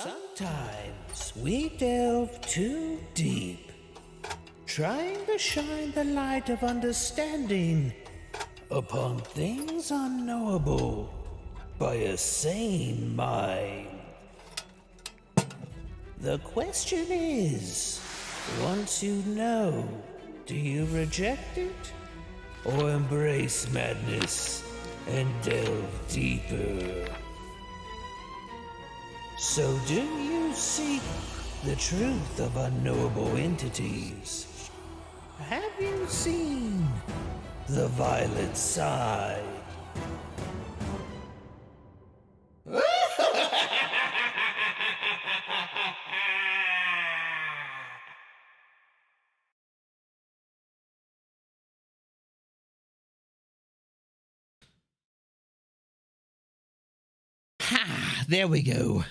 Sometimes we delve too deep, trying to shine the light of understanding upon things unknowable by a sane mind. The question is, once you know, do you reject it or embrace madness and delve deeper? So do you seek the truth of unknowable entities? Have you seen the violet side? Ha! There we go.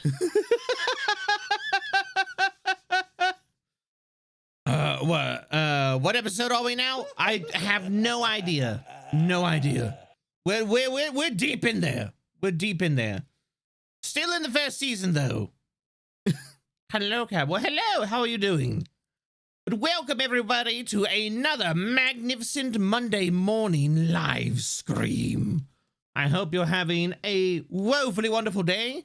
What episode are we now? I have no idea. No idea. We're deep in there. We're deep in there. Still in the first season though. Hello, Cab. Well, hello. How are you doing? But welcome everybody to another magnificent Monday morning live scream. I hope you're having a woefully wonderful day,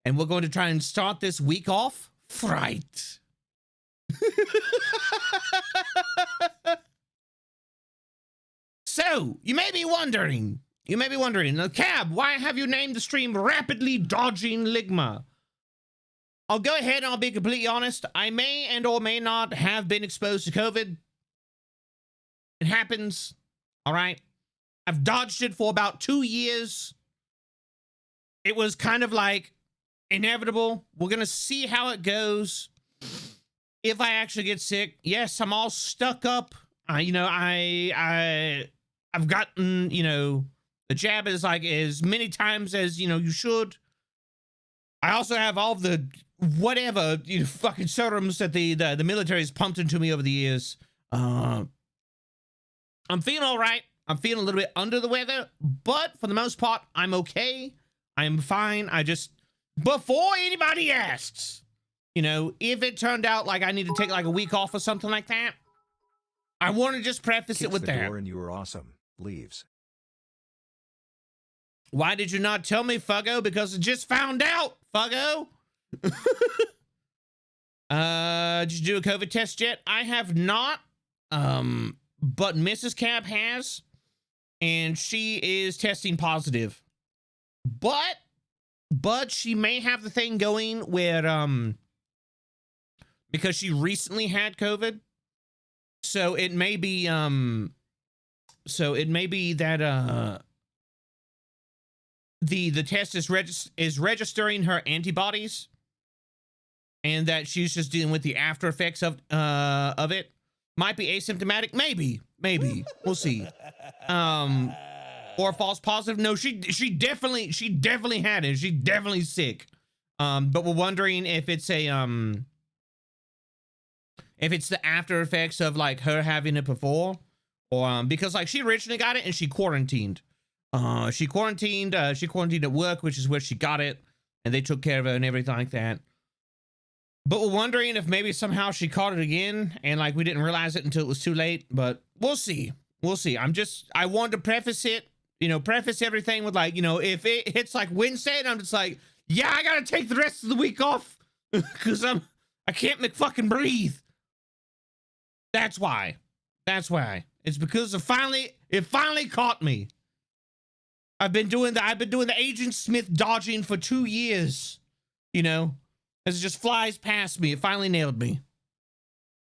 and we're going to try and start this week off right. So, you may be wondering, Cab, why have you named the stream Rapidly Dodging LIGMA? I'll go ahead and I'll be completely honest. I may and or may not have been exposed to COVID. It happens, all right? I've dodged it for about 2 years. It was kind of like inevitable. We're going to see how it goes. If I actually get sick, yes, I'm all stuck up. I've gotten, the jab is like as many times as, you should. I also have all the whatever, fucking serums that the military has pumped into me over the years. I'm feeling all right. I'm feeling a little bit under the weather, but for the most part, I'm okay. I'm fine. Before anybody asks, if it turned out like I need to take like a week off or something like that, I want to just preface it with that. And you were awesome. Leaves. Why did you not tell me, Fuggo? Because I just found out, Fuggo. Did you do a COVID test yet? I have not, but Mrs. Cab has. And she is testing positive, but she may have the thing going where, because she recently had COVID. So it may be, that, the test is registering her antibodies, and that she's just dealing with the after effects of it. Might be asymptomatic, maybe, we'll see. Or false positive. No, she definitely had it. She's definitely sick. But we're wondering if it's the after effects of like her having it before, or because like she originally got it and she quarantined. She quarantined at work, which is where she got it, and they took care of her and everything like that. But we're wondering if maybe somehow she caught it again and like we didn't realize it until it was too late, but we'll see. I wanted to preface everything with like, if it hits like Wednesday and I'm just like, yeah, I gotta take the rest of the week off because I can't fucking breathe. That's why. It's because it finally caught me. I've been doing the Agent Smith dodging for 2 years, as it just flies past me. It finally nailed me.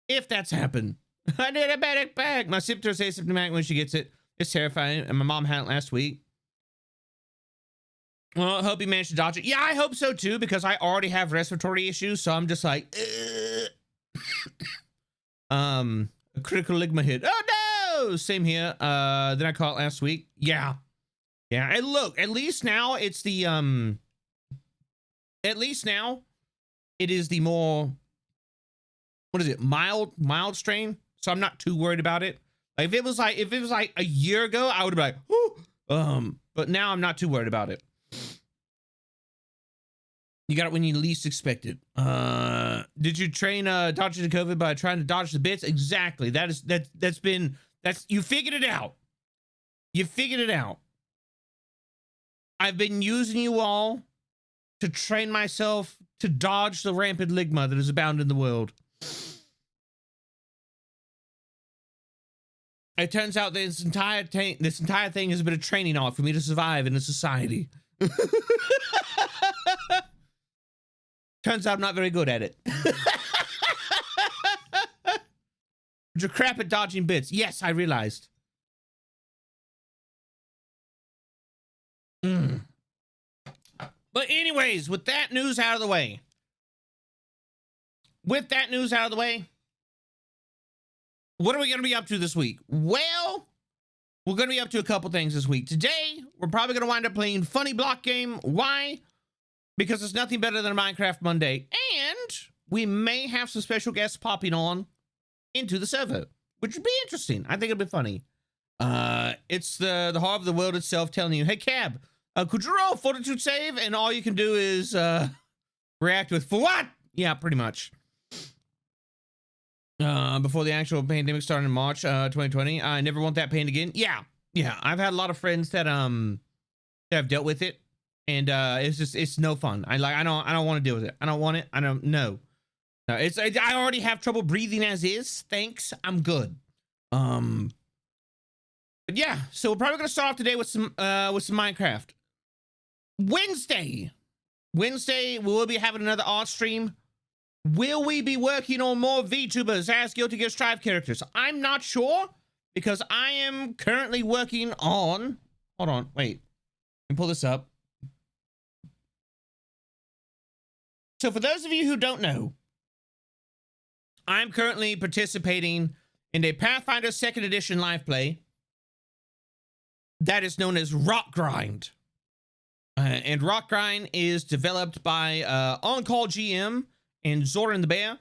If that's happened. I did a medic bag. My sister is asymptomatic when she gets it. It's terrifying, and my mom had it last week. Well, I hope you managed to dodge it. Yeah, I hope so too, because I already have respiratory issues, so I'm just like, a critical LIGMA hit. Oh no! Same here. Then I caught it last week. Yeah. And look, at least now it is the more, what is it, mild strain. So I'm not too worried about it. Like if it was like a year ago, I would be like, whoo. But now I'm not too worried about it. You got it when you least expect it. Did you train dodging the COVID by trying to dodge the bits? Exactly. That's you figured it out. You figured it out. I've been using you all to train myself to dodge the rampant LIGMA that is abound in the world. It turns out that this entire thing has been a training off for me to survive in a society. Turns out I'm not very good at it. You're crap at dodging bits. Yes, I realized. But anyways, with that news out of the way. What are we going to be up to this week? Well, we're going to be up to a couple things this week. Today, we're probably going to wind up playing Funny Block Game. Why? Because it's nothing better than a Minecraft Monday. And we may have some special guests popping on into the server, which would be interesting. I think it'll be funny. It's the heart of the world itself telling you, hey, Cab, could you roll Fortitude save? And all you can do is react with, for what? Yeah, pretty much. Before the actual pandemic started in March 2020, I never want that pain again. Yeah. I've had a lot of friends that have dealt with it, and it's no fun. I don't want to deal with it. I don't want it. I don't know. I already have trouble breathing as is. Thanks. I'm good. But yeah, so we're probably gonna start off today with some Minecraft. Wednesday, we'll be having another art stream. Will we be working on more VTubers as Guilty Gear Strive characters? I'm not sure, because I am currently working on... Hold on, wait. Let me pull this up. So for those of you who don't know, I'm currently participating in a Pathfinder 2nd Edition live play that is known as Rock Grind. And Rock Grind is developed by On Call GM and Zoran the Bear.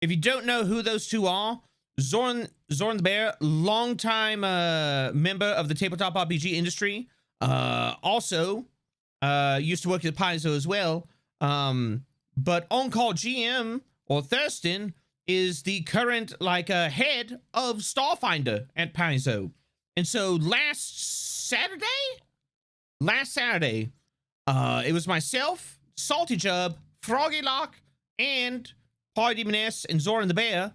If you don't know who those two are, Zoran the Bear, longtime member of the tabletop RPG industry, also used to work at Paizo as well. But On Call GM, or Thurston, is the current head of Starfinder at Paizo. And so last Saturday, it was myself, Salty Jub, Froggy Lock, and Party Demon S and Zoran the Bear,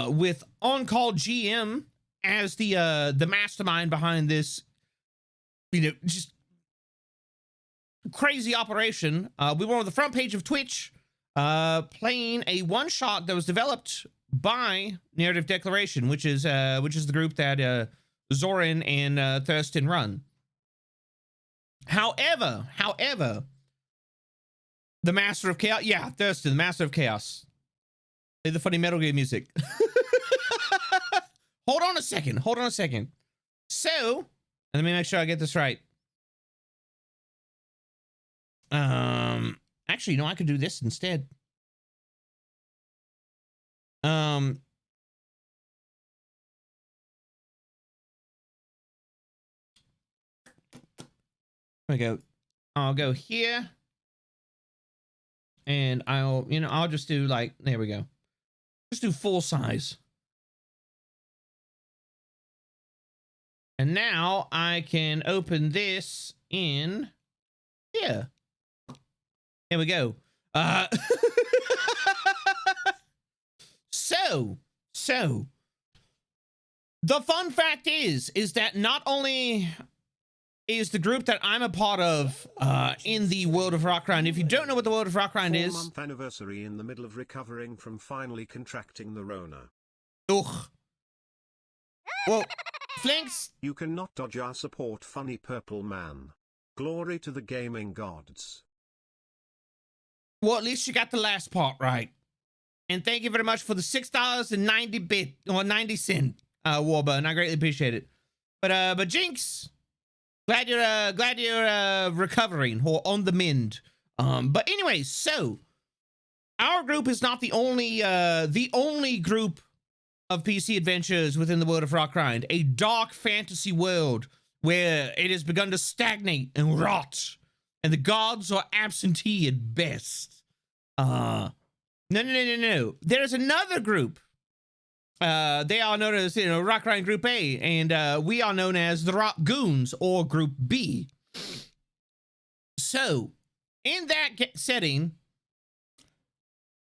with On Call GM as the mastermind behind this, just crazy operation. We were on the front page of Twitch, playing a one-shot that was developed by Narrative Declaration, which is the group that Zoran and Thurston run. However, the Master of Chaos, yeah, Thurston, the Master of Chaos. Play the funny Metal Gear music. Hold on a second. So, let me make sure I get this right. Actually, no, I could do this instead. There we go. I'll go here. And I'll just do there we go. Just do full size. And now I can open this in here. There we go. So the fun fact is that not only is the group that I'm a part of in the World of Rock Grind. If you don't know what the World of Rock Grind is... 4-month anniversary in the middle of recovering from finally contracting the Rona. Ugh. Well, Flinks... You cannot dodge our support, funny purple man. Glory to the gaming gods. Well, at least you got the last part right. And thank you very much for the $6.90 or 90 cent Warburn. I greatly appreciate it. But Jinx... Glad you're recovering or on the mend. But anyways, so our group is not the only group of PC adventures within the World of Rock Grind. A dark fantasy world where it has begun to stagnate and rot and the gods are absentee at best. No. There's another group. They are known as, Rock Ryan Group A, and we are known as the Rock Goons, or Group B. So, in that setting,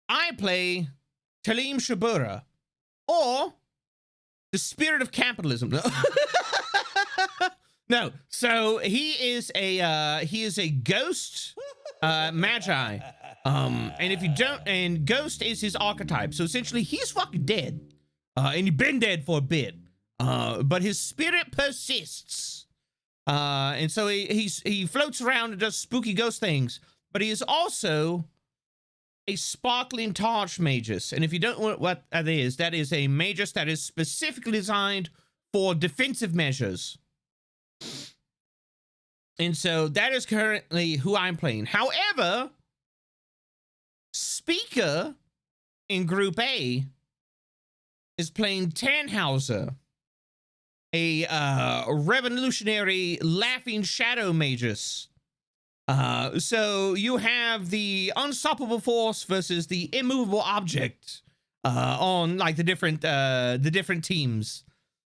I play Talim Shabura, or the Spirit of Capitalism. No, so he is a ghost magi. And if you don't, and ghost is his archetype. So essentially he's fucking dead. And he's been dead for a bit. But his spirit persists. And so he floats around and does spooky ghost things. But he is also a sparkling torch magus. And if you don't know what that is a magus that is specifically designed for defensive measures. And so that is currently who I'm playing. However, Speaker in Group A is playing Tannhauser, a revolutionary laughing shadow magus. So you have the unstoppable force versus the immovable object on like the different teams.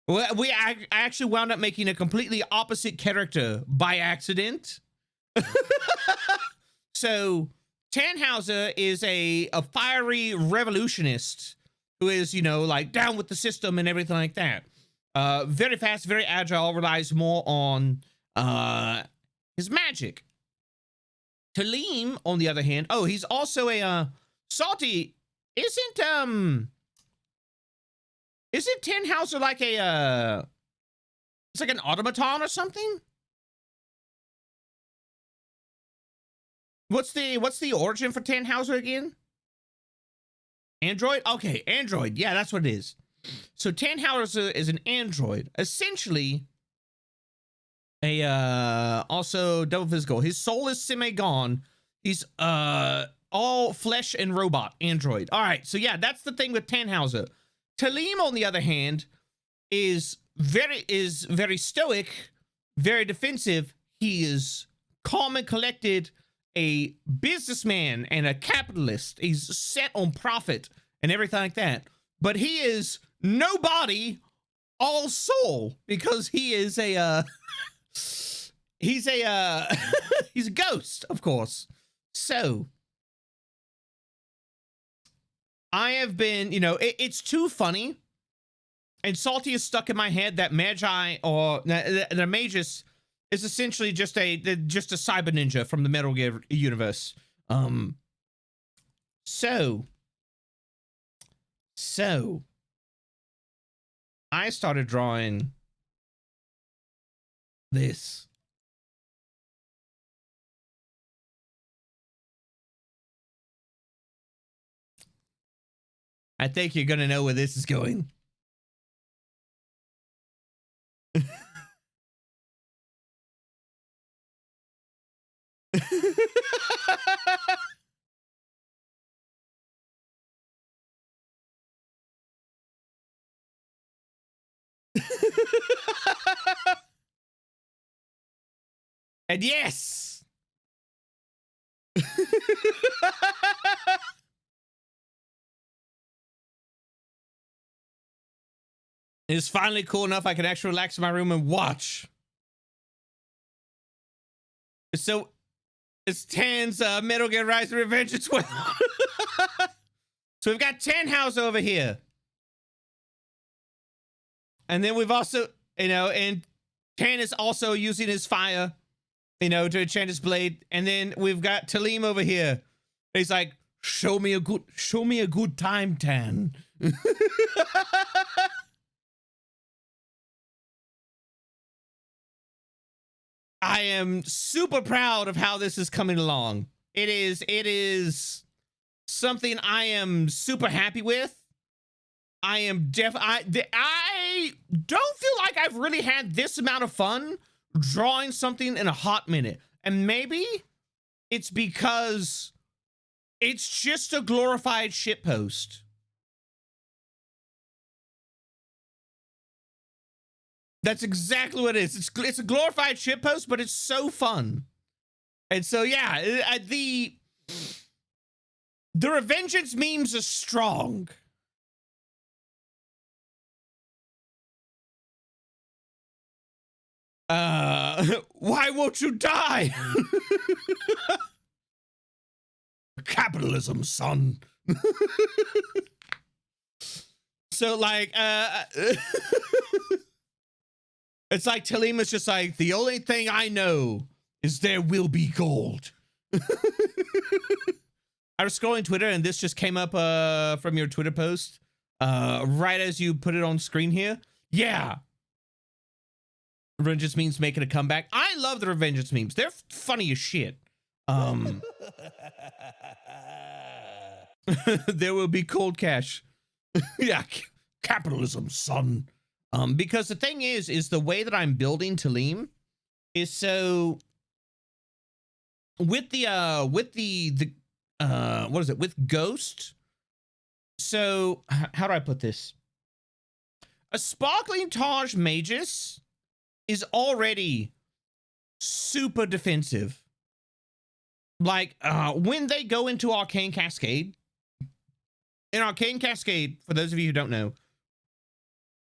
I actually wound up making a completely opposite character by accident. So Tannhauser is a fiery revolutionist who is, like down with the system and everything like that. Very fast, very agile, relies more on his magic. Talim, on the other hand, he's also a Salty. Isn't Tannhauser like it's like an automaton or something? What's the origin for Tannhauser again? Android? Okay, android. Yeah, that's what it is. So Tannhauser is an android, essentially also double physical. His soul is semi-gone. He's all flesh and robot android. All right, so yeah, that's the thing with Tannhauser. Talim, on the other hand, is very stoic, very defensive. He is calm and collected, a businessman and a capitalist. He's set on profit and everything like that. But he is no body, all soul, because he is he's a ghost, of course. So I have been, it's too funny. And Salty is stuck in my head that Magi or the Magus is essentially just a cyber ninja from the Metal Gear universe. So I started drawing this. I think you're gonna know where this is going. And yes. It's finally cool enough I can actually relax in my room and watch. So it's Tan's Metal Gear Rise and Revenge as well. So we've got Tannhauser over here. And then we've also, and Tan is also using his fire, to enchant his blade. And then we've got Talim over here. He's like, show me a good time, Tan. I am super proud of how this is coming along. It is something I am super happy with. I don't feel like I've really had this amount of fun drawing something in a hot minute. And maybe it's because it's just a glorified shitpost. That's exactly what it is. It's a glorified shitpost, but it's so fun. And so, yeah, the Revengeance memes are strong. Why won't you die? Capitalism, son. So, like, it's like Talima's just like, the only thing I know is there will be gold. I was scrolling Twitter and this just came up from your Twitter post right as you put it on screen here. Yeah. Revengeance memes making a comeback. I love the Revengeance memes. They're funny as shit. There will be cold cash. Yeah, capitalism, son. Because the thing is the way that I'm building Talim is so with the what is it, with Ghost. So how do I put this? A Sparkling Taj Magus is already super defensive. Like when they go into Arcane Cascade, in Arcane Cascade, for those of you who don't know,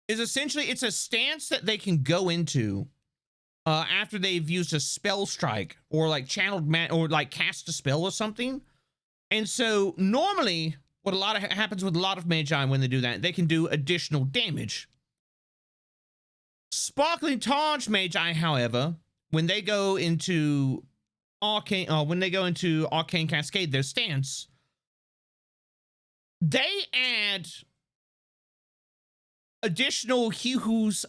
is essentially, it's a stance that they can go into after they've used a spell strike or like channeled or like cast a spell or something. And so normally what happens with a lot of Magi when they do that, they can do additional damage. Sparkling Taj Magi, however, when they go into Arcane Cascade, their stance, they add additional He-Who's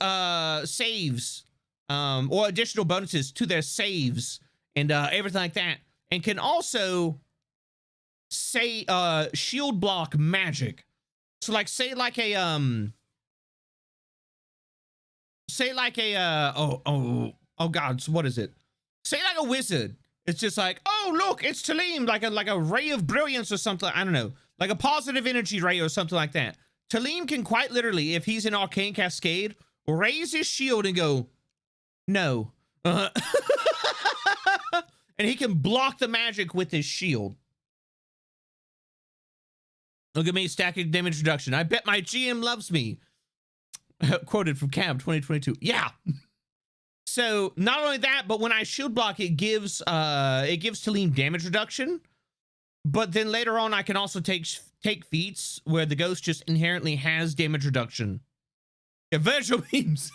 saves or additional bonuses to their saves and everything like that, and can also say shield block magic. So like say like a oh god, so what is it? Say like a wizard. It's just like, oh look, it's Talim, like a ray of brilliance or something. I don't know, like a positive energy ray or something like that. Talim can quite literally, if he's in Arcane Cascade, raise his shield and go, no. And he can block the magic with his shield. Look at me stacking damage reduction. I bet my GM loves me. Quoted from Cab 2022. Yeah. So not only that, but when I shield block, it gives Talim damage reduction. But then later on, I can also take feats where the ghost just inherently has damage reduction. Yeah, virtual memes.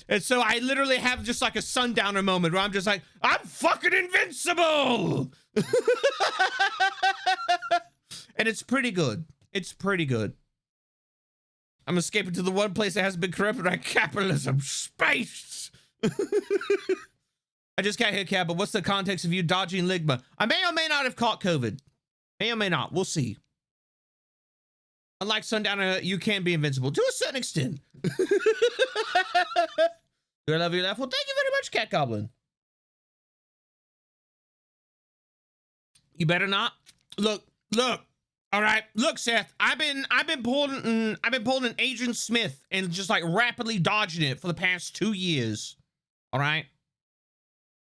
And so I literally have just like a sundowner moment where I'm just like, I'm fucking invincible. And it's pretty good. It's pretty good. I'm escaping to the one place that hasn't been corrupted by capitalism. Space! I just can't hit Cab, but what's the context of you dodging Ligma? I may or may not have caught COVID. May or may not. We'll see. Unlike Sundowner, you can be invincible. To a certain extent. Do I love you, laugh? Well, thank you very much, Cat Goblin. You better not. Look. All right, look, Seth. I've been pulling an Agent Smith and just like rapidly dodging it for the past 2 years. All right.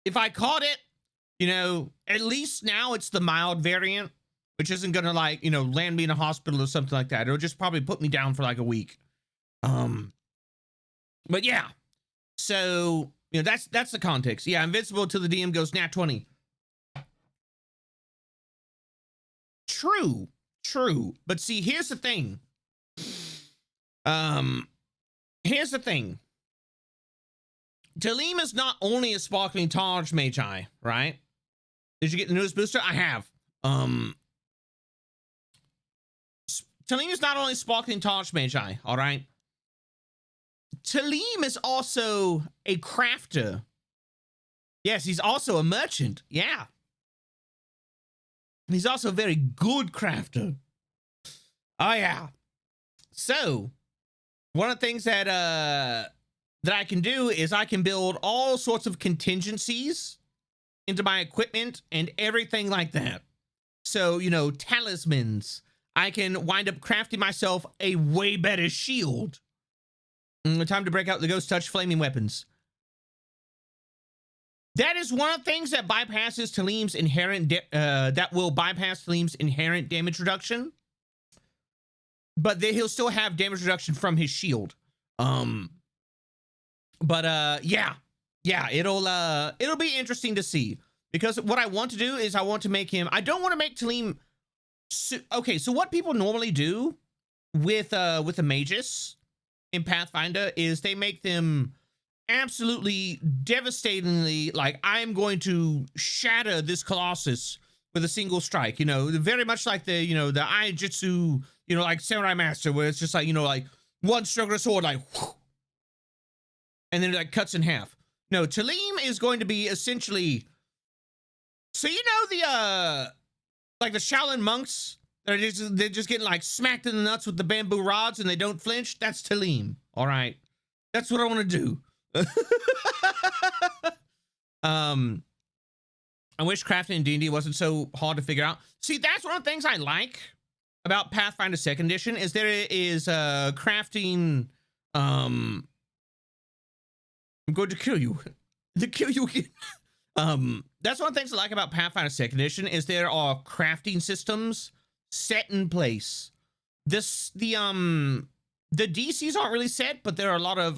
If I caught it, you know, at least now it's the mild variant, which isn't gonna like, you know, land me in a hospital or something like that. It'll just probably put me down for like a week. But yeah. So, you know, that's the context. Yeah, invincible till the DM goes nat 20. True. But see, here's the thing. Here's the thing. Talim is not only a Sparkling Taj Magi, right? Did you get the newest booster? I have. Talim is not only Sparkling Taj Magi, all right? Talim is also a crafter. Yes, he's also a merchant. Yeah. He's also a very good crafter. Oh yeah. So, one of the things that I can do is I can build all sorts of contingencies into my equipment and everything like that. So, you know, talismans. I can wind up crafting myself a way better shield. Time to break out the Ghost Touch flaming weapons. That is one of the things that bypasses Talim's inherent that will bypass Talim's inherent damage reduction. But then he'll still have damage reduction from his shield. Yeah, it'll be interesting to see, because what I want to do is I want to make him, I don't want to make Talim okay, so what people normally do with the mages in Pathfinder is they make them absolutely devastatingly, like, I'm going to shatter this Colossus with a single strike, you know, very much like the, you know, the Aijutsu, you know, like Samurai Master, where it's just like, you know, like one stroke of the sword, like, whoosh, and then it like cuts in half. No, Talim is going to be essentially, so you know the like the Shaolin monks, they're just getting like smacked in the nuts with the bamboo rods and they don't flinch. That's Talim. All right, that's what I want to do. I wish crafting in D&D wasn't so hard to figure out. See, that's one of the things I like about Pathfinder 2nd Edition is there is crafting. I'm going to kill you. To kill you again. That's one of the things I like about Pathfinder 2nd Edition is there are crafting systems set in place. The DCs aren't really set, but there are a lot of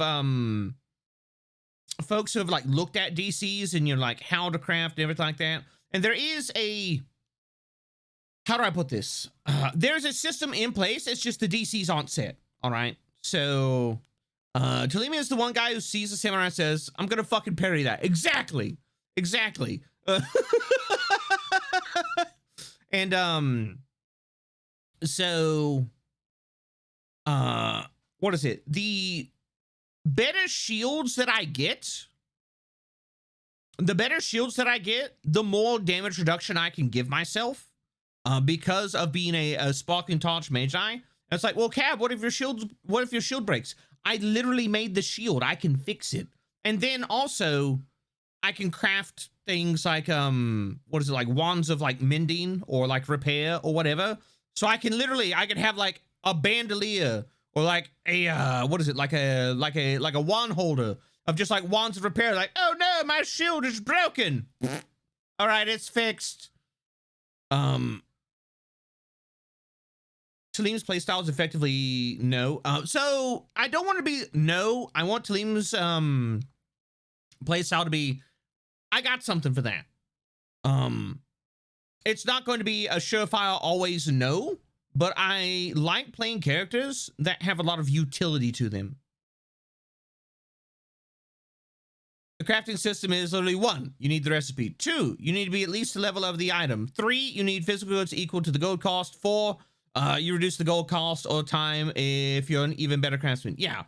folks who have like looked at DCs and, you know, like how to craft and everything like that. And there is a, how do I put this? There's a system in place. It's just the DCs aren't set. All right. So Talim is the one guy who sees the samurai and says, I'm going to fucking parry that. Exactly. Exactly. And so what is it? The better shields that I get, the more damage reduction I can give myself because of being a sparkling torch magi. And it's like, well, Cab, what if your shield breaks? I literally made the shield. I can fix it. And then also I can craft things like what is it, like wands of like mending or like repair or whatever. So I can have like a bandolier or like a what is it, like a wand holder of just like wands of repair. Like, oh no, my shield is broken. All right, it's fixed. Talim's playstyle is effectively no. So I don't want to be no. I want Talim's playstyle to be, I got something for that. It's not going to be a surefire always no, but I like playing characters that have a lot of utility to them. The crafting system is literally 1, you need the recipe. 2, you need to be at least the level of the item. 3, you need physical goods equal to the gold cost. 4, you reduce the gold cost or time if you're an even better craftsman. Yeah.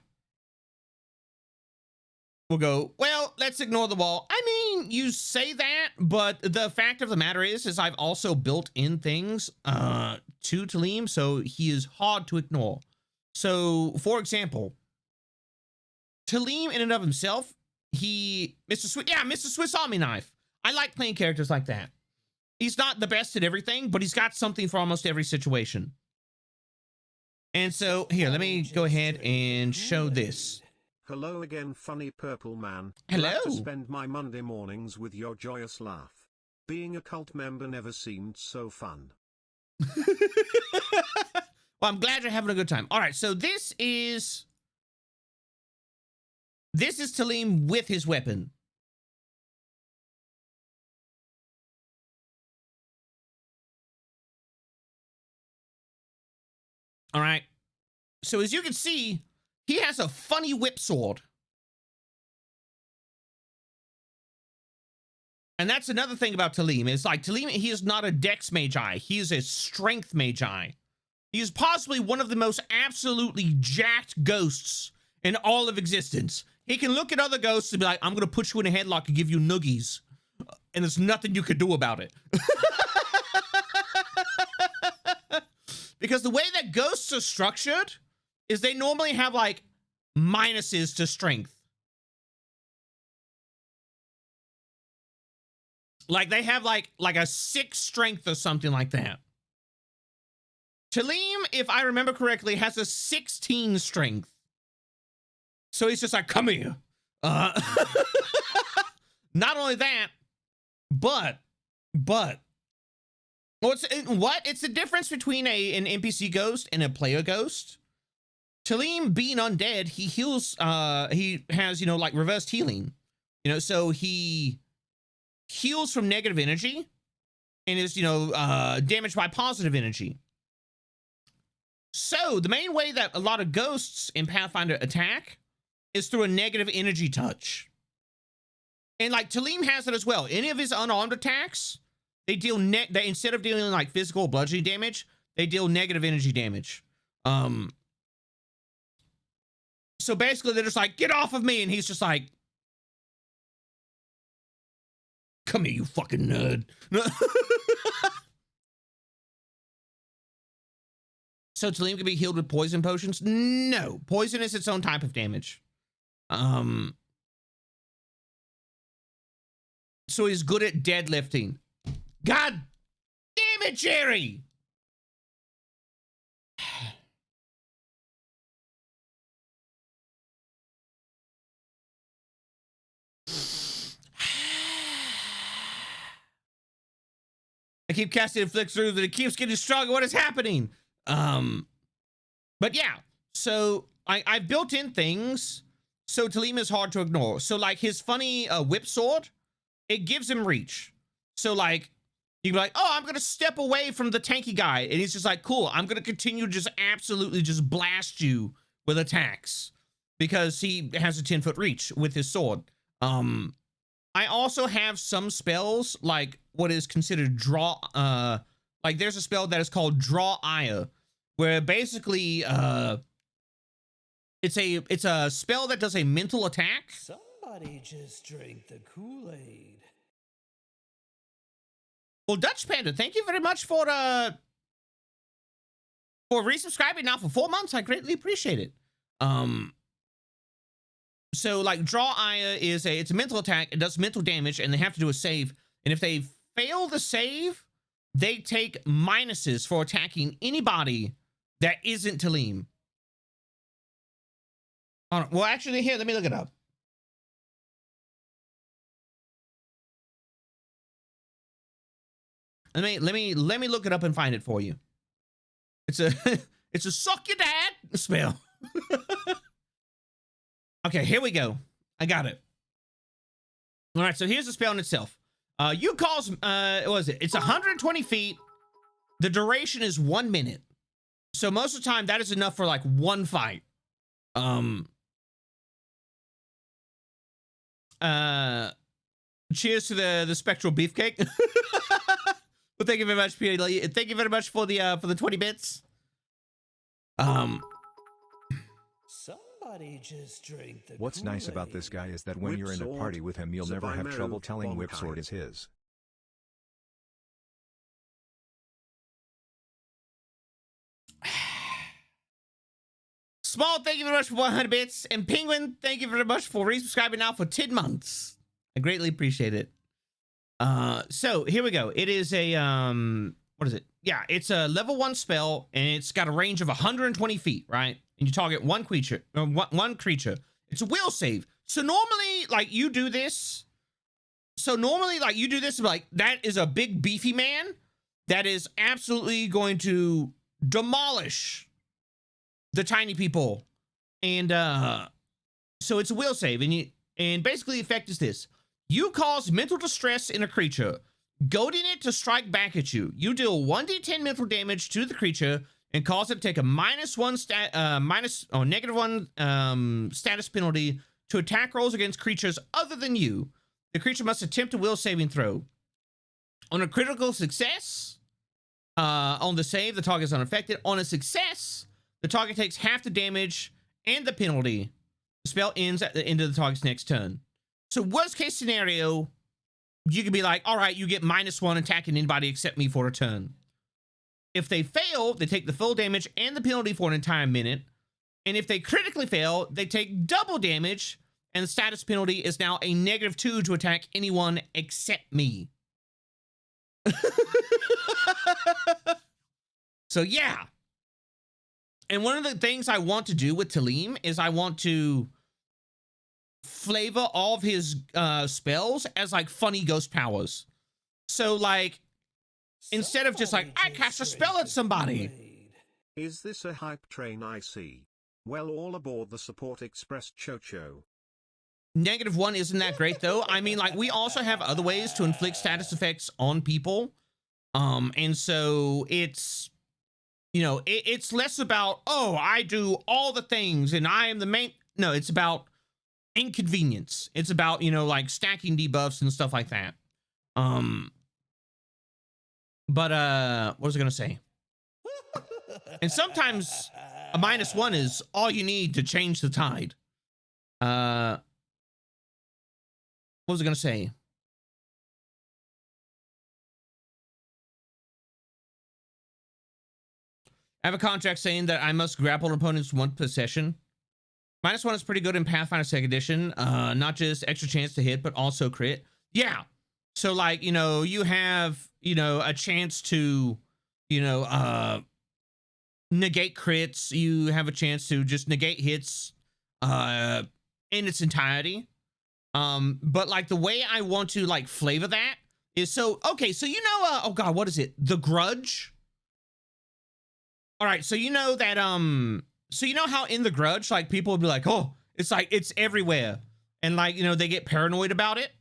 We'll go, well, let's ignore the wall. I mean, you say that, but the fact of the matter is I've also built in things to Talim, so he is hard to ignore. So, for example, Talim in and of himself, Mr. Swiss Army Knife. I like playing characters like that. He's not the best at everything, but he's got something for almost every situation. And so, here, let me go ahead and show this. Hello again, funny purple man. Hello. Glad to spend my Monday mornings with your joyous laugh. Being a cult member never seemed so fun. Well, I'm glad you're having a good time. All right, so this is Talim with his weapon. All right. So as you can see, he has a funny whip sword. And that's another thing about Talim. It's like Talim, he is not a dex magi. He is a strength magi. He is possibly one of the most absolutely jacked ghosts in all of existence. He can look at other ghosts and be like, I'm going to put you in a headlock and give you noogies. And there's nothing you can do about it. Because the way that ghosts are structured is they normally have like minuses to strength. Like they have like a 6 strength or something like that. Talim, if I remember correctly, has a 16 strength. So he's just like, come here. Not only that, but it's the difference between an NPC ghost and a player ghost. Talim being undead, he heals, he has, you know, like reversed healing, you know, so he heals from negative energy and is, you know, damaged by positive energy. So the main way that a lot of ghosts in Pathfinder attack is through a negative energy touch. And like Talim has it as well. Any of his unarmed attacks, they deal they instead of dealing like physical bludgeoning damage, they deal negative energy damage. So basically they're just like, get off of me. And he's just like, come here, you fucking nerd. So Talim can be healed with poison potions? No, poison is its own type of damage. So he's good at deadlifting. God damn it, Jerry! I keep casting Inflict through that it keeps getting stronger. What is happening? But yeah, so I've built in things so Talim is hard to ignore. So like his funny whip sword, it gives him reach. So like you can be like, oh, I'm gonna step away from the tanky guy, and he's just like, cool, I'm gonna continue to just absolutely just blast you with attacks because he has a 10-foot reach with his sword. I also have some spells like what is considered draw, like there's a spell that is called Draw Ire, where basically it's a spell that does a mental attack. Somebody just drank the Kool-Aid. Well, Dutch Panda, thank you very much for resubscribing now for 4 months. I greatly appreciate it. So like Draw Ire is it's a mental attack. It does mental damage, and they have to do a save. And if they fail the save, they take minuses for attacking anybody that isn't Talim. Well, actually, here, let me look it up. Let me look it up and find it for you. It's a it's a suck your dad spell. Okay, here we go. I got it. All right, so here's the spell in itself. You cause what was it? It's 120 feet. The duration is 1 minute. So most of the time that is enough for like one fight. Cheers to the spectral beefcake. Well, thank you very much, Peter. Thank you very much for the 20 bits. Somebody just drank the What's nice about this guy is that when you're in a party with him, you'll never have trouble telling Whipsword is his. Small, thank you very much for 100 bits. And Penguin, thank you very much for resubscribing now for 10 months. I greatly appreciate it. So here we go. It is a, what is it? Yeah, it's a level 1 spell, and it's got a range of 120 feet, right? And you target one creature. It's a will save. So normally, like, you do this. So normally, like, you do this, like, that is a big, beefy man that is absolutely going to demolish the tiny people. And, so it's a will save. And basically, the effect is this. You cause mental distress in a creature, goading it to strike back at you. You deal 1d10 mental damage to the creature and cause it to take a -1 status penalty to attack rolls against creatures other than you. The creature must attempt a will saving throw. On a critical success, on the save, the target is unaffected. On a success, the target takes half the damage and the penalty. The spell ends at the end of the target's next turn. So worst case scenario, you could be like, all right, you get -1 attacking anybody except me for a turn. If they fail, they take the full damage and the penalty for an entire minute. And if they critically fail, they take double damage, and the status penalty is now a -2 to attack anyone except me. So yeah. And one of the things I want to do with Talim is I want to flavor of his spells as like funny ghost powers. So like instead of just like I cast a spell at somebody. Is this a hype train I see? Well, all aboard the Support Express Chocho. -1 isn't that great though. I mean, like we also have other ways to inflict status effects on people. And so it's, you know, it's less about, oh, I do all the things and I am the main. No, it's about inconvenience. It's about, you know, like stacking debuffs and stuff like that. But what was I gonna say? And sometimes a -1 is all you need to change the tide. What was I gonna say? I have a contract saying that I must grapple opponents once per session. -1 is pretty good in Pathfinder 2nd Edition. Not just extra chance to hit, but also crit. Yeah. So like, you know, you have, you know, a chance to, you know, negate crits. You have a chance to just negate hits in its entirety. But like the way I want to like flavor that is so, okay, so you know, oh God, what is it? The Grudge? All right, so you know that, so you know how in The Grudge, like people would be like, oh, it's like, it's everywhere. And like, you know, they get paranoid about it.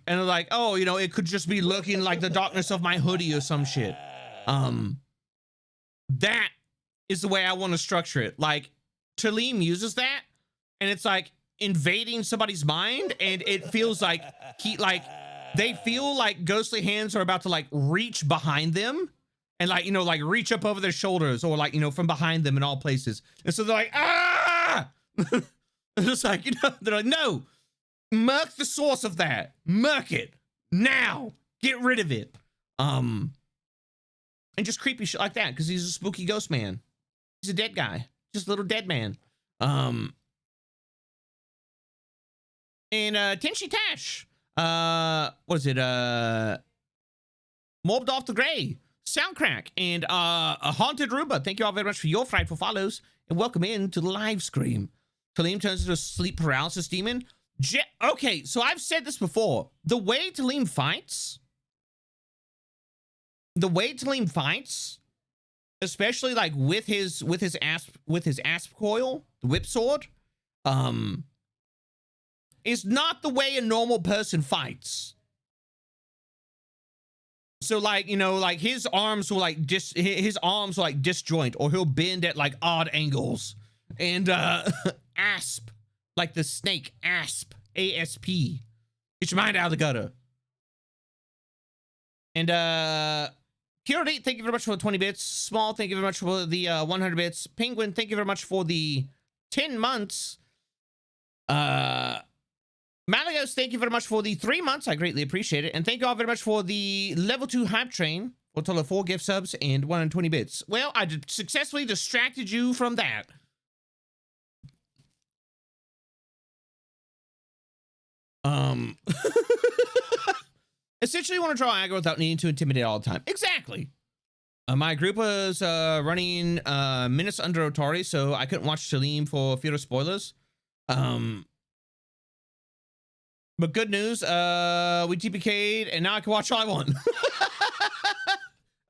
And they're like, oh, you know, it could just be lurking like the darkness of my hoodie or some shit. That is the way I want to structure it. Like, Talim uses that, and it's like invading somebody's mind, and it feels like they feel like ghostly hands are about to like reach behind them, and like, you know, like reach up over their shoulders, or like, you know, from behind them in all places. And so they're like, ah! It's like, you know, they're like, no, murk the source of that. Murk it now. Get rid of it. And just creepy shit like that, because he's a spooky ghost man. He's a dead guy. Just a little dead man. And Tenshi Tash. What is it? Mobbed Off the Gray. Soundcrack. And a Haunted Ruba. Thank you all very much for your frightful follows. And welcome in to the live scream. Talim turns into a sleep paralysis demon. Okay, so I've said this before. The way Talim fights, especially like with his asp coil, the whip sword, is not the way a normal person fights. So like, you know, like his arms will like disjoint, or he'll bend at like odd angles. And asp, like the snake, asp, A-S-P. Get your mind out of the gutter. And Purity, thank you very much for the 20 bits. Small, thank you very much for the 100 bits. Penguin, thank you very much for the 10 months. Malagos, thank you very much for the 3 months. I greatly appreciate it. And thank you all very much for the level 2 hype train for a total of 4 gift subs and 120 bits. Well, I successfully distracted you from that. Essentially, you want to draw aggro without needing to intimidate all the time. Exactly. My group was running minutes under Otari, so I couldn't watch Talim for fear of spoilers. But good news, we TPK'd, and now I can watch all I want.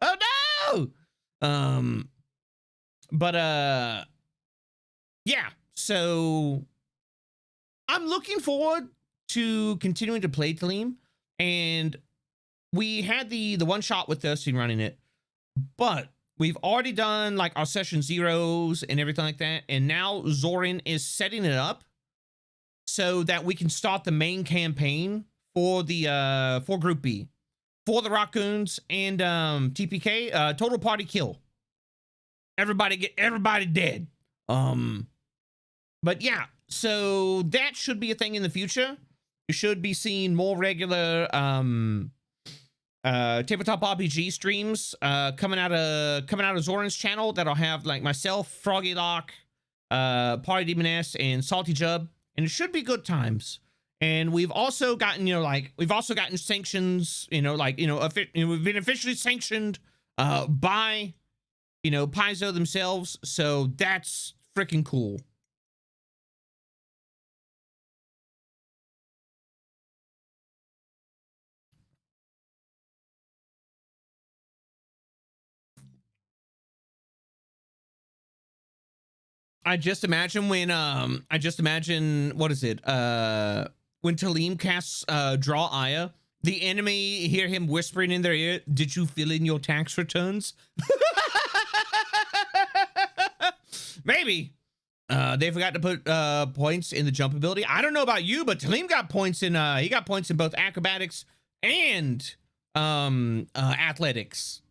Oh no! Yeah. So I'm looking forward to continuing to play Talim, and we had the one shot with Thirsting running it, but we've already done like our session zeros and everything like that, and now Zorin is setting it up so that we can start the main campaign for the for Group B, for the Raccoons and TPK. Total party kill. Everybody dead. But yeah, so that should be a thing in the future. You should be seeing more regular tabletop RPG streams coming out of Zoran's channel that'll have like myself, Froggy Lock, Party Demoness, and Salty Jub, and it should be good times. And we've also gotten, sanctions, we've been officially sanctioned by, Paizo themselves, so that's freaking cool. I just imagine when what is it? When Talim casts Draw Aya, the enemy hear him whispering in their ear, "Did you fill in your tax returns?" Maybe. They forgot to put points in the jump ability. I don't know about you, but Talim got points in he got points in both acrobatics and athletics.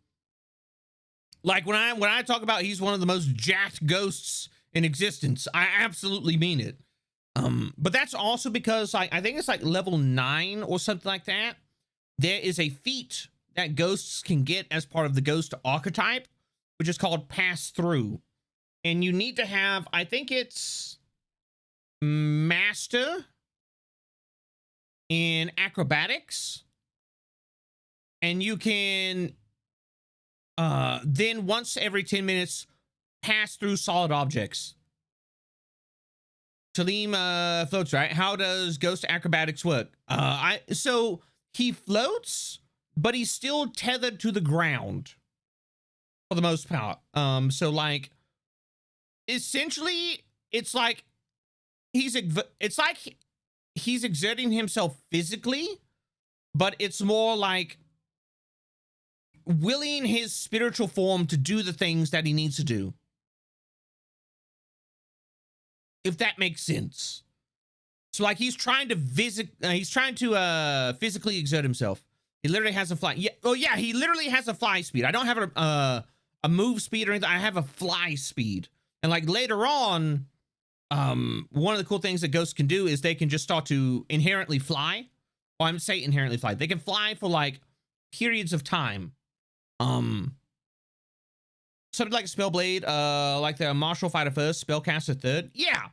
Like when I talk about he's one of the most jacked ghosts in existence, I absolutely mean it. But that's also because I think it's like level 9 or something like that. There is a feat that ghosts can get as part of the ghost archetype, which is called Pass Through. And you need to have, I think it's Master in acrobatics. And you can then once every 10 minutes pass through solid objects. Talim floats, right? How does ghost acrobatics work? So he floats, but he's still tethered to the ground for the most part. So like essentially it's like he's exerting himself physically, but it's more like willing his spiritual form to do the things that he needs to do. If that makes sense. So like he's trying to physically exert himself. He literally has a fly. Yeah. Oh yeah, he literally has a fly speed. I don't have a move speed or anything. I have a fly speed. And like later on, one of the cool things that ghosts can do is they can just start to inherently fly. Well, I'm saying inherently fly. They can fly for like periods of time. Something like a Spellblade, like the Martial Fighter first, Spellcaster third. Yeah.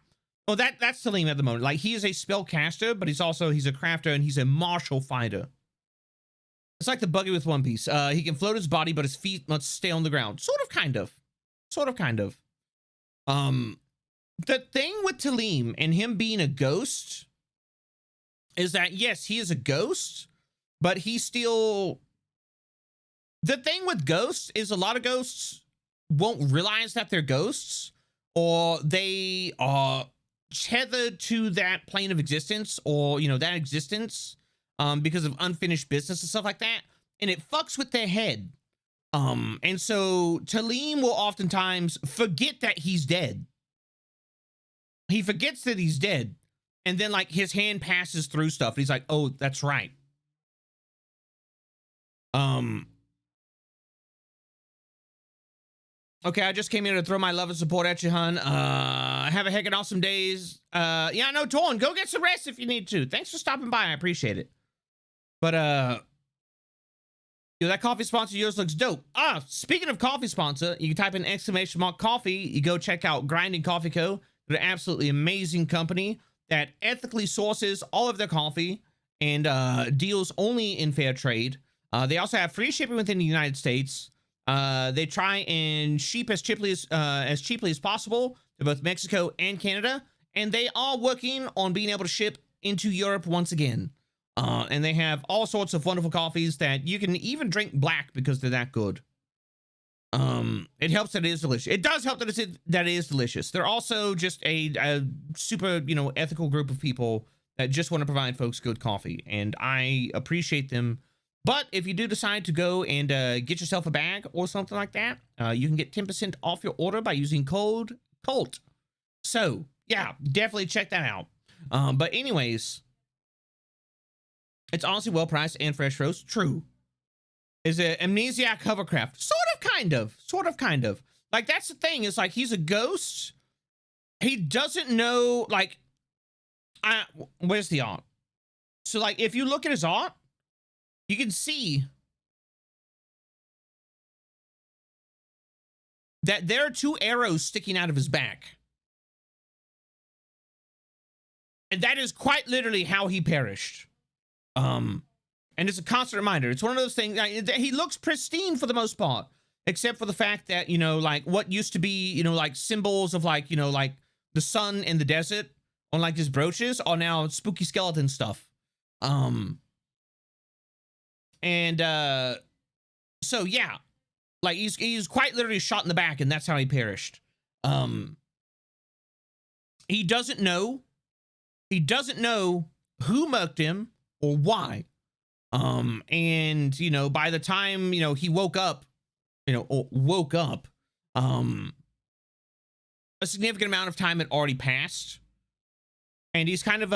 Well, that's Talim at the moment. Like he is a spellcaster, but he's a crafter and he's a martial fighter. It's like the buggy with One Piece. He can float his body, but his feet must stay on the ground. Sort of, kind of. The thing with Talim and him being a ghost is that, yes, he is a ghost, but he's still... The thing with ghosts is a lot of ghosts won't realize that they're ghosts, or they are tethered to that plane of existence, or, you know, that existence, because of unfinished business and stuff like that, and it fucks with their head. And so Talim will oftentimes forget that he's dead. He forgets that he's dead, and then like his hand passes through stuff, and he's like, "Oh, that's right." Okay, I just came here to throw my love and support at you, hun. Have a heckin' awesome days. Yeah, no, Torn, go get some rest if you need to. Thanks for stopping by. I appreciate it. But, yo, that coffee sponsor of yours looks dope. Speaking of coffee sponsor, you can type in !coffee. You go check out Grinding Coffee Co. They're an absolutely amazing company that ethically sources all of their coffee and deals only in fair trade. They also have free shipping within the United States. They try and ship as cheaply as possible to both Mexico and Canada, and they are working on being able to ship into Europe once again. And they have all sorts of wonderful coffees that you can even drink black because they're that good. It helps that it is delicious. It does help that it is delicious. They're also just a super, you know, ethical group of people that just want to provide folks good coffee, and I appreciate them. But if you do decide to go and get yourself a bag or something like that, you can get 10% off your order by using code COLT. So, yeah, definitely check that out. But anyways, it's honestly well-priced and fresh roast. True. Is it amnesiac hovercraft? Sort of, kind of. Like, that's the thing. Is like, he's a ghost. He doesn't know, like, where's the art? So, like, if you look at his art, you can see that there are 2 arrows sticking out of his back. And that is quite literally how he perished. And it's a constant reminder. It's one of those things, he looks pristine for the most part, except for the fact that, you know, like what used to be, you know, like symbols of like, you know, like the sun and the desert on like his brooches are now spooky skeleton stuff. So yeah, like he's quite literally shot in the back, and that's how he perished. He doesn't know. He doesn't know who murked him or why. And, you know, by the time, you know, he woke up, a significant amount of time had already passed. And he's kind of,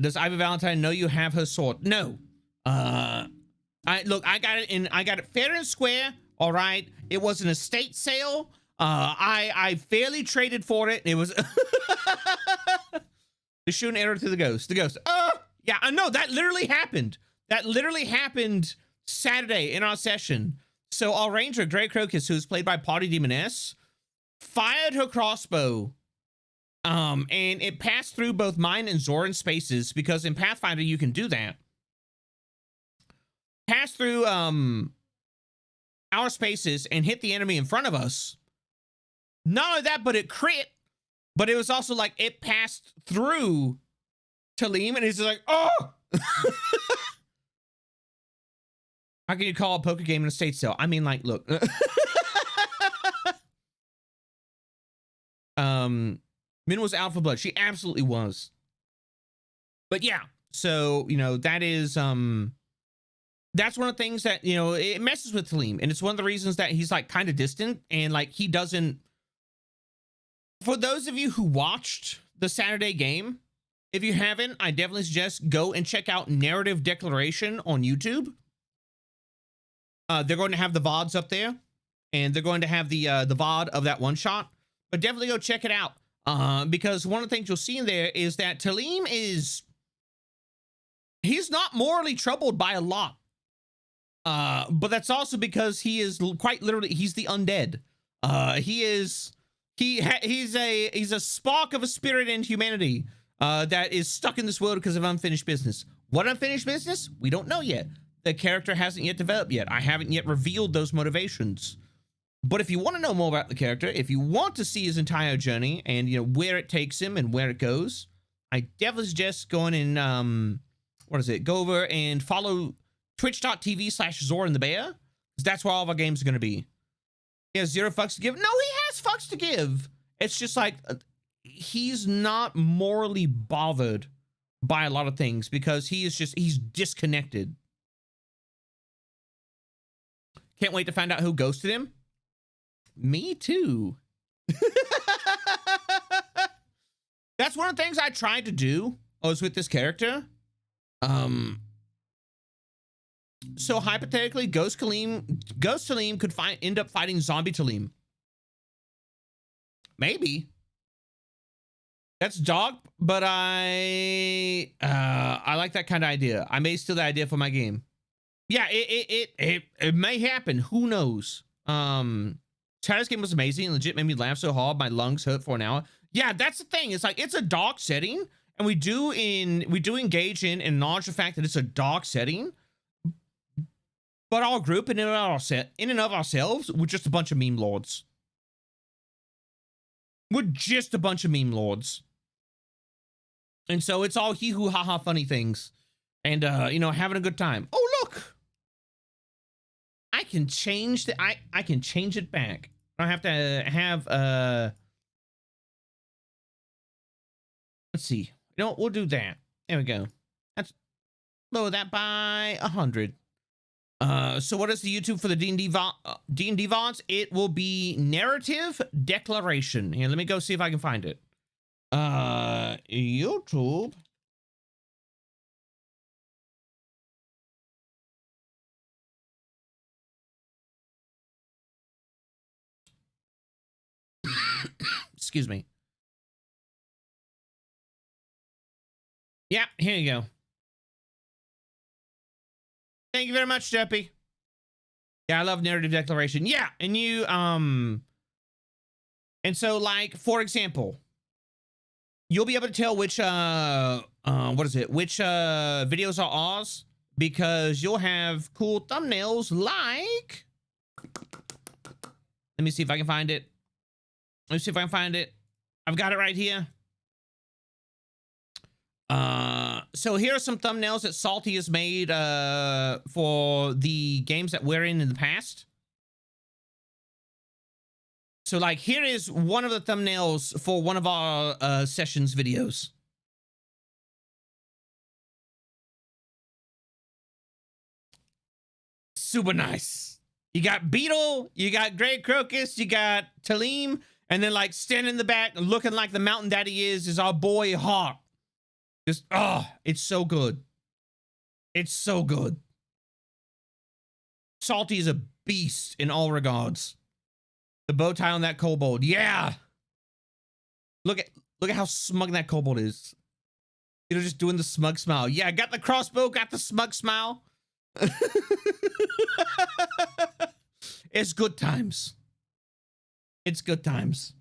does Ivy Valentine know you have her sword? No. I got it fair and square. All right. It was an estate sale. I fairly traded for it. It was to shoot an arrow to the ghost. The ghost. Yeah, I know that literally happened. That literally happened Saturday in our session. So our ranger, Grey Crocus, who's played by Party Demoness, fired her crossbow. And it passed through both mine and Zoran's spaces, because in Pathfinder you can do that. Passed through our spaces and hit the enemy in front of us. Not only that, but it crit. But it was also like it passed through Talim, and he's like, oh! How can you call a poker game an estate sale? I mean, like, look. Min was out for blood. She absolutely was. But yeah, so, you know, that is, that's one of the things that, you know, it messes with Talim. And it's one of the reasons that he's like kind of distant, and like he doesn't. For those of you who watched the Saturday game, if you haven't, I definitely suggest go and check out Narrative Declaration on YouTube. They're going to have the VODs up there, and they're going to have the VOD of that one shot. But definitely go check it out, because one of the things you'll see in there is that Talim he's not morally troubled by a lot. But that's also because he is quite literally, he's the undead. He's a spark of a spirit in humanity that is stuck in this world because of unfinished business. What unfinished business? We don't know yet. The character hasn't yet developed yet. I haven't yet revealed those motivations. But if you want to know more about the character, if you want to see his entire journey and, you know, where it takes him and where it goes, I definitely suggest going and, go over and follow twitch.tv/ZoranTheBear, because that's where all of our games are going to be. He has 0 fucks to give. No, he has fucks to give. It's just like, he's not morally bothered by a lot of things, because he's disconnected. Can't wait to find out who ghosted him. Me too. That's one of the things I tried to do was with this character. So hypothetically, Ghost Talim could end up fighting Zombie Talim. Maybe. That's dog, but I like that kind of idea. I may steal the idea for my game. Yeah, it may happen. Who knows? Saturday's game was amazing and legit made me laugh so hard my lungs hurt for an hour. Yeah, that's the thing. It's like, it's a dark setting, and we do engage in and acknowledge the fact that it's a dark setting. But our group in and of ourselves, we're just a bunch of meme lords. We're just a bunch of meme lords. And so it's all hee-hoo, ha-ha funny things. And, you know, having a good time. Oh, look! I can change I can change it back. I don't have to have, let's see. You know, we'll do that. There we go. Let's lower that by 100. So what is the YouTube for the D&D VODs? It will be Narrative Declaration. Here, let me go see if I can find it. YouTube. Excuse me. Yeah, here you go. Thank you very much, Jeppy. Yeah, I love Narrative Declaration. Yeah, and you, and so, like, for example, you'll be able to tell which, which videos are ours, because you'll have cool thumbnails like, let me see if I can find it. Let me see if I can find it. I've got it right here. So here are some thumbnails that Salty has made for the games that we're in the past. So like here is one of the thumbnails for one of our sessions videos. Super nice. You got Beetle, you got Grey Crocus, you got Talim, and then like standing in the back looking like the mountain daddy is our boy Hawk. Just, oh, it's so good. It's so good. Salty is a beast in all regards. The bow tie on that kobold. Yeah. Look at how smug that kobold is. You know, just doing the smug smile. Yeah, got the crossbow, got the smug smile. It's good times. It's good times.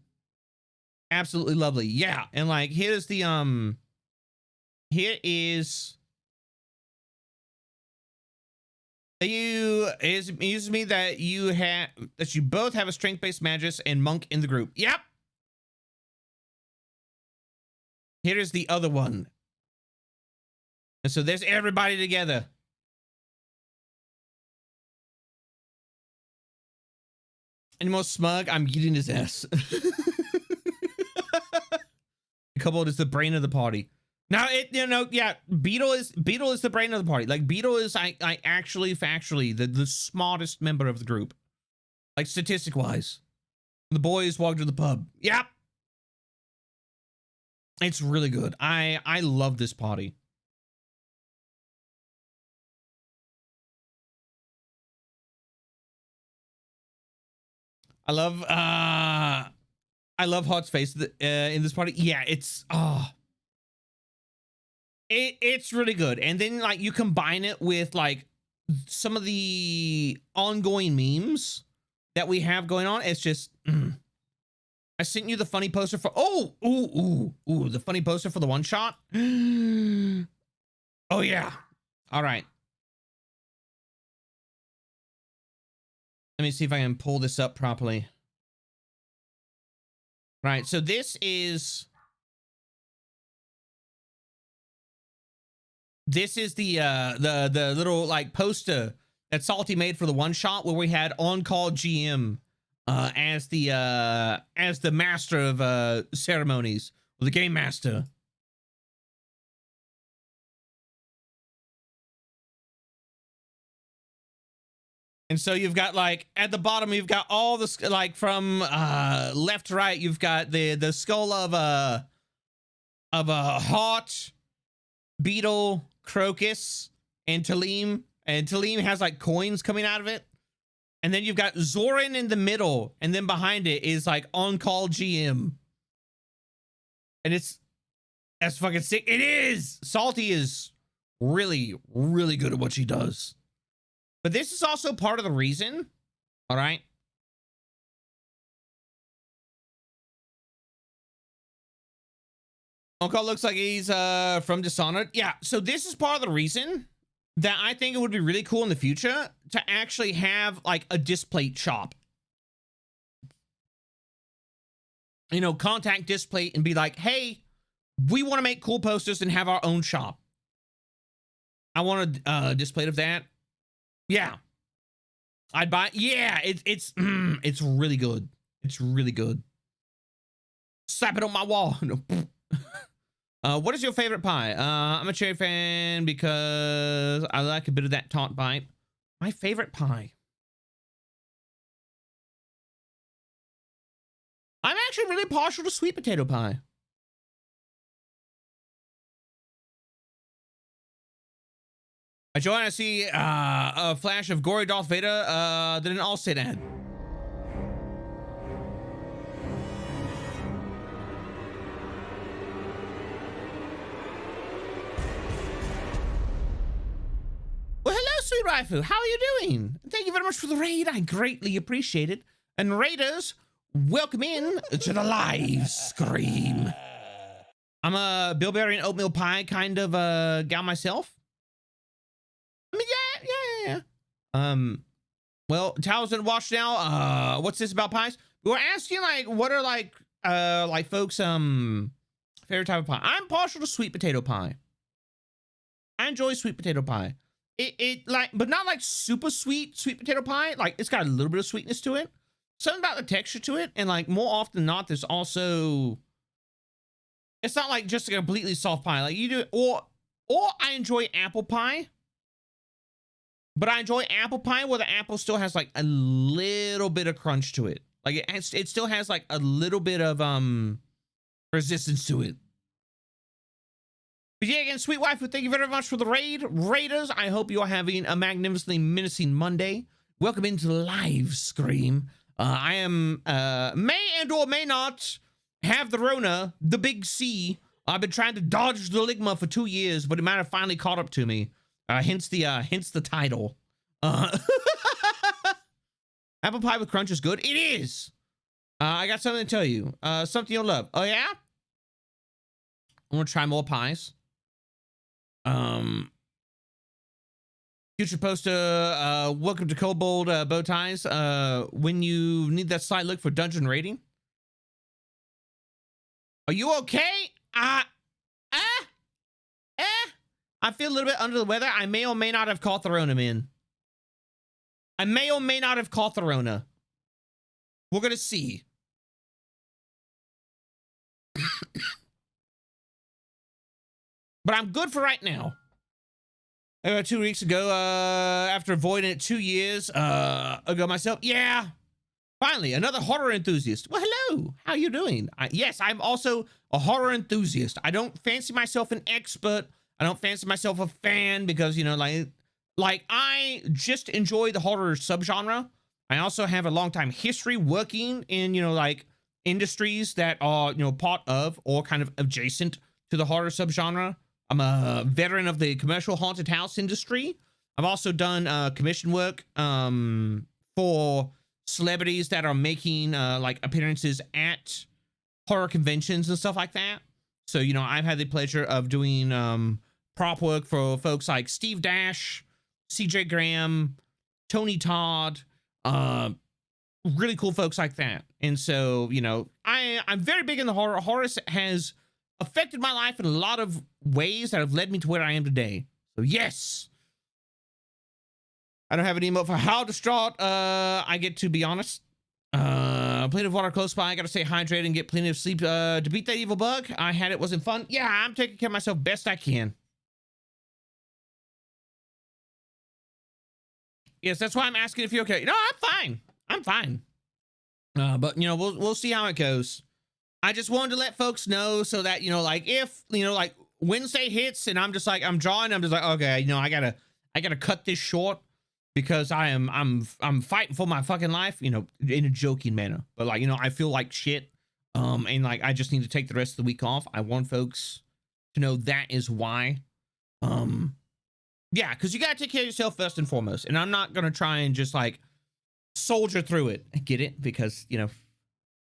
Absolutely lovely. Yeah, and like here's the here is it me that you both have a strength-based magus and monk in the group. Yep. Here is the other one. And so there's everybody together. Any more smug? I'm eating his ass. Kobold is the brain of the party. Now yeah, Beetle is the brain of the party. Like Beetle is I actually factually the smartest member of the group. Like statistic wise. The boys walk to the pub. Yep. It's really good. I love this party. I love Hot's face in this party. Yeah, it's it's really good. And then like you combine it with like some of the ongoing memes that we have going on. It's just I sent you the funny poster for the funny poster for the one shot. Oh yeah. All right. Let me see if I can pull this up properly. Right, so this is the little like poster that Salty made for the one shot where we had on-call GM as the master of ceremonies, or the game master. And so you've got like at the bottom, you've got all the like from left to right, you've got the skull of a Hot, Beetle, Crocus, and Talim. And Talim has like coins coming out of it. And then you've got Zoran in the middle, and then behind it is like on-call GM. And that's fucking sick. It is. Salty is really, really good at what she does. But this is also part of the reason, all right? On-call looks like he's from Dishonored. Yeah, so this is part of the reason that I think it would be really cool in the future to actually have like a Displate shop. You know, contact Displate and be like, hey, we want to make cool posters and have our own shop. I want a Displate of that. Yeah, I'd buy. Yeah, it's really good. It's really good. Slap it on my wall. What is your favorite pie? I'm a cherry fan because I like a bit of that taunt bite. My favorite pie. I'm actually really partial to sweet potato pie. I join, I see a flash of gory Darth Vader, then an Allstate ad. Well, hello, Sweet Raifu. How are you doing? Thank you very much for the raid. I greatly appreciate it. And raiders, welcome in to the live scream. I'm a bilberry and oatmeal pie kind of gal myself. I mean, yeah. Well, Towers in watch now. What's this about pies? We were asking like, what are like folks favorite type of pie? I'm partial to sweet potato pie. I enjoy sweet potato pie. It like, but not like super sweet potato pie. Like it's got a little bit of sweetness to it. something about the texture to it, and like more often than not, there's also, it's not like just a completely soft pie. Like you do, or I enjoy apple pie, but I enjoy apple pie where the apple still has like a little bit of crunch to it. Like it still has like a little bit of resistance to it. But yeah, again, sweet wife, thank you very much for the raid. Raiders, I hope you are having a magnificently menacing Monday. Welcome into LIVESCREAM. I am, may and or may not have the Rona, the big C. I've been trying to dodge the LIGMA for 2 years, but it might have finally caught up to me. Hence the title. Apple pie with crunch is good. It is. I got something to tell you. Something you'll love. Oh yeah? I'm gonna try more pies. Future poster, welcome to Kobold bow ties. When you need that slight look for dungeon rating. Are you okay? I feel a little bit under the weather. I may or may not have caught the Rona, man. I may or may not have caught the Rona. We're gonna see. But I'm good for right now. 2 weeks ago, after avoiding it 2 years ago myself, yeah, finally, another horror enthusiast. Well, hello, how you doing? Yes, I'm also a horror enthusiast. I don't fancy myself an expert. I don't fancy myself a fan because, you know, like I just enjoy the horror subgenre. I also have a long time history working in, you know, like industries that are, you know, part of or kind of adjacent to the horror subgenre. I'm a veteran of the commercial haunted house industry. I've also done commission work for celebrities that are making like appearances at horror conventions and stuff like that. So, you know, I've had the pleasure of doing prop work for folks like Steve Dash, CJ Graham, Tony Todd, really cool folks like that. And so, you know, I'm very big in the horror. Horror has affected my life in a lot of ways that have led me to where I am today. So yes, I don't have an emote for how distraught I get, to be honest. Plenty of water close by. I gotta stay hydrated and get plenty of sleep to beat that evil bug. I had it, wasn't fun. Yeah, I'm taking care of myself best I can. Yes, that's why I'm asking if you're okay. No, I'm fine. I'm fine. But you know, we'll see how it goes. I just wanted to let folks know so that, you know, like if, you know, like Wednesday hits and I'm just like, I'm drawing, I'm just like, okay, you know, I gotta cut this short because I'm fighting for my fucking life, you know, in a joking manner. But like, you know, I feel like shit. And like, I just need to take the rest of the week off. I want folks to know that is why. Yeah, because you gotta take care of yourself first and foremost. And I'm not gonna try and just like soldier through it. Get it? Because, you know,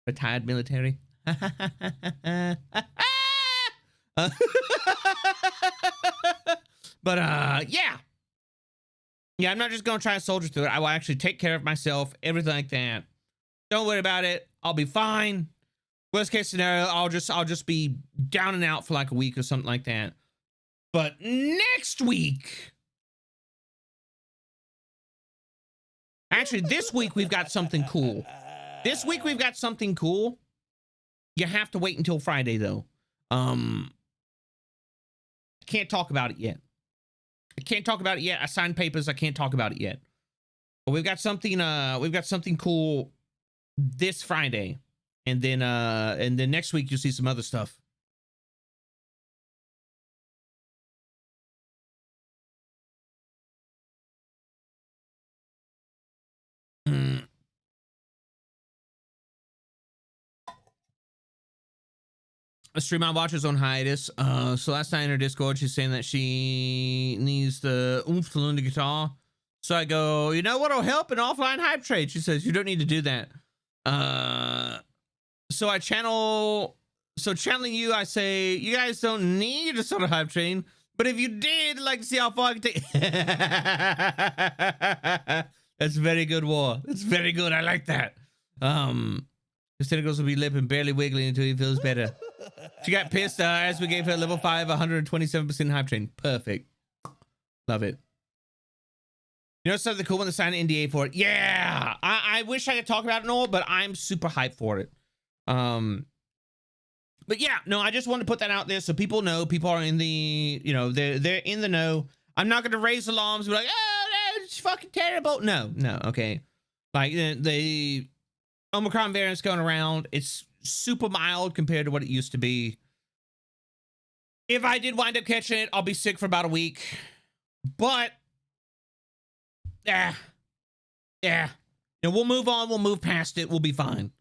retired military. But yeah, I'm not just gonna try to soldier through it. I will actually take care of myself, everything like that. Don't worry about it. I'll be fine. Worst case scenario, I'll just be down and out for like a week or something like that. But next week, actually this week we've got something cool. You have to wait until Friday though. I can't talk about it yet. I signed papers. I can't talk about it yet. But we've got something cool this Friday. And then next week you'll see some other stuff. A stream I watch is on hiatus. So last night in her Discord, she's saying that she needs the oomph to learn the guitar. So I go, you know what'll help? An offline hype trade. She says, you don't need to do that. So channeling you, I say, you guys don't need a sort of hype train, but if you did, like, see how far I can take. That's very good, War. That's very good. I like that. His tentacles will be lipping, barely wiggling until he feels better. She got pissed as we gave her level 5, 127% hype train. Perfect. Love it. You know something cool when they signed an NDA for it? Yeah, I I wish I could talk about it more, but I'm super hyped for it. But yeah, no, I just wanted to put that out there so people know, people are in the, you know, they're in the know. I'm not going to raise alarms and be like, oh, it's fucking terrible. No, okay. Like the Omicron variant's going around. It's super mild compared to what it used to be. If I did wind up catching it, I'll be sick for about a week. But, yeah. You know, we'll move on. We'll move past it. We'll be fine.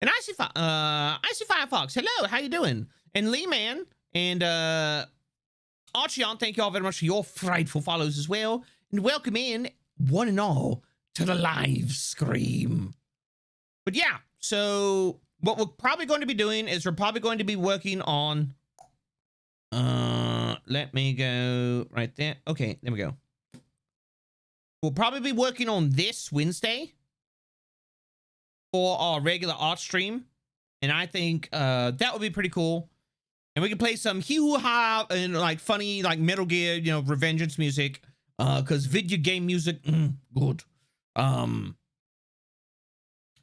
And I see Firefox. Hello, how you doing? And Lee Man and Archeon, thank you all very much for your frightful follows as well. And welcome in, one and all, to the live scream. But yeah, so what we're probably going to be doing is we're probably going to be working on... let me go right there. Okay, there we go. We'll probably be working on this Wednesday for our regular art stream, and I think that would be pretty cool. And we can play some hee-hoo-ha and like funny like Metal Gear, you know, Revengeance music, because video game music, good. And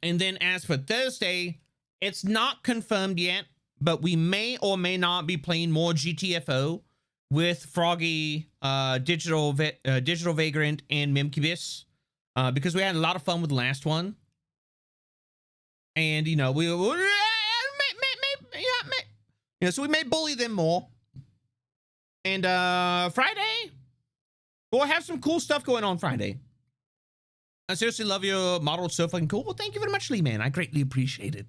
then as for Thursday, it's not confirmed yet, but we may or may not be playing more GTFO with Froggy, Digital Vagrant, and Mimkibis, because we had a lot of fun with the last one. And, you know, so we may bully them more. And Friday, we'll have some cool stuff going on Friday. I seriously love your model. It's so fucking cool. Well, thank you very much, Lee Man. I greatly appreciate it.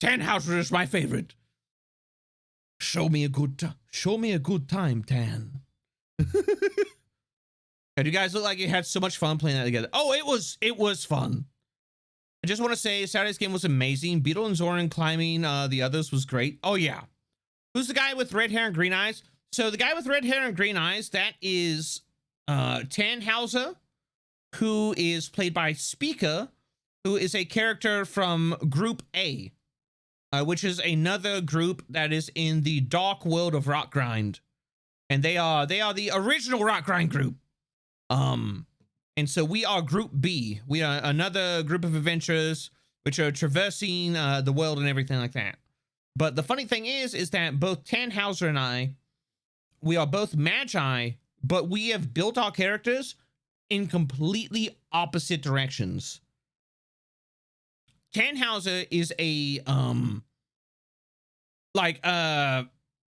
Tannhauser is my favorite. Show me a good time, Tan. And you guys look like you had so much fun playing that together. Oh, it was fun. I just want to say Saturday's game was amazing. Beetle and Zoran climbing the others was great. Oh yeah. Who's the guy with red hair and green eyes? So the guy with red hair and green eyes, that is Tannhauser, who is played by Speaker, who is a character from Group A, which is another group that is in the dark world of Rock Grind. And they are the original Rock Grind group. And so we are Group B. We are another group of adventurers which are traversing the world and everything like that. But the funny thing is that both Tannhauser and I, we are both Magi, but we have built our characters in completely opposite directions. Tannhauser is a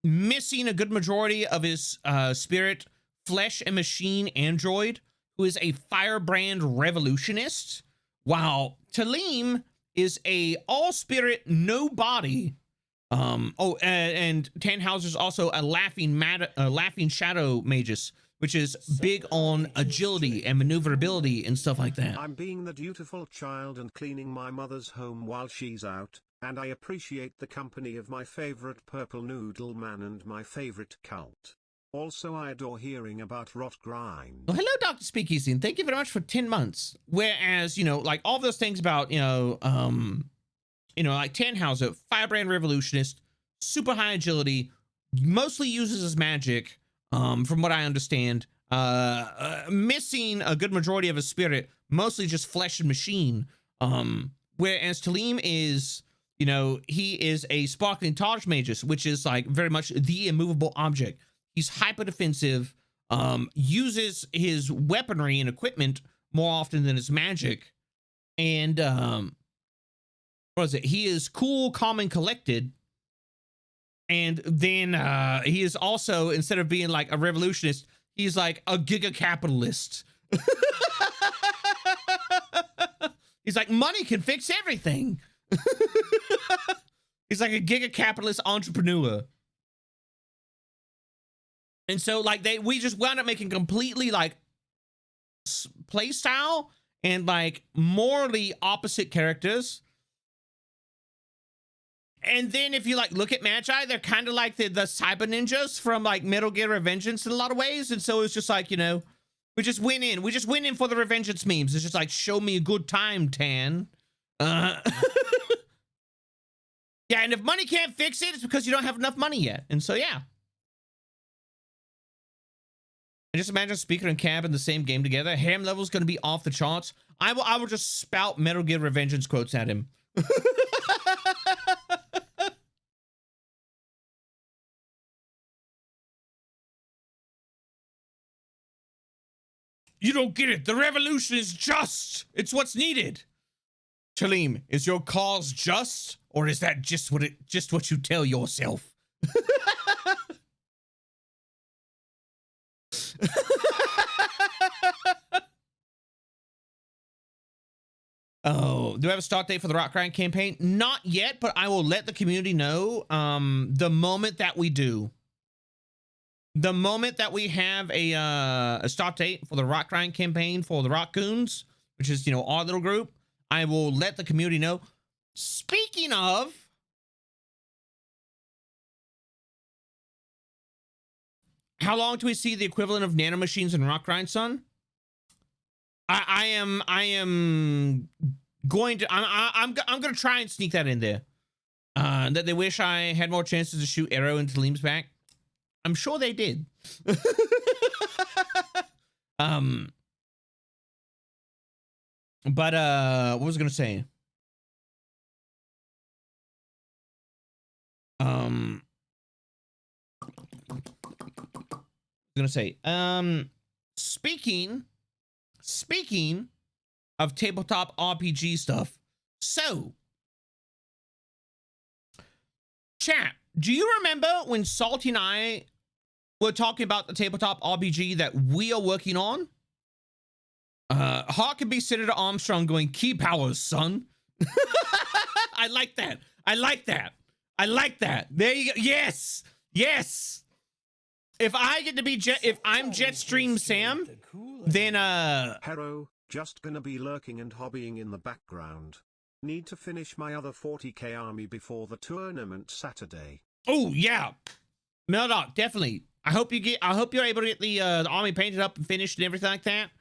missing a good majority of his spirit, flesh and machine android, who is a firebrand revolutionist, while Talim is a all spirit, no body. And Tannhauser's also a laughing shadow magus, which is big on agility and maneuverability and stuff like that. I'm being the dutiful child and cleaning my mother's home while she's out, and I appreciate the company of my favorite purple noodle man and my favorite cult. Also, I adore hearing about Rot Grind. Well, hello, Dr. Speakeasy, and thank you very much for 10 months. Whereas, you know, like all those things about, like Tannhauser, firebrand revolutionist, super high agility, mostly uses his magic, from what I understand, missing a good majority of his spirit, mostly just flesh and machine. Whereas Talim is, you know, he is a sparkling Taj Magus, which is like very much the immovable object. He's hyper defensive, uses his weaponry and equipment more often than his magic. And, what is it? He is cool, calm, and collected. And then he is also, instead of being like a revolutionist, he's like a giga capitalist. He's like, money can fix everything. He's like a giga capitalist entrepreneur. And so like we just wound up making completely like play style and like morally opposite characters. And then if you like look at Magi, they're kind of like the cyber ninjas from like Metal Gear Revengeance in a lot of ways. And so it's just like, you know, we just went in for the Revengeance memes. It's just like, show me a good time, Tan. Yeah, and if money can't fix it, it's because you don't have enough money yet. And so, yeah. Just imagine Speaker and Cab in the same game together. Ham level's gonna be off the charts. I will just spout Metal Gear Revengeance quotes at him. You don't get it. The revolution is just. It's what's needed. Talim, is your cause just, or is that just what you tell yourself? Oh, do I have a start date for the Rock Grind campaign? Not yet, but I will let the community know the moment that we do. The moment that we have a start date for the Rock Grind campaign for the Raccoons, which is, you know, our little group, I will let the community know. Speaking of, how long do we see the equivalent of nanomachines in Rock Grind, son? I am going to I'm gonna try and sneak that in there. That they wish I had more chances to shoot arrow into Liam's back. I'm sure they did. But what was I gonna say? Speaking of tabletop RPG stuff, so chat, do you remember when Salty and I were talking about the tabletop RPG that we are working on? Hawk could be Senator Armstrong going, key powers, son. I like that. I like that. I like that. There you go. Yes. Yes. If I get to be if I'm Jetstream Sam, then Hero, just gonna be lurking and hobbying in the background. Need to finish my other 40k army before the tournament Saturday. Oh yeah. Meldoc, definitely. I hope you're able to get the army painted up and finished and everything like that.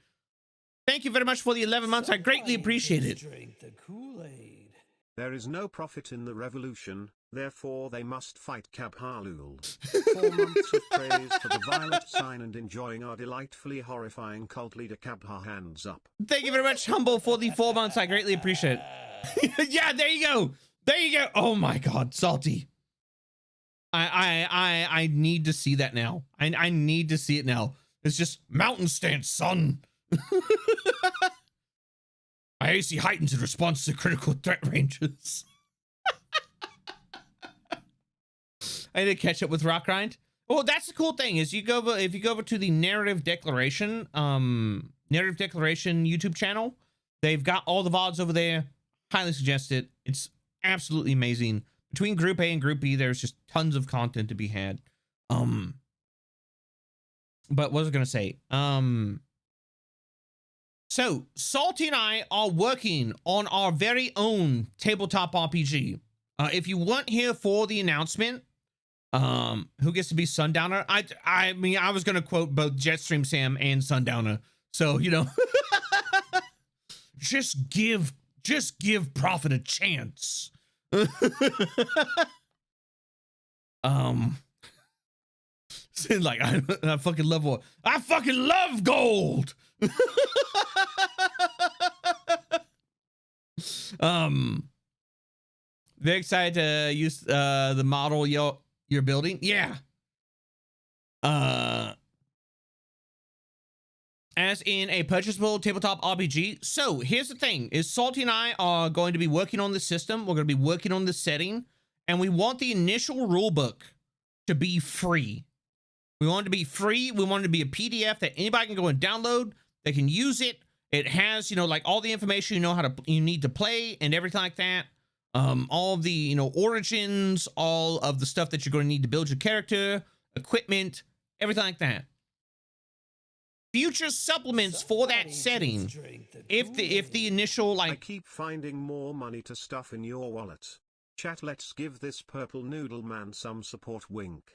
Thank you very much for the 11 months. I greatly appreciate it. Drink the Kool-Aid. There is no profit in the revolution, therefore they must fight Kabhalul. 4 months of praise for the violet sign and enjoying our delightfully horrifying cult leader Kabha, hands up. Thank you very much, Humble, for the 4 months. I greatly appreciate it. Yeah, there you go. There you go. Oh my God, Salty. I need to see that now. I need to see it now. It's just mountain stance, son. My AC heightens in response to critical threat ranges. I need to catch up with Rock Grind. Well, that's the cool thing is if you go over to the Narrative Declaration YouTube channel, they've got all the VODs over there. Highly suggest it. It's absolutely amazing. Between Group A and Group B, there's just tons of content to be had. But what was I gonna say? So Salty and I are working on our very own tabletop RPG. If you weren't here for the announcement, who gets to be Sundowner? I mean, I was gonna quote both Jetstream Sam and Sundowner. So, you know, just give Prophet a chance. Like I fucking love what I fucking love gold. Very excited to use the model you're building. Yeah. As in a purchasable tabletop RPG. So here's the thing is Salty and I are going to be working on the system. We're going to be working on the setting, and we want the initial rulebook to be free. We want it to be free. We want it to be a PDF that anybody can go and download. They can use it. It has, you know, like all the information you need to play and everything like that. All of the, you know, origins, all of the stuff that you're going to need to build your character, equipment, everything like that. Future supplements for that setting. If the initial, like, I keep finding more money to stuff in your wallet. Chat, let's give this purple noodle man some support, wink.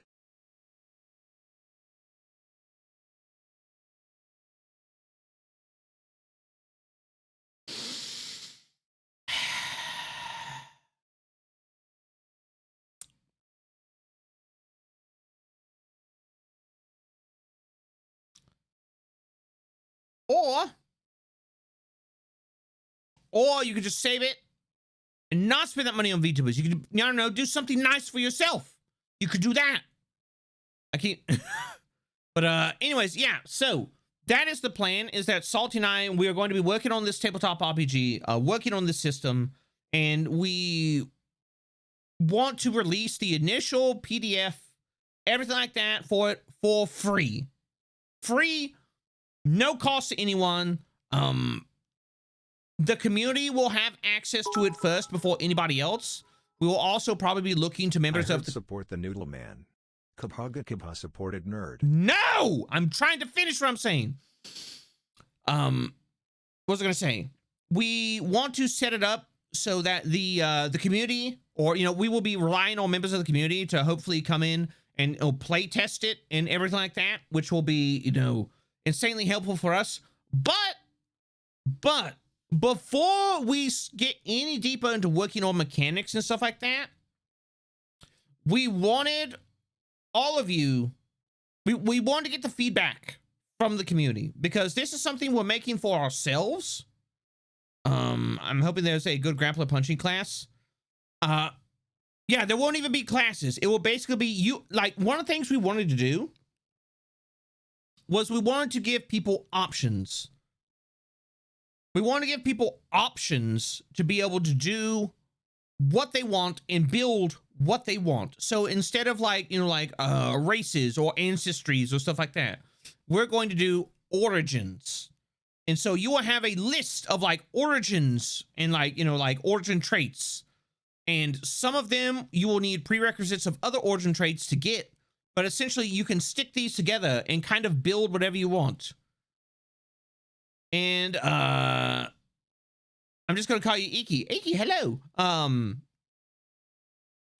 Or you could just save it and not spend that money on VTubers. You could, I don't know, do something nice for yourself. You could do that. I can't. But anyways, yeah. So that is the plan, is that Salty and I, we are going to be working on this tabletop RPG, working on this system, and we want to release the initial PDF, everything like that for it for free. Free, no cost to anyone. The community will have access to it first before anybody else. We will also probably be looking to members of the support the Noodle Man. Kabhaga Kibha supported nerd. No! I'm trying to finish what I'm saying. What was I gonna say? We want to set it up so that the community, or we will be relying on members of the community to hopefully come in and play test it and everything like that, which will be insanely helpful for us. But before we get any deeper into working on mechanics and stuff like that, we wanted all of you, we wanted to get the feedback from the community, because this is something we're making for ourselves. I'm hoping there's a good grappler punching class. Yeah, there won't even be classes. It will basically be one of the things we wanted to do was we wanted to give people options. We want to give people options to be able to do what they want and build what they want. So instead of races or ancestries or stuff like that, we're going to do origins. And so you will have a list of origins and origin traits. And some of them you will need prerequisites of other origin traits to get, but essentially you can stick these together and kind of build whatever you want. And I'm just gonna call you Iki. Iki, hello.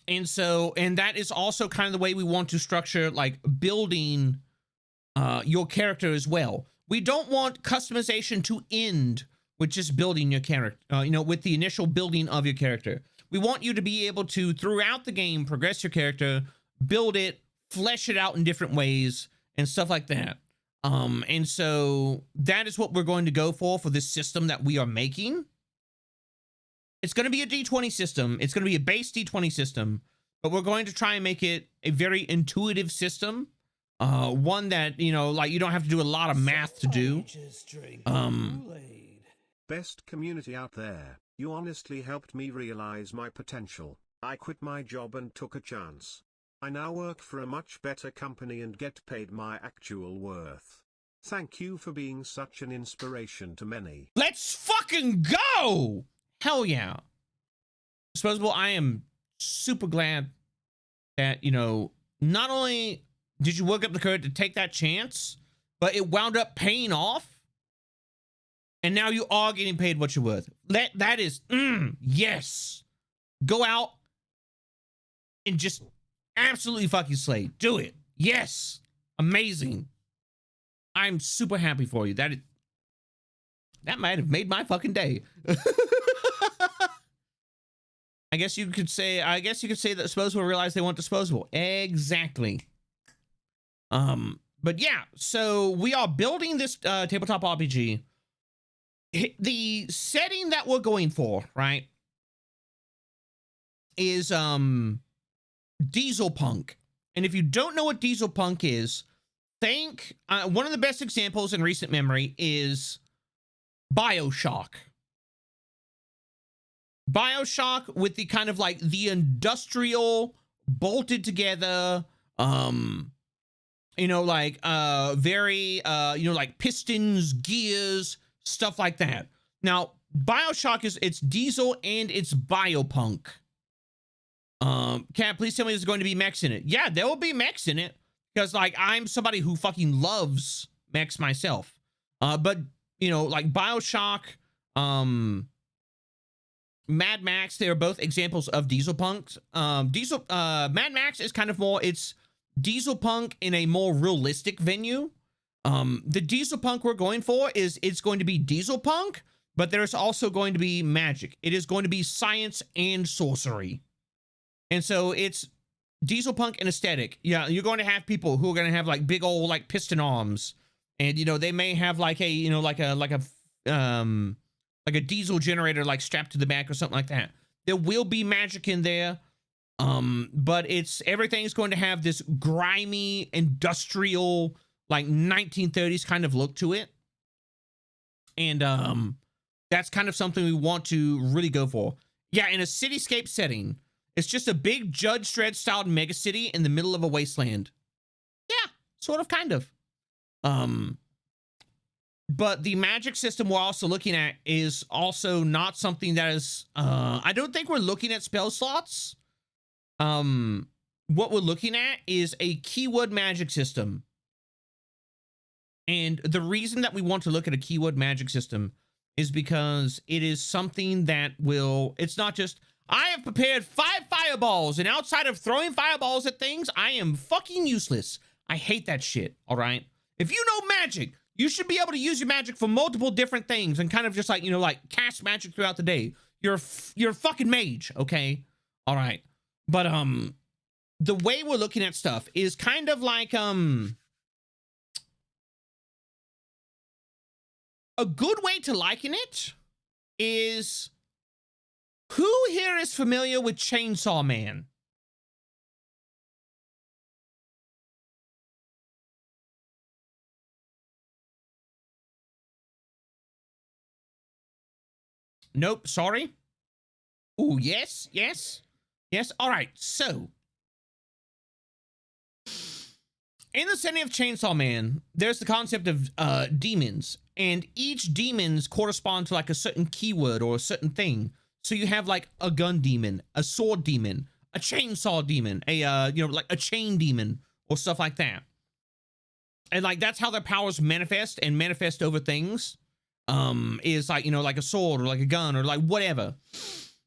And that is also kind of the way we want to structure building your character as well. We don't want customization to end with just building your character, with the initial building of your character. We want you to be able to, throughout the game, progress your character, build it, flesh it out in different ways, and stuff like that. And so that is what we're going to go for this system that we are making. It's going to be a D20 system. It's going to be a base D20 system, but we're going to try and make it a very intuitive system. One that, you don't have to do a lot of math to do. Best community out there, you honestly helped me realize my potential. I quit my job and took a chance. I now work for a much better company and get paid my actual worth. Thank you for being such an inspiration to many. Let's fucking go! Hell yeah. Disposable, I am super glad that, not only did you work up the courage to take that chance, but it wound up paying off. And now you are getting paid what you're worth. That is, yes. Go out and just absolutely fucking slay. Do it. Yes. Amazing. I'm super happy for you. That might have made my fucking day. I guess you could say that Disposable realized they want Disposable. Exactly. But yeah, so we are building this tabletop RPG. The setting that we're going for, right, is diesel punk. And if you don't know what diesel punk is, think one of the best examples in recent memory is BioShock. BioShock with the kind of the industrial bolted together, very pistons, gears, stuff like that. Now, BioShock it's diesel and it's biopunk. Cat, please tell me there's going to be mechs in it. Yeah, there will be mechs in it, because I'm somebody who fucking loves mechs myself. But BioShock, Mad Max, they are both examples of diesel punks. Mad Max is kind of more, it's diesel punk in a more realistic venue. The diesel punk we're going for it's going to be diesel punk, but there's also going to be magic. It is going to be science and sorcery. And so it's diesel punk and aesthetic. Yeah, you're going to have people who are going to have big old piston arms And, you know, they may have like a, you know, like a diesel generator, like strapped to the back or something like that. There will be magic in there. But everything's going to have this grimy, industrial, like 1930s kind of look to it. And, that's kind of something we want to really go for. Yeah, in a cityscape setting, it's just a big Judge Dredd styled megacity in the middle of a wasteland. Yeah, sort of, kind of. But the magic system we're also looking at is also not something that is, I don't think we're looking at spell slots. What we're looking at is a keyword magic system. And the reason that we want to look at a keyword magic system is because it is something that will, it's not just, I have prepared 5 fireballs, and outside of throwing fireballs at things, I am fucking useless. I hate that shit, all right? If you know magic, you should be able to use your magic for multiple different things and kind of just like, you know, like cast magic throughout the day. You're a fucking mage, okay? All right. But, the way we're looking at stuff is kind of like, a good way to liken it is, who here is familiar with Chainsaw Man? Nope, sorry. Oh, yes, yes, yes. All right, so in the setting of Chainsaw Man, there's the concept of demons, and each demons correspond to like a certain keyword or a certain thing. So you have like a gun demon, a sword demon, a chainsaw demon, a you know, like a chain demon or stuff like that. And like that's how their powers manifest and manifest over things. Is like, you know, like a sword or like a gun or like whatever.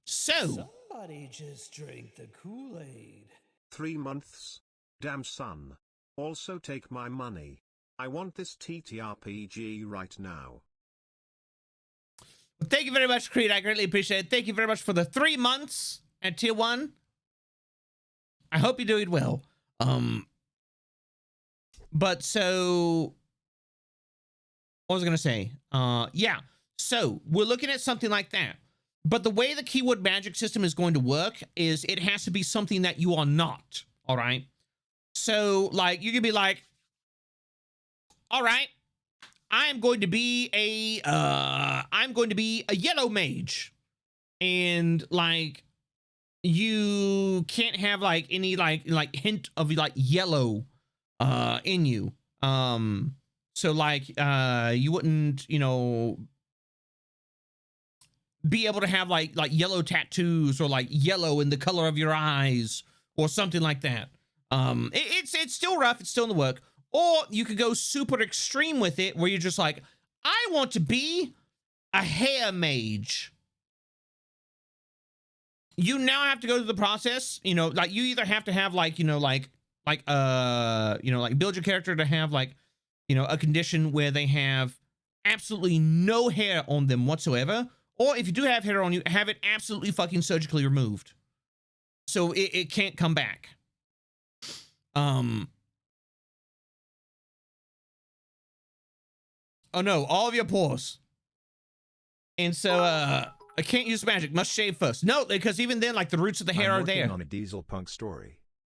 So Somebody just drank the Kool-Aid. 3 months. Damn son. Also take my money. I want this TTRPG right now. well, thank you very much, Creed. I greatly appreciate it. Thank you very much for the 3 months at tier 1. I hope you're doing well. But so what was I gonna say? Yeah. So we're looking at something like that. But the way the keyword magic system is going to work is it has to be something that you are not. All right. So like you could be like, all right, I'm going to be a yellow mage. And like you can't have like any like hint of like yellow in you. So like you wouldn't, you know, be able to have like yellow tattoos or like yellow in the color of your eyes or something like that. It's still rough, it's still in the work. Or you could go super extreme with it where you're just like, I want to be a hair mage. You now have to go through the process, you know, like you either have to have like, you know, like build your character to have like, you know, a condition where they have absolutely no hair on them whatsoever. Or if you do have hair on you, have it absolutely fucking surgically removed. So it can't come back. Oh no, all of your pores. And so, I can't use magic, must shave first. No, because even then, like the roots of the hair are there. On a diesel punk story.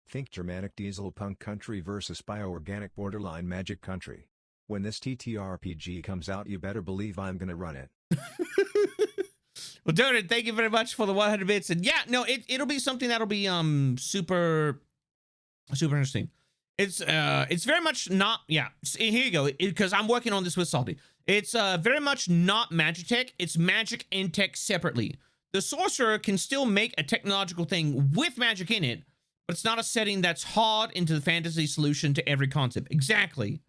Think Germanic diesel punk country versus bioorganic borderline magic country. When this TTRPG comes out, you better believe I'm gonna run it. Well, Darren, thank you very much for the 100 bits. And yeah, no, it'll be something that'll be super interesting. It's very much not, yeah, here you go, because I'm working on this with Salty. It's very much not Magitech. It's magic and tech separately. The sorcerer can still make a technological thing with magic in it, but it's not a setting that's hard into the fantasy solution to every concept. Exactly.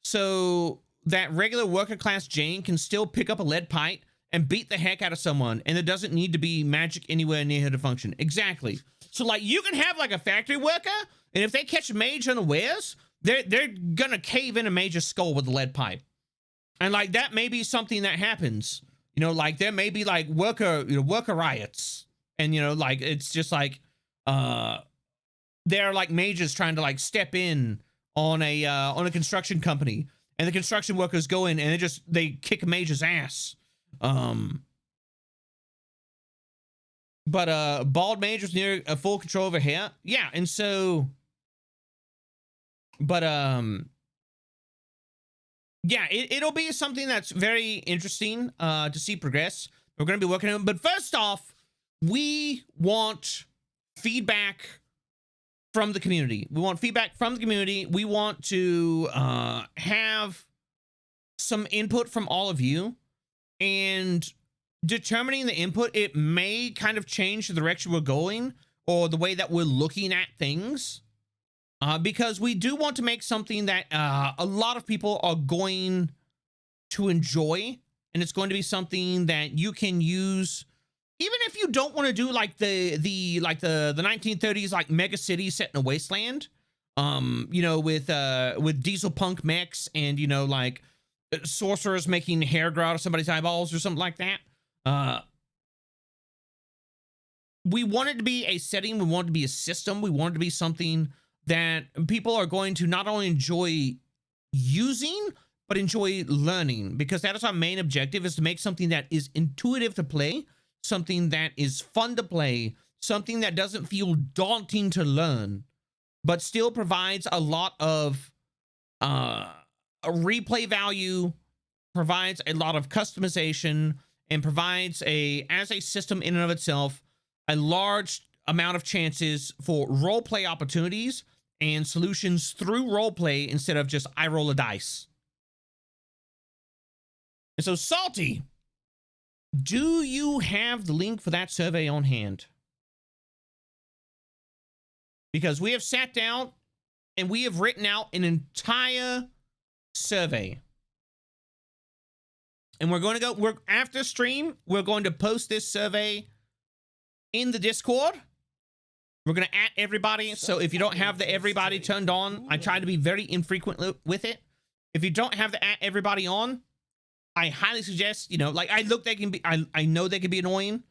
So that regular worker class Jane can still pick up a lead pipe and beat the heck out of someone, and there doesn't need to be magic anywhere near her to function. Exactly. So like you can have like a factory worker, and if they catch a mage unawares, they're gonna cave in a mage's skull with a lead pipe. And like that may be something that happens. You know, like there may be like worker riots. And you know, like it's just like they're like mages trying to like step in on a construction company, and the construction workers go in and they kick Mage's ass. But Bald Mage was near full control over here. Yeah, and so, but yeah, it'll be something that's very interesting to see progress. We're going to be working on it. But first off, we want feedback from the community. We want feedback from the community. We want to have some input from all of you. And determining the input, it may kind of change the direction we're going or the way that we're looking at things. Because we do want to make something that a lot of people are going to enjoy, and it's going to be something that you can use, even if you don't want to do like the 1930s like mega city set in a wasteland, you know, with diesel punk mechs and, you know, like sorcerers making hair grow out of somebody's eyeballs or something like that. We want it to be a setting. We want it to be a system. We want it to be something that people are going to not only enjoy using, but enjoy learning, because that is our main objective, is to make something that is intuitive to play, something that is fun to play, something that doesn't feel daunting to learn, but still provides a lot of a replay value, provides a lot of customization, and provides as a system in and of itself, a large amount of chances for role play opportunities and solutions through role play instead of just I roll a dice. And so, Salty, do you have the link for that survey on hand? Because we have sat down and we have written out an entire survey. And we're going to go, after stream, we're going to post this survey in the Discord. We're going to @ everybody. So if you don't have the everybody turned on, I try to be very infrequent with it. If you don't have the @ everybody on, I highly suggest, you know, like I know they can be annoying.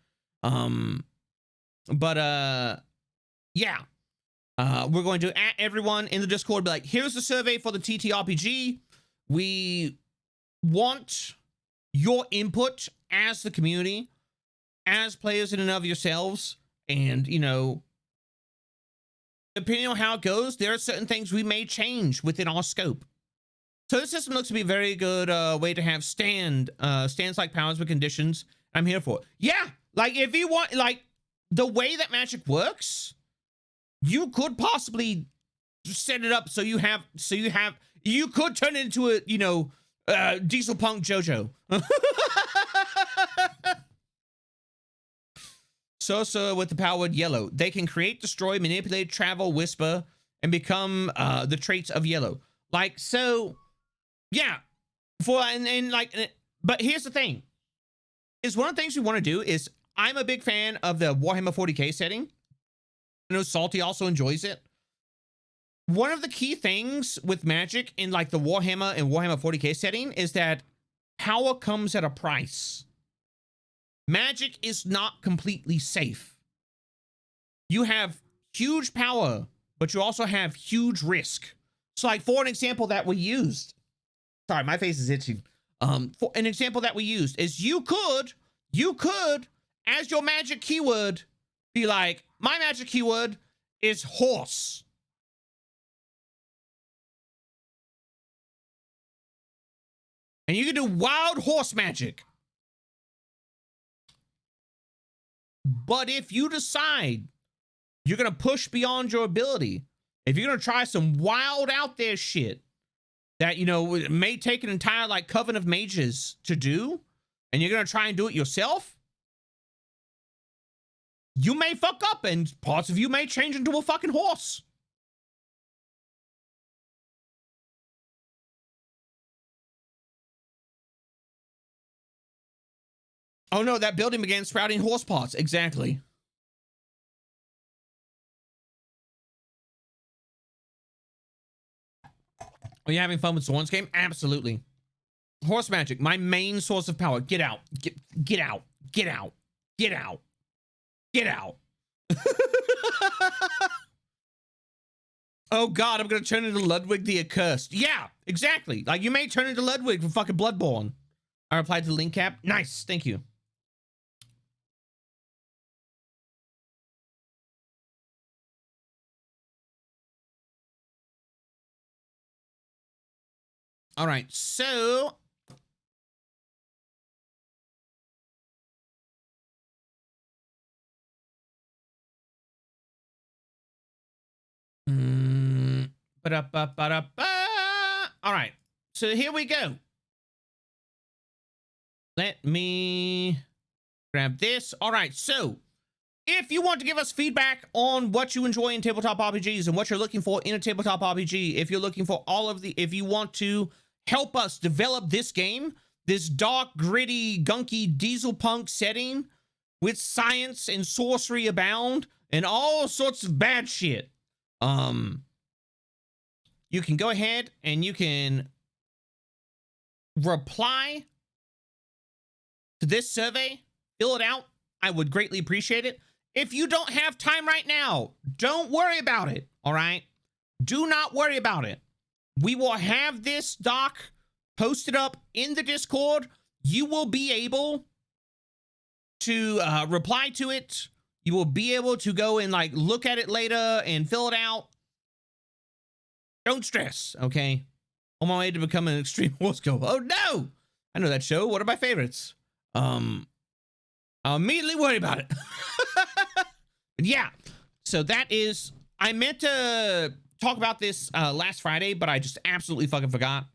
Yeah. We're going to @ everyone in the Discord, be like, here's the survey for the TTRPG. We want your input as the community, as players in and of yourselves. And, you know, depending on how it goes, there are certain things we may change within our scope. So this system looks to be a very good way to have stands like powers with conditions. I'm here for it. Yeah, like if you want, like the way that Magic works, you could possibly set it up so you could turn it into a, you know, diesel punk JoJo. Sosa with the power word yellow. They can create, destroy, manipulate, travel, whisper, and become the traits of yellow. Like, so, yeah. But here's the thing. Is one of the things we want to do is, I'm a big fan of the Warhammer 40k setting. I know Salty also enjoys it. One of the key things with Magic in like the Warhammer and Warhammer 40k setting is that power comes at a price. Magic is not completely safe. You have huge power, but you also have huge risk. So like for an example that we used, sorry, my face is itching. For an example that we used is you could, as your magic keyword, be like, my magic keyword is horse. And you can do wild horse magic. But if you decide you're going to push beyond your ability, if you're going to try some wild out there shit that, you know, may take an entire like coven of mages to do, and you're going to try and do it yourself, you may fuck up and parts of you may change into a fucking horse. Oh no, that building began sprouting horse parts. Exactly. Are you having fun with Zorn's game? Absolutely. Horse magic, my main source of power. Get out. Get out. Get out. Get out. Get out. Oh God, I'm gonna turn into Ludwig the Accursed. Yeah, exactly. Like you may turn into Ludwig from fucking Bloodborne. I replied to the link cap. Nice, thank you. All right, so ba-da-ba-ba-da-ba. All right, so here we go. Let me grab this. All right, so if you want to give us feedback on what you enjoy in tabletop RPGs and what you're looking for in a tabletop RPG, if you're looking for if you want to help us develop this game, this dark, gritty, gunky diesel punk setting with science and sorcery abound and all sorts of bad shit, you can go ahead and you can reply to this survey, fill it out. I would greatly appreciate it. If you don't have time right now, don't worry about it, all right? Do not worry about it. We will have this doc posted up in the Discord. You will be able to reply to it. You will be able to go and like look at it later and fill it out. Don't stress, okay? On my way to becoming an extreme horse go. Oh no! I know that show. One of my favorites. I'll immediately worry about it. Yeah, so that is, I meant to talk about this last Friday, but I just absolutely fucking forgot.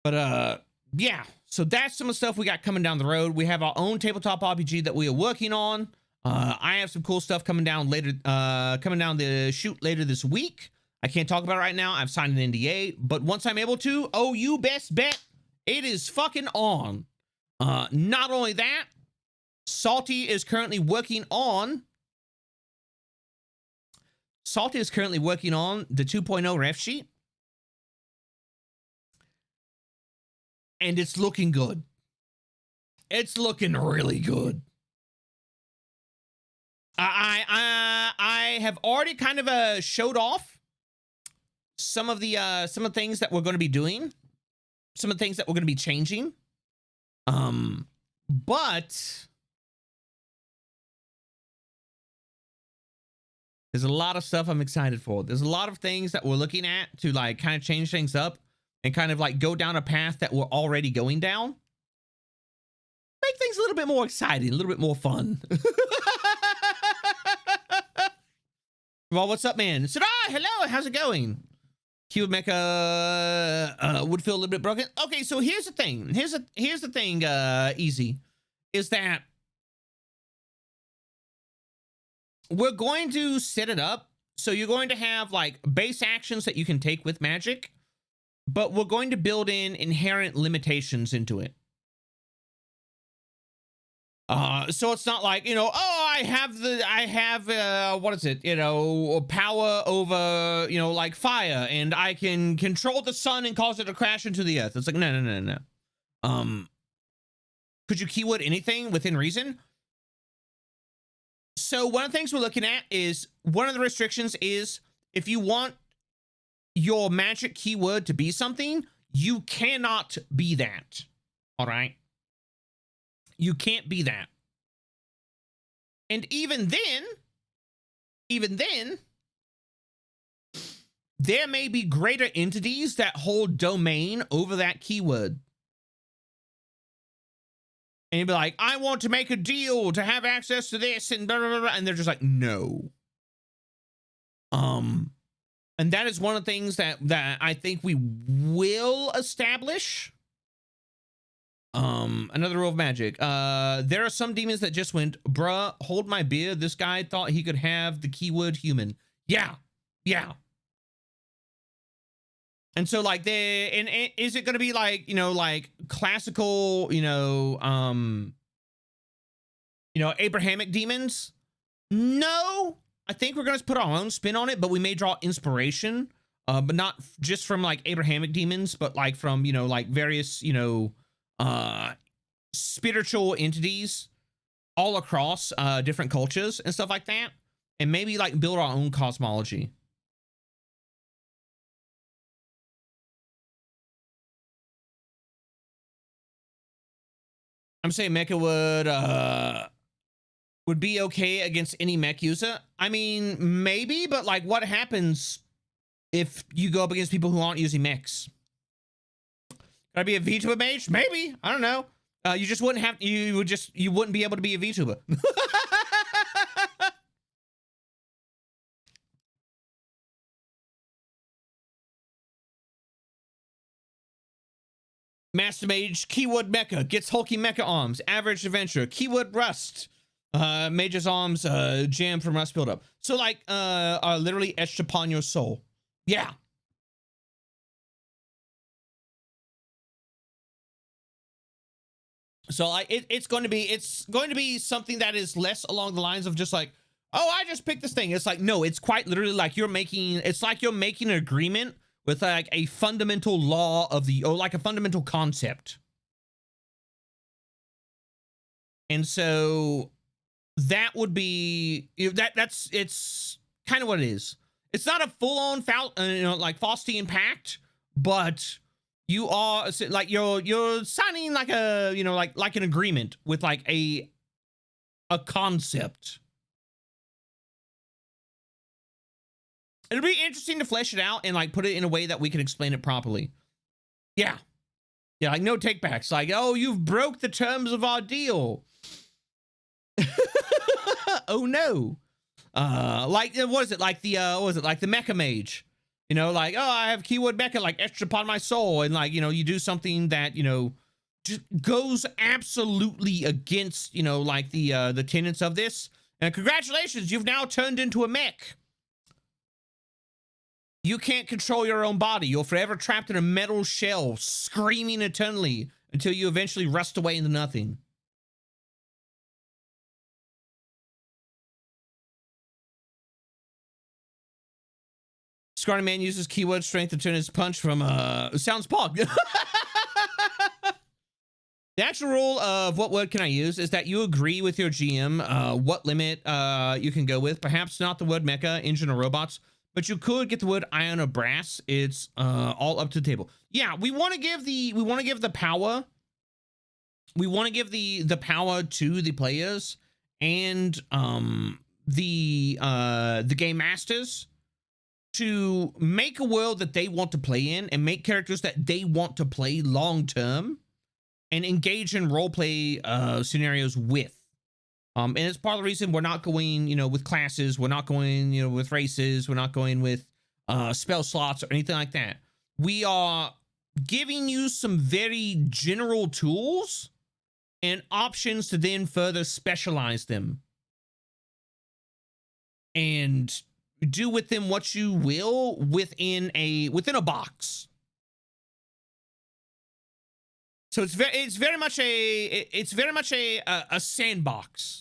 But yeah, so that's some of the stuff we got coming down the road. We have our own tabletop RPG that we are working on. I have some cool stuff coming down later, coming down the chute later this week. I can't talk about it right now. I've signed an NDA, but once I'm able to, oh, you best bet it is fucking on. Not only that, Salty is currently working on the 2.0 ref sheet. And it's looking good. It's looking really good. I have already kind of showed off some of the things that we're going to be doing, some of the things that we're going to be changing. But there's a lot of stuff I'm excited for. There's a lot of things that we're looking at to like kind of change things up and kind of like go down a path that we're already going down. Make things a little bit more exciting, a little bit more fun. Well, what's up, man? Sadar, hello, how's it going? Cube Mecha would feel a little bit broken. Okay, so here's the thing. Here's the thing, Easy, is that we're going to set it up so you're going to have like base actions that you can take with magic, but we're going to build in inherent limitations into it. So it's not like, you know, oh, I have what is it, you know, power over, you know, like fire, and I can control the sun and cause it to crash into the earth. It's like, no. Could you keyword anything within reason? So one of the things we're looking at is, one of the restrictions is, if you want your magic keyword to be something, you cannot be that. All right? You can't be that. And even then, there may be greater entities that hold domain over that keyword. And you'd be like, I want to make a deal to have access to this and blah, blah, blah, blah. And they're just like, no. And that is one of the things that I think we will establish. Another rule of magic. There are some demons that just went, bruh, hold my beer. This guy thought he could have the keyword human. Yeah. And so like and is it going to be like, you know, like classical, you know, Abrahamic demons? No, I think we're going to put our own spin on it, but we may draw inspiration, but not just from like Abrahamic demons, but like from, you know, like various, you know, spiritual entities all across different cultures and stuff like that, and maybe like build our own cosmology. I'm saying mecha would be okay against any mech user. I mean, maybe, but like, what happens if you go up against people who aren't using mechs? Could I be a VTuber mage? Maybe. I don't know. You just wouldn't have. You wouldn't be able to be a VTuber. Master Mage, keyword mecha, gets hulky mecha arms, average adventure, keyword rust, mage's arms, jam from rust buildup. So like, are literally etched upon your soul. Yeah. So like, it's going to be something that is less along the lines of just like, oh, I just picked this thing. It's like, no, it's quite literally like it's like you're making an agreement with like a fundamental law of or like a fundamental concept. And so that would be, it's kind of what it is. It's not a full-on like Faustian pact, but you are like, you're signing like a, like an agreement with like a concept. It'll be interesting to flesh it out and like put it in a way that we can explain it properly. Yeah. Yeah, like no takebacks. Like, oh, you've broke the terms of our deal. Oh no. Like, what is it? Like the, what is it? Like the Mecha Mage. You know, like, oh, I have keyword mecha like etched upon my soul. And like, you do something that, just goes absolutely against, like the tenets of this. And congratulations, you've now turned into a mech. You can't control your own body. You're forever trapped in a metal shell, screaming eternally until you eventually rust away into nothing. Scarlet Man uses keyword strength to turn his punch from, sounds pog. The actual rule of what word can I use is that you agree with your GM what limit you can go with. Perhaps not the word mecha, engine, or robots, but you could get the word iron or brass. It's all up to the table. Yeah, we want to give the power. We want to give the power to the players and the game masters to make a world that they want to play in and make characters that they want to play long term and engage in role play scenarios with. And it's part of the reason we're not going, with classes. We're not going, with races. We're not going with spell slots or anything like that. We are giving you some very general tools and options to then further specialize them and do with them what you will within a box. So it's very much a sandbox.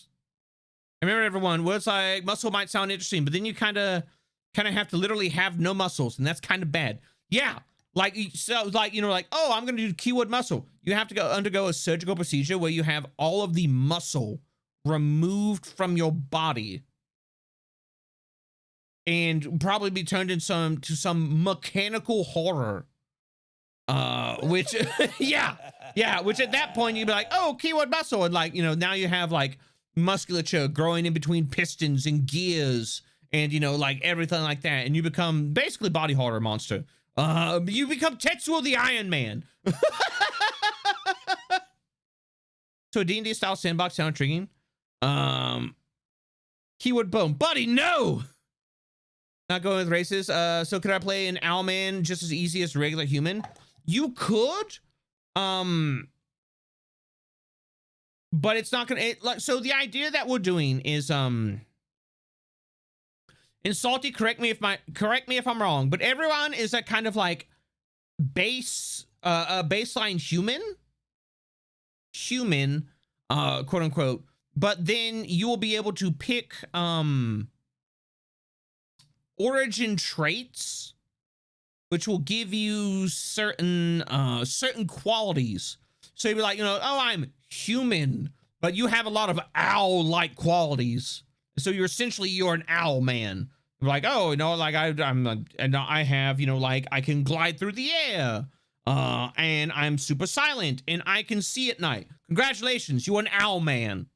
Remember, everyone, words like muscle might sound interesting, but then you kind of have to literally have no muscles, and that's kind of bad. Yeah, like, so like, like, oh, I'm gonna do keyword muscle. You have to undergo a surgical procedure where you have all of the muscle removed from your body and probably be turned into some mechanical horror. Which yeah, which at that point you'd be like, oh, keyword muscle, and like, now you have like musculature growing in between pistons and gears and like everything like that, and you become basically body horror monster. You become Tetsuo the Iron Man. So a D&D style sandbox sound intriguing. Keyword bone, buddy, no. Not going with races. So could I play an Owlman just as easy as a regular human? You could, but it's not gonna, so the idea that we're doing is, and Salty, correct me if I'm wrong, but everyone is a kind of like baseline human, quote unquote, but then you will be able to pick, origin traits, which will give you certain qualities. So you'd be like, oh, I'm human, but you have a lot of owl-like qualities. So you're an owl man. You're like, oh, like I have, like I can glide through the air. And I'm super silent and I can see at night. Congratulations, you're an owl man.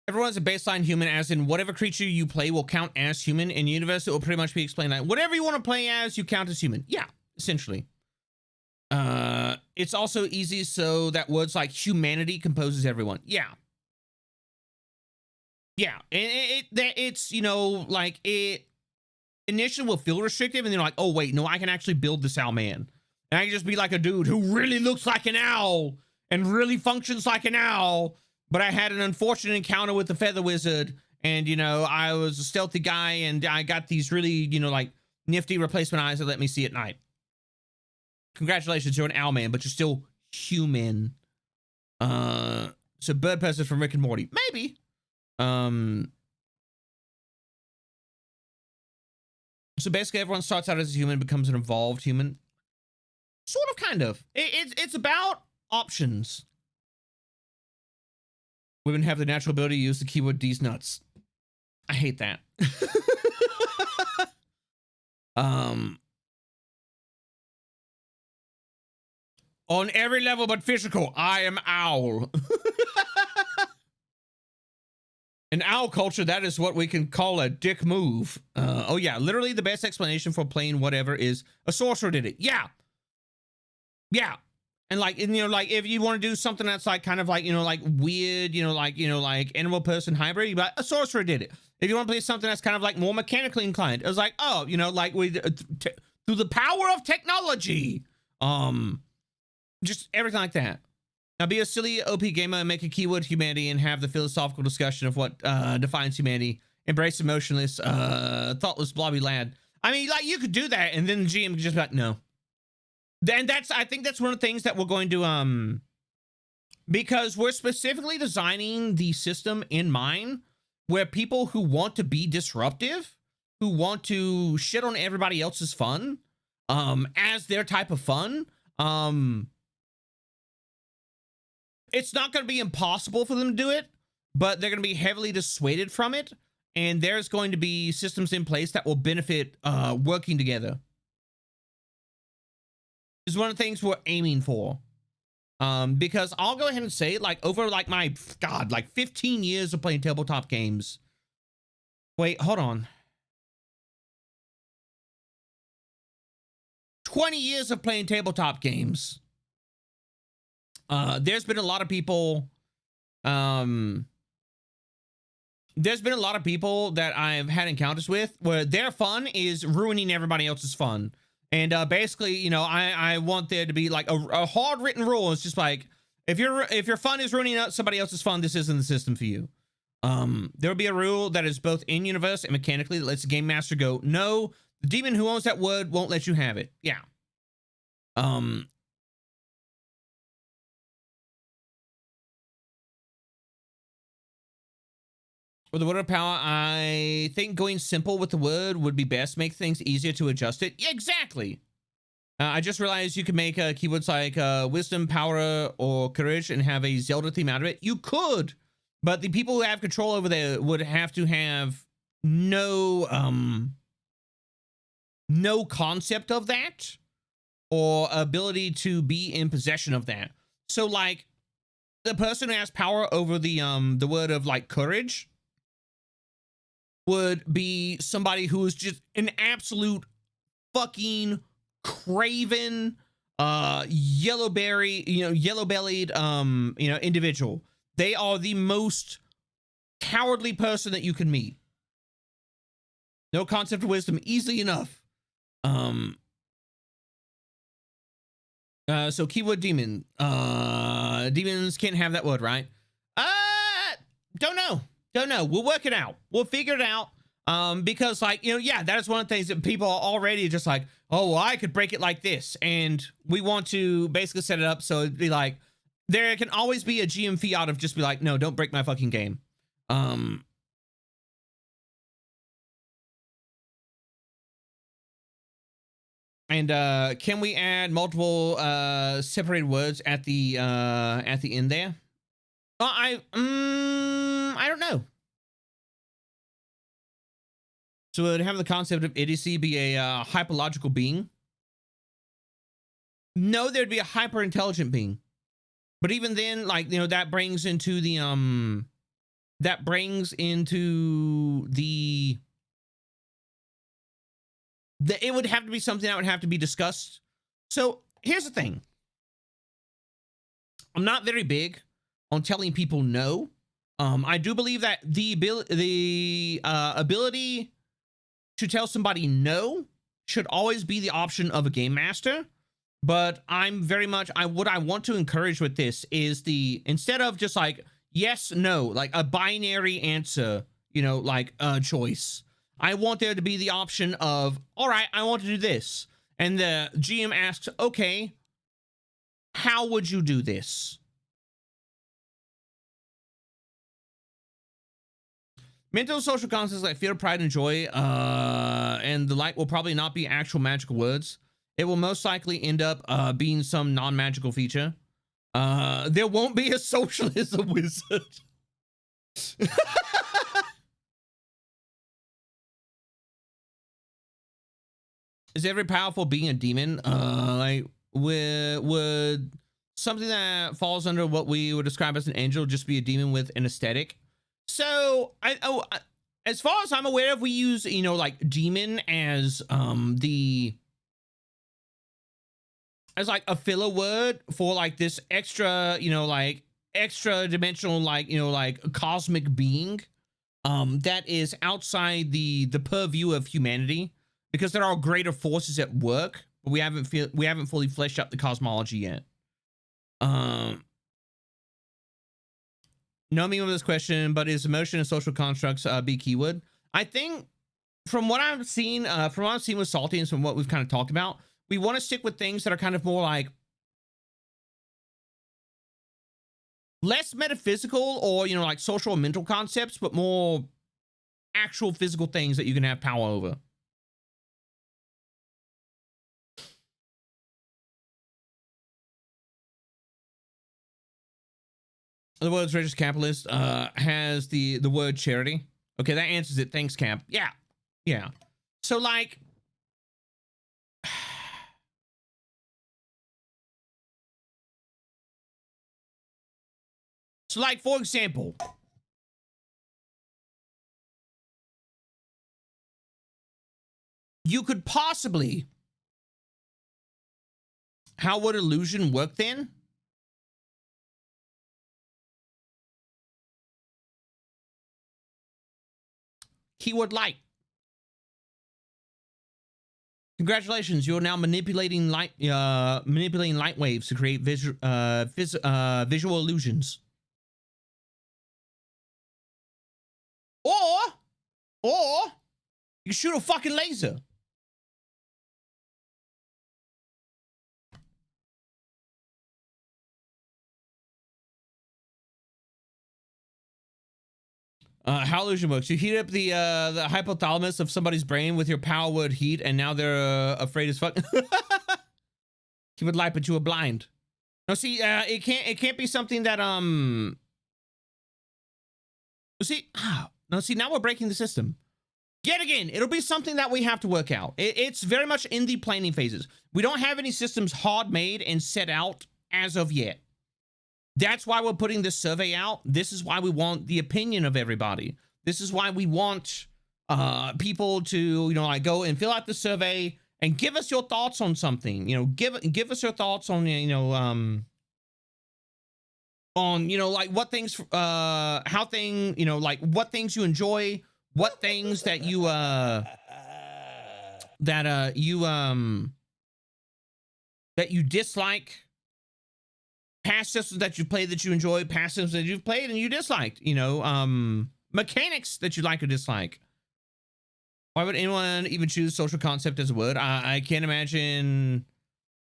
Everyone's a baseline human, as in whatever creature you play will count as human. In universe, it will pretty much be explained like whatever you want to play as, you count as human. Yeah, essentially. It's also easy so that words like humanity composes everyone. Yeah. Yeah. It's, you know, like it initially will feel restrictive and then like, oh wait, no, I can actually build this owl man. And I can just be like a dude who really looks like an owl and really functions like an owl. But I had an unfortunate encounter with the feather wizard and, you know, I was a stealthy guy and I got these really, you know, like nifty replacement eyes that let me see at night. Congratulations, you're an owl man, but you're still human. So bird person from Rick and Morty, maybe. So basically everyone starts out as a human, becomes an evolved human. Sort of, kind of. It's about options. Women have the natural ability to use the keyword D's nuts. I hate that. On every level but physical, I am owl. In owl culture, that is what we can call a dick move. Oh yeah, literally the best explanation for playing whatever is a sorcerer did it. Yeah. Yeah. And like, you know, like if you want to do something that's like kind of like, you know, like weird, you know, like animal person hybrid, you like a sorcerer did it. If you want to play something that's kind of like more mechanically inclined, it was like, oh, you know, like with through the power of technology, just everything like that. Now be a silly OP gamer and make a keyword humanity and have the philosophical discussion of what defines humanity. Embrace emotionless, thoughtless blobby lad. I mean, like you could do that and then the GM could just be like, no. Then I think that's one of the things that we're going to, because we're specifically designing the system in mind where people who want to be disruptive, who want to shit on everybody else's fun, as their type of fun, it's not going to be impossible for them to do it, but they're going to be heavily dissuaded from it. And there's going to be systems in place that will benefit, working together. Is one of the things we're aiming for. Because I'll go ahead and say, like, over like my God, like 15 years of playing tabletop games. Wait, hold on. 20 years of playing tabletop games. There's been a lot of people. There's been a lot of people that I've had encounters with where their fun is ruining everybody else's fun. And basically, you know, I want there to be like a hard written rule. It's just like, if your fun is ruining somebody else's fun, this isn't the system for you. There'll be a rule that is both in universe and mechanically that lets the game master go, no, the demon who owns that word won't let you have it. Yeah. With the word of power, I think going simple with the word would be best. Make things easier to adjust it. Yeah, exactly. I just realized you can make keywords like wisdom, power, or courage and have a Zelda theme out of it. You could, but the people who have control over there would have to have no concept of that or ability to be in possession of that. So like the person who has power over the word of like courage would be somebody who is just an absolute fucking craven, yellow-bellied, individual. They are the most cowardly person that you can meet. No concept of wisdom, easily enough. So keyword demon. Demons can't have that word, right? Don't know. Don't know. We'll work it out. We'll figure it out. Because like, you know, yeah, that is one of the things that people are already just like, oh, well, I could break it like this. And we want to basically set it up so it'd be like, there can always be a GM fee out of just be like, no, don't break my fucking game. And can we add multiple separated words at the end there? I don't know. So it would have the concept of idiocy be a hypological being. No, there'd be a hyper intelligent being. But even then, like, you know, that brings into the it would have to be something that would have to be discussed. So here's the thing. I'm not very big on telling people no. I do believe that the ability to tell somebody no should always be the option of a game master. But I'm very much, what I want to encourage with this is instead of just like, yes, no, like a binary answer, you know, like a choice. I want there to be the option of, all right, I want to do this. And the GM asks, okay, how would you do this? Mental social concepts like fear, pride, and joy, and the like will probably not be actual magical words. It will most likely end up being some non-magical feature. There won't be a socialism wizard. Is every powerful being a demon? Like would something that falls under what we would describe as an angel just be a demon with an aesthetic? So as far as I'm aware of, we use, you know, like demon as as like a filler word for like this extra, you know, like extra dimensional, like, you know, like cosmic being that is outside the purview of humanity, because there are greater forces at work, but we haven't fully fleshed out the cosmology yet. No meaning of this question, but is emotion and social constructs be keyword? I think from what I've seen, with Salty and from what we've kind of talked about, we want to stick with things that are kind of more like less metaphysical or, you know, like social or mental concepts, but more actual physical things that you can have power over. The world's richest capitalist has the word charity. Okay, that answers it. Thanks, Camp. Yeah. Yeah. So like, for example, you could possibly, how would illusion work then? Keyword light. Congratulations, you're now manipulating light waves to create visual illusions. Or you shoot a fucking laser. How illusion works. You heat up the hypothalamus of somebody's brain with your power word heat, and now they're afraid as fuck. He would light, but you were blind. No, see, it can't be something that see, no, see, now we're breaking the system. Yet again, it'll be something that we have to work out. It's very much in the planning phases. We don't have any systems hard made and set out as of yet. That's why we're putting this survey out. This is why we want the opinion of everybody. This is why we want people to, you know, like go and fill out the survey and give us your thoughts on something. You know, give us your thoughts on, you know, like what things, you know, like what things you enjoy, what things that you that you dislike. Past systems that you played that you enjoy, past systems that you've played and you disliked, you know, mechanics that you like or dislike. Why would anyone even choose social concept as a word? I can't imagine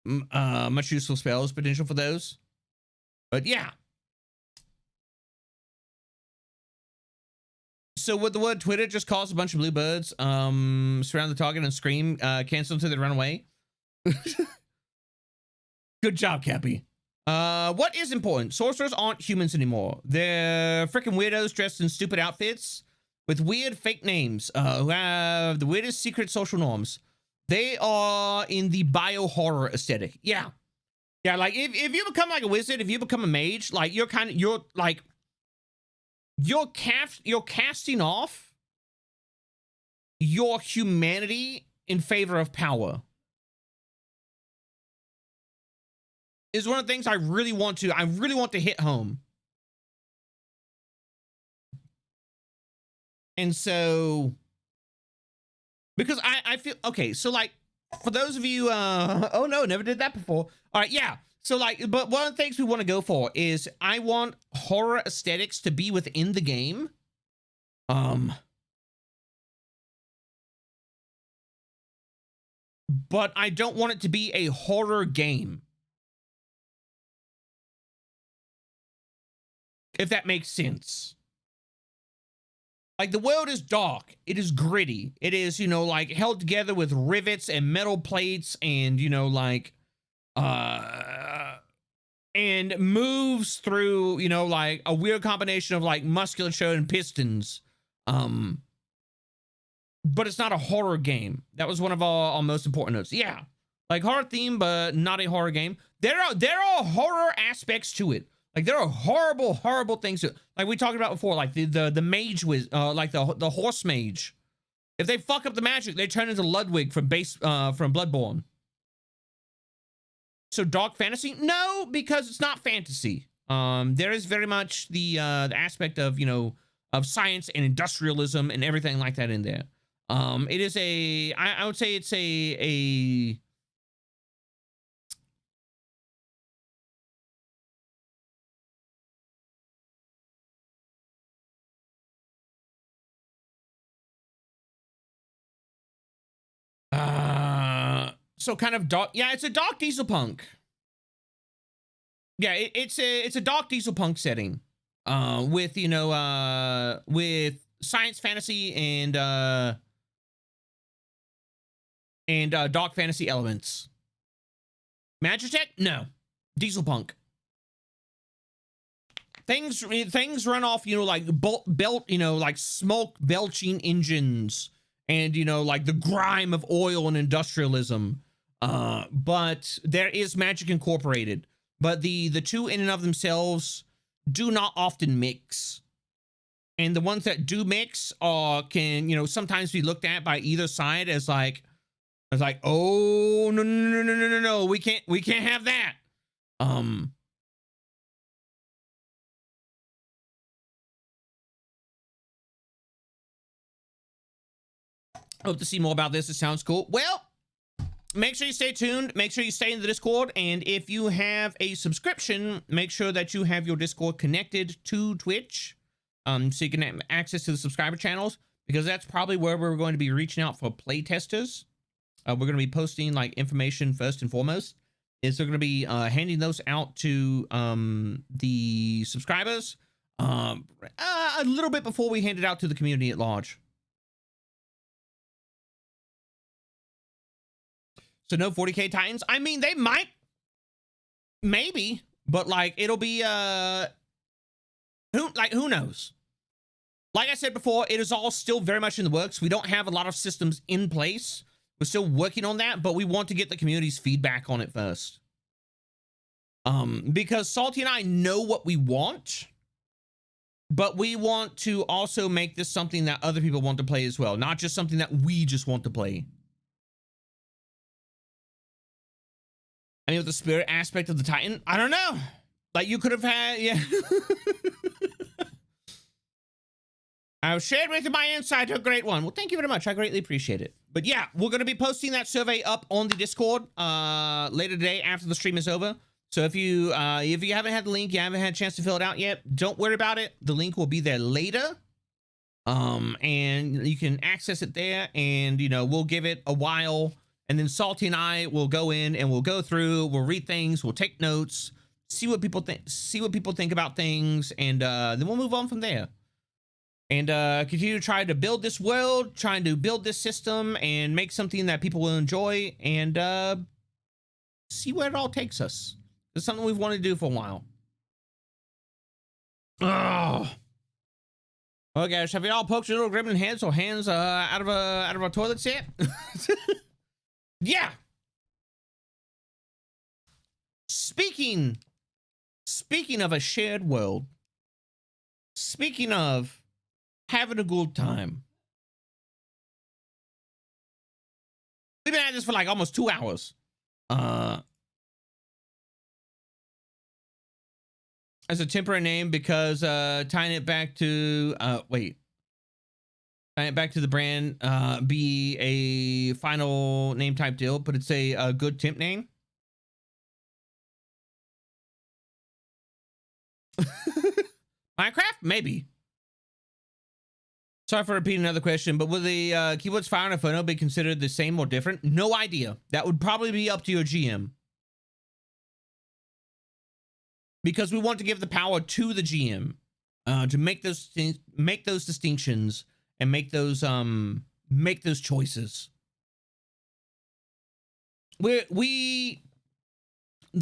much useful spells potential for those. But yeah. So would the word Twitter just cause a bunch of blue birds surround the target and scream, cancel until they run away? Good job, Cappy. What is important? Sorcerers aren't humans anymore. They're freaking weirdos dressed in stupid outfits with weird fake names, who have the weirdest secret social norms. They are in the bio-horror aesthetic. Yeah. Yeah, like, if you become like a wizard, if you become a mage, like, you're casting off your humanity in favor of power. Is one of the things I really want to hit home. And so, because I feel, okay, so like, for those of you, oh no, never did that before. All right, yeah. So like, but one of the things we want to go for is I want horror aesthetics to be within the game. But I don't want it to be a horror game. If that makes sense. Like, the world is dark. It is gritty. It is, you know, like, held together with rivets and metal plates and, you know, like, and moves through, you know, like, a weird combination of, like, musculature and pistons. But it's not a horror game. That was one of our most important notes. Yeah. Like, horror theme, but not a horror game. There are horror aspects to it. Like, there are horrible things to it. Like we talked about before, like the mage was like the horse mage. If they fuck up the magic, they turn into Ludwig from Bloodborne. So dark fantasy? No, because it's not fantasy. There is very much the aspect of, you know, of science and industrialism and everything like that in there. It is I would say it's a so kind of dark. Yeah, it's a dark diesel punk. Yeah, it's a dark diesel punk setting, with, you know, with science fantasy and dark fantasy elements. Magitech? No, diesel punk. Things run off, you know, like you know, like smoke belching engines and, you know, like the grime of oil and industrialism. But there is magic incorporated. But the two in and of themselves do not often mix. And the ones that do mix can, you know, sometimes be looked at by either side as like, oh, no, we can't have that. Hope to see more about this. It sounds cool. Well, make sure you stay tuned. Make sure you stay in the Discord. And if you have a subscription, make sure that you have your Discord connected to Twitch, so you can have access to the subscriber channels, because that's probably where we're going to be reaching out for play testers. We're going to be posting like information first and foremost. Is they're going to be handing those out to the subscribers a little bit before we hand it out to the community at large. So no 40K Titans. I mean, they might, maybe, but like it'll be who knows? Like I said before, it is all still very much in the works. We don't have a lot of systems in place. We're still working on that, but we want to get the community's feedback on it first. Because Salty and I know what we want, but we want to also make this something that other people want to play as well, not just something that we just want to play. I mean, with the spirit aspect of the Titan, I don't know. Like, you could have had, yeah. I've shared with you my insight to a great one. Well, thank you very much. I greatly appreciate it. But yeah, we're going to be posting that survey up on the Discord later today after the stream is over. So if you haven't had the link, you haven't had a chance to fill it out yet, don't worry about it. The link will be there later. And you can access it there, and, you know, we'll give it a while. And then Salty and I will go in and we'll go through, we'll read things, we'll take notes, see what people think about things, and then we'll move on from there. And continue to try to build this world, trying to build this system and make something that people will enjoy. And see where it all takes us. It's something we've wanted to do for a while. Oh. Okay, guys, have you all poked your little gremlin heads or hands out of a toilet yet? Yeah. Speaking of a shared world, speaking of having a good time, we've been at this for like almost 2 hours. As a temporary name because tying it back to tying it back to the brand be a final name type deal, but it's a good temp name. Minecraft, maybe. Sorry for repeating another question, but will the keywords fire and inferno be considered the same or different? No idea. That would probably be up to your GM. Because we want to give the power to the GM to make those distinctions and make those choices. The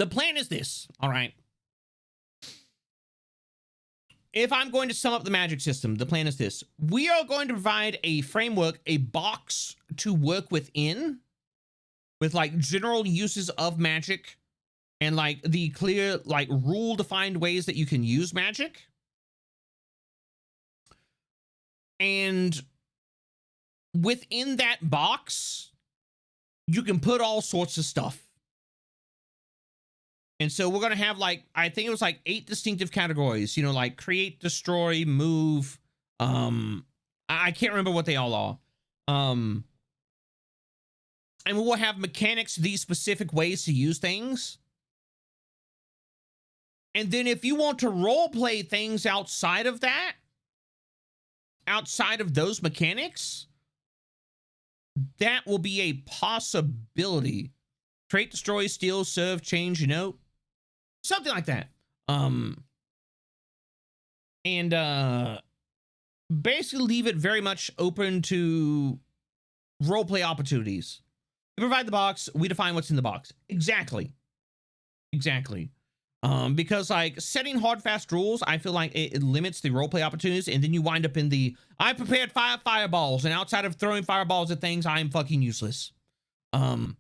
plan is this, all right? If I'm going to sum up the magic system, the plan is this. We are going to provide a framework, a box to work within with like general uses of magic and like the clear, like rule defined ways that you can use magic. And within that box, you can put all sorts of stuff. And so we're going to have like, I think it was like 8 distinctive categories, you know, like create, destroy, move. I can't remember what they all are. And we'll have mechanics, these specific ways to use things. And then if you want to role play things outside of that, outside of those mechanics, that will be a possibility. Create, destroy, steal, serve, change, you know, something like that. And basically leave it very much open to roleplay opportunities. We provide the box, we define what's in the box. Exactly. Because like setting hard, fast rules, I feel like it limits the roleplay opportunities, and then you wind up in the, I prepared 5 fireballs, and outside of throwing fireballs at things, I am fucking useless. And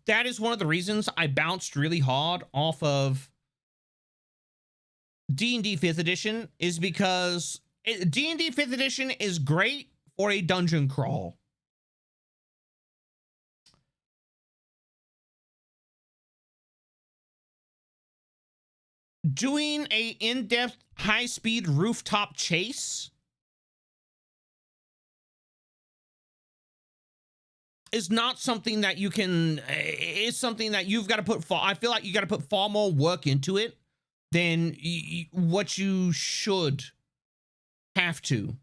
that is one of the reasons I bounced really hard off of D&D 5th edition, is because D&D 5th edition is great for a dungeon crawl. Doing a in-depth, high-speed rooftop chase is not something that you can, it's something that you've got to put, I feel like you got to put far more work into it than what you should have to.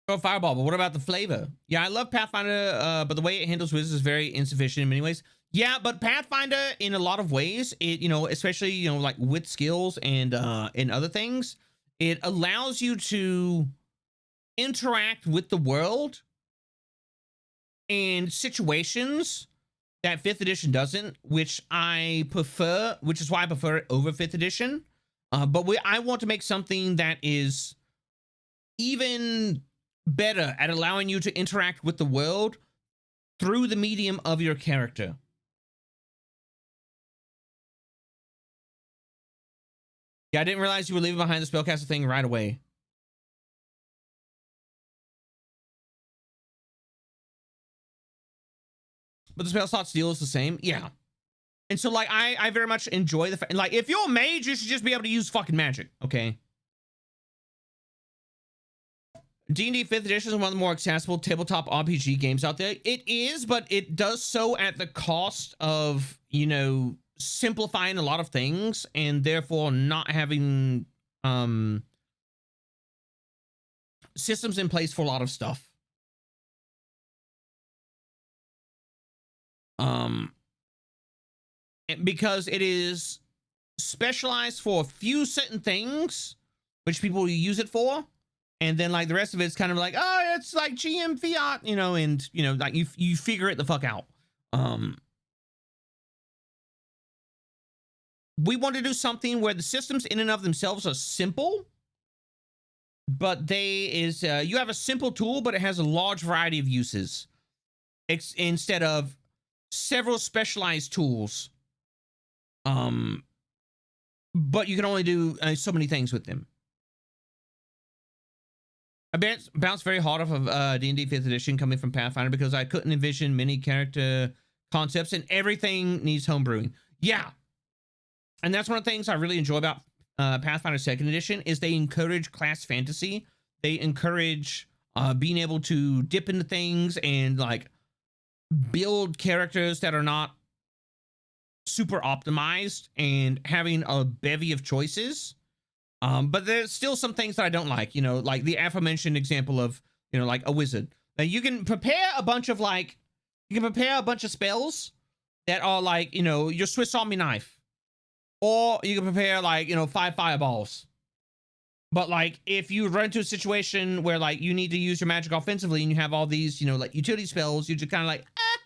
Oh, Fireball, but what about the flavor? Yeah, I love Pathfinder, but the way it handles wizards is very insufficient in many ways. Yeah, but Pathfinder, in a lot of ways, it, you know, especially, you know, like with skills and other things, it allows you to interact with the world and situations that 5th edition doesn't, which I prefer, which is why I prefer it over 5th edition. But I want to make something that is even better at allowing you to interact with the world through the medium of your character. Yeah, I didn't realize you were leaving behind the spellcaster thing right away. But the spell slot steal is the same. Yeah. And so like I very much enjoy the fact, like if you're a mage, you should just be able to use fucking magic, okay? D&D 5th edition is one of the more accessible tabletop RPG games out there. It is, but it does so at the cost of, you know, simplifying a lot of things and therefore not having systems in place for a lot of stuff. Because it is specialized for a few certain things, which people use it for. And then like the rest of it's kind of like, oh, it's like GM Fiat, you know, and you know, like you figure it the fuck out. We want to do something where the systems in and of themselves are simple, but you have a simple tool, but it has a large variety of uses. Instead of several specialized tools. But you can only do so many things with them. I bounced very hard off of D&D 5th edition coming from Pathfinder because I couldn't envision many character concepts and everything needs homebrewing. Yeah. And that's one of the things I really enjoy about Pathfinder 2nd edition is they encourage class fantasy. They encourage being able to dip into things and like build characters that are not super optimized and having a bevy of choices. But there's still some things that I don't like, you know, like the aforementioned example of, you know, like a wizard. Now you can prepare a bunch of spells that are like, you know, your Swiss Army knife. Or you can prepare like, you know, 5 fireballs. But like if you run into a situation where like you need to use your magic offensively and you have all these, you know, like utility spells, you just kind of like, eh.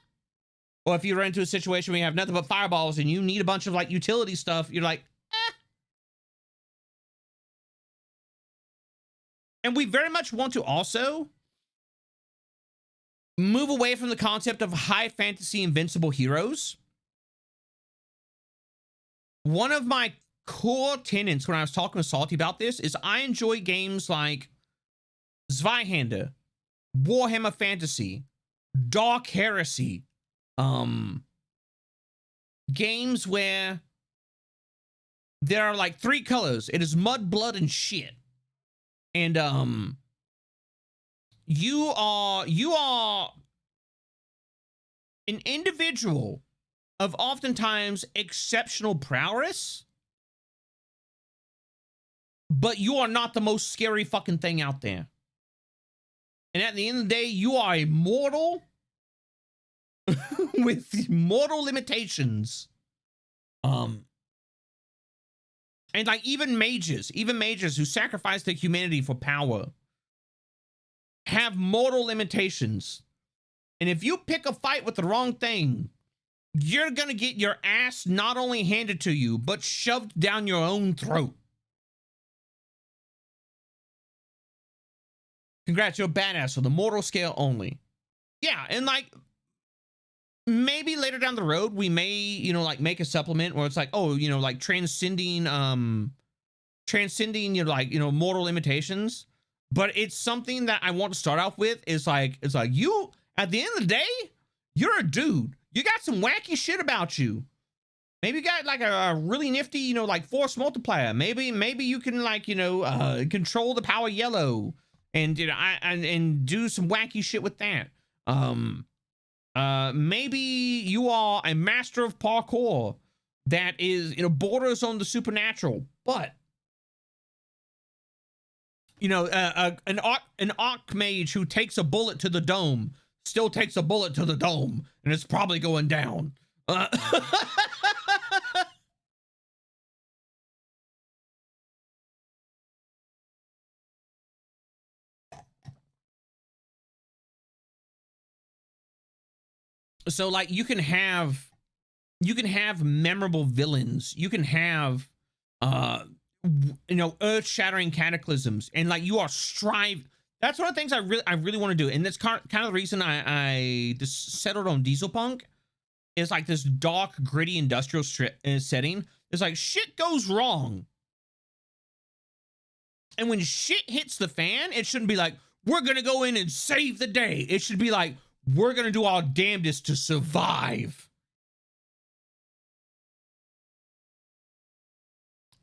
Or if you run into a situation where you have nothing but fireballs and you need a bunch of like utility stuff, you're like, eh. And we very much want to also move away from the concept of high fantasy invincible heroes. One of my core tenets when I was talking with Salty about this is I enjoy games like Zweihander, Warhammer Fantasy, Dark Heresy, games where there are like 3 colors. It is mud, blood, and shit. And you are an individual of oftentimes exceptional prowess, but you are not the most scary fucking thing out there. And at the end of the day, you are immortal with mortal limitations. And like even mages who sacrifice their humanity for power have mortal limitations. And if you pick a fight with the wrong thing, you're gonna get your ass not only handed to you, but shoved down your own throat. Congrats, you're a badass on the mortal scale only. Yeah, and like, maybe later down the road, we may, you know, like make a supplement where it's like, oh, you know, like transcending, you know, like, you know, mortal limitations. But it's something that I want to start off with is like, it's like you, at the end of the day, you're a dude. You got some wacky shit about you. Maybe you got like a really nifty, you know, like force multiplier. Maybe you can like, you know, control the power yellow and, you know, and do some wacky shit with that. Maybe you are a master of parkour that is, you know, borders on the supernatural, but you know, an archmage who takes a bullet to the dome still takes a bullet to the dome, and it's probably going down. So like you can have memorable villains. You can have you know, earth-shattering cataclysms, and like you are strive. That's one of the things I really want to do, and that's kind of the reason I just settled on Dieselpunk. Is like this dark, gritty industrial setting. It's like shit goes wrong, and when shit hits the fan, it shouldn't be like we're gonna go in and save the day. It should be like we're gonna do our damnedest to survive.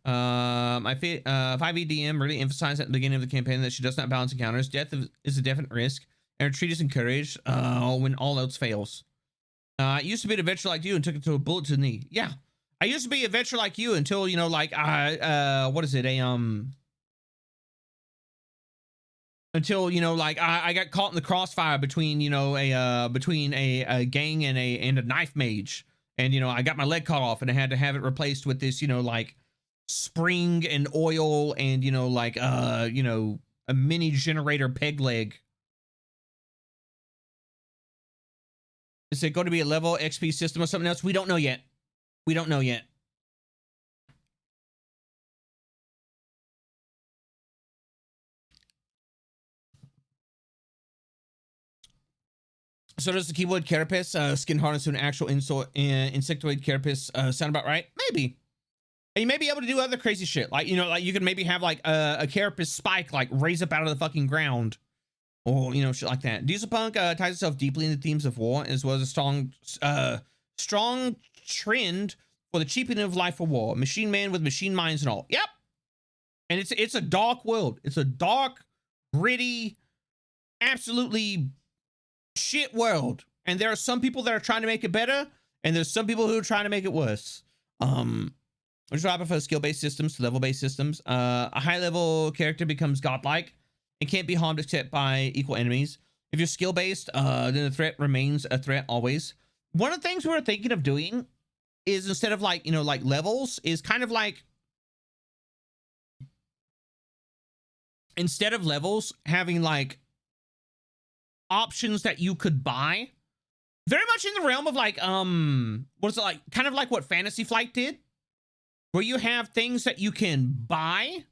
My 5e DM really emphasized at the beginning of the campaign that she does not balance encounters. Death is a definite risk, and retreat is encouraged when all else fails. I used to be an adventurer like you and took it to a bullet to the knee. Yeah, I used to be an adventurer like you until, you know, like what is it? Until, you know, like I got caught in the crossfire between, you know, a gang and a knife mage, and you know I got my leg cut off and I had to have it replaced with this, you know, like spring and oil and, you know, like, you know, a mini generator peg leg. Is it going to be a level XP system or something else? We don't know yet. We don't know yet. So does the keyboard carapace, skin harness to an actual insectoid carapace sound about right? Maybe. And you may be able to do other crazy shit. Like, you know, like you could maybe have like a carapace spike like raise up out of the fucking ground. Or, you know, shit like that. Dieselpunk ties itself deeply into themes of war, as well as a strong trend for the cheapening of life for war. Machine man with machine minds and all. Yep. And it's a dark world. It's a dark, gritty, absolutely shit world. And there are some people that are trying to make it better, and there's some people who are trying to make it worse. Which is why I prefer skill-based systems to level-based systems. A high-level character becomes godlike and can't be harmed except by equal enemies. If you're skill-based, then the threat remains a threat always. One of the things we were thinking of doing is, instead of like, you know, like levels, is kind of like, instead of levels, having like options that you could buy. Very much in the realm of like, what is it like? Kind of like what Fantasy Flight did, where you have things that you can buy,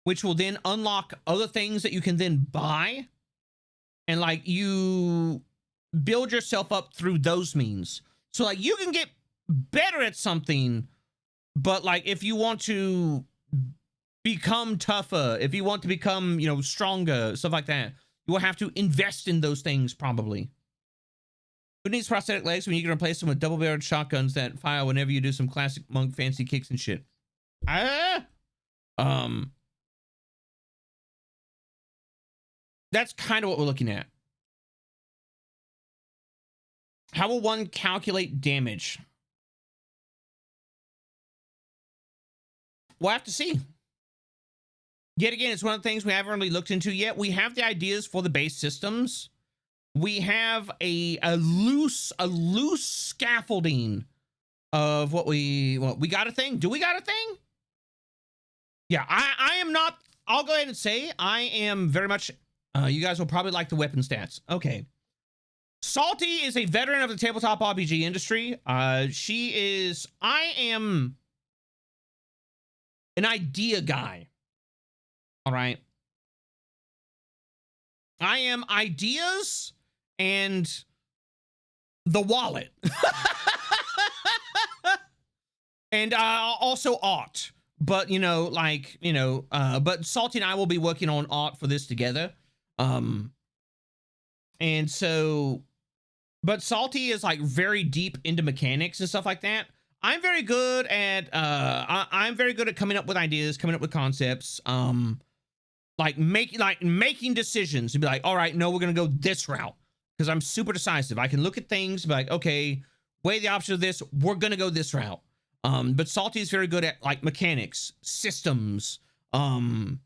which will then unlock other things that you can then buy. And like you build yourself up through those means. So like you can get better at something, but like if you want to become tougher, if you want to become, you know, stronger, stuff like that, you will have to invest in those things probably. Who needs prosthetic legs when you can replace them with double-barreled shotguns that fire whenever you do some classic monk fancy kicks and shit? That's kind of what we're looking at. How will one calculate damage? We'll have to see. Yet again, it's one of the things we haven't really looked into yet. We have the ideas for the base systems. We have a loose scaffolding of what we got a thing. Do we got a thing? Yeah, I am not. I'll go ahead and say I am very much. You guys will probably like the weapon stats. Okay. Salty is a veteran of the tabletop RPG industry. She is. I am an idea guy. All right. I am ideas and the wallet. And also art. But, you know, like, you know, but Salty and I will be working on art for this together. And so, but Salty is like very deep into mechanics and stuff like that. I'm very good at, I'm very good at coming up with ideas, coming up with concepts, like making decisions and be like, all right, no, we're going to go this route. Because I'm super decisive. I can look at things and be like, okay, weigh the option of this. We're going to go this route. But Salty is very good at like mechanics, systems, coming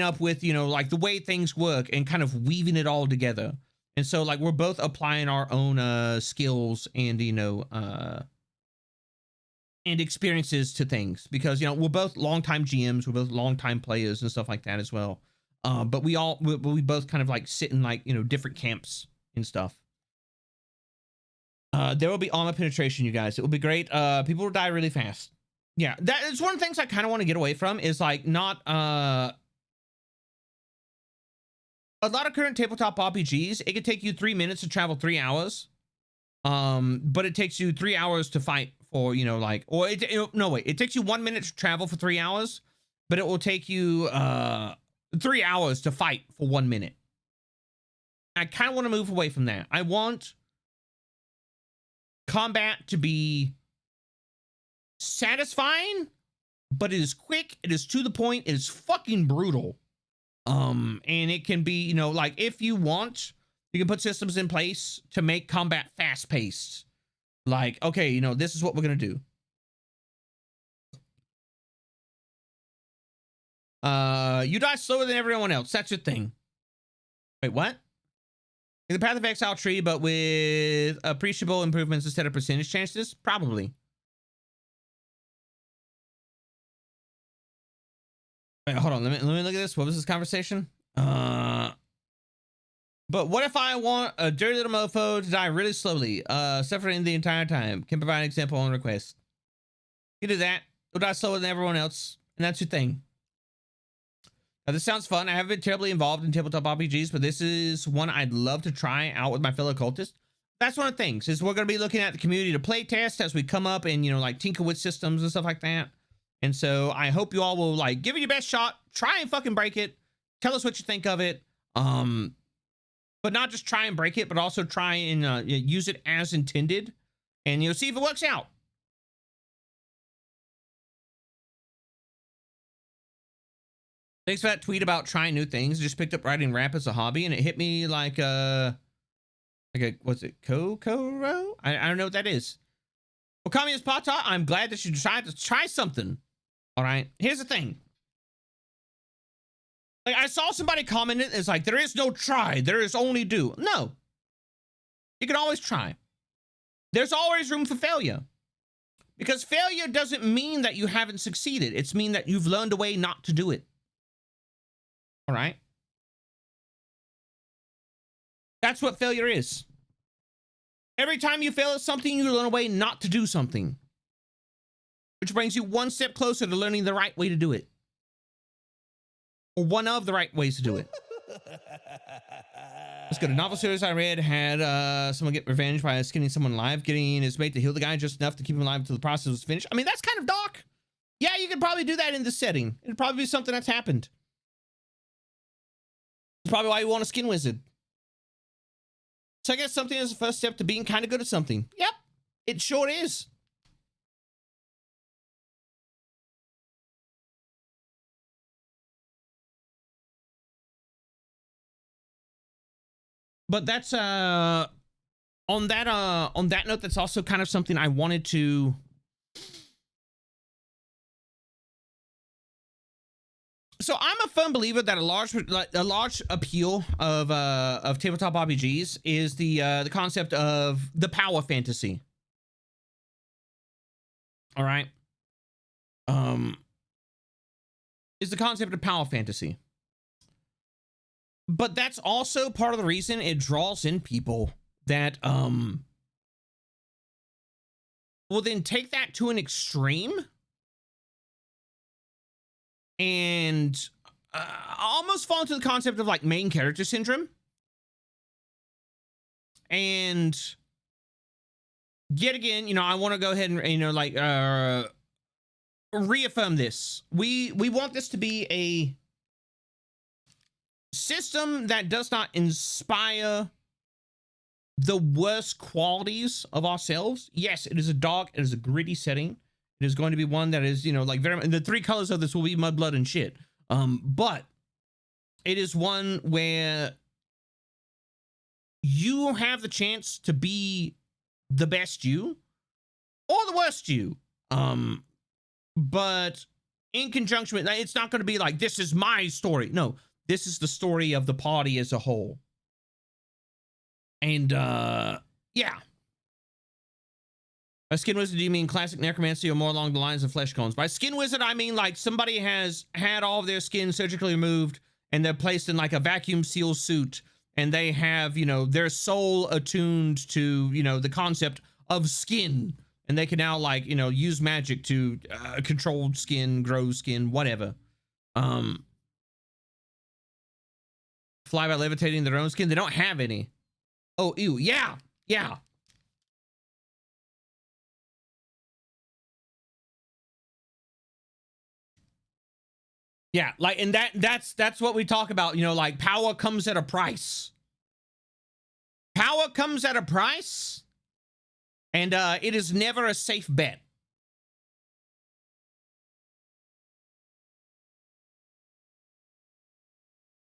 up with, you know, like the way things work and kind of weaving it all together. And so like we're both applying our own skills and, you know, and experiences to things, because, you know, we're both longtime GMs, we're both longtime players and stuff like that as well. But we both kind of like sit in like, you know, different camps and stuff. There will be armor penetration, you guys. It will be great. People will die really fast. Yeah, that is one of the things I kind of want to get away from, is like not a lot of current tabletop RPGs, it could take you 3 minutes to travel 3 hours. But it takes you 3 hours to fight for, you know, like, or no, wait, it takes you 1 minute to travel for 3 hours, but it will take you 3 hours to fight for 1 minute. I kind of want to move away from that. I want combat to be satisfying, but it is quick, it is to the point, it is fucking brutal. And it can be, you know, like if you want, you can put systems in place to make combat fast-paced. Like, okay, you know, this is what we're going to do. You die slower than everyone else. That's your thing. Wait, what? In the Path of Exile tree, but with appreciable improvements instead of percentage chances? Probably. Wait, hold on. Let me look at this. What was this conversation? But what if I want a dirty little mofo to die really slowly, suffering the entire time? Can provide an example on request. You do that. You'll die slower than everyone else, and that's your thing. Now, this sounds fun. I haven't been terribly involved in tabletop RPGs, but this is one I'd love to try out with my fellow cultists. That's one of the things, is we're going to be looking at the community to play test as we come up and, you know, like tinker with systems and stuff like that. And so I hope you all will like give it your best shot, try and fucking break it. Tell us what you think of it. But not just try and break it, but also try and use it as intended, and you'll see if it works out. Thanks for that tweet about trying new things. Just picked up writing rap as a hobby, and it hit me like a what's it, Kokoro? I don't know what that is. Well, Communist Pata, I'm glad that you decided to try something. All right, here's the thing. Like, I saw somebody comment it, it's like, there is no try, there is only do. No. You can always try. There's always room for failure. Because failure doesn't mean that you haven't succeeded. It's mean that you've learned a way not to do it. All right? That's what failure is. Every time you fail at something, you learn a way not to do something. Which brings you one step closer to learning the right way to do it. Or one of the right ways to do it. Let's go. A novel series I read had someone get revenge by skinning someone alive, getting his mate to heal the guy just enough to keep him alive until the process was finished. I mean, that's kind of dark. Yeah, you could probably do that in this setting. It'd probably be something that's happened. It's probably why you want a skin wizard. So I guess something is the first step to being kind of good at something. Yep, it sure is. But that's on that note, that's also kind of something I wanted to so I'm a firm believer that a large appeal of tabletop RPGs is the concept of the power fantasy. All right. Is the concept of power fantasy. But that's also part of the reason it draws in people that will then take that to an extreme and almost fall into the concept of like main character syndrome. And yet again, you know, I want to go ahead and, you know, like reaffirm this. We want this to be a system that does not inspire the worst qualities of ourselves. Yes, it is a dark, it is a gritty setting. It is going to be one that is, you know, like very, the three colors of this will be mud, blood, and shit. But it is one where you have the chance to be the best you or the worst you. But in conjunction with, it's not going to be like, this is my story. No. This is the story of the party as a whole. And, yeah. By skin wizard, do you mean classic necromancy or more along the lines of flesh cones? By skin wizard, I mean like somebody has had all of their skin surgically removed and they're placed in like a vacuum seal suit and they have, you know, their soul attuned to, you know, the concept of skin. And they can now like, you know, use magic to control skin, grow skin, whatever. Fly by levitating their own skin. They don't have any. Oh, ew. Yeah. Yeah. Yeah. Like, and that's what we talk about. You know, like power comes at a price. Power comes at a price. And it is never a safe bet.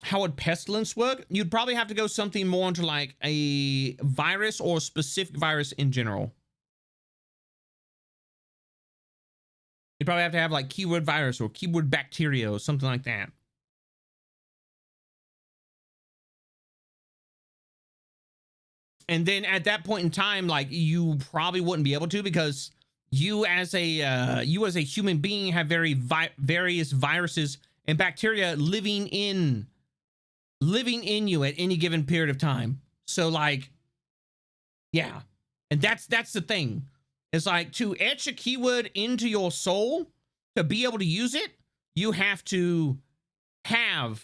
How would pestilence work? You'd probably have to go something more into like a virus or a specific virus in general. You'd probably have to have like keyword virus or keyword bacteria or something like that. And then at that point in time, like you probably wouldn't be able to because you as a human being have various viruses and bacteria living in you at any given period of time. So like, yeah. And that's the thing. It's like, to etch a keyword into your soul, to be able to use it, you have to have,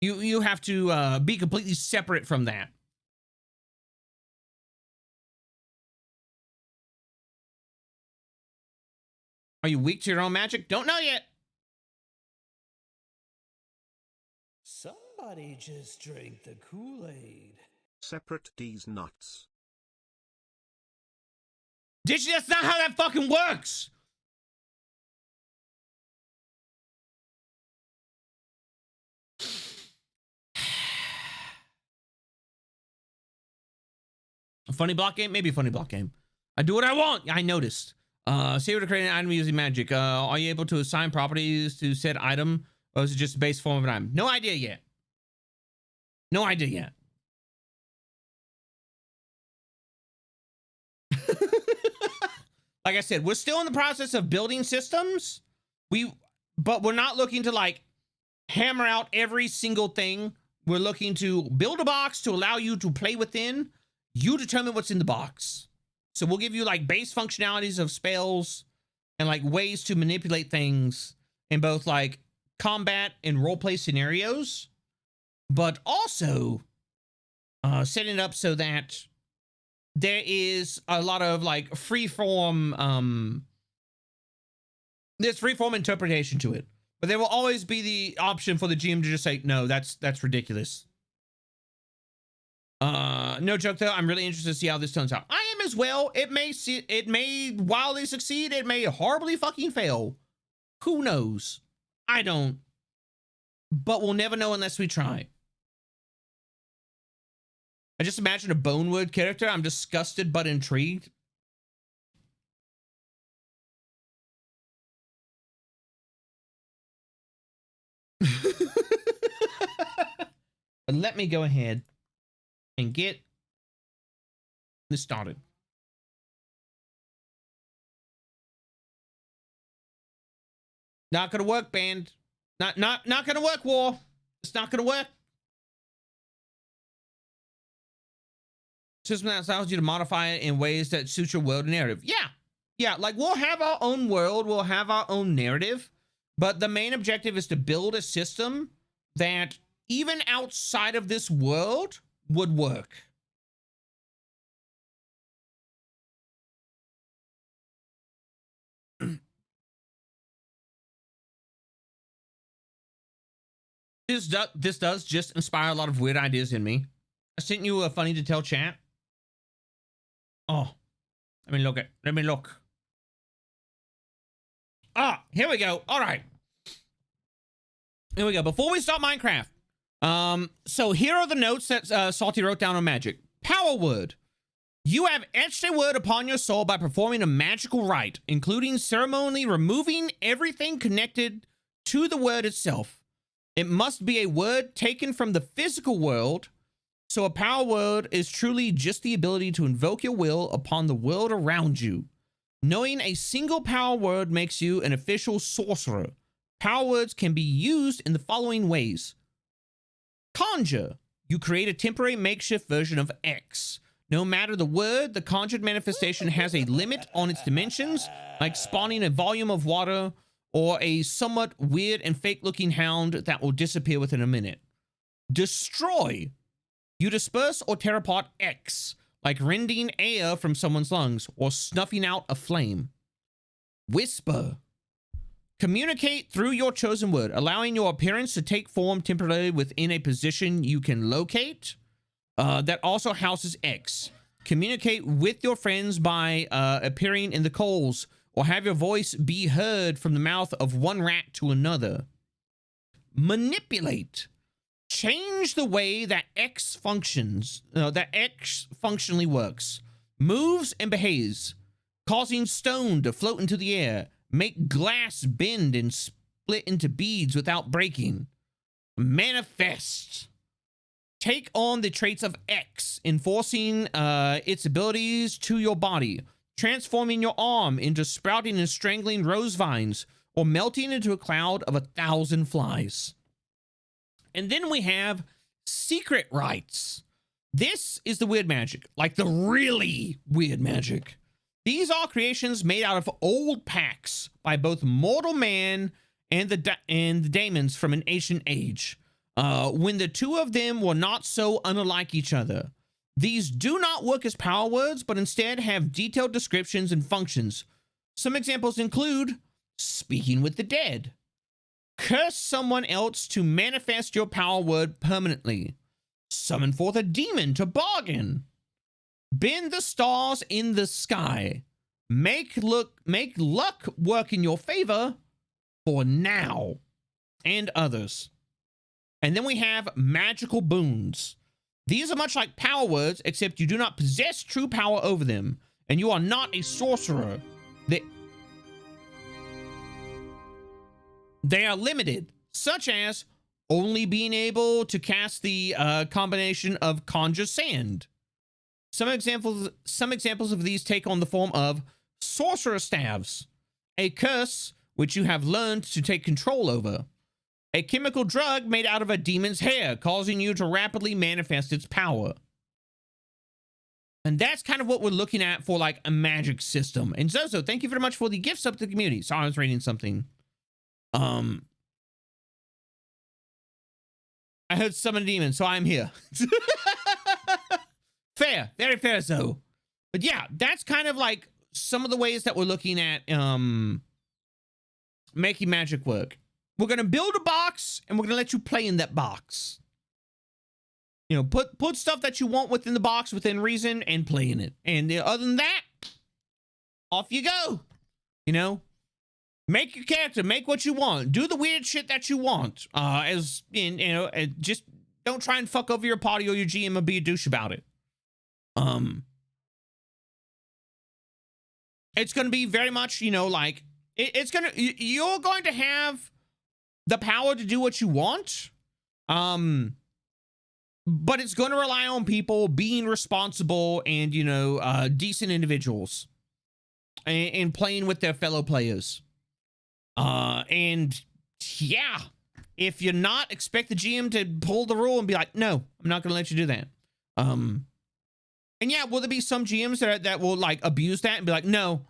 you have to be completely separate from that. Are you weak to your own magic? Don't know yet. Somebody just drank the Kool-Aid. Separate these nuts. Ditch, that's not how that fucking works. A funny block game? Maybe a funny block game. I do what I want. I noticed. Say you were to create an item using magic. Are you able to assign properties to said item, or is it just a base form of an item? No idea yet. No idea yet. Like I said, we're still in the process of building systems. But we're not looking to like hammer out every single thing. We're looking to build a box to allow you to play within. You determine what's in the box. So we'll give you like base functionalities of spells and like ways to manipulate things in both like combat and roleplay scenarios, but also setting it up so that there is a lot of like freeform, there's freeform interpretation to it, but there will always be the option for the GM to just say, no, that's ridiculous. No joke though, I'm really interested to see how this turns out. I am as well. It may wildly succeed. It may horribly fucking fail. Who knows? I don't. But we'll never know unless we try. I just imagine a Bonewood character. I'm disgusted but intrigued. But let me go ahead and get this started. Not gonna work, band. Not gonna work, war. It's not gonna work. System that allows you to modify it in ways that suit your world and narrative. Yeah, like we'll have our own world, we'll have our own narrative, but the main objective is to build a system that even outside of this world would work. This does just inspire a lot of weird ideas in me. I sent you a funny to tell chat. Oh, let me look. Ah, here we go. All right. Here we go. Before we start Minecraft. So here are the notes that Salty wrote down on magic. Power word. You have etched a word upon your soul by performing a magical rite, including ceremonially removing everything connected to the word itself. It must be a word taken from the physical world, so a power word is truly just the ability to invoke your will upon the world around you. Knowing a single power word makes you an official sorcerer. Power words can be used in the following ways. Conjure. You create a temporary makeshift version of X. No matter the word, the conjured manifestation has a limit on its dimensions, like spawning a volume of water or a somewhat weird and fake-looking hound that will disappear within a minute. Destroy. You disperse or tear apart X, like rending air from someone's lungs or snuffing out a flame. Whisper. Communicate through your chosen word, allowing your appearance to take form temporarily within a position you can locate that also houses X. Communicate with your friends by appearing in the coals, or have your voice be heard from the mouth of one rat to another. Manipulate. Change the way that X functions, that X functionally works, moves and behaves, causing stone to float into the air, make glass bend and split into beads without breaking. Manifest. Take on the traits of X, enforcing its abilities to your body, transforming your arm into sprouting and strangling rose vines, or melting into a cloud of 1,000 flies. And then we have secret rites. This is the weird magic, like the really weird magic. These are creations made out of old pacts by both mortal man and the daemons from an ancient age, when the two of them were not so unlike each other. These do not work as power words, but instead have detailed descriptions and functions. Some examples include speaking with the dead, curse someone else to manifest your power word permanently, summon forth a demon to bargain, bend the stars in the sky, make luck work in your favor for now, and others. And then we have magical boons. These are much like power words, except you do not possess true power over them, and you are not a sorcerer. They are limited, such as only being able to cast the combination of conjure sand. Some examples of these take on the form of sorcerer staves, a curse which you have learned to take control over, a chemical drug made out of a demon's hair, causing you to rapidly manifest its power. And that's kind of what we're looking at for like a magic system. And Zozo, thank you very much for the gifts up to the community. Sorry, I was reading something. I heard summon a demon, so I'm here. Fair, very fair, so. But yeah, that's kind of like some of the ways that we're looking at making magic work. We're gonna build a box, and we're gonna let you play in that box. You know, put stuff that you want within the box within reason, and play in it. And other than that, off you go. You know. Make your character, make what you want, do the weird shit that you want. As in, you know, just don't try and fuck over your party or your GM and be a douche about it. It's gonna be very much, you know, like you're going to have the power to do what you want. But it's going to rely on people being responsible and, you know, decent individuals and playing with their fellow players. And yeah, if you're not, expect the GM to pull the rule and be like, no, I'm not going to let you do that. And yeah, will there be some GMs that will like abuse that and be like, no,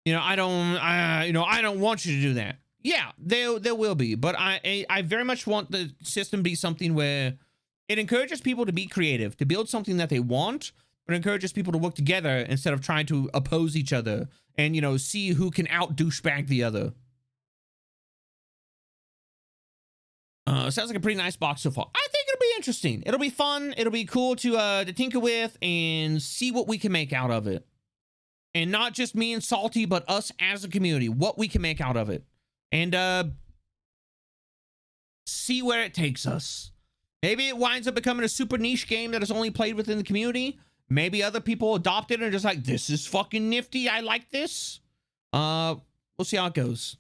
you know, I don't want you to do that. Yeah, there will be, but I very much want the system to be something where it encourages people to be creative, to build something that they want, but encourages people to work together instead of trying to oppose each other and, you know, see who can out douchebag the other. Sounds like a pretty nice box so far. I think it'll be interesting. It'll be fun. It'll be cool to tinker with and see what we can make out of it. And not just me and Salty, but us as a community, what we can make out of it. And see where it takes us. Maybe it winds up becoming a super niche game that is only played within the community. Maybe other people adopt it and are just like, this is fucking nifty. I like this. We'll see how it goes.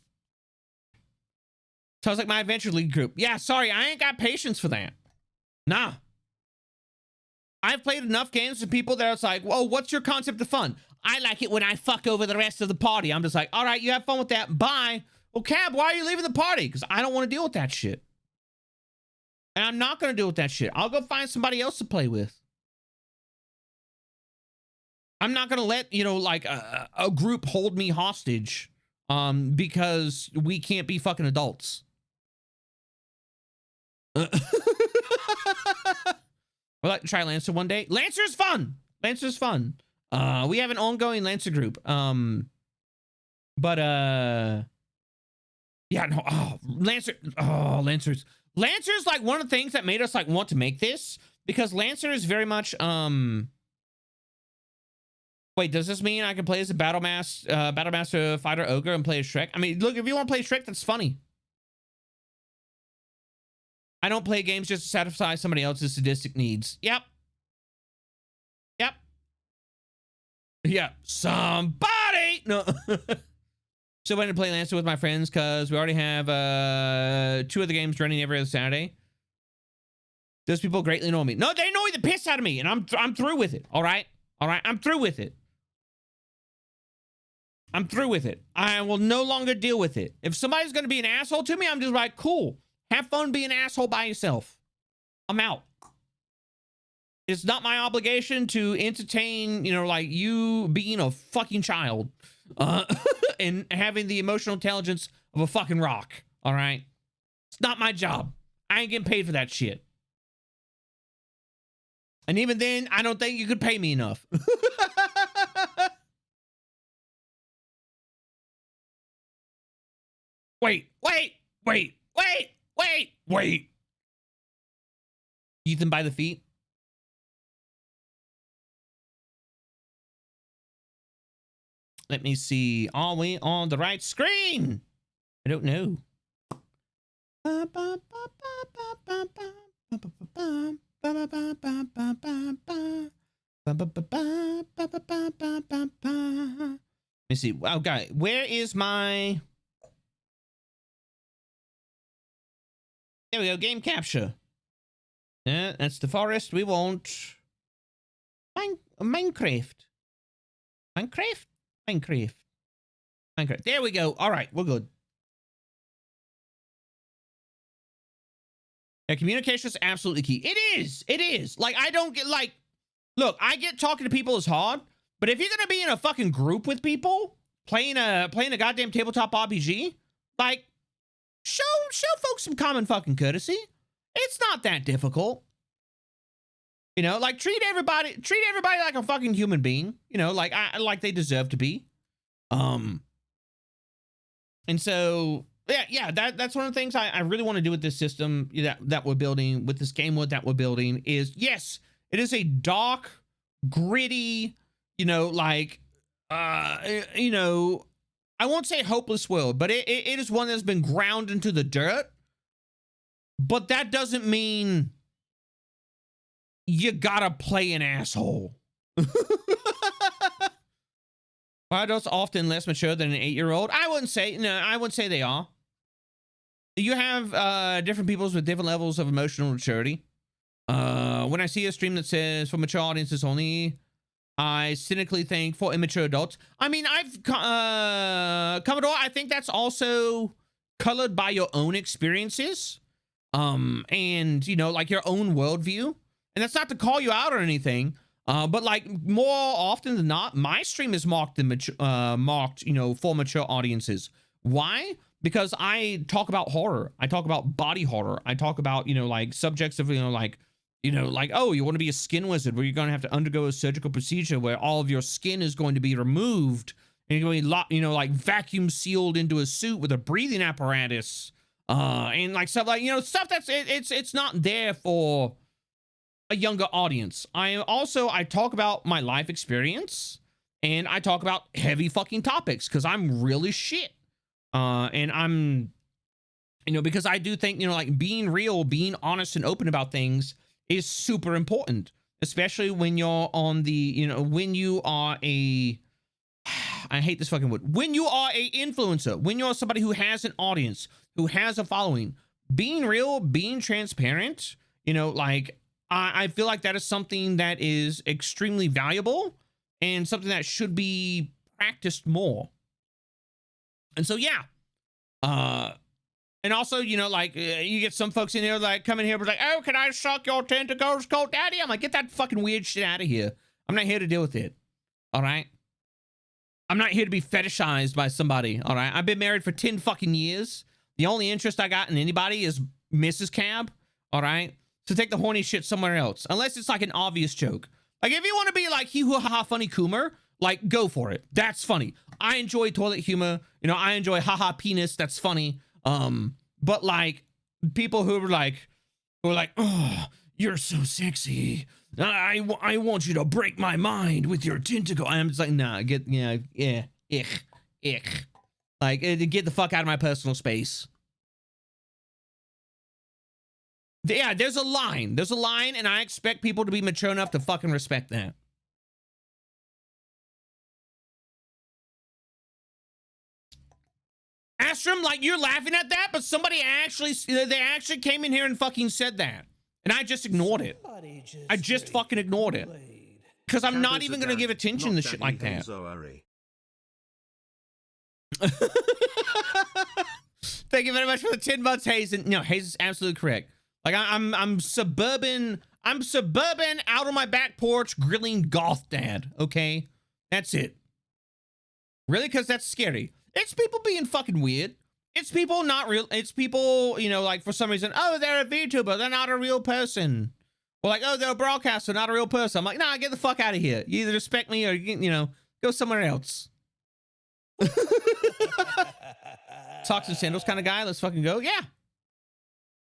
Sounds like my Adventure League group. Yeah, sorry, I ain't got patience for that. Nah. I've played enough games with people that it's like, whoa, what's your concept of fun? I like it when I fuck over the rest of the party. I'm just like, all right, you have fun with that. Bye. Well, Cab, why are you leaving the party? Because I don't want to deal with that shit. And I'm not going to deal with that shit. I'll go find somebody else to play with. I'm not going to let, you know, like a group hold me hostage because we can't be fucking adults. We'd like to try Lancer one day. Lancer's fun. Lancer's fun. We have an ongoing Lancer group. Yeah, no. Oh, Lancer. Oh, Lancer's like one of the things that made us like want to make this, because Lancer is very much wait, does this mean I can play as a Battlemaster Fighter Ogre and play as Shrek? I mean, look, if you want to play Shrek, that's funny. I don't play games just to satisfy somebody else's sadistic needs. Yep. Yep. Yeah. Somebody. No. So I went to play Lancer with my friends because we already have 2 of the games running every other Saturday. Those people greatly annoy me. No, they annoy the piss out of me, and I'm through with it. All right. All right. I'm through with it. I'm through with it. I will no longer deal with it. If somebody's going to be an asshole to me, I'm just like, cool. Have fun being an asshole by yourself. I'm out. It's not my obligation to entertain, you know, like you being a fucking child and having the emotional intelligence of a fucking rock. All right. It's not my job. I ain't getting paid for that shit. And even then, I don't think you could pay me enough. Wait. Ethan by the feet. Let me see. Are we on the right screen? I don't know. Let me see. Okay, where is my... There we go, game capture. Yeah, that's the forest. We want... Minecraft. There we go. All right, we're good. Yeah, communication is absolutely key. It is. Like, I don't get, like... Look, I get talking to people is hard, but if you're gonna be in a fucking group with people, playing a goddamn tabletop RPG, like, show folks some common fucking courtesy. It's not that difficult. You know, like, treat everybody like a fucking human being. You know, like like they deserve to be. And so yeah, that's one of the things I really want to do with this system that we're building, with this game world that we're building, is yes, it is a dark, gritty, you know, like you know, I won't say hopeless world, but it is one that's been ground into the dirt. But that doesn't mean you gotta play an asshole. Are adults often less mature than an 8-year-old? I wouldn't say they are. You have different peoples with different levels of emotional maturity. When I see a stream that says for mature audiences only, I cynically think for immature adults. I mean, Commodore, I think that's also colored by your own experiences. And, you know, like your own worldview. And that's not to call you out or anything. But like more often than not, my stream is marked, you know, for mature audiences. Why? Because I talk about horror. I talk about body horror. I talk about, you know, like subjects of, you know, like, oh, you want to be a skin wizard where you're going to have to undergo a surgical procedure where all of your skin is going to be removed and you're going to be, you know, like vacuum sealed into a suit with a breathing apparatus. And like stuff like, you know, stuff that's, it's not there for a younger audience. I talk about my life experience and I talk about heavy fucking topics because I'm really shit. And I'm, you know, because I do think, you know, like being real, being honest and open about things is super important, especially when you're on the, you know, when you are a, I hate this fucking word, when you are a influencer, when you're somebody who has an audience, who has a following, being real, being transparent, you know, like I feel like that is something that is extremely valuable and something that should be practiced more. And so, yeah. And also, you know, like you get some folks in here like come in here, but like, oh, can I suck your tentacles, cold daddy? I'm like, get that fucking weird shit out of here. I'm not here to deal with it. All right. I'm not here to be fetishized by somebody. All right. I've been married for 10 fucking years. The only interest I got in anybody is Mrs. Cab. All right. So take the horny shit somewhere else, unless it's like an obvious joke. Like if you want to be like hee hoo ha ha funny Coomer, like go for it. That's funny. I enjoy toilet humor. You know, I enjoy haha penis. That's funny. But like people who are like, oh, you're so sexy. I want you to break my mind with your tentacle. I'm just like, nah, get, yeah, ich. Like, get the fuck out of my personal space. Yeah, there's a line. There's a line, and I expect people to be mature enough to fucking respect that. Astrum, like, you're laughing at that, but somebody actually, they actually came in here and fucking said that. And I just ignored it. I just fucking ignored it. Because I'm not even going to give attention to shit like that. Thank you very much for the 10 months, Hayes. And no, Hayes is absolutely correct. Like I'm suburban out on my back porch grilling goth dad. Okay, that's it. Really, because that's scary. It's people being fucking weird. It's people not real. It's people, you know, like for some reason, oh, they're a VTuber, they're not a real person. Or like, oh, they're a broadcaster, not a real person. I'm like, nah, get the fuck out of here. You either respect me or, you know, go somewhere else. Socks and sandals kind of guy. Let's fucking go. Yeah.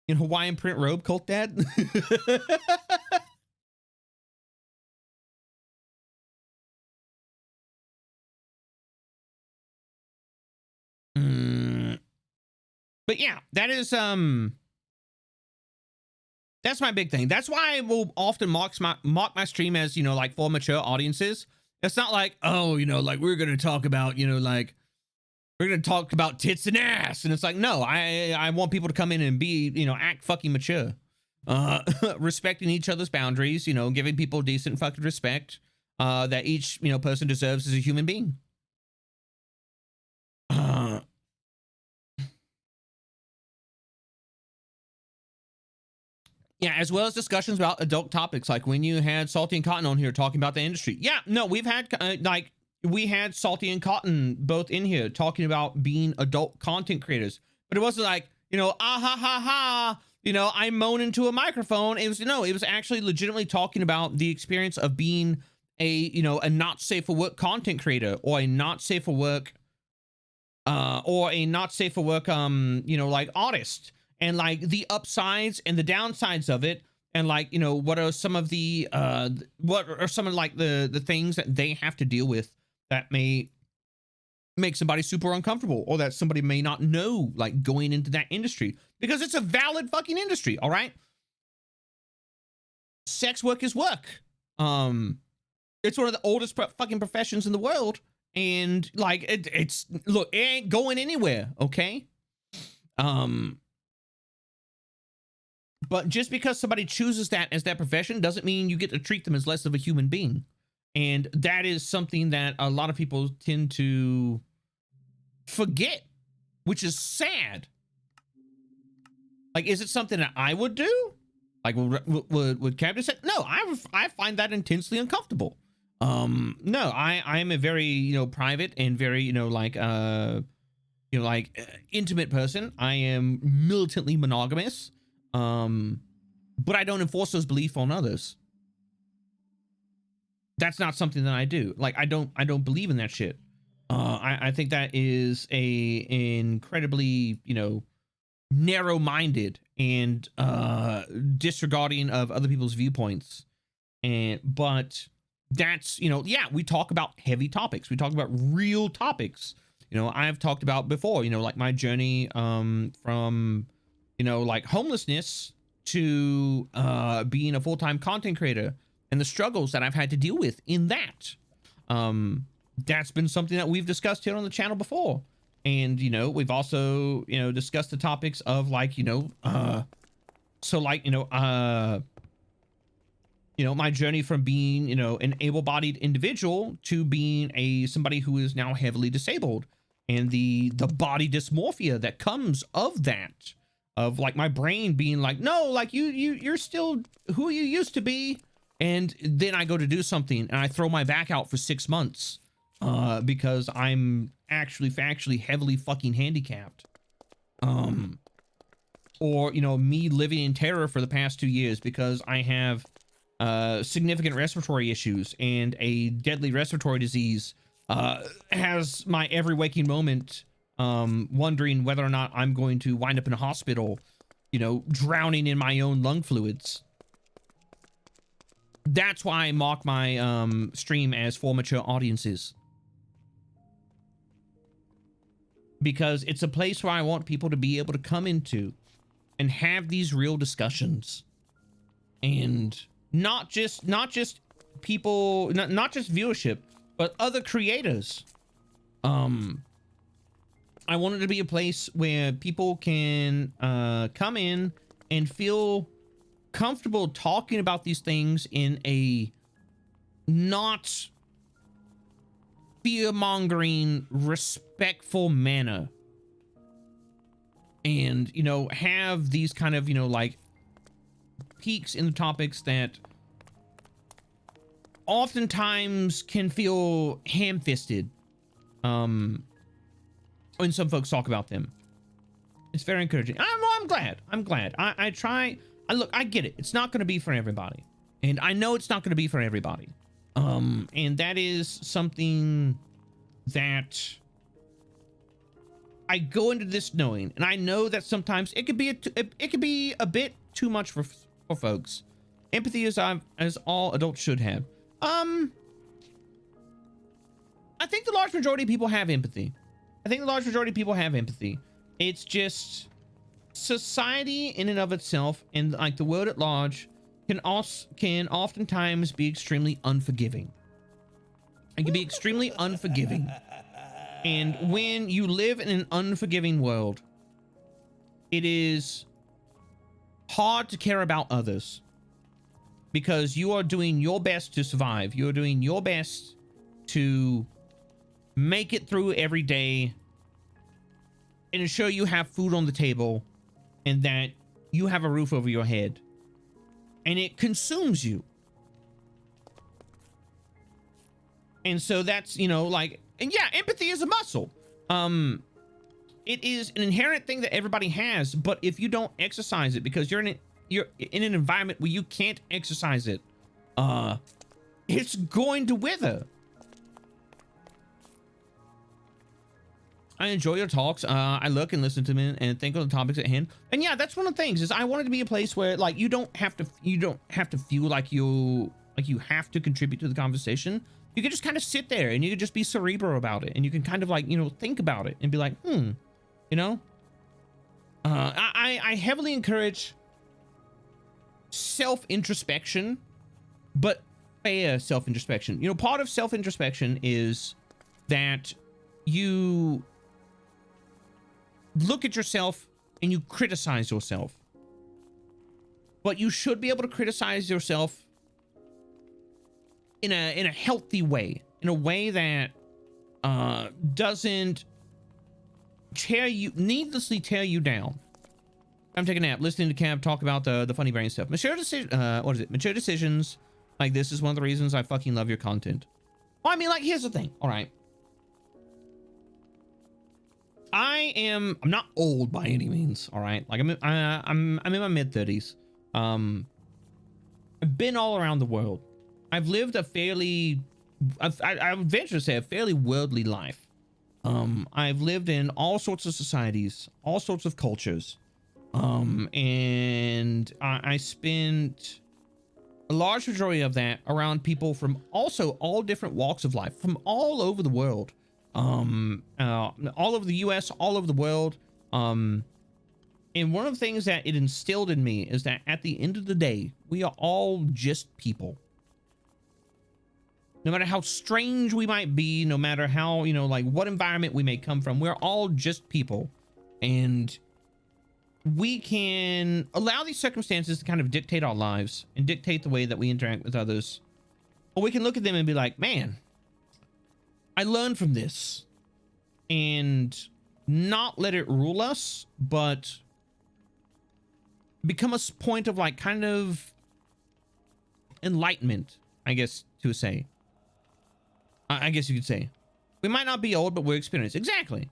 In Hawaiian print robe, cult dad. But yeah, that is that's my big thing. That's why I will often mock my stream as, you know, like for mature audiences. It's not like, oh, you know, like we're gonna talk about, you know, like we're gonna talk about tits and ass, and it's like, no, I want people to come in and be, you know, act fucking mature, respecting each other's boundaries, you know, giving people decent fucking respect that each, you know, person deserves as a human being. Yeah, as well as discussions about adult topics, like when you had Salty and Cotton on here talking about the industry. Yeah, no, we've had we had Salty and Cotton both in here talking about being adult content creators, but it wasn't like, you know, ah ha ha ha, you know, I moan into a microphone. It was, no, it was actually legitimately talking about the experience of being a, you know, a not safe for work content creator, or a not safe for work you know, like artist, and like the upsides and the downsides of it, and like, you know, what are some of the like the things that they have to deal with that may make somebody super uncomfortable, or that somebody may not know, like going into that industry, because it's a valid fucking industry. All right, sex work is work. It's one of the oldest fucking professions in the world, and like it's look, it ain't going anywhere. Okay. But just because somebody chooses that as that profession doesn't mean you get to treat them as less of a human being. And that is something that a lot of people tend to forget, which is sad. Like, is it something that I would do? Like, would Captain say? No, I find that intensely uncomfortable. No, I'm a very, you know, private and very, you know, like, intimate person. I am militantly monogamous. But I don't enforce those beliefs on others. That's not something that I do. Like, I don't believe in that shit. I think that is a incredibly, you know, narrow-minded and disregarding of other people's viewpoints. But that's, you know, yeah, we talk about heavy topics. We talk about real topics. You know, I've talked about before, you know, like my journey from, you know, like homelessness to being a full-time content creator, and the struggles that I've had to deal with in that. That's been something that we've discussed here on the channel before. And, you know, we've also, you know, discussed the topics of like, you know, my journey from being, you know, an able-bodied individual to being somebody who is now heavily disabled, and the body dysmorphia that comes of that, of like my brain being like, no, like you're still who you used to be. And then I go to do something and I throw my back out for 6 months because I'm actually factually heavily fucking handicapped. Or, you know, me living in terror for the past 2 years because I have significant respiratory issues, and a deadly respiratory disease has my every waking moment wondering whether or not I'm going to wind up in a hospital, you know, drowning in my own lung fluids. That's why I mock my stream as for mature audiences. Because it's a place where I want people to be able to come into and have these real discussions. And not just people, not just viewership, but other creators. I want it to be a place where people can come in and feel comfortable talking about these things in a not fear-mongering, respectful manner. And, you know, have these kind of, you know, like peaks in the topics that oftentimes can feel ham-fisted when some folks talk about them. It's very encouraging. I'm glad. I try. Look, I get it. It's not going to be for everybody. And I know it's not going to be for everybody. And that is something that I go into this knowing, and I know that sometimes it could be a bit too much for folks. Empathy as all adults should have. I think the large majority of people have empathy. It's just society in and of itself, and like the world at large, can oftentimes be extremely unforgiving. It can be extremely unforgiving. And when you live in an unforgiving world, it is hard to care about others because you are doing your best to survive. You're doing your best to make it through every day and ensure you have food on the table and that you have a roof over your head. And it consumes you. And so that's, you know, like, and yeah, empathy is a muscle. It is an inherent thing that everybody has, but if you don't exercise it because you're in an environment where you can't exercise it, it's going to wither. I enjoy your talks. I look and listen to them and think on the topics at hand. And yeah, that's one of the things is I want it to be a place where like you don't have to feel like you have to contribute to the conversation. You can just kind of sit there and you can just be cerebral about it, and you can kind of like, you know, think about it and be like, you know. I heavily encourage self-introspection, but fair self-introspection. You know, part of self-introspection is that you look at yourself and you criticize yourself, but you should be able to criticize yourself in a healthy way, in a way that doesn't needlessly tear you down. I'm taking a nap, listening to Cam talk about the funny brain stuff. Mature decisions like this is one of the reasons I fucking love your content. Well, I mean, like, here's the thing. All right. I'm not old by any means. All right. Like I'm in my mid-30s. I've been all around the world. I've lived a fairly, I would venture to say a fairly worldly life. I've lived in all sorts of societies, all sorts of cultures. And I spent a large majority of that around people from also all different walks of life, from all over the world. All over the US, all over the world. And one of the things that it instilled in me is that at the end of the day, we are all just people. No matter how strange we might be, no matter how, you know, like what environment we may come from, we're all just people. And we can allow these circumstances to kind of dictate our lives and dictate the way that we interact with others. Or we can look at them and be like, man, I learned from this, and not let it rule us, but become a point of like kind of enlightenment, I guess to say. I guess you could say. We might not be old, but we're experienced. Exactly.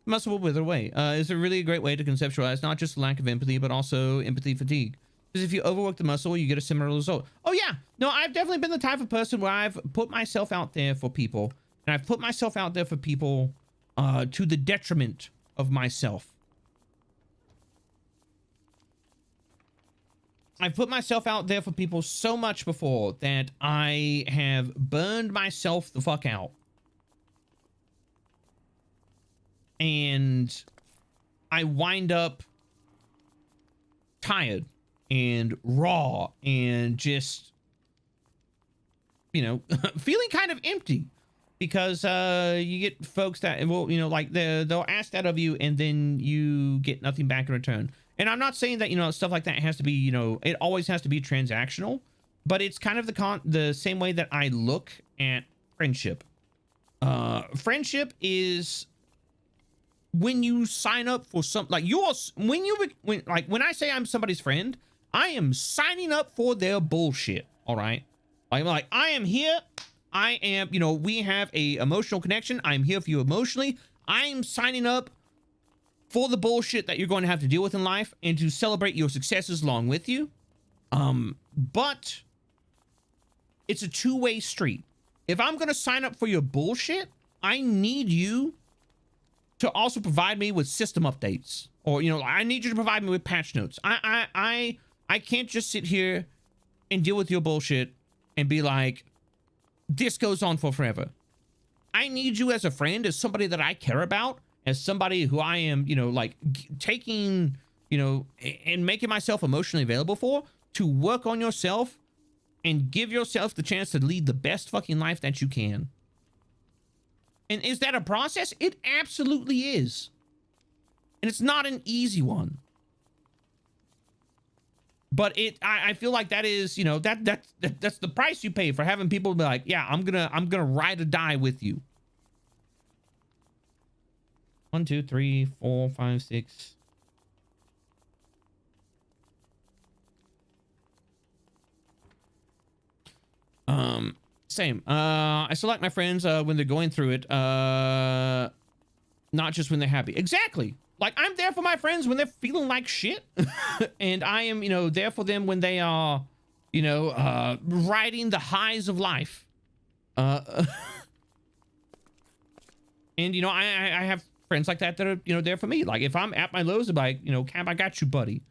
Muscle will wither away. Is a really great way to conceptualize not just lack of empathy, but also empathy fatigue. Because if you overwork the muscle, you get a similar result. Oh yeah. No, I've definitely been the type of person where I've put myself out there for people. And I've put myself out there for people to the detriment of myself. I've put myself out there for people so much before that I have burned myself the fuck out. And I wind up tired and raw and just, you know, feeling kind of empty. Because you get folks that will, you know, like they'll ask that of you and then you get nothing back in return. And I'm not saying that, you know, stuff like that has to be, you know, it always has to be transactional, but it's kind of the same way that I look at friendship. Friendship is when you sign up for something like yours. When I say I'm somebody's friend, I am signing up for their bullshit. All right. I'm like, I am here. I am, you know, we have a emotional connection. I'm here for you emotionally. I'm signing up for the bullshit that you're going to have to deal with in life and to celebrate your successes along with you. But it's a two-way street. If I'm going to sign up for your bullshit, I need you to also provide me with system updates, or, you know, I need you to provide me with patch notes. I can't just sit here and deal with your bullshit and be like, this goes on for forever. I need you as a friend, as somebody that I care about, as somebody who I am, you know, like taking, you know, and making myself emotionally available for, to work on yourself and give yourself the chance to lead the best fucking life that you can. And is that a process? It absolutely is. And it's not an easy one. But I feel like that is, you know, that's the price you pay for having people be like, yeah, I'm gonna ride or die with you. 1, 2, 3, 4, 5, 6. Same. I select my friends when they're going through it, not just when they're happy. Exactly. Like, I'm there for my friends when they're feeling like shit. And I am, you know, there for them when they are, you know, riding the highs of life. And, you know, I have friends like that are, you know, there for me. Like, if I'm at my lows, I'm like, you know, Cam, I got you, buddy.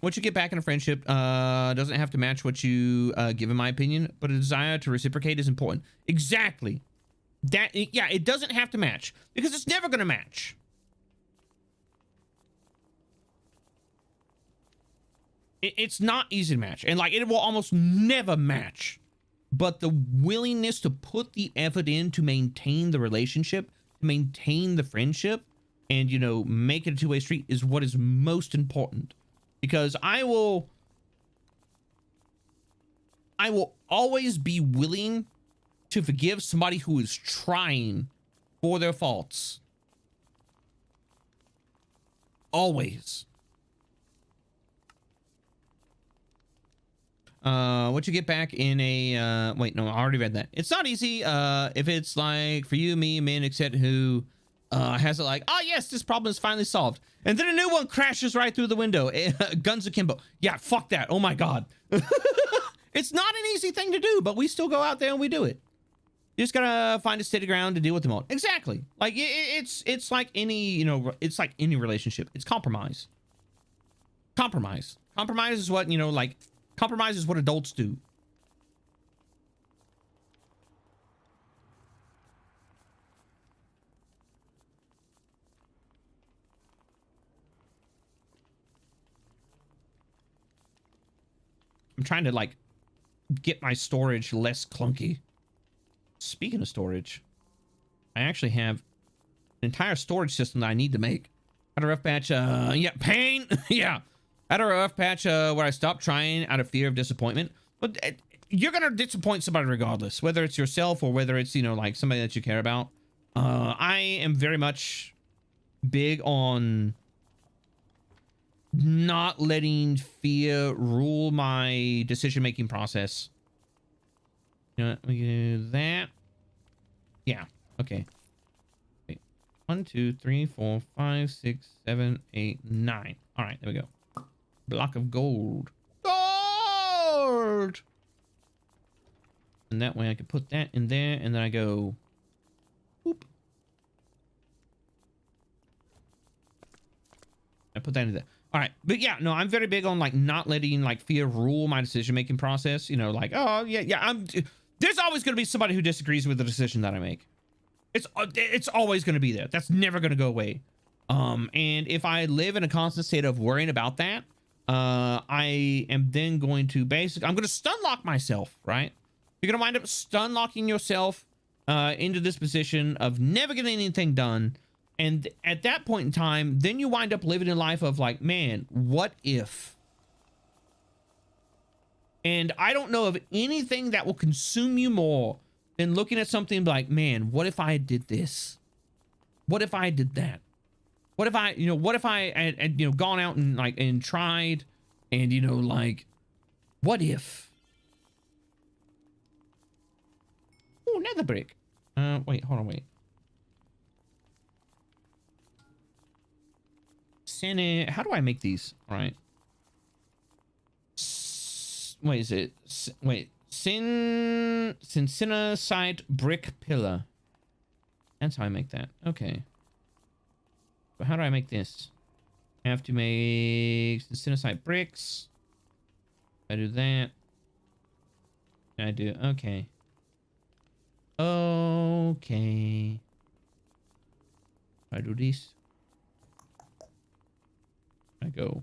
What you get back in a friendship doesn't have to match what you give, in my opinion, but a desire to reciprocate is important. Exactly. That, yeah, it doesn't have to match, because it's never going to match. It's not easy to match, and like, it will almost never match. But the willingness to put the effort in to maintain the relationship, to maintain the friendship, and, you know, make it a two-way street is what is most important. Because I will always be willing to forgive somebody who is trying for their faults. Always. What you get back in a, wait, no, I already read that. It's not easy, if it's like, for you, me, man, except who, has it like, oh yes, this problem is finally solved. And then a new one crashes right through the window. Guns akimbo. Yeah, fuck that. Oh my God. It's not an easy thing to do, but we still go out there and we do it. You just gotta find a steady ground to deal with them all. Exactly. Like, it's like any, you know, it's like any relationship. It's compromise. Compromise. Compromise is what, you know, like, compromise is what adults do. I'm trying to, like, get my storage less clunky. Speaking of storage, I actually have an entire storage system that I need to make. Had a rough patch, yeah, pain, yeah. Had a rough patch where I stopped trying out of fear of disappointment. But you're gonna disappoint somebody regardless, whether it's yourself or whether it's, you know, like somebody that you care about. I am very much big on not letting fear rule my decision-making process. You know, we do that. Yeah. Okay. Wait. 1, 2, 3, 4, 5, 6, 7, 8, 9. All right. There we go. Block of gold. Gold. And that way I can put that in there, and then I go. Whoop. I put that in there. All right, but yeah, no, I'm very big on like not letting like fear rule my decision-making process. You know, like, oh yeah, there's always going to be somebody who disagrees with the decision that I make. It's always going to be there. That's never going to go away. And if I live in a constant state of worrying about that, I am then going to I'm going to stun lock myself, right? You're going to wind up stun locking yourself into this position of never getting anything done. And at that point in time, then you wind up living a life of like, man, what if? And I don't know of anything that will consume you more than looking at something like, man, what if I did this? What if I did that? What if I, what if I had gone out and and tried and, what if? Oh, nether brick. Wait, hold on, wait. How do I make these? All right. Wait, is it? Wait. Sincinasite brick pillar. That's how I make that. Okay. But how do I make this? I have to make sincinasite bricks. I do that. I do. Okay. Okay. I do this. I go.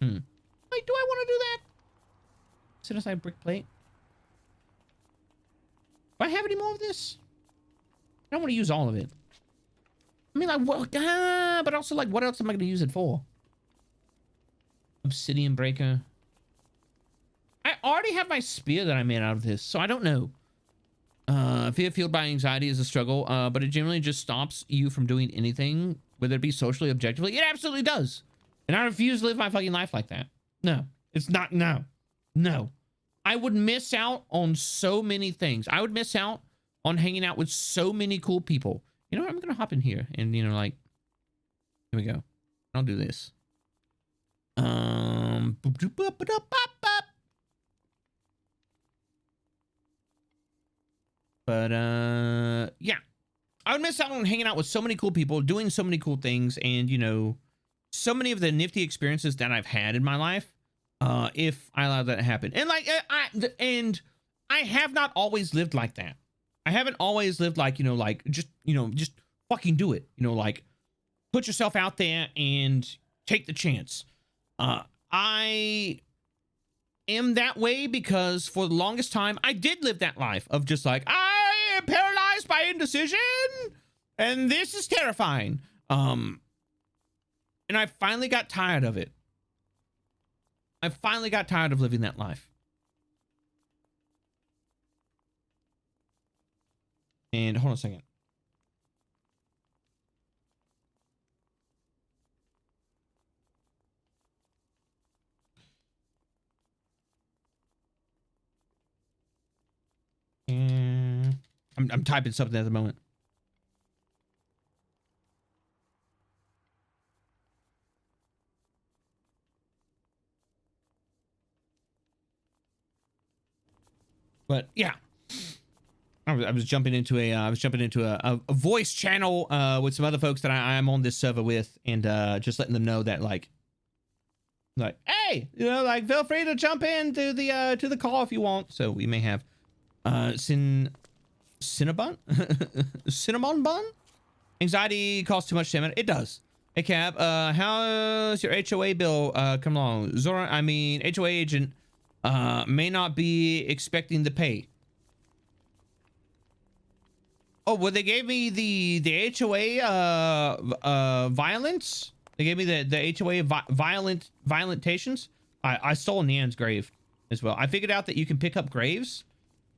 Wait, do I want to do that? Set aside brick plate. Do I have any more of this? I don't want to use all of it. I mean, like, what? But also, like, what else am I going to use it for? Obsidian breaker. I already have my spear that I made out of this, so I don't know. Fear fueled by anxiety is a struggle, but it generally just stops you from doing anything, whether it be socially, objectively. It absolutely does. And I refuse to live my fucking life like that. No, it's not. No, no. I would miss out on so many things. I would miss out on hanging out with so many cool people. You know what? I'm going to hop in here and, here we go. I'll do this. But, yeah. I would miss out on hanging out with so many cool people, doing so many cool things, and, so many of the nifty experiences that I've had in my life, if I allowed that to happen. And, I have not always lived like that. I haven't always lived like, just fucking do it. Put yourself out there and take the chance. I am that way because for the longest time, I did live that life of just like, I am paralyzed by indecision, and this is terrifying. And I finally got tired of it. I finally got tired of living that life. And hold on a second. And I'm typing something at the moment. But yeah, I was jumping into a voice channel with some other folks that I'm on this server with, and just letting them know that like hey, feel free to jump in to the call if you want. So we may have cinnamon bun. Anxiety costs too much stamina. It does. Hey Cab, how's your HOA bill come along? Zora, I mean HOA agent may not be expecting the pay. Oh, well, they gave me the HOA violence. They gave me the HOA violentations. I stole Nian's grave as well. I figured out that you can pick up graves,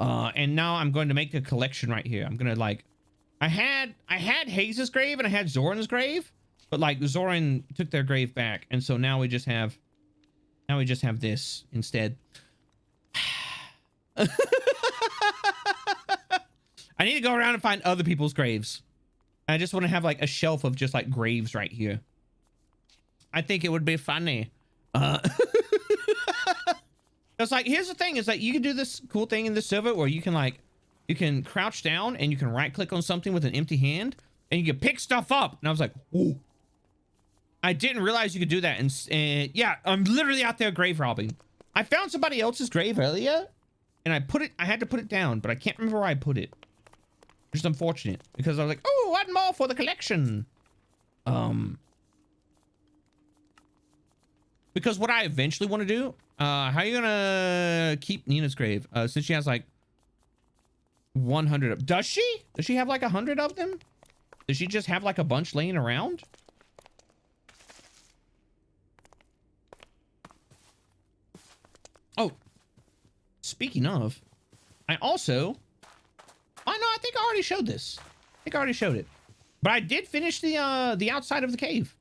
and now I'm going to make a collection right here. I'm gonna I had Hayes's grave and I had Zoran's grave, but Zoran took their grave back, and so now we just have this instead. I need to go around and find other people's graves. I just want to have a shelf of just graves right here. I think it would be funny. It's here's the thing is you can do this cool thing in the server where you can crouch down and you can right click on something with an empty hand and you can pick stuff up. And I was like, ooh. I didn't realize you could do that. And yeah, I'm literally out there grave robbing. I found somebody else's grave earlier and I had to put it down, but I can't remember where I put it. Which is unfortunate because I was like, oh, one more for the collection. Because what I eventually want to do, how are you gonna keep Nina's grave? Since she has 100 of, does she have 100 of them? Does she just have a bunch laying around? Speaking of, I also... Oh, no, I think I already showed this. I think I already showed it. But I did finish the outside of the cave.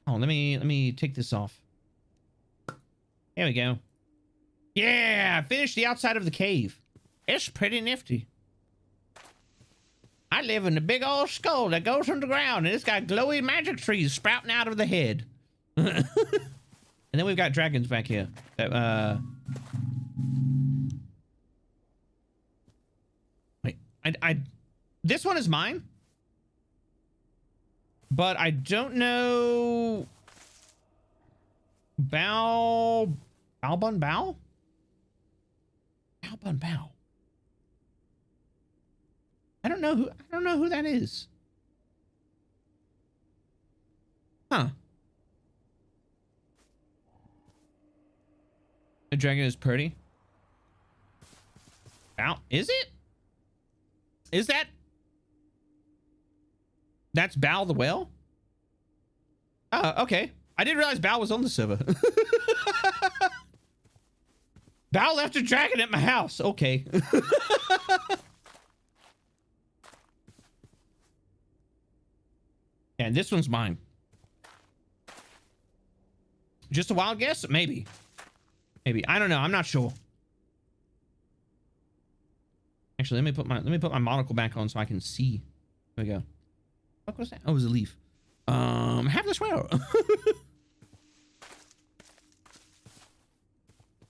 Oh, let me take this off. There we go. Yeah, I finished the outside of the cave. It's pretty nifty. I live in a big old skull that goes underground, and it's got glowy magic trees sprouting out of the head. And then we've got dragons back here. That, wait, this one is mine, but I don't know. Balbun Bow? Balbun Bow. I don't know who that is. Huh. The dragon is pretty. Bow, is it? Is that? That's Bow the whale? Oh, okay. I didn't realize Bow was on the server. Bow left a dragon at my house. Okay. And this one's mine. Just a wild guess? Maybe. Maybe. I don't know. I'm not sure. Actually, let me put my monocle back on so I can see. There we go. What was that? Oh, it was a leaf. Have this well.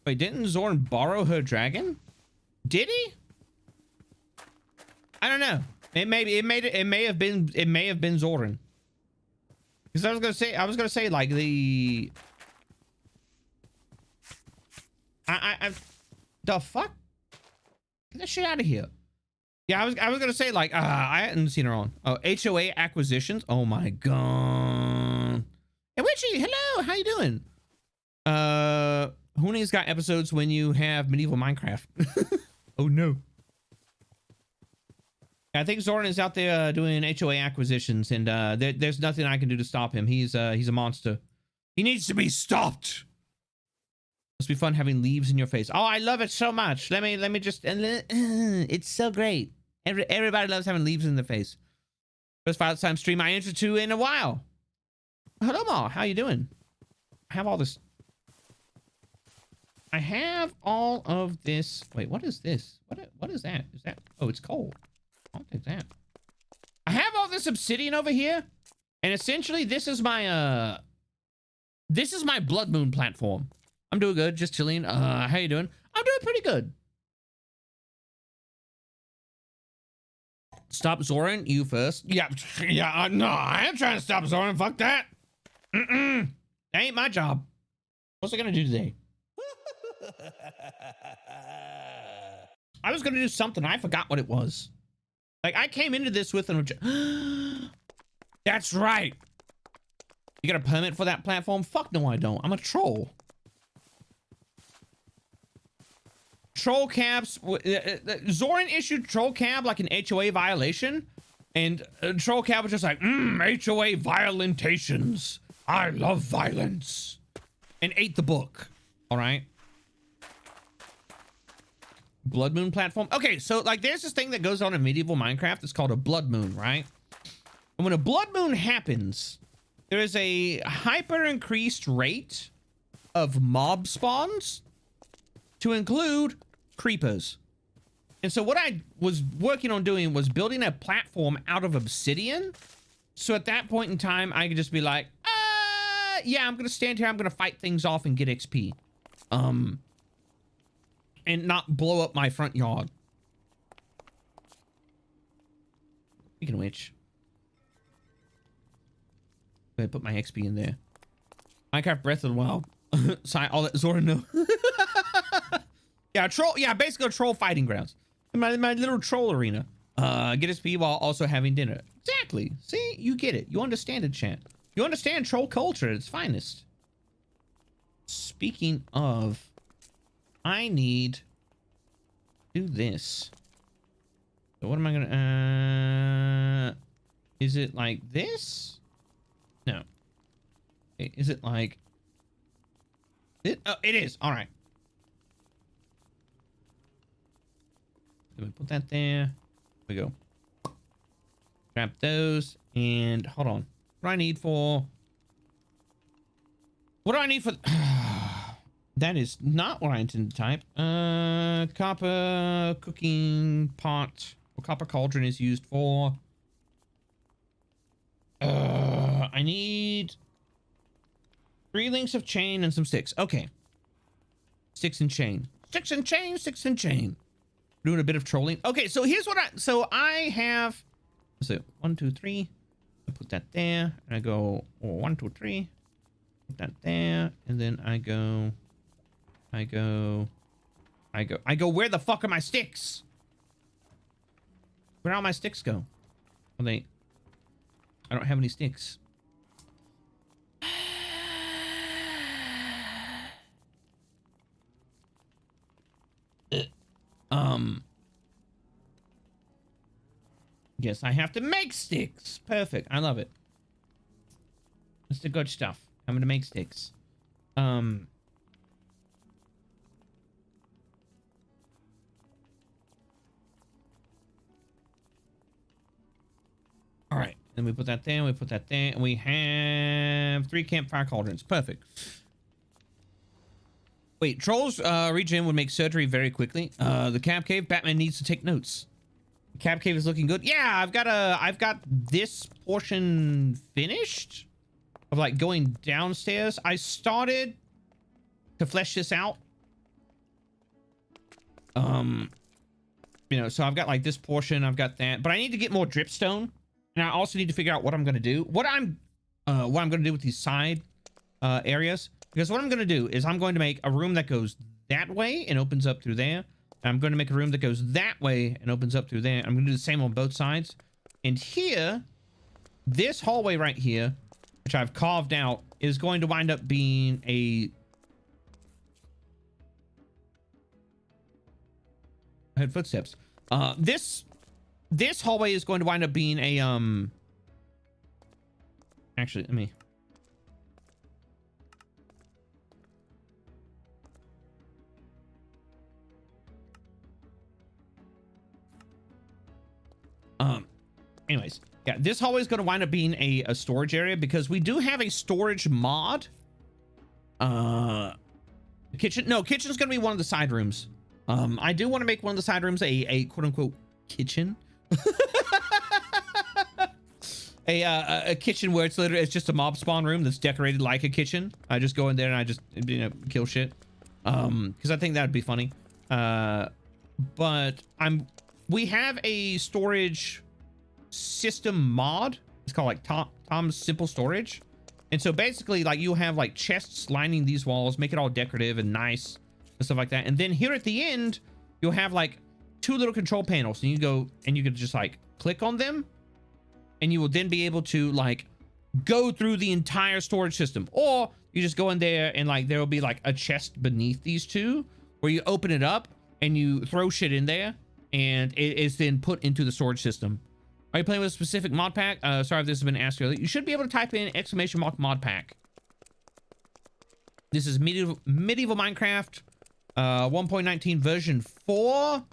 Wait, didn't Zorn borrow her dragon? Did he? I don't know. It may have been Zoran. Because I was gonna say like the the fuck? Get that shit out of here. Yeah, I was gonna say like I hadn't seen her on. Oh, HOA acquisitions. Oh my god. Hey Witchy, hello, how you doing? Hooning's got episodes when you have medieval Minecraft. Oh no. I think Zoran is out there doing HOA acquisitions, and there's nothing I can do to stop him. He's a monster. He needs to be stopped. Must be fun having leaves in your face. Oh, I love it so much. Let me just. It's so great. Everybody loves having leaves in their face. First time stream I entered to in a while. Hello, Ma. How you doing? I have all this. I have all of this. Wait, what is this? What is that? Is that? Oh, it's coal. I'll take that. I have all this obsidian over here, and essentially this is my blood moon platform. I'm doing good, just chilling. How you doing? I'm doing pretty good. Stop Zoran, you first. Yeah, no, I ain't trying to stop Zoran. Fuck that. That ain't my job. What's I gonna do today? I was gonna do something. I forgot what it was. Like, I came into this with an... That's right. You got a permit for that platform? Fuck no, I don't. I'm a troll. Troll cabs... Zoran issued troll cab like an HOA violation. And troll cab was just like, HOA violentations. I love violence. And ate the book. All right. Blood moon platform. Okay, so like there's this thing that goes on in medieval Minecraft. It's called a blood moon, right? And when a blood moon happens, there is a hyper increased rate of mob spawns to include creepers. And so what I was working on doing was building a platform out of obsidian. So at that point in time, I could just be like, yeah, I'm gonna stand here, I'm gonna fight things off and get XP. And not blow up my front yard. Speaking of which, I'm gonna put my XP in there. Minecraft Breath of the Wild. Sorry, I'll let Zoran know. Yeah, troll. Yeah, basically a troll fighting grounds. My little troll arena. Get XP while also having dinner. Exactly. See, you get it. You understand it, chat. You understand troll culture at its finest. Speaking of, I need to do this. So what am I gonna is it like this? No. Is it like it? Oh, it is. All right. Let me put that there. There we go. Grab those and hold on. What do I need for? What do I need for? That is not what I intended to type. Copper cooking pot or copper cauldron is used for. I need 3 links of chain and some sticks. Okay. Sticks and chain. Sticks and chain, sticks and chain. Doing a bit of trolling. Okay, so here's what I have. So 1, 2, 3. I put that there. And I go 1, 2, 3. Put that there. And then I go. Where the fuck are my sticks? Where all my sticks go? Are they? I don't have any sticks. Yes, I have to make sticks. Perfect. I love it. That's the good stuff. I'm gonna make sticks. All right. Then we put that there. We put that there. And we have 3 campfire cauldrons. Perfect. Wait, trolls regen would make surgery very quickly. The cab cave. Batman needs to take notes. Cab cave is looking good. Yeah, I've got this portion finished of like going downstairs. I started to flesh this out. You know, so I've got like this portion. I've got that, but I need to get more dripstone, and I also need to figure out what I'm gonna do. What I'm gonna do with these side areas. Because what I'm going to do is I'm going to make a room that goes that way and opens up through there. And I'm going to make a room that goes that way and opens up through there. I'm going to do the same on both sides. And here, this hallway right here, which I've carved out, is going to wind up being a... I heard footsteps. This hallway is going to wind up being a... Actually, let me... Anyways, yeah, this hallway is going to wind up being a storage area because we do have a storage mod. Kitchen. No, kitchen's going to be one of the side rooms. I do want to make one of the side rooms a quote unquote kitchen. a kitchen where it's just a mob spawn room that's decorated like a kitchen. I just go in there and I just, you know, kill shit. Because I think that would be funny. But we have a storage system mod. It's called like Tom's Simple Storage. And so basically like you have like chests lining these walls, make it all decorative and nice and stuff like that. And then here at the end, you'll have like 2 little control panels, and you go and you can just like click on them, and you will then be able to like go through the entire storage system. Or you just go in there and like there will be like a chest beneath these 2 where you open it up and you throw shit in there, and it is then put into the storage system. Are you playing with a specific mod pack? Sorry if this has been asked earlier. You should be able to type in !mod pack. This is medieval Minecraft 1.19 version 4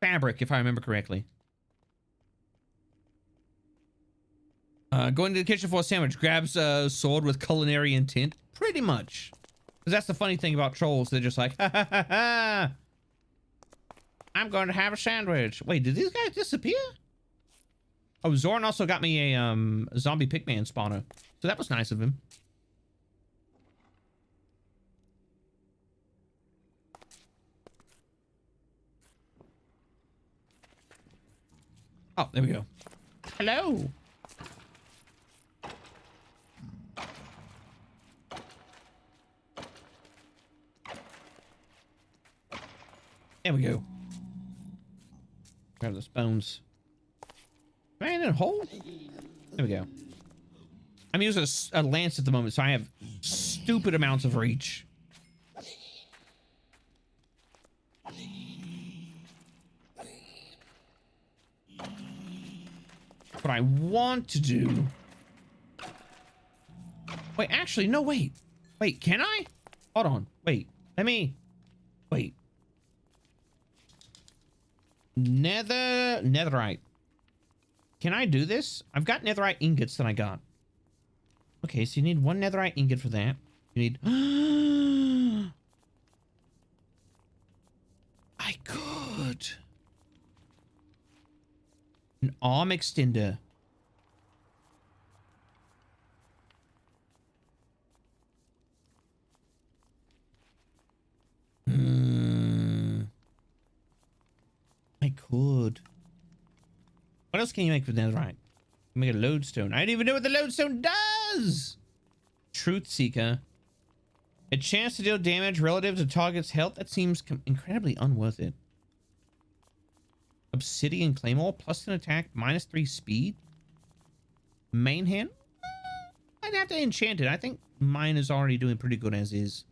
fabric, if I remember correctly. Going to the kitchen for a sandwich. Grabs a sword with culinary intent. Pretty much. Because that's the funny thing about trolls. They're just like, ha ha ha ha. I'm going to have a sandwich. Wait, did these guys disappear? Oh, Zoran also got me a zombie pigman spawner. So that was nice of him. Oh, there we go. Hello. There we go. Grab those bones. Man, in a hole? There we go. I'm using a lance at the moment, so I have stupid amounts of reach. What I want to do... Wait, actually, no, wait. Wait, can I? Hold on. Wait, let me... Wait. Netherite. Can I do this? I've got netherite ingots that I got. Okay, so you need 1 netherite ingot for that. You need... I could. An arm extender. I could. What else can you make with netherite? Make a lodestone. I don't even know what the lodestone does. Truth seeker. A chance to deal damage relative to target's health. That seems incredibly unworth it. Obsidian claymore. +10 attack. -3 speed. Main hand. I'd have to enchant it. I think mine is already doing pretty good as is.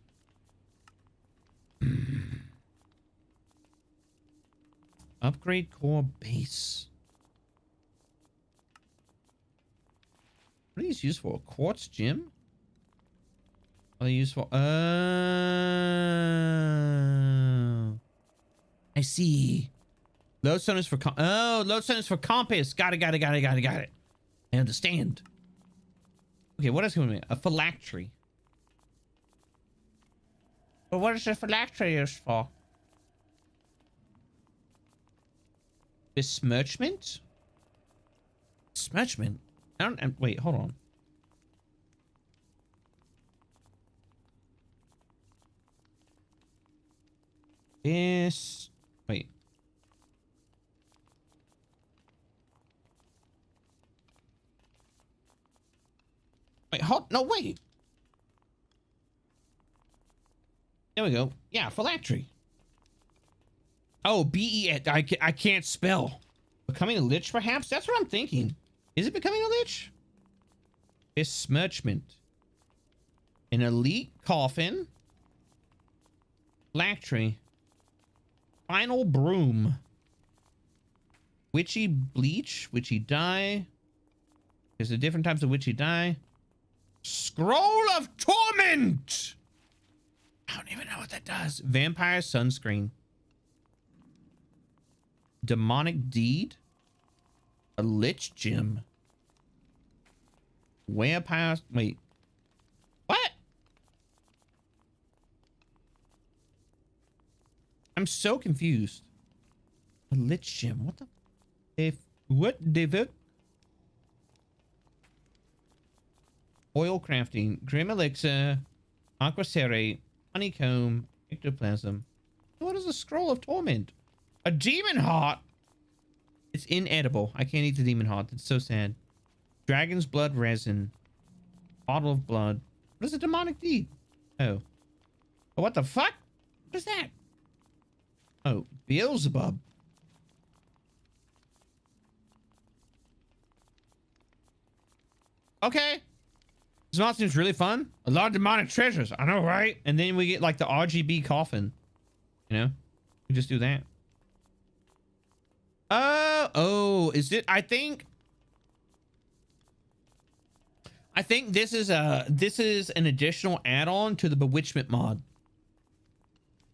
Upgrade core base. What are these used for? Quartz gem? What are they used for? Oh, I see. Lodestone is for lodestone is for compass. Got it. I understand. Okay, what else can we make? A phylactery. But what is a phylactery used for? Besmirchment? Besmirchment? I don't... Wait, hold on. This... Wait. Wait, hold... No, wait. There we go. Yeah, phylactery. Oh, B-E... I can't spell. Becoming a lich, perhaps? That's what I'm thinking. Is it becoming a lich? Besmirchment. An elite coffin. Phylactery. Final broom. Witchy bleach. Witchy dye. There's the different types of witchy dye. Scroll of torment! I don't even know what that does. Vampire sunscreen. Demonic deed. A lich gem. Vampire... Wait. What? I'm so confused. A lich gem. What the... What, David? Oil crafting. Grim elixir. Aquacerate. Honeycomb. Ectoplasm. What is a scroll of torment? A demon heart. It's inedible. I can't eat the demon heart. That's so sad. Dragon's blood resin. Bottle of blood. What is a demonic deed? Oh. Oh, what the fuck? What is that? Oh, Beelzebub. Okay. This mod seems really fun. A lot of demonic treasures. I know, right? And then we get like the RGB coffin. You know? We just do that. Oh, is it? I think this is an additional add-on to the Bewitchment mod.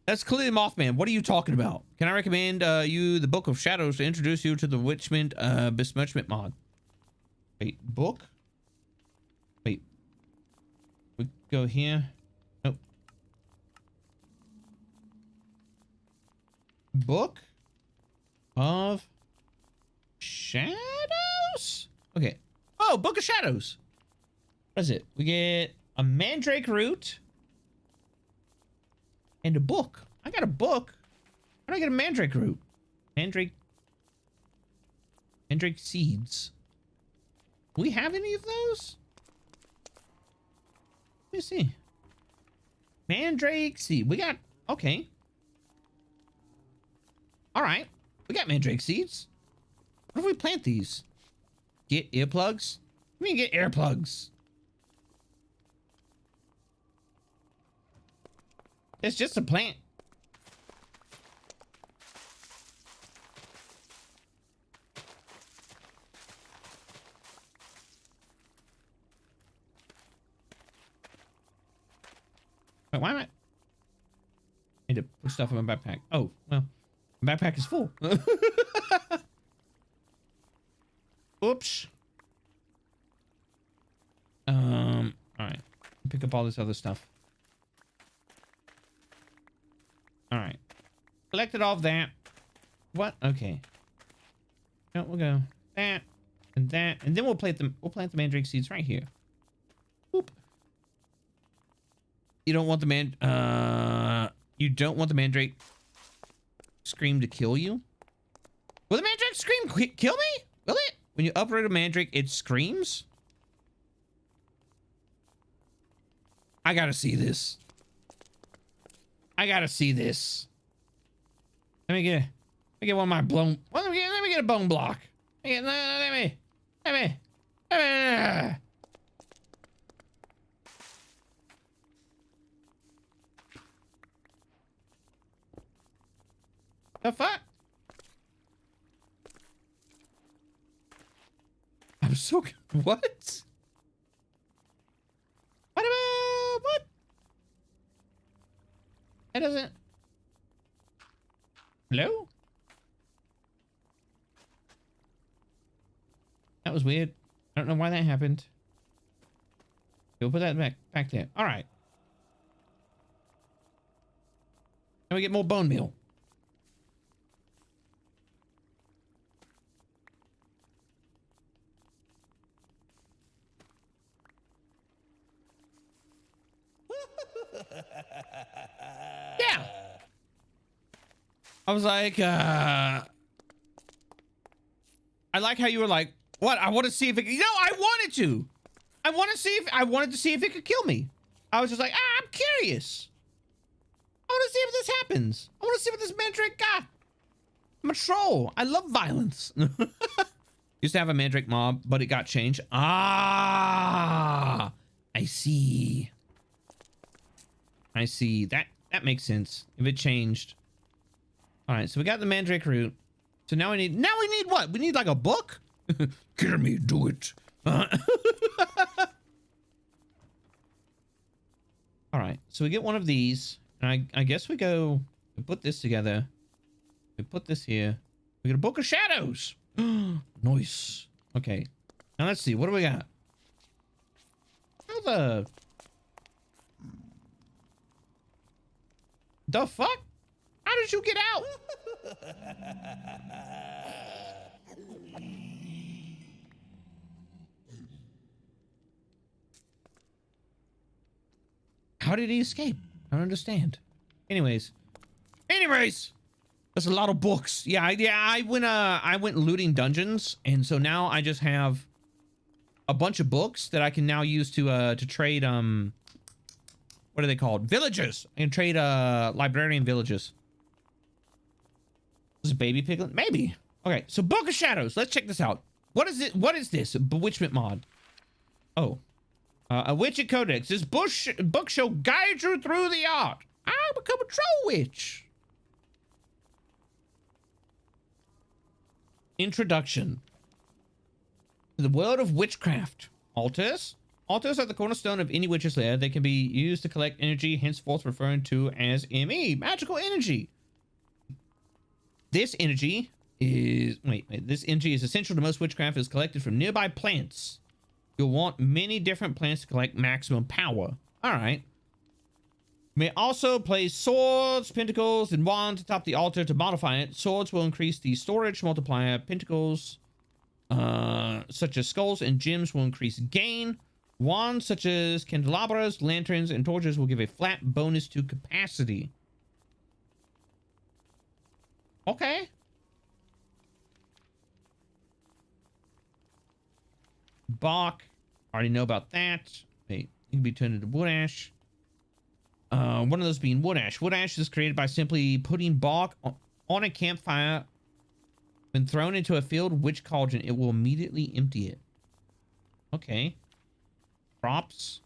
That's clearly Mothman. What are you talking about? Can I recommend you the Book of Shadows to introduce you to the Bewitchment Besmirchment mod? Wait, book? Wait. We go here. Nope. Book of Shadows? Okay. Oh, Book of Shadows. What is it? We get a mandrake root and a book. I got a book. How do I get a mandrake root? Mandrake seeds. Do we have any of those? Let me see. Mandrake seed. We got... Okay. All right. We got mandrake seeds. What if we plant these? Get earplugs? We can get earplugs. It's just a plant. Wait, why am I need to put stuff in my backpack? Oh, well, Backpack is full. Oops. All right. Pick up all this other stuff. All right. Collected all of that. What? Okay. No, we'll go that and that, and then we'll plant the mandrake seeds right here. Boop. You don't want the you don't want the mandrake scream to kill you? Will the mandrake scream kill me? Will it? When you uproot a mandrake, it screams? I gotta see this. I gotta see this. Let me get one of my blown. Let me get a bone block. Let me. The fuck? I'm so what? What? It doesn't. Hello? That was weird. I don't know why that happened. We'll put that back there. All right. And we get more bone meal. Yeah. I was like, I like how you were like, what? I want to see if it, I wanted to. I wanted to see if it could kill me. I was just like, I'm curious. I want to see if this happens. I want to see what this mandrake got. I'm a troll. I love violence. Used to have a mandrake mob, but it got changed. Ah, I see. I see. That makes sense. If it changed. All right, so we got the mandrake root. So now we need what? We need like a book? Kill me, do it. All right, so we get one of these, and I guess we put this together. We put this here. We get a book of shadows. Nice. Okay, now let's see. What do we got? How the fuck? How did you get out? How did he escape? I don't understand. Anyways, that's a lot of books. Yeah, I went looting dungeons, and so now I just have a bunch of books that I can now use to trade what are they called? Villages. I can trade librarian villages. Is it baby piglet? Maybe. Okay, so Book of Shadows. Let's check this out. What is it? What is this? A bewitchment mod. Oh. A witchy codex. This book shall guide you through the art. I become a troll witch. Introduction to the world of witchcraft. Altars. Altars are the cornerstone of any witch's lair. They can be used to collect energy, henceforth referring to as ME, magical energy. This energy is this energy is essential to most witchcraft. Is collected from nearby plants. You'll want many different plants to collect maximum power. All right. You may also place swords, pentacles, and wands atop the altar to modify it. Swords will increase the storage multiplier. Pentacles, such as skulls and gems, will increase gain. Wands, such as candelabras, lanterns, and torches, will give a flat bonus to capacity. Okay. Bark. Already know about that. Wait, it can be turned into wood ash. One of those being wood ash. Wood ash is created by simply putting bark on a campfire. When thrown into a filled witch cauldron, it will immediately empty it. Okay. Crops.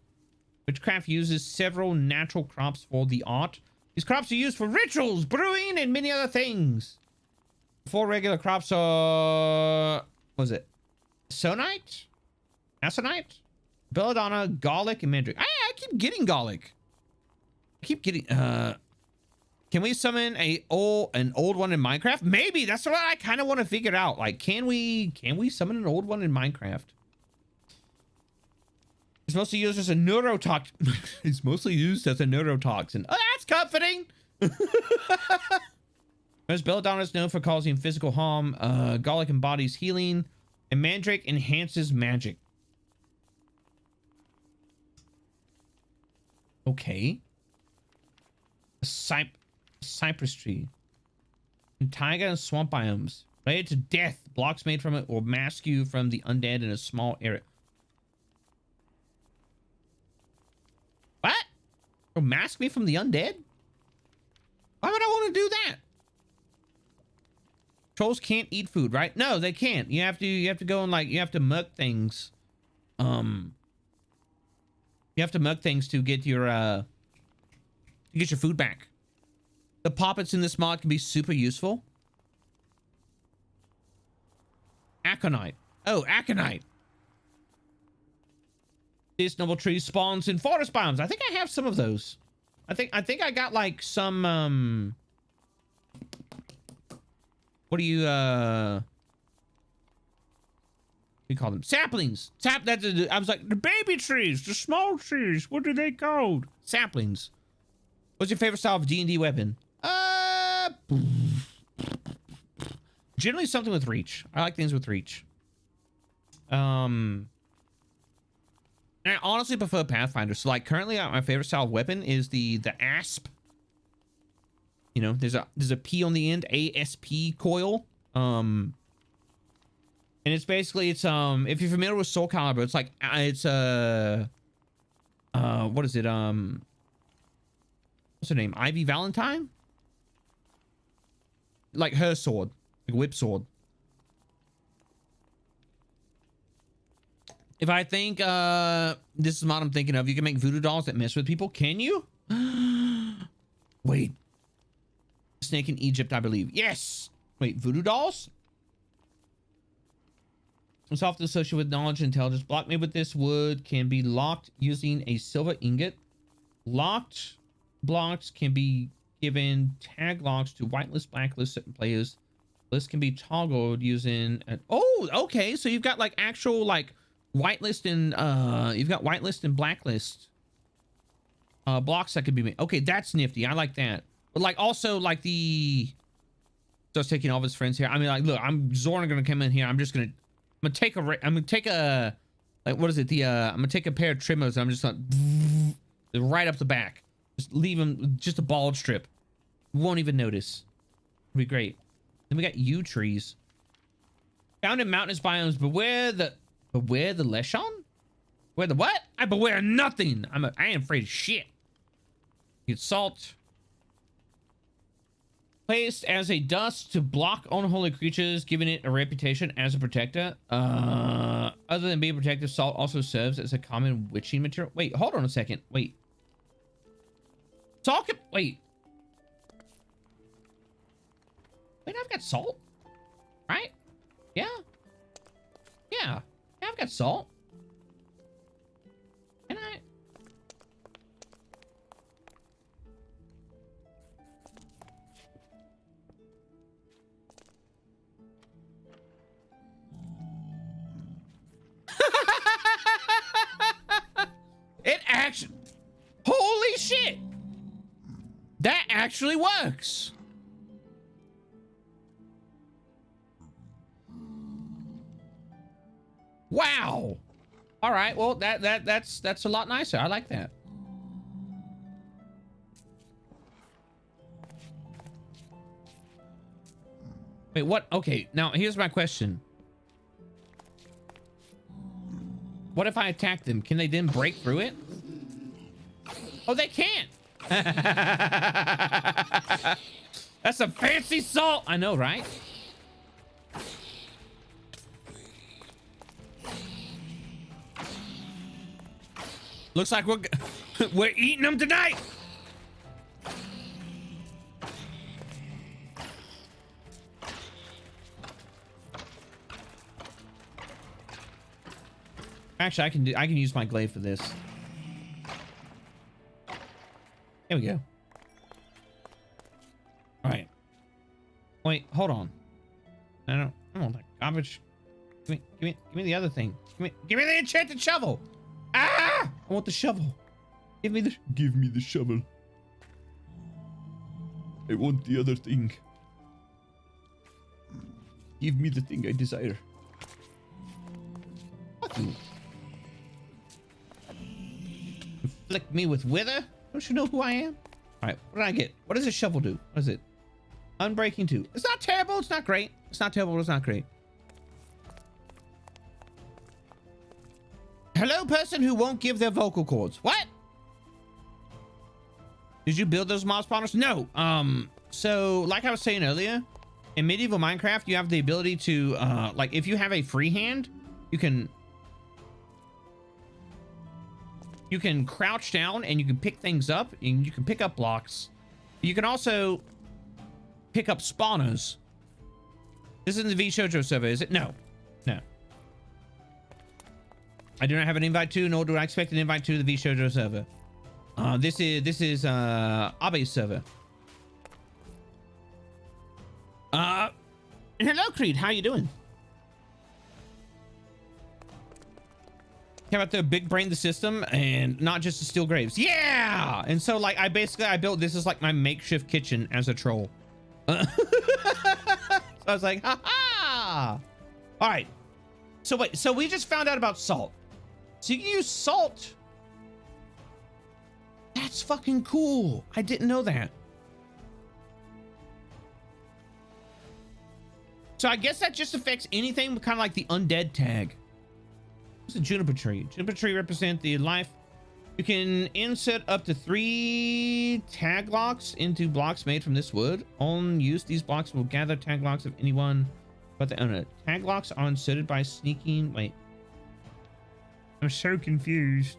Witchcraft uses several natural crops for the art. These crops are used for rituals, brewing, and many other things. 4 regular crops are... what was it? Sonite? Aconite? Belladonna, garlic, and mandrake. I keep getting garlic. I keep getting... Can we summon an old one in Minecraft? Maybe. That's what I kind of want to figure out. Like, can we summon an old one in Minecraft? It's mostly used as a neurotoxin. It's mostly used as a neurotoxin. Oh, that's comforting. Whereas Belladonna is known for causing physical harm, garlic embodies healing, and mandrake enhances magic. Okay. A cypress tree. In taiga and swamp biomes. Related to death. Blocks made from it will mask you from the undead in a small area. What? Will mask me from the undead? Why would I want to do that? Trolls can't eat food, right? No, they can't. You have to go and like, you have to mug things. You have to mug things to get your food back. The poppets in this mod can be super useful. Aconite. Oh, aconite. This noble tree spawns in forest biomes. I think I have some of those. I think I got like some what do you call them? Saplings. I was like, the baby trees, the small trees. What are they called? Saplings. What's your favorite style of D&D weapon? Generally something with reach. I like things with reach. And I honestly prefer Pathfinder. So like currently my favorite style of weapon is the asp. You know, there's a P on the end, ASP coil. And it's basically if you're familiar with Soul Calibur, it's like what is it? What's her name? Ivy Valentine? Like her sword, like whip sword. If I think this is what I'm thinking of, you can make voodoo dolls that mess with people. Can you? Wait. Snake in Egypt, I believe. Yes. Wait, voodoo dolls? It's often associated with knowledge and intelligence. Block made with this wood can be locked using a silver ingot. Locked blocks can be given tag locks to whitelist, blacklist certain players. List can be toggled using an... Oh, okay. So you've got like actual like whitelist and you've got whitelist and blacklist blocks that could be made. Okay, that's nifty. I like that. But like also like the starts taking all of his friends here. I mean, like, look, Zorn gonna come in here. I'm gonna take a like, what is it? I'm gonna take a pair of trimmers. I'm just gonna right up the back. Just leave him just a bald strip. Won't even notice. It'll be great. Then we got yew trees. Found in mountainous biomes. Beware the Leshon? Beware the what? I beware nothing. I ain't afraid of shit. Get salt. Placed as a dust to block unholy creatures, giving it a reputation as a protector. Other than being protective, salt also serves as a common witching material. Wait, hold on a second. Wait. Salt can... Wait, I've got salt. Right? Yeah. Yeah. Yeah, I've got salt. Can I... It actually... Holy shit! That actually works. Wow. All right. Well, that's a lot nicer. I like that. Wait, what? Okay. Now here's my question. What if I attack them? Can they then break through it? Oh, they can't. That's a fancy salt. I know, right? Looks like we're eating them tonight. Actually, I can use my glaive for this. There we go. Wait, hold on. I don't want that garbage. Give me the other thing. Give me the enchanted shovel. Ah! I want the shovel. Give me the shovel. I want the other thing. Give me the thing I desire. Fuck you. Inflict me with wither? Don't you know who I am? All right, what did I get? What does a shovel do? What is it? Unbreaking 2. It's not terrible. It's not great. It's not terrible. It's not great. Hello, person who won't give their vocal cords. What? Did you build those mob spawners? No. So like I was saying earlier, in medieval Minecraft, you have the ability to, like if you have a free hand, you can crouch down and you can pick things up and you can pick up blocks. You can also pick up spawners. This isn't the VShojo server, is it? No. No. I do not have an invite to, nor do I expect an invite to the VShojo server. This is Abe's server. Hello, Creed. How you doing? How about the big brain the system and not just the steel graves? Yeah. And so like I built this as like my makeshift kitchen as a troll. So I was like, ha ha. All right. So wait, so we just found out about salt. So you can use salt. That's fucking cool. I didn't know that. So I guess that just affects anything kind of like the undead tag. It's a juniper tree. Juniper tree represent the life. You can insert up to 3 tag locks into blocks made from this wood. On use, these blocks will gather tag locks of anyone but the owner. Tag locks are inserted by sneaking. Wait. I'm so confused.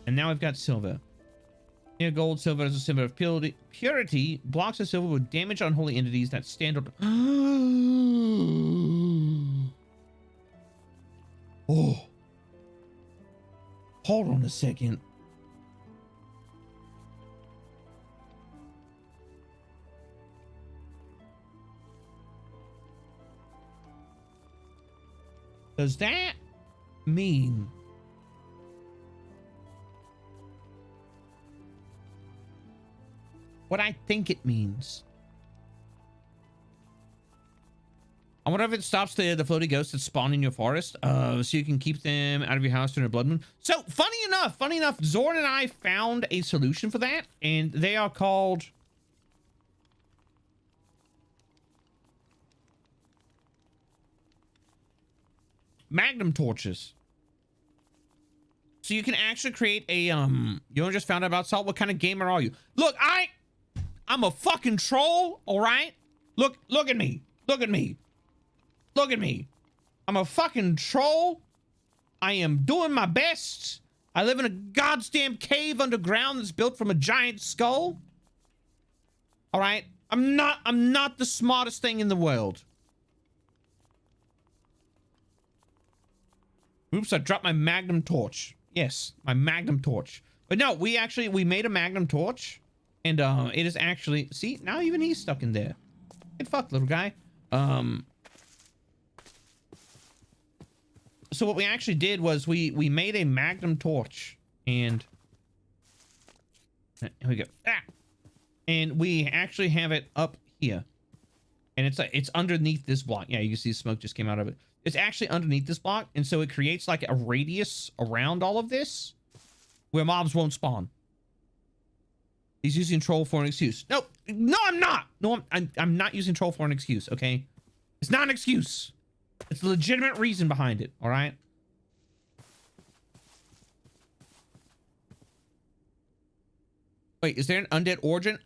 And now I've got silver. Here, gold, silver is a symbol of purity. Blocks of silver with damage unholy entities that stand up. Oh. Hold on a second. Does that mean what I think it means? I wonder if it stops the floaty ghosts that spawn in your forest, so you can keep them out of your house during a blood moon. So funny enough, Zorn and I found a solution for that, and they are called magnum torches. So you can actually create a you just found out about salt. What kind of gamer are you? Look, I'm a fucking troll, all right? Look at me. Look at me. Look at me. I'm a fucking troll. I am doing my best. I live in a goddamn cave underground that's built from a giant skull. All right? I'm not the smartest thing in the world. Oops, I dropped my magnum torch. Yes, my magnum torch. But no, we made a magnum torch. And it is actually, see, now even he's stuck in there. Get fucked, little guy. So what we actually did was we made a magnum torch, and here we go. And we actually have it up here, and it's underneath this block. Yeah, you can see smoke just came out of it. It's actually underneath this block, and so it creates like a radius around all of this where mobs won't spawn. He's using troll for an excuse. No, I'm not. No, I'm not using troll for an excuse, okay? It's not an excuse. It's a legitimate reason behind it, all right? Wait, is there an undead origin?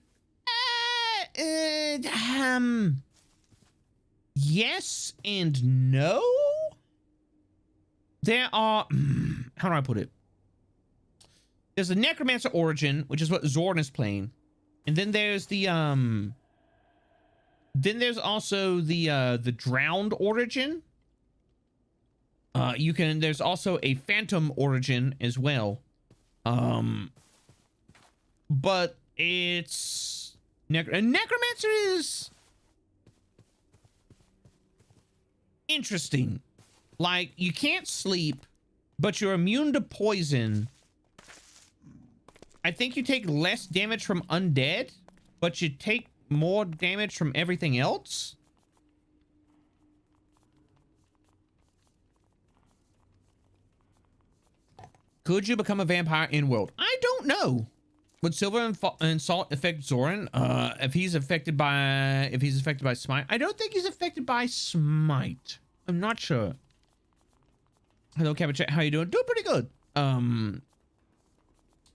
Yes and no. There are, how do I put it? There's the necromancer origin, which is what Zorn is playing. And then there's the, then there's also the drowned origin. There's also a phantom origin as well. But It's necromancer is interesting. Like, you can't sleep, but you're immune to poison. I think you take less damage from undead, but you take more damage from everything else. Could you become a vampire in world? I don't know. Would silver and salt affect Zoran? If he's affected by smite? I don't think he's affected by smite. I'm not sure. Hello, Cabbage. How you doing? Doing pretty good.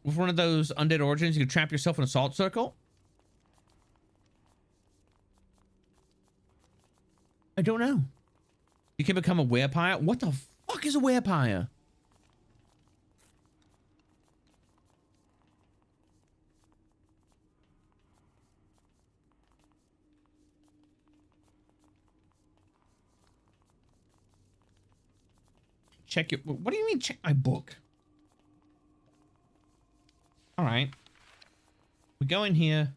With one of those undead origins, you can trap yourself in a salt circle. I don't know. You can become a werepire. What the fuck is a werepire? Check your... What do you mean check my book? All right. We go in here.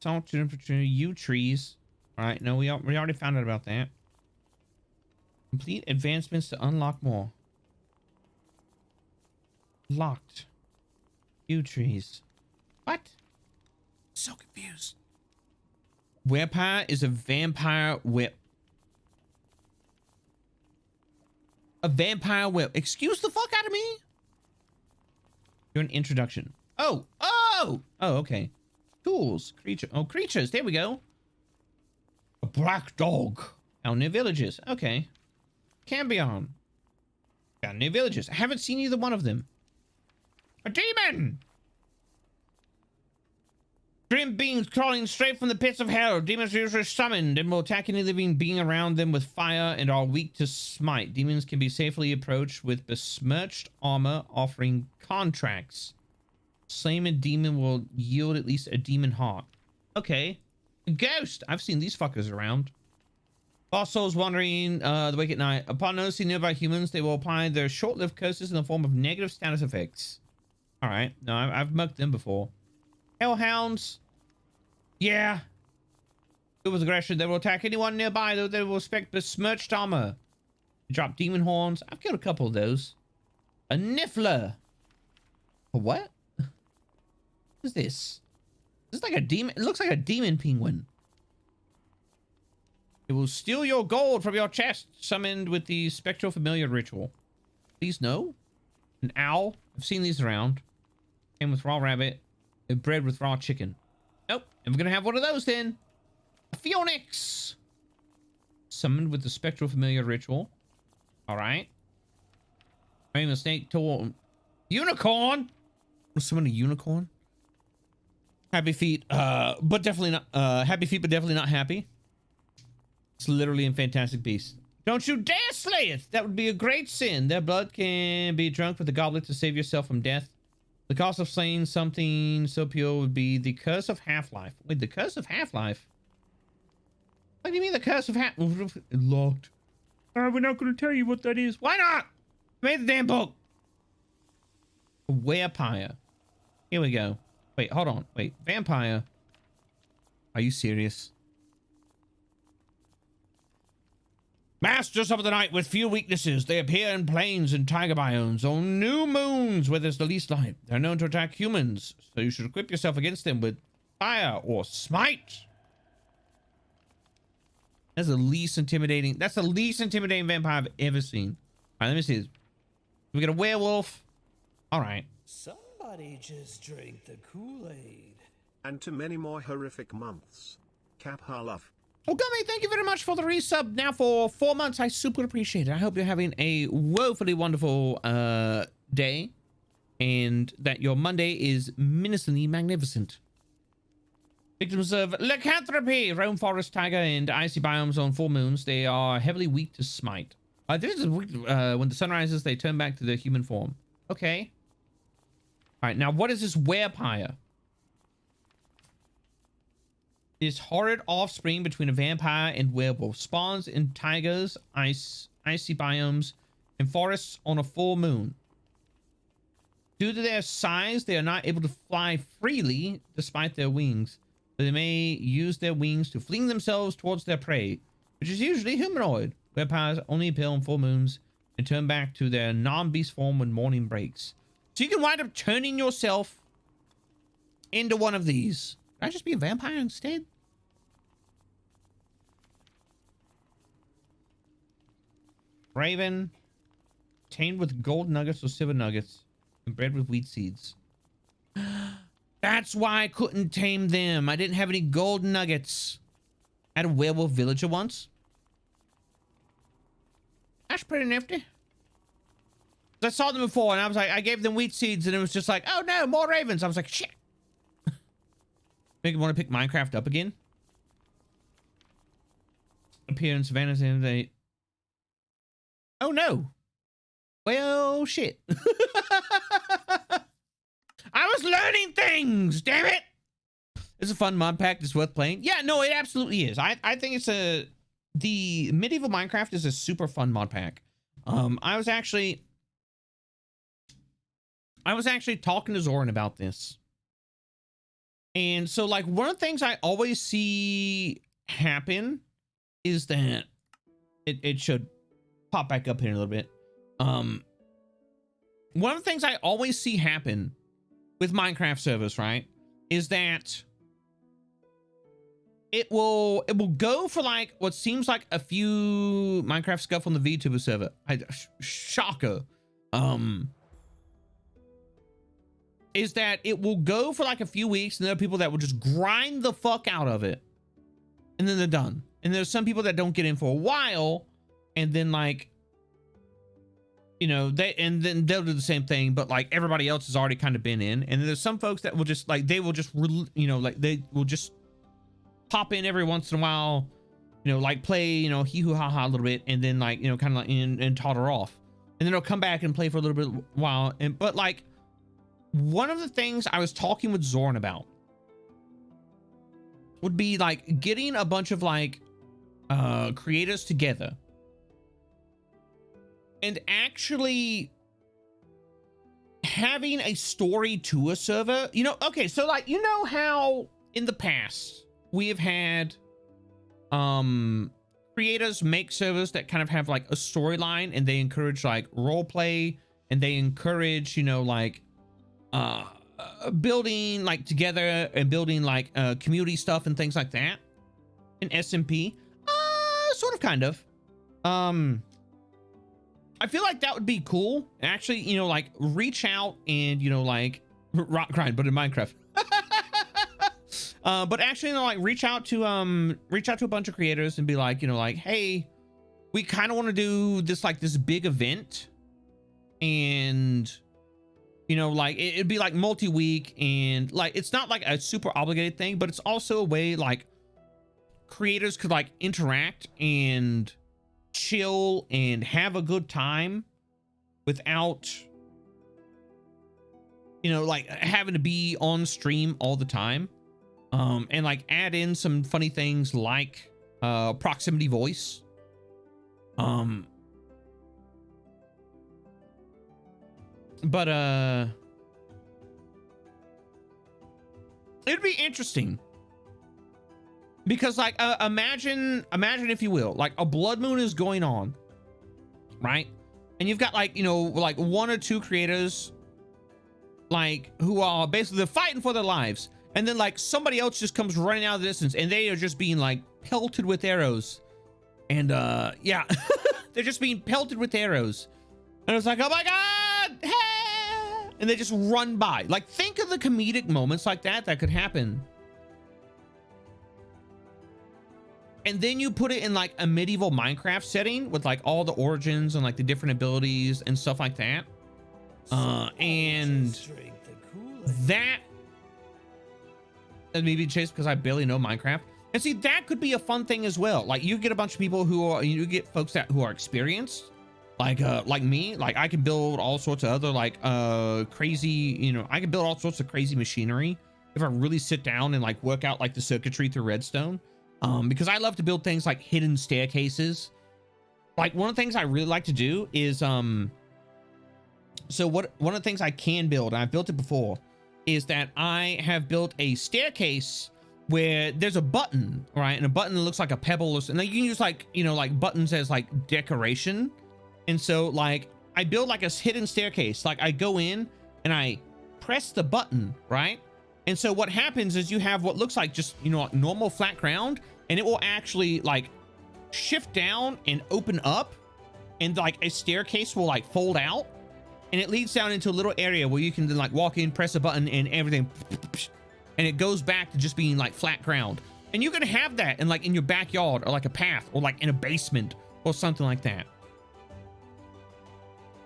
Salt temperature, you trees. All right. No, we already found out about that. Complete advancements to unlock more. Locked. You trees. What? So confused. Werepire is a vampire whip. A vampire whip. Excuse the fuck out of me. You're an introduction. Oh, okay. Tools, creature. Oh, creatures. There we go. A black dog. Found near villages. Okay. Cambion. Found near villages. I haven't seen either one of them. A demon. Grim beings crawling straight from the pits of hell. Demons are usually summoned and will attack any living being around them with fire and are weak to smite. Demons can be safely approached with besmirched armor offering contracts. Slaying a demon will yield at least a demon heart. Okay. A ghost. I've seen these fuckers around. Lost souls wandering the wake at night. Upon noticing nearby humans, they will apply their short-lived curses in the form of negative status effects. Alright. No, I've mugged them before. Hellhounds. Yeah. With aggression, they will attack anyone nearby, though they will expect besmirched armor. Drop demon horns. I've killed a couple of those. A niffler. A what? What is this? This is like a demon. It looks like a demon penguin. It will steal your gold from your chest, summoned with the spectral familiar ritual. Please no. An owl. I've seen these around. Came with raw rabbit. And bread with raw chicken. Nope. And we're gonna have one of those then. A phoenix. Summoned with the spectral familiar ritual. Alright. I'm a snake tool. Unicorn! Summon a unicorn? Happy feet, but definitely not, happy feet, but definitely not happy. It's literally in Fantastic Beasts. Don't you dare slay it! That would be a great sin. Their blood can be drunk with the goblet to save yourself from death. The cost of slaying something so pure would be the curse of half-life. Wait, the curse of half-life? What do you mean the curse of half-life? Locked. We're not going to tell you what that is. Why not? I made the damn book. A werepire. Here we go. Wait, hold on. Wait, vampire. Are you serious? Masters of the night with few weaknesses. They appear in plains and tiger biomes on new moons where there's the least light. They're known to attack humans, so you should equip yourself against them with fire or smite. That's the least intimidating. That's the least intimidating vampire I've ever seen. All right, let me see. We got a werewolf. All right. Somebody just drank the Kool-Aid. And to many more horrific months. Cap Harluff. Oh, Gummy, thank you very much for the resub now for 4 months. I super appreciate it. I hope you're having a woefully wonderful day and that your Monday is menacingly magnificent. Victims of lycanthropy, roam forest, tiger, and icy biomes on full moons. They are heavily weak to smite. This is when the sun rises, they turn back to their human form. Okay. All right, now what is this werepire? This horrid offspring between a vampire and werewolf spawns in taigras, icy biomes, and forests on a full moon. Due to their size, they are not able to fly freely despite their wings. So they may use their wings to fling themselves towards their prey, which is usually humanoid. Vampires only appear on full moons and turn back to their non-beast form when morning breaks. So you can wind up turning yourself into one of these. Can I just be a vampire instead? Raven, tamed with gold nuggets or silver nuggets, and bred with wheat seeds. That's why I couldn't tame them. I didn't have any gold nuggets. I had a werewolf villager once. That's pretty nifty. I saw them before, and I was like, I gave them wheat seeds, and it was just like, oh no, more ravens. I was like, shit. Make me want to pick Minecraft up again. Appear in savannahs and they. Oh no. Well, shit. I was learning things, damn it. It's a fun mod pack that's worth playing. Yeah, no, it absolutely is. I think it's the medieval Minecraft is a super fun mod pack. I was actually talking to Zoran about this. And so like one of the things I always see happen is that it should pop back up here in a little bit. One of the things I always see happen with Minecraft servers, right, is that it will go for like what seems like a few Minecraft scuff on the VTuber server. Shocker. Is that it will go for like a few weeks, and there are people that will just grind the fuck out of it, and then they're done. And there's some people that don't get in for a while, and then like, you know, then they'll do the same thing, but like everybody else has already kind of been in. And there's some folks that will just like, they will just, you know, like they will just pop in every once in a while, you know, like play, you know, hee-hoo-ha-ha a little bit, and then like, you know, kind of like and totter off, and then they'll come back and play for a little bit while. And but like one of the things I was talking with Zorn about would be like getting a bunch of like creators together and actually having a story to a server. You know, okay, so like, you know how in the past we have had creators make servers that kind of have like a storyline, and they encourage like role play, and they encourage, you know, like building like together and building like community stuff and things like that in SMP. Sort of, kind of. I feel like that would be cool. Actually, you know, like reach out and, you know, like rock grind, but in Minecraft. But actually, you know, like reach out to a bunch of creators and be like, you know, like, hey, we kind of want to do this, like this big event, and you know, like it'd be like multi-week, and like it's not like a super obligated thing, but it's also a way like creators could like interact and chill and have a good time without, you know, like having to be on stream all the time. And like add in some funny things like proximity voice. But it'd be interesting, because like imagine if you will, like a blood moon is going on, right? And you've got like, you know, like one or two creators like who are basically fighting for their lives, and then like somebody else just comes running out of the distance, and they are just being like pelted with arrows, and yeah. They're just being pelted with arrows, and it's like, oh my god, hey! And they just run by. Like, think of the comedic moments like that could happen. And then you put it in like a medieval Minecraft setting with like all the origins and like the different abilities and stuff like that. And that, and maybe chase, because I barely know Minecraft. And see, that could be a fun thing as well. Like you get a bunch of people who are, you get folks who are experienced, like me. Like I can build all sorts of other like crazy, you know, I can build all sorts of crazy machinery if I really sit down and like work out like the circuitry through redstone. Because I love to build things like hidden staircases. Like one of the things I really like to do is one of the things I can build, and I've built it before, is that I have built a staircase where there's a button, right? And a button that looks like a pebble, and then you can use like, you know, like buttons as like decoration. And so like I build like a hidden staircase. Like I go in and I press the button, right? And so what happens is you have what looks like just, you know, like normal flat ground, and it will actually like shift down and open up, and like a staircase will like fold out, and it leads down into a little area where you can then like walk in, press a button, and everything, and it goes back to just being like flat ground. And you can have that in like in your backyard, or like a path, or like in a basement or something like that.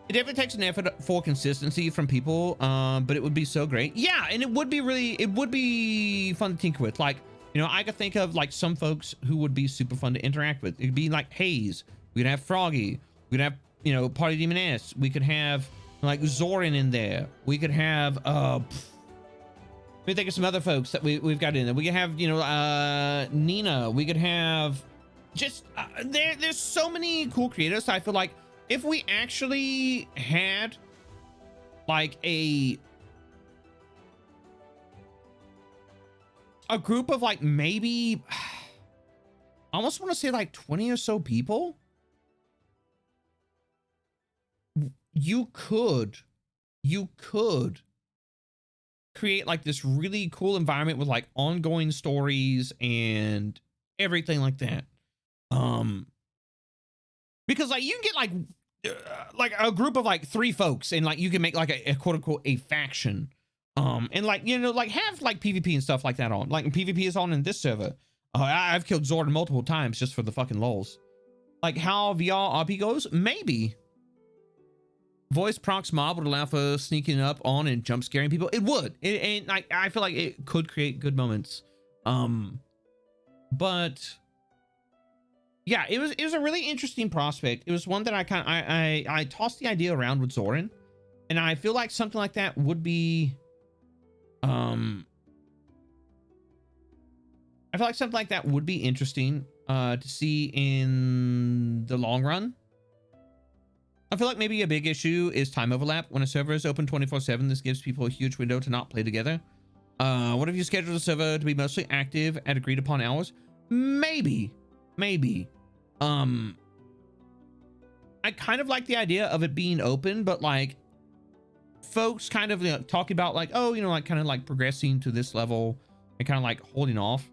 It definitely takes an effort for consistency from people, but it would be so great. Yeah, and it would be fun to tinker with. Like, you know, I could think of like some folks who would be super fun to interact with. It'd be like Hayes. We could have Froggy. We could have, you know, Party Demon S. We could have like Zoran in there. We could have let me think of some other folks that we've got in there. We could have, you know, Nina. We could have just there's so many cool creators. I feel like if we actually had like a group of like maybe I almost want to say like 20 or so people, you could create like this really cool environment with like ongoing stories and everything like that. Because like you can get like a group of like 3 folks, and like you can make like a quote unquote a faction, and like, you know, like have like PvP and stuff like that on. Like PvP is on in this server. I've killed Zord multiple times just for the fucking lols. Like how VR RP goes, maybe voice procs mob would allow for sneaking up on and jump scaring people. It would, and like I feel like it could create good moments. But yeah, it was a really interesting prospect. It was one that I tossed the idea around with Zoran, and I feel like something like that would be I feel like something like that would be interesting to see in the long run. I feel like maybe a big issue is time overlap. When a server is open 24/7, this gives people a huge window to not play together. What if you schedule the server to be mostly active at agreed upon hours? Maybe. I kind of like the idea of it being open, but like folks kind of, you know, talking about like, oh, you know, like kind of like progressing to this level and kind of like holding off,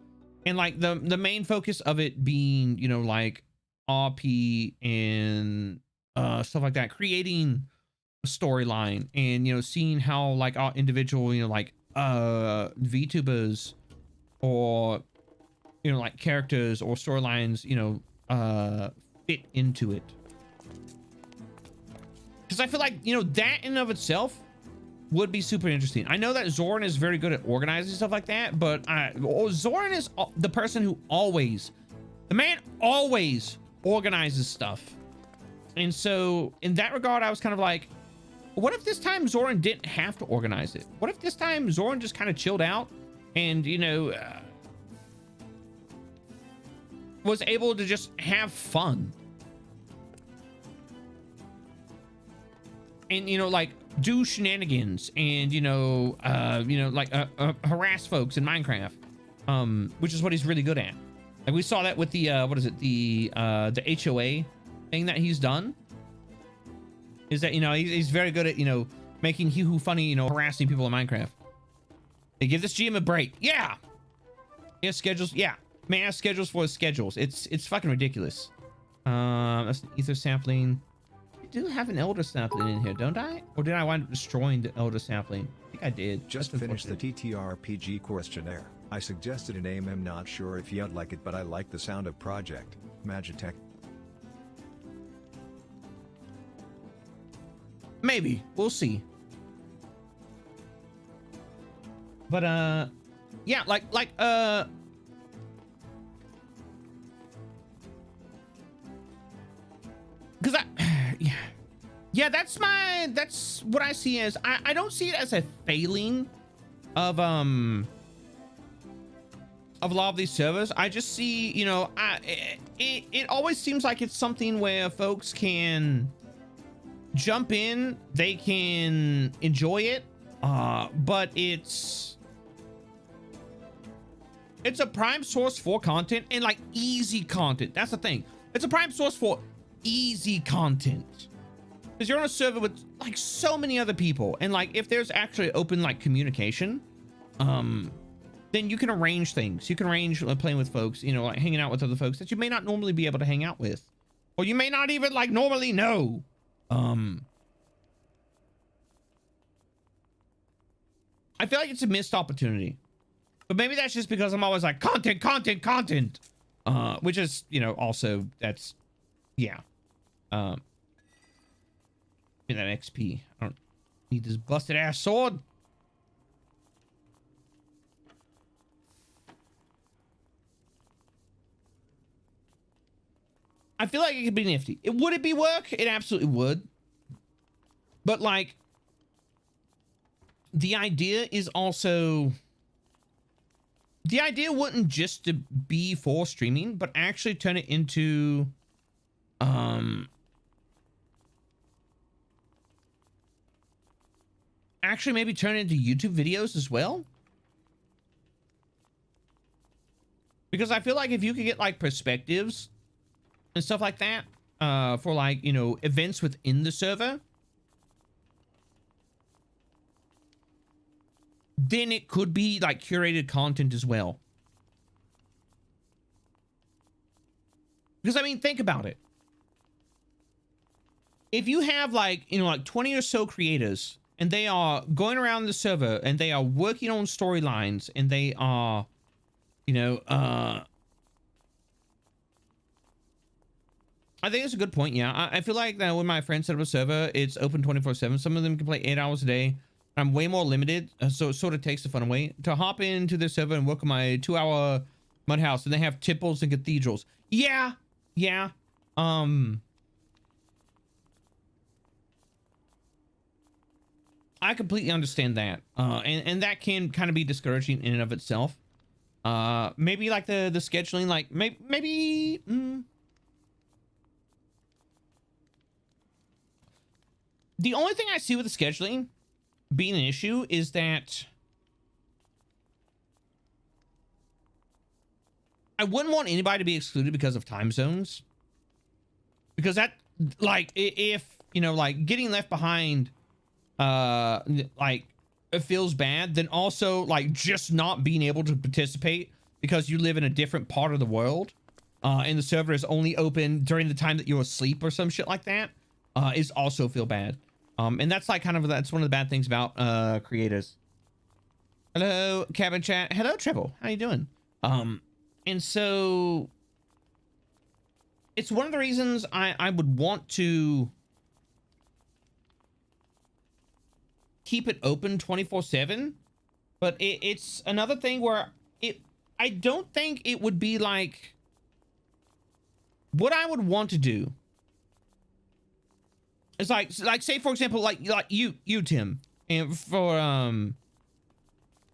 and like the main focus of it being, you know, like RP and stuff like that, creating a storyline, and, you know, seeing how like our individual, you know, like VTubers or, you know, like characters or storylines, you know, fit into it. Because I feel like, you know, that in and of itself would be super interesting. I know that Zoran is very good at organizing stuff like that, but Zoran is the person who the man always organizes stuff. And so in that regard, I was kind of like, what if this time Zoran didn't have to organize it? What if this time Zoran just kind of chilled out and, you know, was able to just have fun? And, you know, like do shenanigans and, you know, like harass folks in Minecraft, which is what he's really good at. And we saw that with the, what is it? The HOA thing that he's done, is that, you know, he's very good at, you know, making hee-hoo funny, you know, harassing people in Minecraft. They give this GM a break. Yeah. He has schedules. Yeah. Man has schedules for his schedules. It's fucking ridiculous. That's an ether sapling. I do have an elder sapling in here, don't I? Or did I wind up destroying the elder sapling? I think I did. Just finished the TTRPG questionnaire. I suggested a name. I'm not sure if you'd like it, but I like the sound of Project Magitech. Maybe. We'll see. But, yeah, like, because yeah, that's what I see as, I don't see it as a failing of of a lot of these servers, I just see, you know, it always seems like it's something where folks can jump in, they can enjoy it, but it's a prime source for content, and like easy content. That's the thing. It's a prime source for easy content, because you're on a server with like so many other people, and like if there's actually open like communication, then you can arrange things. You can arrange playing with folks, you know, like hanging out with other folks that you may not normally be able to hang out with, or you may not even like normally know. I feel like it's a missed opportunity, but maybe that's just because I'm always like content, which is, you know, also that's, yeah. Give me that XP. I don't need this busted ass sword. I feel like it could be nifty. Would it be work? It absolutely would. But like, the idea is also, the idea wouldn't just to be for streaming, but actually turn it into, actually maybe turn it into YouTube videos as well. Because I feel like if you could get like perspectives and stuff like that, for like, you know, events within the server, then it could be like curated content as well. Because I mean, think about it. If you have like, you know, like 20 or so creators, and they are going around the server and they are working on storylines, and they are, you know, I think it's a good point. Yeah, I feel like that when my friends set up a server, it's open 24/7. Some of them can play 8 hours a day. I'm way more limited, so it sort of takes the fun away. To hop into their server and work on my 2-hour mud house, and they have temples and cathedrals. Yeah, yeah. I completely understand that, and that can kind of be discouraging in and of itself. Maybe like the scheduling, like maybe. The only thing I see with the scheduling being an issue is that I wouldn't want anybody to be excluded because of time zones. Because that, like, if, you know, like getting left behind, like it feels bad, then also like just not being able to participate because you live in a different part of the world, and the server is only open during the time that you're asleep or some shit like that, is also feel bad. And that's like kind of, that's one of the bad things about creators. Hello, cabin chat. Hello, Treble. How you doing? And so it's one of the reasons I would want to keep it open 24/7, but it's another thing where I don't think it would be like what I would want to do. It's like say for example, like you Tim, and for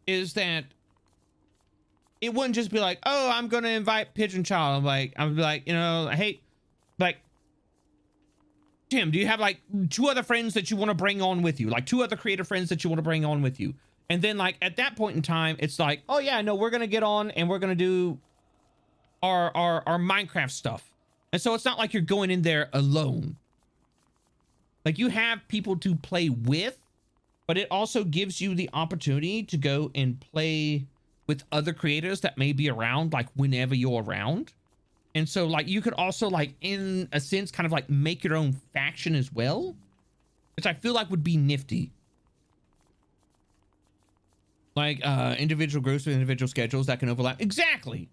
is that it wouldn't just be like, oh, I'm gonna invite Pigeon Child. I'm like, you know, hey, like, Tim, do you have like 2 other friends that you want to bring on with you? Like 2 other creative friends that you want to bring on with you? And then like at that point in time, it's like, oh yeah, no, we're gonna get on and we're gonna do our Minecraft stuff. And so it's not like you're going in there alone. Like you have people to play with, but it also gives you the opportunity to go and play with other creators that may be around, like whenever you're around. And so like you could also like in a sense kind of like make your own faction as well, which I feel like would be nifty. Like individual groups with individual schedules that can overlap. Exactly.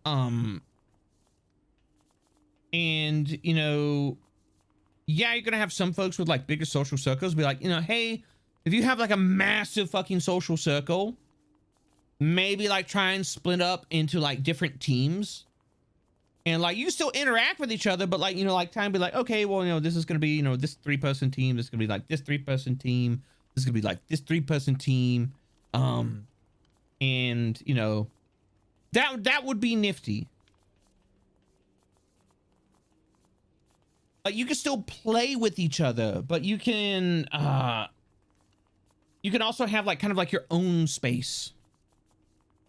And you know, yeah, you're gonna have some folks with like bigger social circles be like, you know, hey, if you have like a massive fucking social circle, maybe like try and split up into like different teams, and like you still interact with each other, but like, you know, like time be like, okay, well, you know, this is gonna be, you know, this 3-person team, this is gonna be like this 3-person team, this is gonna be like this 3-person team, and you know, That would be nifty. You can still play with each other, but you can also have like kind of like your own space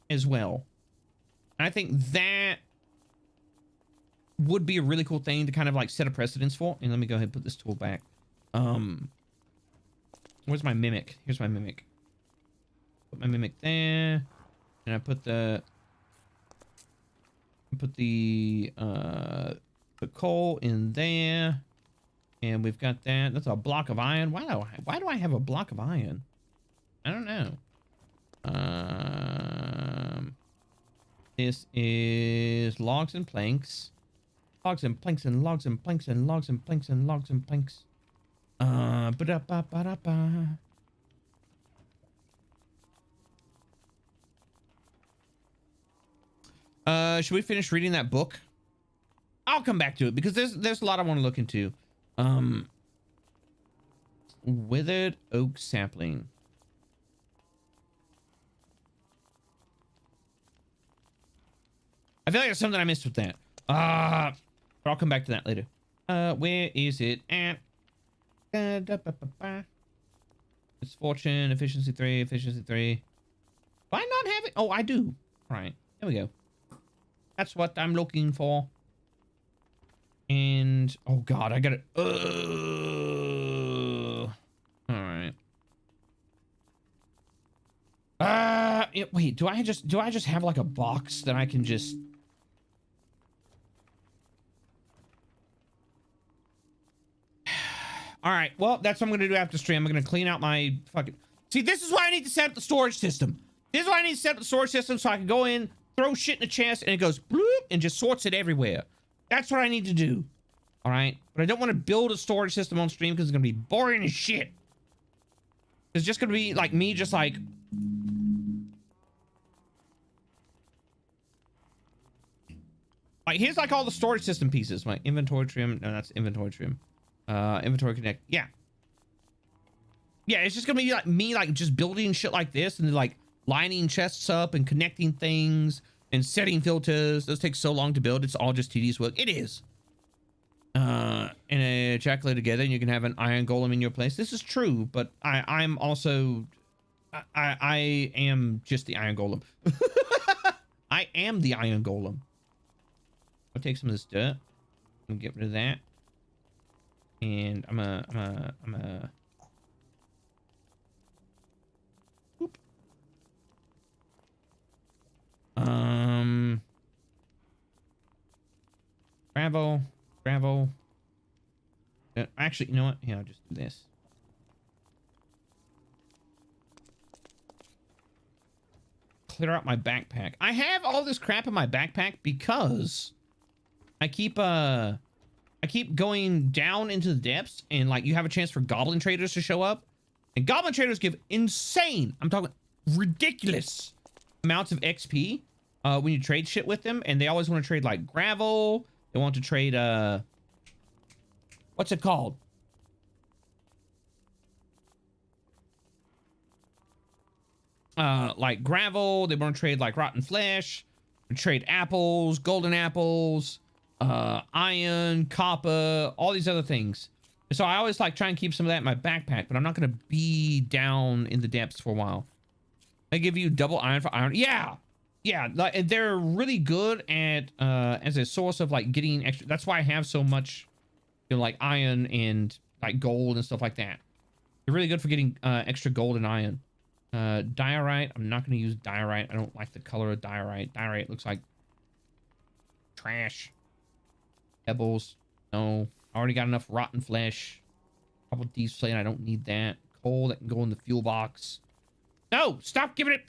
as well. And I think that would be a really cool thing to kind of like set a precedence for. And let me go ahead and put this tool back. Where's my mimic? Here's my mimic. Put my mimic there. And I put the coal in there. And we've got that. That's a block of iron. Why do I have a block of iron? I don't know. This is logs and planks. Logs and planks and logs and planks and logs and planks and logs and planks. Ba-da-ba-ba-da-ba. Should we finish reading that book? I'll come back to it because there's a lot I want to look into. Withered oak sapling. I feel like there's something I missed with that. But I'll come back to that later. Where is it at? It's fortune, efficiency 3, efficiency 3. Do I not have it? Oh, I do. All right, there we go. That's what I'm looking for. And oh god, I got it. All right. Wait, do I just have like a box that I can just? All right, well, that's what I'm gonna do after stream. I'm gonna clean out my fucking. See, this is why I need to set up the storage system. This is why I need to set up the storage system so I can go in, throw shit in the chest, and it goes bloop and just sorts it everywhere. That's what I need to do. All right, but I don't want to build a storage system on stream because it's gonna be boring as shit. It's just gonna be like me, just like. Like here's like all the storage system pieces. My inventory trim. No, that's inventory trim. Inventory connect. Yeah, it's just gonna be like me, like just building shit like this and like lining chests up and connecting things and setting filters. Those take so long to build. It's all just tedious work. It is. And a jackal together, and you can have an iron golem in your place. This is true, but I'm also I am just the iron golem. I am the iron golem. I'll take some of this dirt and get rid of that. And I'm a Oop. Gravel. Actually, you know what? Yeah, I'll just do this. Clear out my backpack. I have all this crap in my backpack because I keep going down into the depths, and like you have a chance for goblin traders to show up, and goblin traders give insane, I'm talking ridiculous amounts of XP when you trade shit with them, and they always want to trade like gravel. They want to trade what's it called? Like gravel. They want to trade like rotten flesh, trade apples, golden apples, iron, copper, all these other things. So I always like try and keep some of that in my backpack, but I'm not going to be down in the depths for a while. They give you double iron for iron. Yeah, like, they're really good at as a source of like getting extra. That's why I have so much, you know, like iron and like gold and stuff like that. They're really good for getting extra gold and iron. Diorite, I'm not going to use diorite. I don't like the color of diorite. Diorite looks like trash. Pebbles, no. I already got enough rotten flesh. Couple deep slate, I don't need that. Coal that can go in the fuel box. No, stop giving it.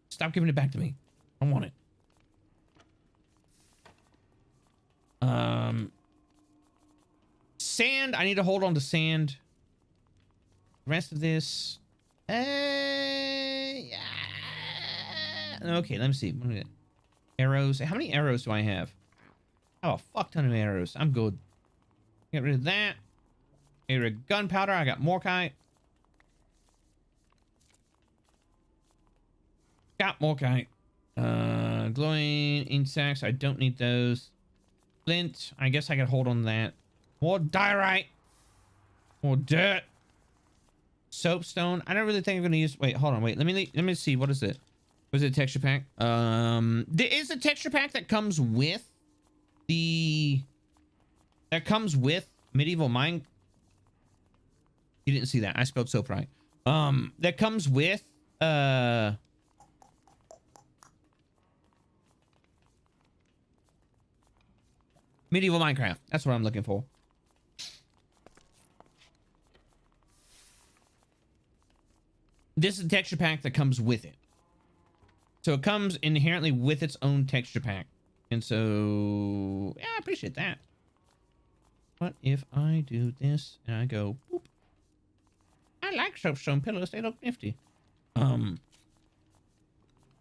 Stop giving it back to me. I don't want it. Sand, I need to hold on to sand. The rest of this, yeah. Okay, let me see. What is it? Arrows. How many arrows do I have? I have a fuck ton of arrows. I'm good. Get rid of that. Get rid of gunpowder. I got morkite. Got more kite. Glowing insects. I don't need those. Flint. I guess I could hold on to that. More diorite. More dirt. Soapstone. I don't really think I'm gonna use. Wait, hold on. Wait. Let me see. What is it? Was it a texture pack? There is a texture pack that comes with the. That comes with medieval mine. You didn't see that. I spelled soap right. That comes with medieval Minecraft. That's what I'm looking for. This is a texture pack that comes with it. So it comes inherently with its own texture pack. And so, yeah, I appreciate that. What if I do this and I go, boop. I like soapstone pillows. They look nifty.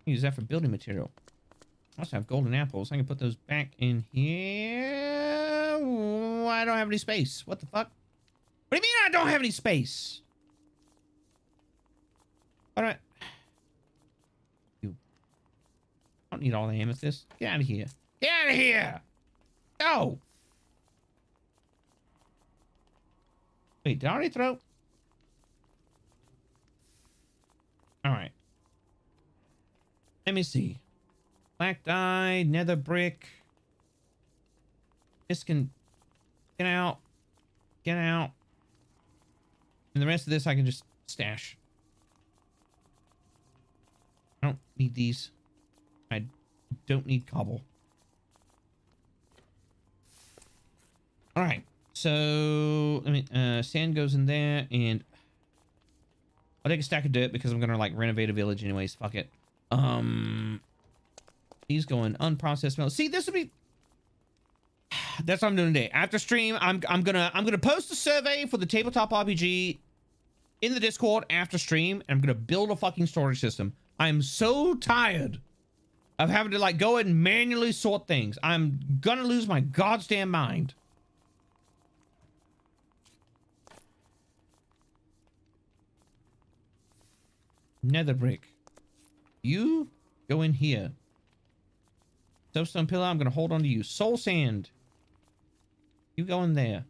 Use that for building material. I also have golden apples. I can put those back in here. Oh, I don't have any space. What the fuck? What do you mean I don't have any space? All right. You. I don't need all the amethyst. Get out of here. Get out of here. Go. Wait, did I already throw? All right. Let me see. Black dye, nether brick. This can get out. Get out. And the rest of this I can just stash. I don't need these. I don't need cobble. All right. So let me sand goes in there, and I'll take a stack of dirt because I'm gonna like renovate a village anyways. Fuck it. He's going unprocessed milk. See, this will be. That's what I'm doing today. After stream, I'm gonna post a survey for the tabletop RPG in the Discord after stream, and I'm gonna build a fucking storage system. I'm so tired of having to like go and manually sort things. I'm gonna lose my goddamn mind. Nether brick. You go in here. Soapstone pillar, I'm gonna hold on to you. Soul sand. You go in there.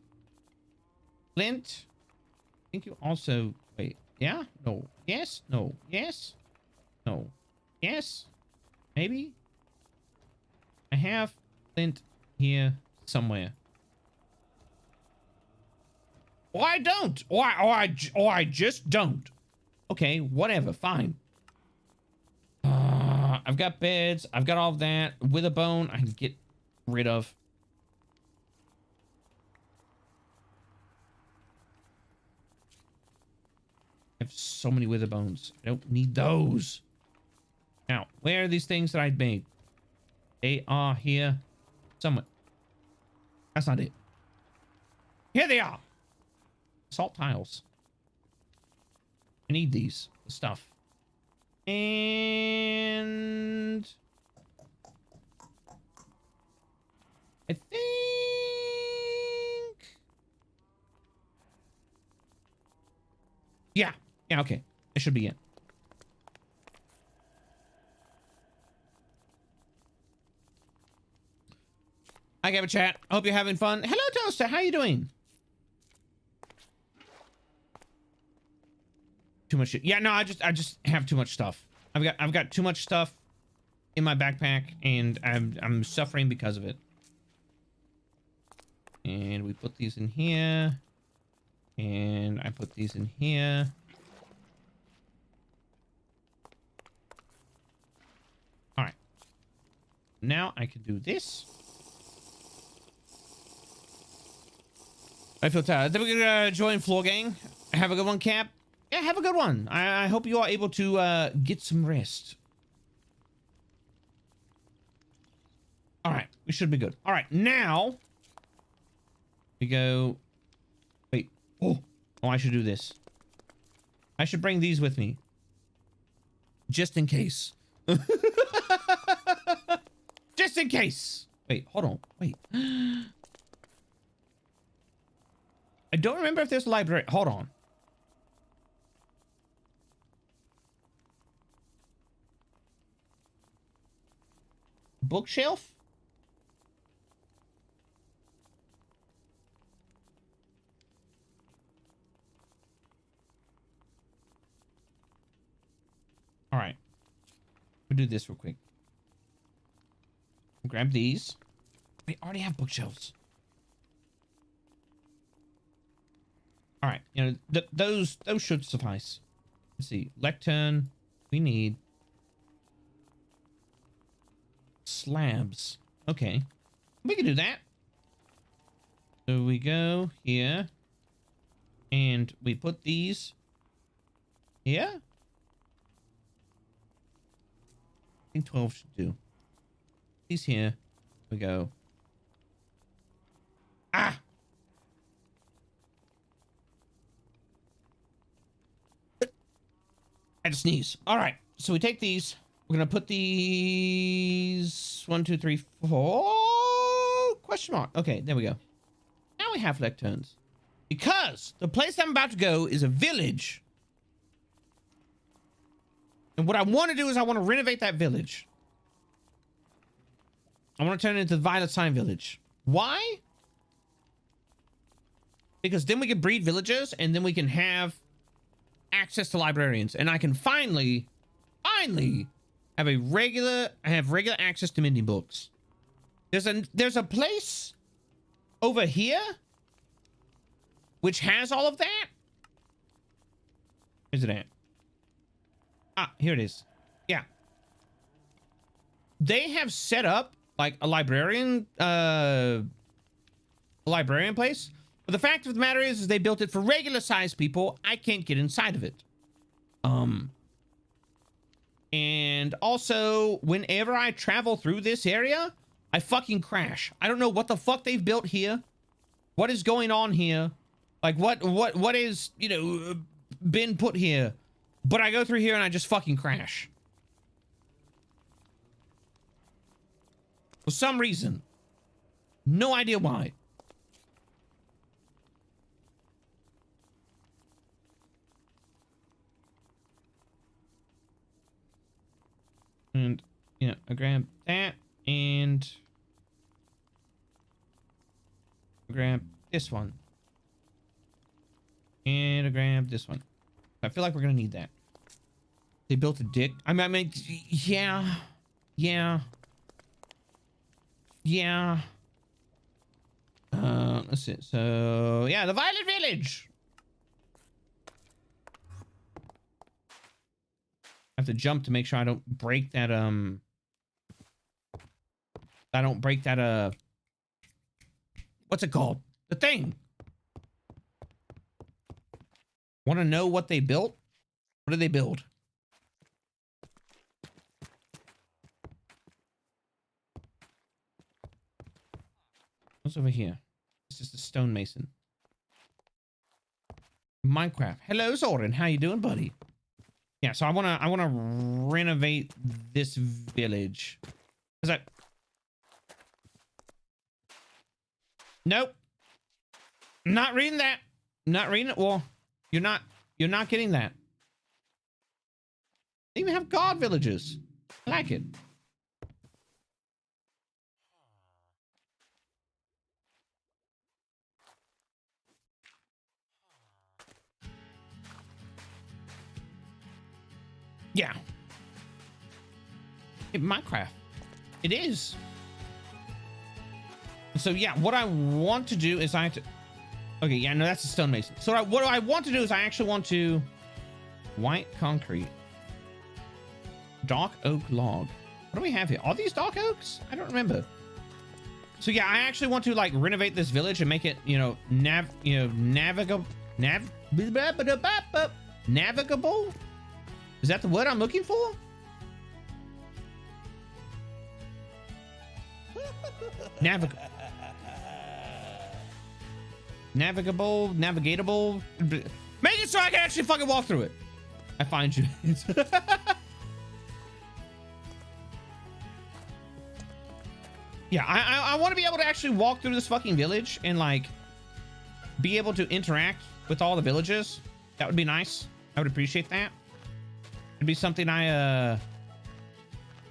Flint. I think you also wait. Yeah? No. Yes? No. Yes? No. Yes? Maybe? I have flint here somewhere. Or I don't. Or I just don't. Okay, whatever, fine. I've got beds. I've got all of that. With a bone, I can get rid of. I have so many wither bones. I don't need those. Now, where are these things that I made? They are here somewhere. That's not it. Here they are. Salt tiles. I need these stuff. And I think yeah, okay. It should be it. I got a chat. I hope you're having fun. Hello, Toaster. How you doing? Too much shit. Yeah, no, I just have too much stuff. I've got too much stuff in my backpack, and I'm suffering because of it. And we put these in here, and I put these in here. All right. Now I can do this. I feel tired. Then we're gonna join Floor Gang. Have a good one, Cap. Yeah, have a good one. I hope you are able to get some rest. All right, we should be good. All right, now we go. Wait. Oh, I should do this. I should bring these with me, just in case. Just in case. Wait, hold on. Wait. I don't remember if there's a library. Hold on. bookshelf? All right. We'll do this real quick. Grab these. We already have bookshelves. All right. You know, those should suffice. Let's see. Lectern. We need slabs. Okay. We can do that. So we go here. And we put these here. I think 12 should do. These here. We go. Ah! I just sneeze. All right. So we take these. We're going to put these 1, 2, 3, 4 question mark. Okay, there we go. Now we have lecterns. Because the place I'm about to go is a village. And what I want to do is I want to renovate that village. I want to turn it into the Violet Sign Village. Why? Because then we can breed villagers and then we can have access to librarians. And I can finally have regular access to mending books. There's a place over here which has all of that. Where's it at? Ah, here it is. Yeah. They have set up like a librarian place. But the fact of the matter is they built it for regular sized people. I can't get inside of it. And also whenever I travel through this area, I fucking crash. I don't know what the fuck they've built here. What is going on here? Like what is, you know, been put here? But I go through here and I just fucking crash. For some reason. No idea why. And, you know, I grab that and grab this one. And I grab this one. I feel like we're gonna need that. They built a dick. I mean, yeah. Let's see. So, yeah, the Violet Village. I have to jump to make sure I don't break that, what's it called? The thing. Want to know what they built? What did they build? What's over here? It's just a stonemason. Minecraft. Hello, Zoran. How you doing, buddy? Yeah, so I wanna renovate this village. Is that? Nope. Not reading that. Not reading it. Well, you're not getting that. They even have god villages. I like it. Yeah. In Minecraft. It is. So yeah, what I want to do is I have to... Okay, yeah, no, that's a stonemason. So what I want to do is I actually want to... White concrete. Dark oak log. What do we have here? Are these dark oaks? I don't remember. So yeah, I actually want to like renovate this village and make it, you know, navigable. Navigable? Is that the word I'm looking for? Navigable. Navigatable. Make it so I can actually fucking walk through it. I find you. Yeah, I want to be able to actually walk through this fucking village and like be able to interact with all the villagers. That would be nice. I would appreciate that. It'd be something I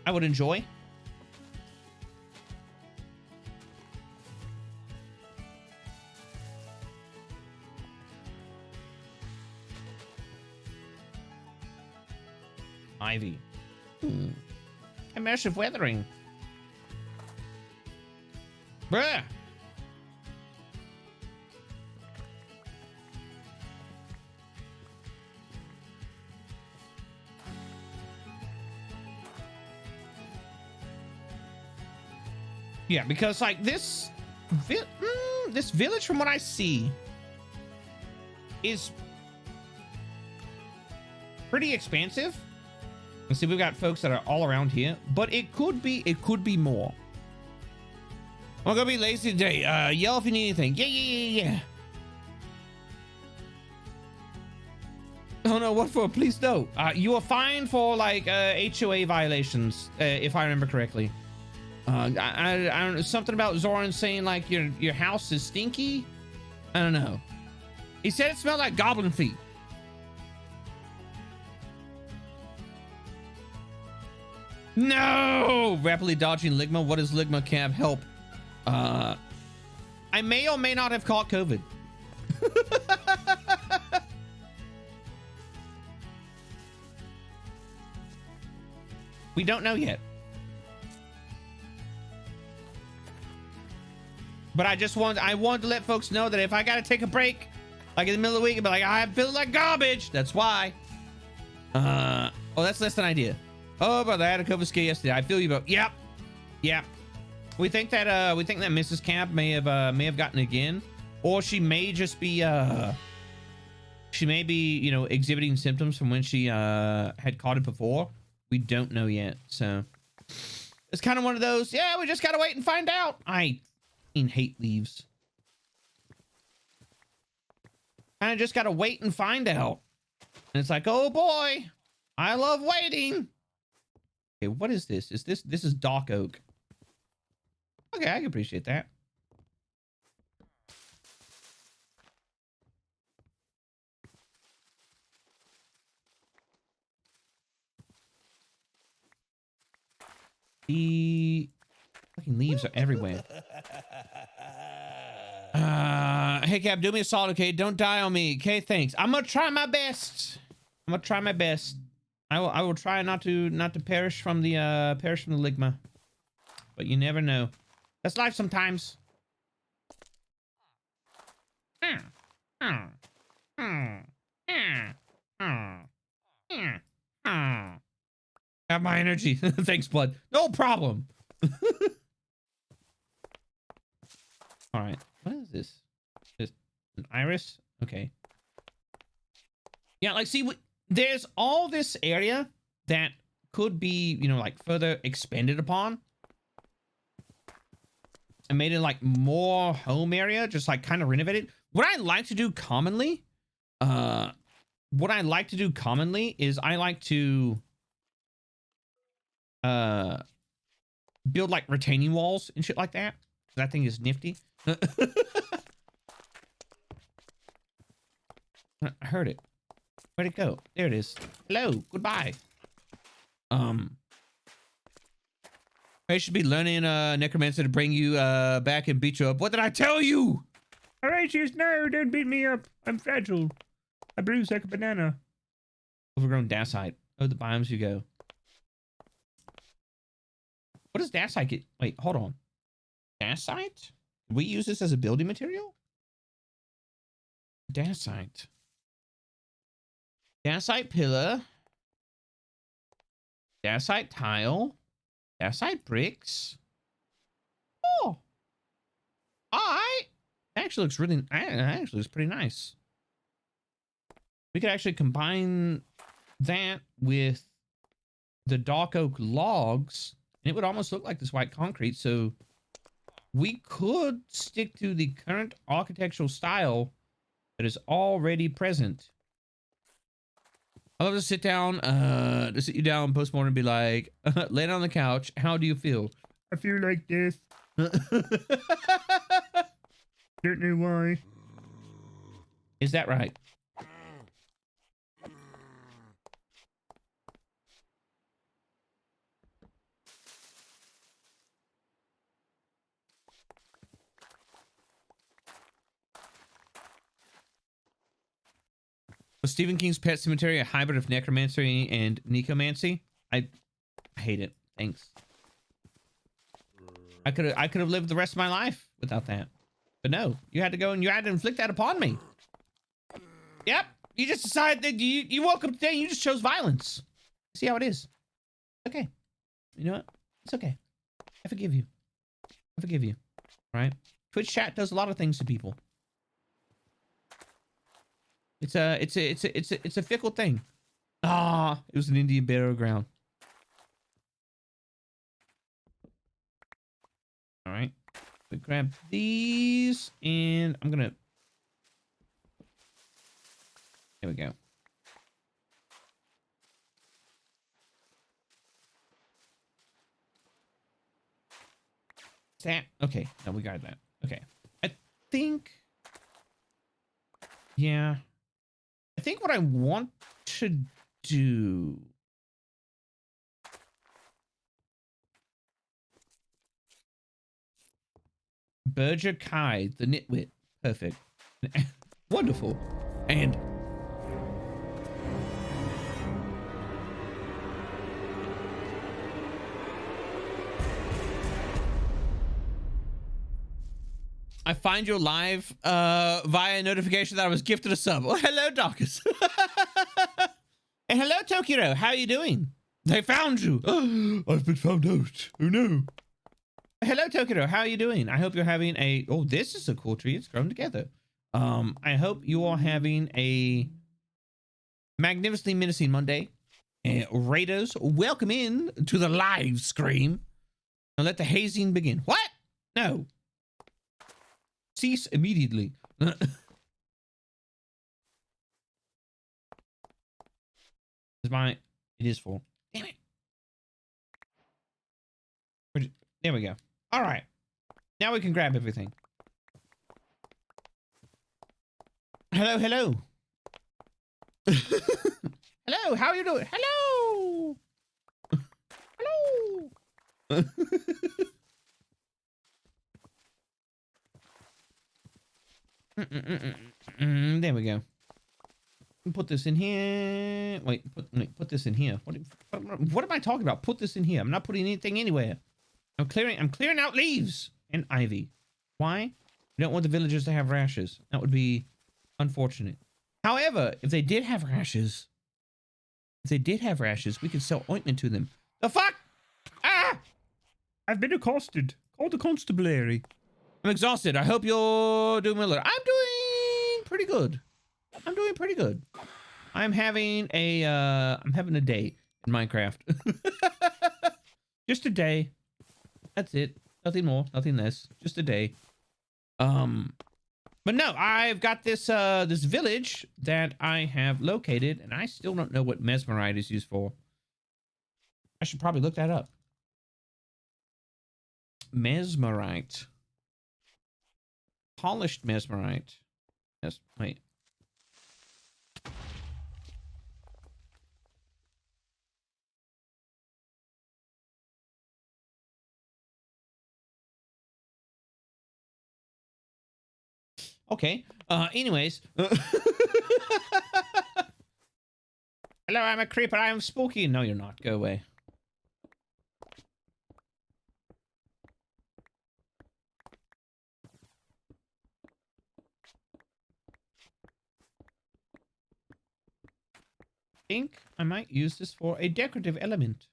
would enjoy. ivy. Immersive weathering. Bruh. Yeah, because like this this village, from what I see, is pretty expansive. And see, we've got folks that are all around here, but it could be more. I'm gonna be lazy today. Yell if you need anything. Yeah. Oh no, what for? Please no. You are fined for like HOA violations, if I remember correctly. I don't know, something about Zoran saying like your house is stinky. I don't know. He said it smelled like goblin feet. No! Rapidly dodging LIGMA. What does LIGMA camp help? I may or may not have caught COVID. We don't know yet. But I wanted to let folks know that if I gotta take a break, like in the middle of the week, and be like, I feel like garbage. That's why. Oh, that's less than idea. Oh, brother, I had a COVID scare yesterday. I feel you, bro. Yep. We think that Mrs. Camp may have gotten it again, or she may just be you know, exhibiting symptoms from when she had caught it before. We don't know yet, so it's kind of one of those. Yeah, we just gotta wait and find out. I hate leaves. I just gotta wait and find out. And it's like, oh boy, I love waiting. Okay, what is this? This is dark oak. Okay, I can appreciate that. The fucking leaves are everywhere. Hey Cap, do me a solid, okay? Don't die on me. Okay, thanks. I'm gonna try my best. I will try not to perish from the LIGMA. But you never know. That's life sometimes. Have my energy. Thanks, Blood. No problem. All right. What is this? Just an iris? Okay. Yeah, like, see, there's all this area that could be, you know, like further expanded upon and made it like more home area, just like kind of renovated. What I like to do commonly, is I like to build like retaining walls and shit like that. That thing is nifty. I heard it. Where'd it go? There it is. Hello. Goodbye. I should be learning necromancer to bring you back and beat you up. What did I tell you? Horatius, no, don't beat me up. I'm fragile. I bruise like a banana. Overgrown dacite. Oh, the biomes you go. What does dacite get? Wait, hold on. Dacite? We use this as a building material? Dacite. Dacite pillar. Dacite tile. Dacite bricks. Oh. Alright. Actually looks really, actually looks pretty nice. We could actually combine that with the dark oak logs, and it would almost look like this white concrete. So we could stick to the current architectural style that is already present. I love to sit down, to sit you down post-mortem and be like, lay down on the couch. How do you feel? I feel like this. Don't know why. Is that right? Was Stephen King's Pet Cemetery a hybrid of necromancy and necomancy? I hate it. Thanks. I could have lived the rest of my life without that. But no, you had to go and you had to inflict that upon me. Yep. You just decided that you woke up today and you just chose violence. See how it is. Okay. You know what? It's okay. I forgive you. I forgive you. All right? Twitch chat does a lot of things to people. It's a fickle thing. Ah, it was an Indian burial ground. All right. We grab these and I'm gonna. There we go. That okay? No, we got that. Okay. I think. Yeah. I think what I want to do. Berger Kai, the nitwit. Perfect. Wonderful. And I find your live via notification that I was gifted a sub. Oh, hello, Darkus. And hello, Tokiro. How are you doing? They found you. I've been found out. Oh, no. Hello, Tokiro. How are you doing? I hope you're having a... Oh, this is a cool tree. It's grown together. I hope you are having a magnificently menacing Monday. And Raiders, welcome in to the live scream. Now let the hazing begin. What? No. Cease immediately. Is my... It is full. Damn it. There we go. All right. Now we can grab everything. Hello, hello. Hello, how are you doing? Hello. Hello. There we go. Put this in here. Wait, put this in here. What am I talking about? Put this in here. I'm not putting anything anywhere. I'm clearing out leaves and ivy. Why? We don't want the villagers to have rashes. That would be unfortunate. However, if they did have rashes, we could sell ointment to them. The fuck? Ah! I've been accosted. Call the constabulary. I'm exhausted. I hope you're doing well. I'm doing pretty good. I'm doing pretty good. I'm having a day in Minecraft. Just a day. That's it. Nothing more, nothing less. Just a day. But no, I've got this this village that I have located, and I still don't know what mesmerite is used for. I should probably look that up. Mesmerite. Polished mesmerite. Yes, wait. Okay. Anyways. Hello, I'm a creeper. I am spooky. No, you're not. Go away. I think I might use this for a decorative element.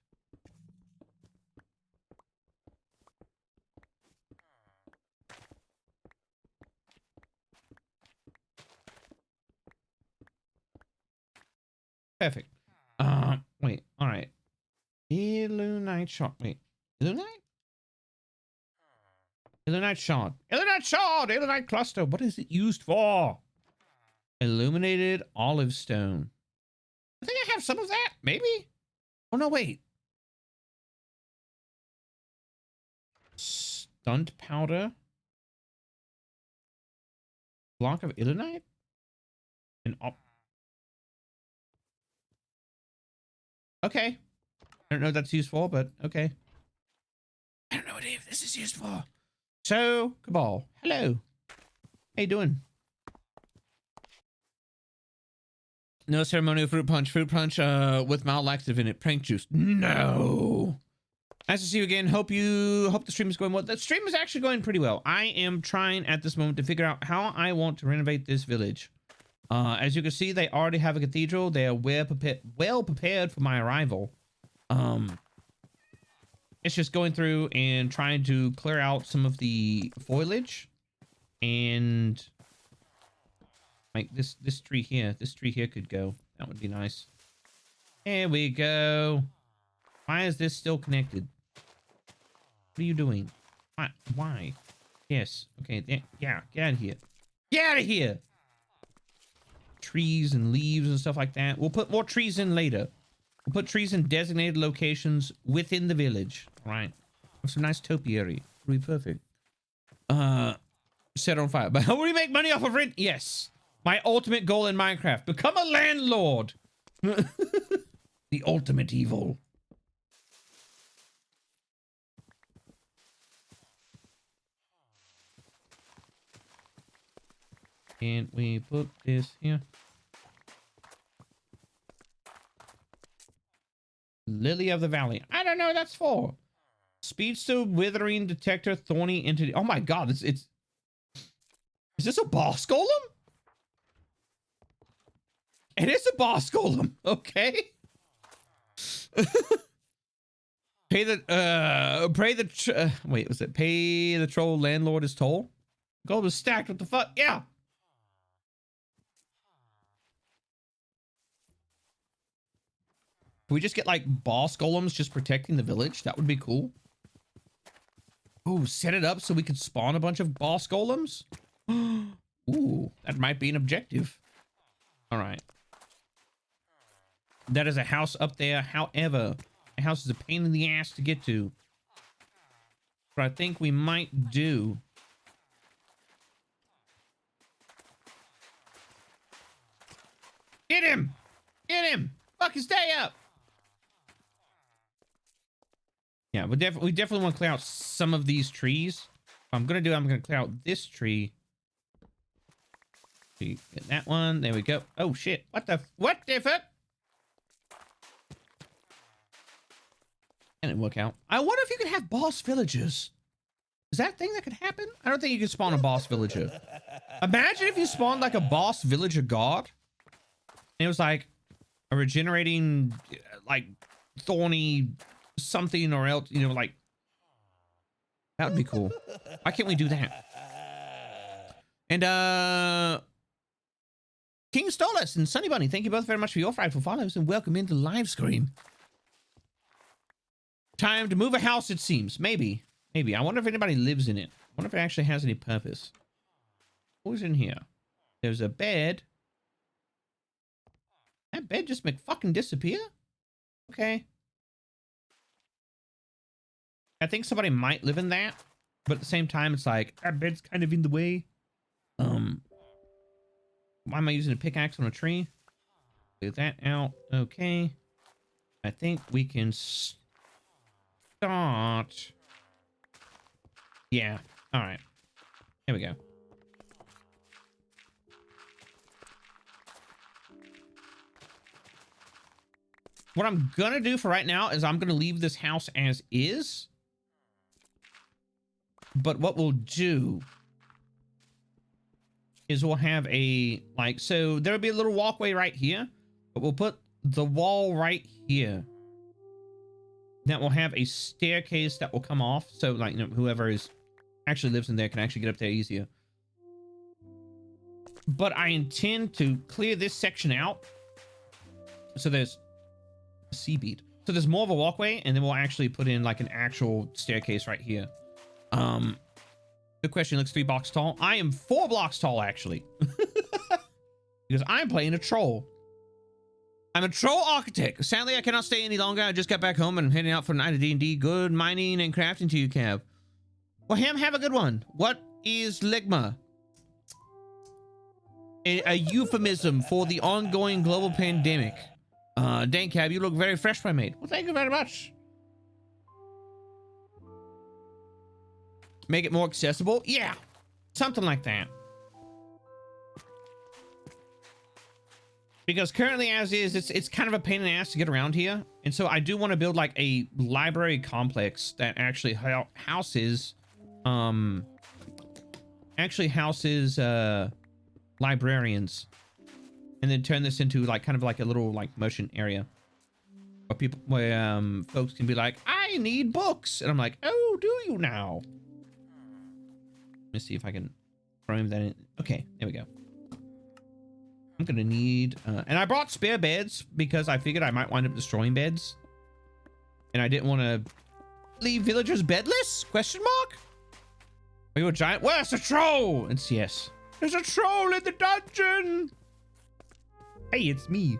Perfect. Wait, all right. Elunite shot. Wait, Elunite? Elunite shot. Elunite shot! Elunite cluster. What is it used for? Illuminated olive stone. I think I have some of that. Maybe? Oh, no, wait. Stunt powder. Block of Elunite? And okay. I don't know what that's used for, but okay. I don't know what this is used for. So, Cabal, hello. How you doing? No ceremonial fruit punch. Fruit punch with mild laxative in it. Prank juice. No. Nice to see you again. Hope the stream is going well. The stream is actually going pretty well. I am trying at this moment to figure out how I want to renovate this village. As you can see, they already have a cathedral. They are well prepared for my arrival. It's just going through and trying to clear out some of the foliage and like this tree here. This tree here could go. That would be nice. There we go. Why is this still connected? What are you doing? Why? Yes. Okay. Yeah. Get out of here. Get out of here. Trees and leaves and stuff like that. We'll put more trees in later. We'll put trees in designated locations within the village. All right. Have some nice topiary. It'll be perfect. Set on fire. But how will we make money off of rent? Yes. My ultimate goal in Minecraft. Become a landlord. The ultimate evil. And we put this here. Lily of the Valley. I don't know what that's for. Speedster, withering detector, thorny entity. Oh my god, it's is this a boss golem? It is a boss golem. Okay. Pay the troll landlord his toll? Gold was stacked. What the fuck? Yeah. Can we just get like boss golems just protecting the village? That would be cool. Ooh, set it up so we could spawn a bunch of boss golems. Ooh, that might be an objective. All right. That is a house up there. However, a house is a pain in the ass to get to. But I think we might do. Get him! Get him! Fucking stay up! Yeah, we definitely want to clear out some of these trees. What I'm gonna clear out this tree. Get that one. There we go. Oh shit! What the fuck? That didn't work out. I wonder if you could have boss villagers. Is that a thing that could happen? I don't think you could spawn a boss villager. Imagine if you spawned like a boss villager god. And it was like a regenerating, like thorny something or else, you know, like that would be cool. Why can't we do that? And King Stolas and Sunny Bunny, thank you both very much for your frightful follows and welcome into Livescream. Time to move a house, it seems. Maybe. I wonder if anybody lives in it. I wonder if it actually has any purpose. Who's in here? There's a bed. That bed just fucking disappear? Okay. I think somebody might live in that, but at the same time, it's like, that bed's kind of in the way. Why am I using a pickaxe on a tree? Get that out. Okay. I think we can start. Yeah. All right. Here we go. What I'm gonna do for right now is I'm gonna leave this house as is. But what we'll do is we'll have a, like, so there'll be a little walkway right here, but we'll put the wall right here. That will have a staircase that will come off. So like, you know, whoever actually lives in there can actually get up there easier. But I intend to clear this section out. So there's sea beat. So there's more of a walkway, and then we'll actually put in like an actual staircase right here. Good question. Looks 3 blocks tall. I am 4 blocks tall, actually. Because I'm playing a troll. I'm a troll architect. Sadly, I cannot stay any longer. I just got back home and I'm heading out for a night of D&D. Good mining and crafting to you, Cav. Well, Ham, have a good one. What is LIGMA? A euphemism for the ongoing global pandemic. Dang, Cav, you look very fresh, my mate. Well, thank you very much. Make it more accessible? Yeah, something like that. Because currently as is, it's kind of a pain in the ass to get around here. And so I do want to build like a library complex that actually houses librarians, and then turn this into like kind of like a little like motion area where people, where folks can be like, I need books, and I'm like, oh, do you now? Let me see if I can frame that in. Okay, there we go. I'm gonna need and I brought spare beds because I figured I might wind up destroying beds, and I didn't want to leave villagers bedless? Question mark? Are you a giant? Where's the troll? It's yes. There's a troll in the dungeon. Hey, it's me.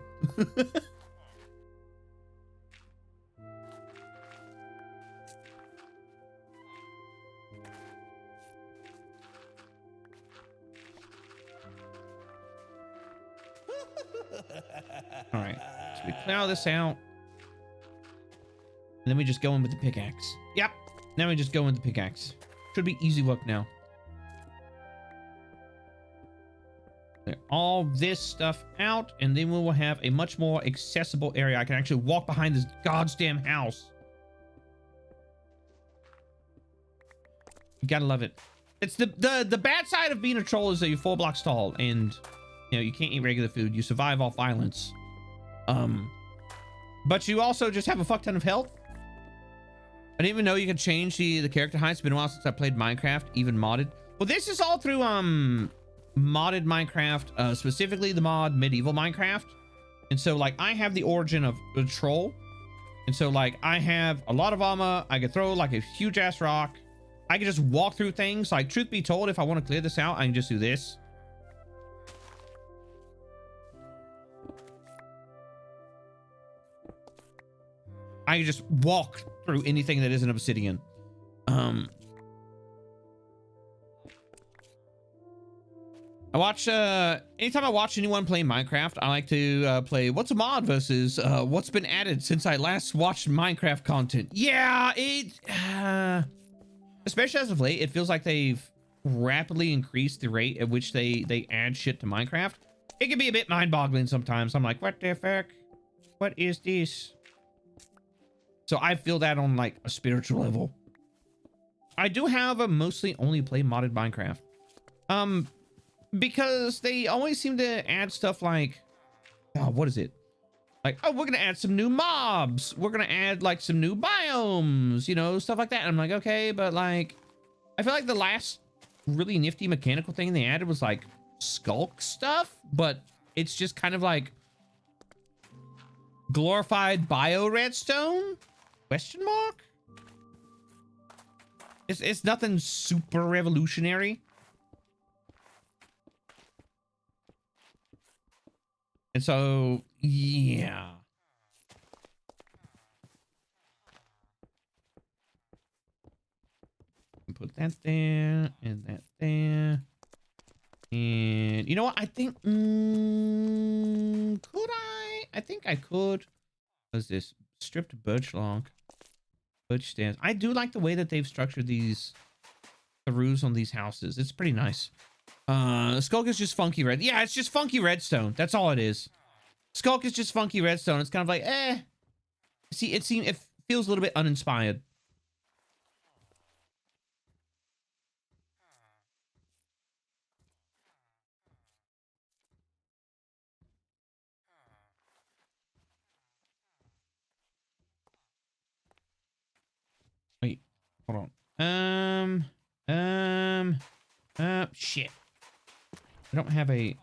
All right, so we clear all this out, and then we just go in with the pickaxe. Yep, now we just go in with the pickaxe. Should be easy work now. Clear all this stuff out, and then we will have a much more accessible area. I can actually walk behind this goddamn house. You gotta love it. It's the bad side of being a troll is that you're 4 blocks tall, and you know you can't eat regular food. You survive off violence. But you also just have a fuck ton of health. I didn't even know you could change the character height. It's been a while since I played Minecraft, even modded. Well, this is all through modded Minecraft, specifically the mod Medieval Minecraft. And so like I have the origin of the troll, and so like I have a lot of armor. I could throw like a huge ass rock. I can just walk through things. Like, truth be told, if I want to clear this out, I can just do this. I can just walk through anything that isn't obsidian. I watch, anytime I watch anyone play Minecraft, I like to play what's a mod versus what's been added since I last watched Minecraft content. Yeah, especially as of late, it feels like they've rapidly increased the rate at which they add shit to Minecraft. It can be a bit mind-boggling sometimes. I'm like, what the fuck? What is this? So I feel that on like a spiritual level. I do, however, mostly only play modded Minecraft. Because they always seem to add stuff like, oh, what is it? Like, oh, we're gonna add some new mobs. We're gonna add like some new biomes, you know, stuff like that. And I'm like, okay, but like, I feel like the last really nifty mechanical thing they added was like skulk stuff, but it's just kind of like glorified bio redstone? Question mark? It's nothing super revolutionary. And so, yeah. Put that there and that there. And you know what? I think, could I? I think I could. What's this? Stripped birch log. Birch stands. I do like the way that they've structured the roofs on these houses. It's pretty nice. Skulk is just funky red. Yeah, it's just funky redstone. That's all it is. Skulk is just funky redstone. It's kind of like, eh. See, it feels a little bit uninspired. Wait, hold on. Shit. I don't have a...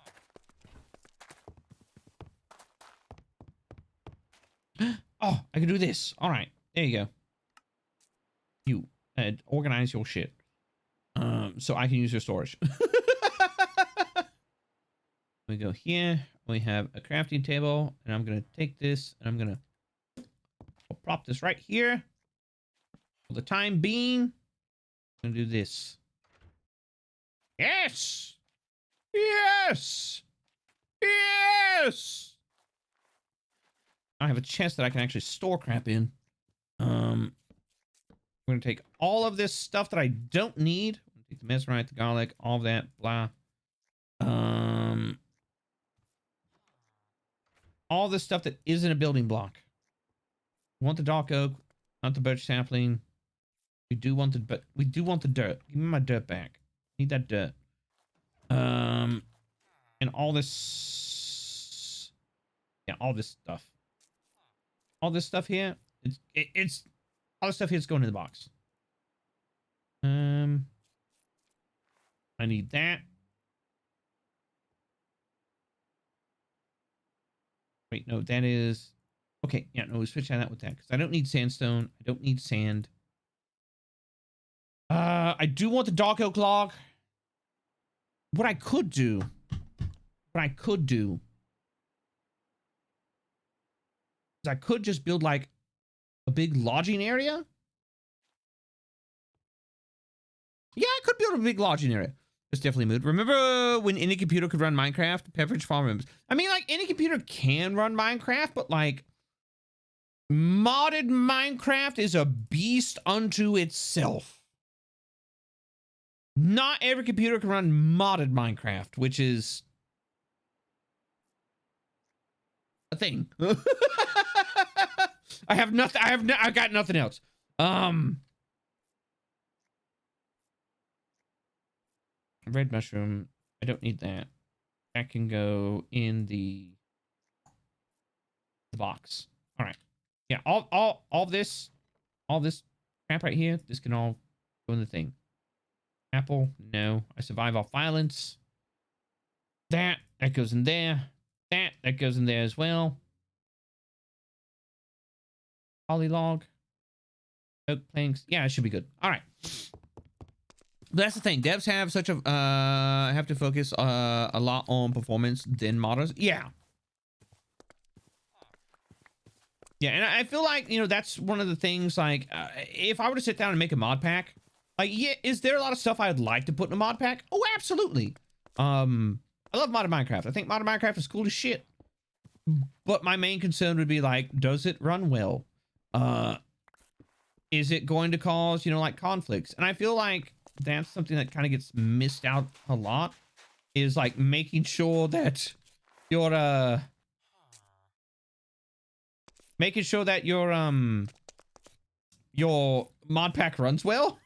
Oh, I can do this. All right, there you go. You organize your shit. So I can use your storage. We go here. We have a crafting table, and I'm gonna take this, and I'll prop this right here. For the time being, I'm gonna do this. Yes! Yes! Yes! I have a chest that I can actually store crap in. We're gonna take all of this stuff that I don't need. Take the mesonite, the garlic, all of that, blah. all this stuff that isn't a building block. We want the dark oak, not the birch sapling. We do want the dirt. Give me my dirt back. Need that dirt. And all this, yeah, all this stuff. All this stuff here, it's all this stuff here is going in the box. I need that. Wait, no, that is okay. Yeah, no, we switch that with that because I don't need sandstone. I don't need sand. I do want the dark oak log. What I could do is I could just build like a big lodging area. Yeah, I could build a big lodging area. It's definitely moved. Remember when any computer could run Minecraft? Pepperidge Farm members. I mean, like, any computer can run Minecraft, but like, modded Minecraft is a beast unto itself. Not every computer can run modded Minecraft, which is a thing. I have nothing. I've got nothing else. Red mushroom. I don't need that. That can go in the box. All right. Yeah. All this crap right here. This can all go in the thing. Apple. No. I survive off violence. That goes in there. That goes in there as well. Polylog. Oak planks. Yeah, it should be good. All right. But that's the thing. Devs have such a have to focus a lot on performance than modders. Yeah. Yeah, and I feel like, you know, that's one of the things, like, if I were to sit down and make a mod pack, like, yeah, is there a lot of stuff I'd like to put in a mod pack? Oh, absolutely. I love modded Minecraft. I think modded Minecraft is cool as shit. But my main concern would be, like, does it run well? Is it going to cause, you know, like, conflicts? And I feel like that's something that kind of gets missed out a lot, is like making sure that your mod pack runs well.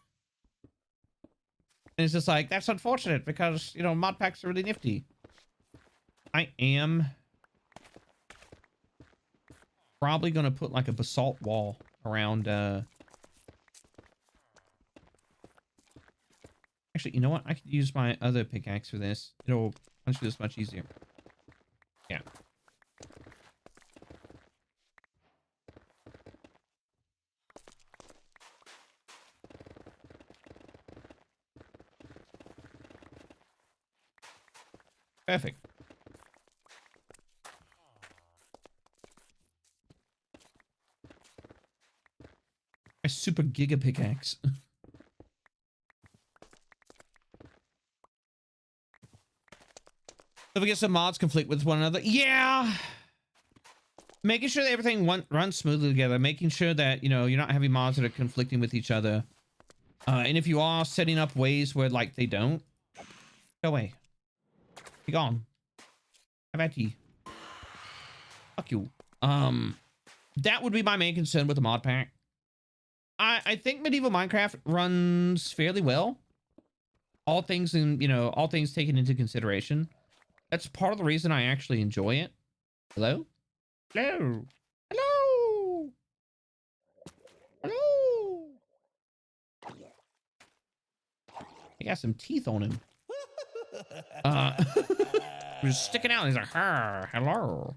And it's just like, that's unfortunate because, you know, mod packs are really nifty. I am probably gonna put like a basalt wall around actually, you know what? I could use my other pickaxe for this. It'll punch this much easier. Yeah. Perfect. A super giga pickaxe. If we get some mods conflict with one another, yeah. Making sure that everything runs smoothly together, making sure that, you know, you're not having mods that are conflicting with each other. And if you are setting up ways where, like, they don't, go away. Be gone. How about you? Fuck you. That would be my main concern with the mod pack. I think medieval Minecraft runs fairly well. All things taken into consideration. That's part of the reason I actually enjoy it. Hello? Hello? Hello? Hello? He got some teeth on him. He's sticking out. He's like, hello.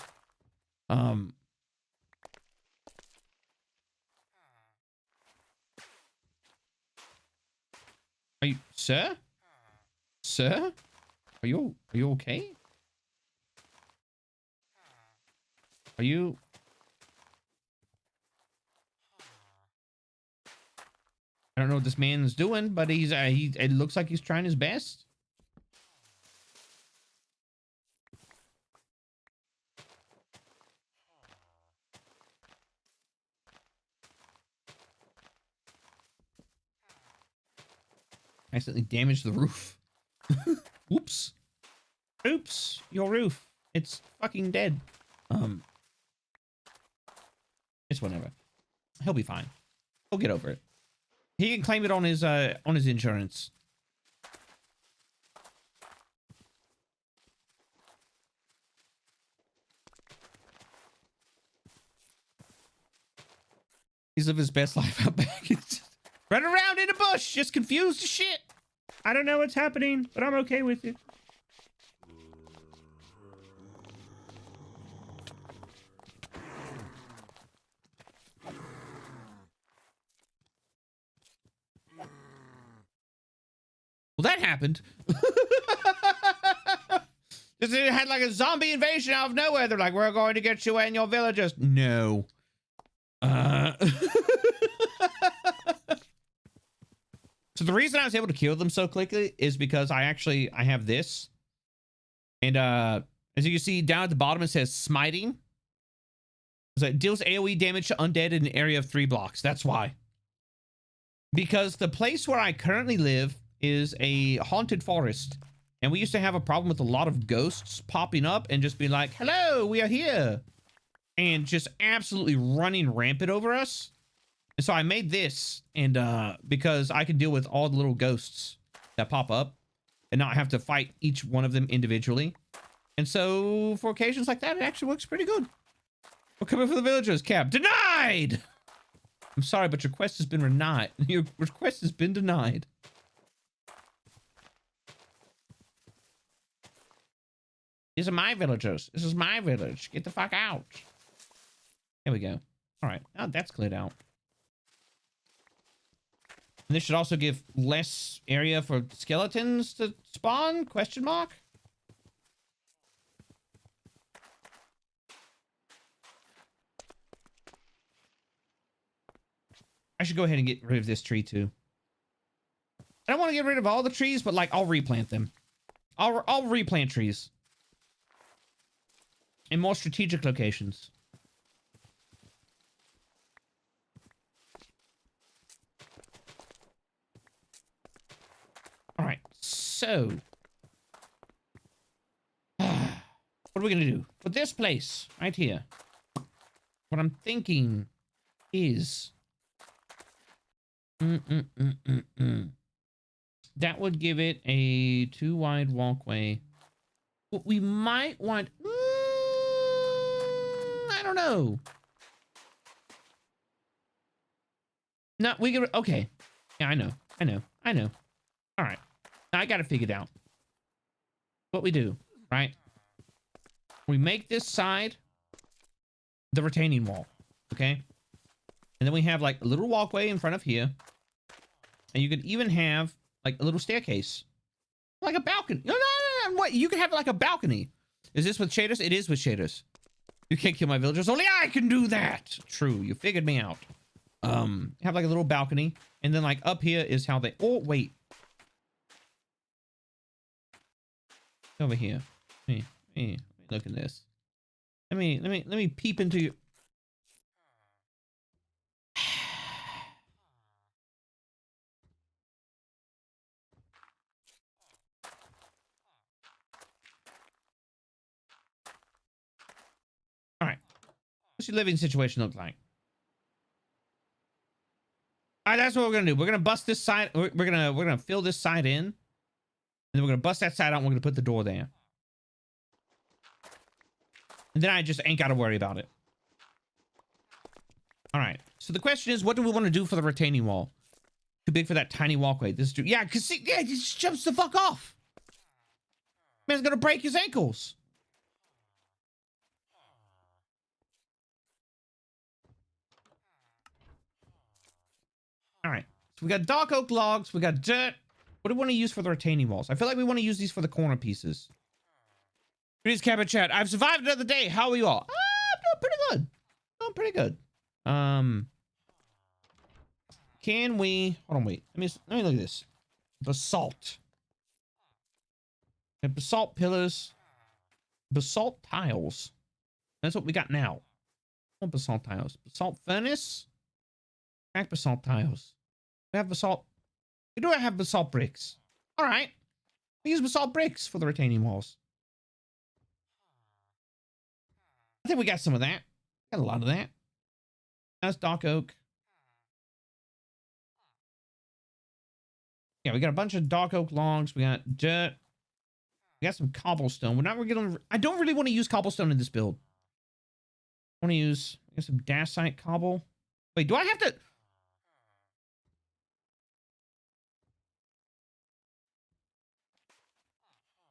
Are you, sir? Sir? Are you okay? Are you? I don't know what this man's doing, but it looks like he's trying his best. Accidentally damaged the roof. Oops. Oops. Your roof. It's fucking dead. It's whatever. He'll be fine. He'll get over it. He can claim it on his insurance. He's living his best life out back. Running around in a bush, just confused as shit. I don't know what's happening, but I'm okay with it. Well, that happened. Just it had like a zombie invasion out of nowhere. They're like, we're going to get you and your villagers. No. So the reason I was able to kill them so quickly is because I have this. And as you can see down at the bottom, it says smiting. So it deals AoE damage to undead in an area of 3 blocks. That's why. Because the place where I currently live is a haunted forest. And we used to have a problem with a lot of ghosts popping up and just being like, hello, we are here. And just absolutely running rampant over us. And so I made this, and because I can deal with all the little ghosts that pop up and not have to fight each one of them individually. And so for occasions like that, it actually works pretty good. We're coming for the villagers, Cap. Denied! I'm sorry, but your request has been denied. Your request has been denied. These are my villagers. This is my village. Get the fuck out. There we go. All right. Now that's cleared out. And this should also give less area for skeletons to spawn? Question mark? I should go ahead and get rid of this tree too. I don't want to get rid of all the trees, but like I'll replant them. I'll replant trees in more strategic locations. All right, so what are we gonna do for this place right here? What I'm thinking is that would give it a 2 wide walkway. What we might want, I don't know. No, we can, okay. Yeah, I know. All right. Now I got it figured out. What we do, right? We make this side the retaining wall, okay? And then we have like a little walkway in front of here. And you could even have like a little staircase. Like a balcony. No. What? You can have like a balcony. Is this with shaders? It is with shaders. You can't kill my villagers. Only I can do that. True. You figured me out. Have like a little balcony. And then like up here is how they, oh, wait. Over here. Let me look at this. Let me peep into you. All right. What's your living situation look like? All right, that's what we're gonna do. We're gonna bust this side. We're gonna fill this side in, and then we're gonna bust that side out. And we're gonna put the door there, and then I just ain't gotta worry about it. All right. So the question is, what do we want to do for the retaining wall? Too big for that tiny walkway. This dude, yeah, cause see, yeah, he just jumps the fuck off. Man's gonna break his ankles. All right, so we got dark oak logs, we got dirt. What do we want to use for the retaining walls? I feel like we want to use these for the corner pieces. Please, Cabot Chat. I've survived another day. How are you all? I'm doing pretty good. Doing pretty good. Can we? Hold on, wait. Let me look at this. Basalt. And basalt pillars. Basalt tiles. That's what we got now. What basalt tiles? Basalt furnace. Crack basalt tiles. We have basalt. We do have basalt bricks. All right. We use basalt bricks for the retaining walls. I think we got some of that. Got a lot of that. That's dark oak. Yeah, we got a bunch of dark oak logs. We got dirt. We got some cobblestone. We're not really gonna. I don't really want to use cobblestone in this build. I want to use some dacite cobble. Wait, do I have to?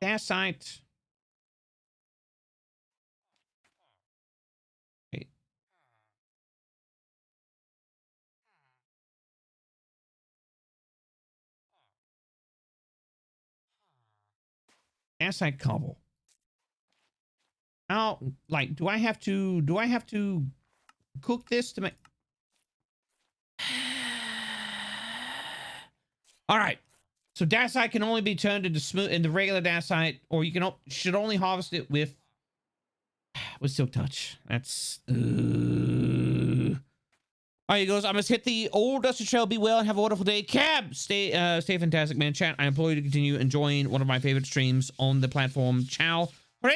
Dacite. Wait. Dacite cobble. Now, like, do I have to cook this to make? All right. So dacite can only be turned into into regular dacite, or you should only harvest it with silk touch. That's all right, he goes, I must hit the old dusty trail. Be well and have a wonderful day. Cab, stay fantastic, man. Chat, I implore you to continue enjoying one of my favorite streams on the platform. Ciao.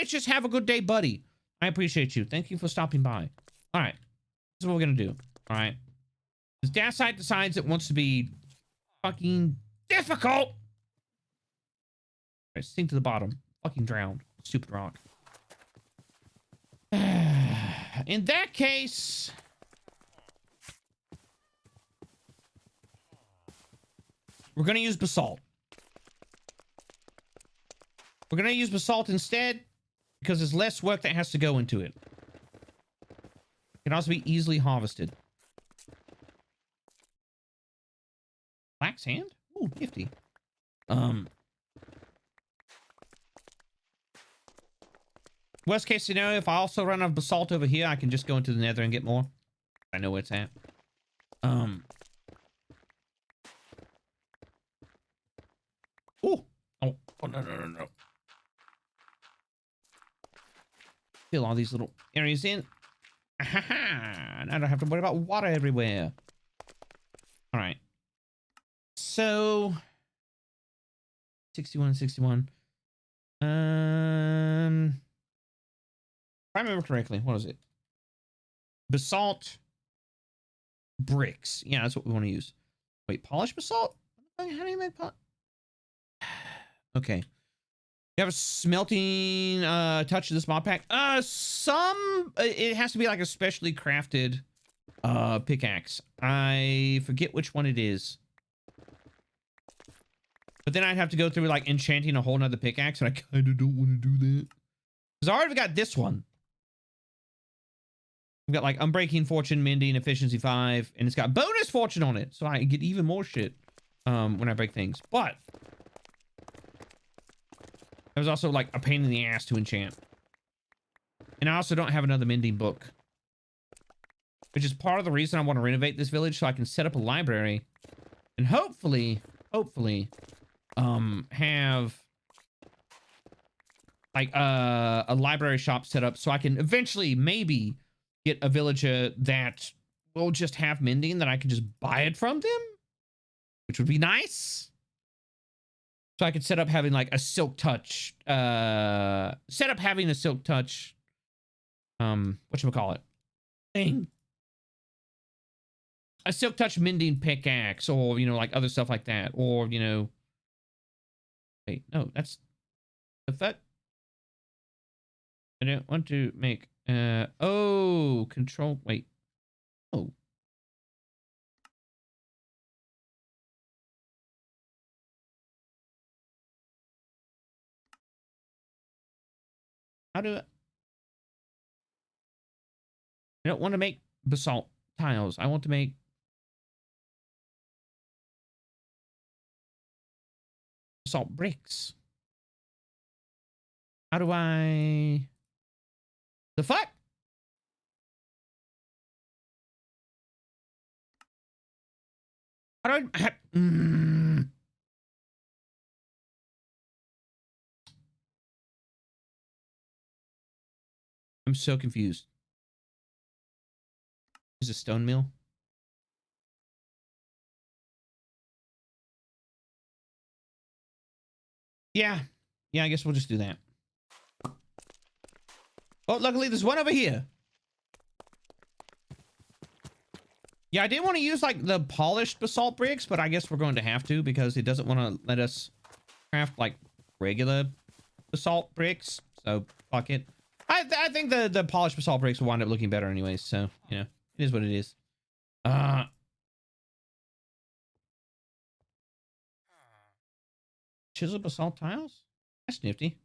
Just have a good day, buddy. I appreciate you. Thank you for stopping by. All right. This is what we're going to do. All right. This dacite decides it wants to be fucking difficult. All right, sink to the bottom. Fucking drowned. Stupid rock. In that case... we're going to use basalt. We're going to use basalt instead because there's less work that has to go into it. It can also be easily harvested. Black sand? Ooh, nifty. Worst case scenario, if I also run out of basalt over here, I can just go into the nether and get more. I know where it's at. Oh, no. Fill all these little areas in. Now I don't have to worry about water everywhere. All right. So 61. If I remember correctly, what is it? Basalt bricks. Yeah, that's what we want to use. Wait, polished basalt? How do you make polish? Okay. You have a smelting touch to this mod pack? It has to be like a specially crafted pickaxe. I forget which one it is. But then I'd have to go through like enchanting a whole nother pickaxe, and I kind of don't want to do that. Because I already got this one. I've got like Unbreaking Fortune, Mending, Efficiency 5, and it's got bonus fortune on it. So I get even more shit when I break things. But it was also like a pain in the ass to enchant. And I also don't have another mending book. Which is part of the reason I want to renovate this village, so I can set up a library. And hopefully, have like a library shop set up so I can eventually maybe get a villager that will just have mending that I can just buy it from them. Which would be nice. So I could set up having like a silk touch, whatchamacallit, thing. A silk touch mending pickaxe, or, you know, like other stuff like that. Or, you know, wait, no, that's the fuck. I don't want to make, control, wait. Oh. How do I don't want to make basalt tiles. I want to make basalt bricks. How do I... the fuck? How do I... I'm so confused. Is a stone mill? Yeah. Yeah, I guess we'll just do that. Oh, luckily there's one over here. Yeah, I didn't want to use like the polished basalt bricks, but I guess we're going to have to because it doesn't want to let us craft like regular basalt bricks. So fuck it. I think the polished basalt bricks will wind up looking better anyways. So, you know, it is what it is. Chisel basalt tiles? That's nifty.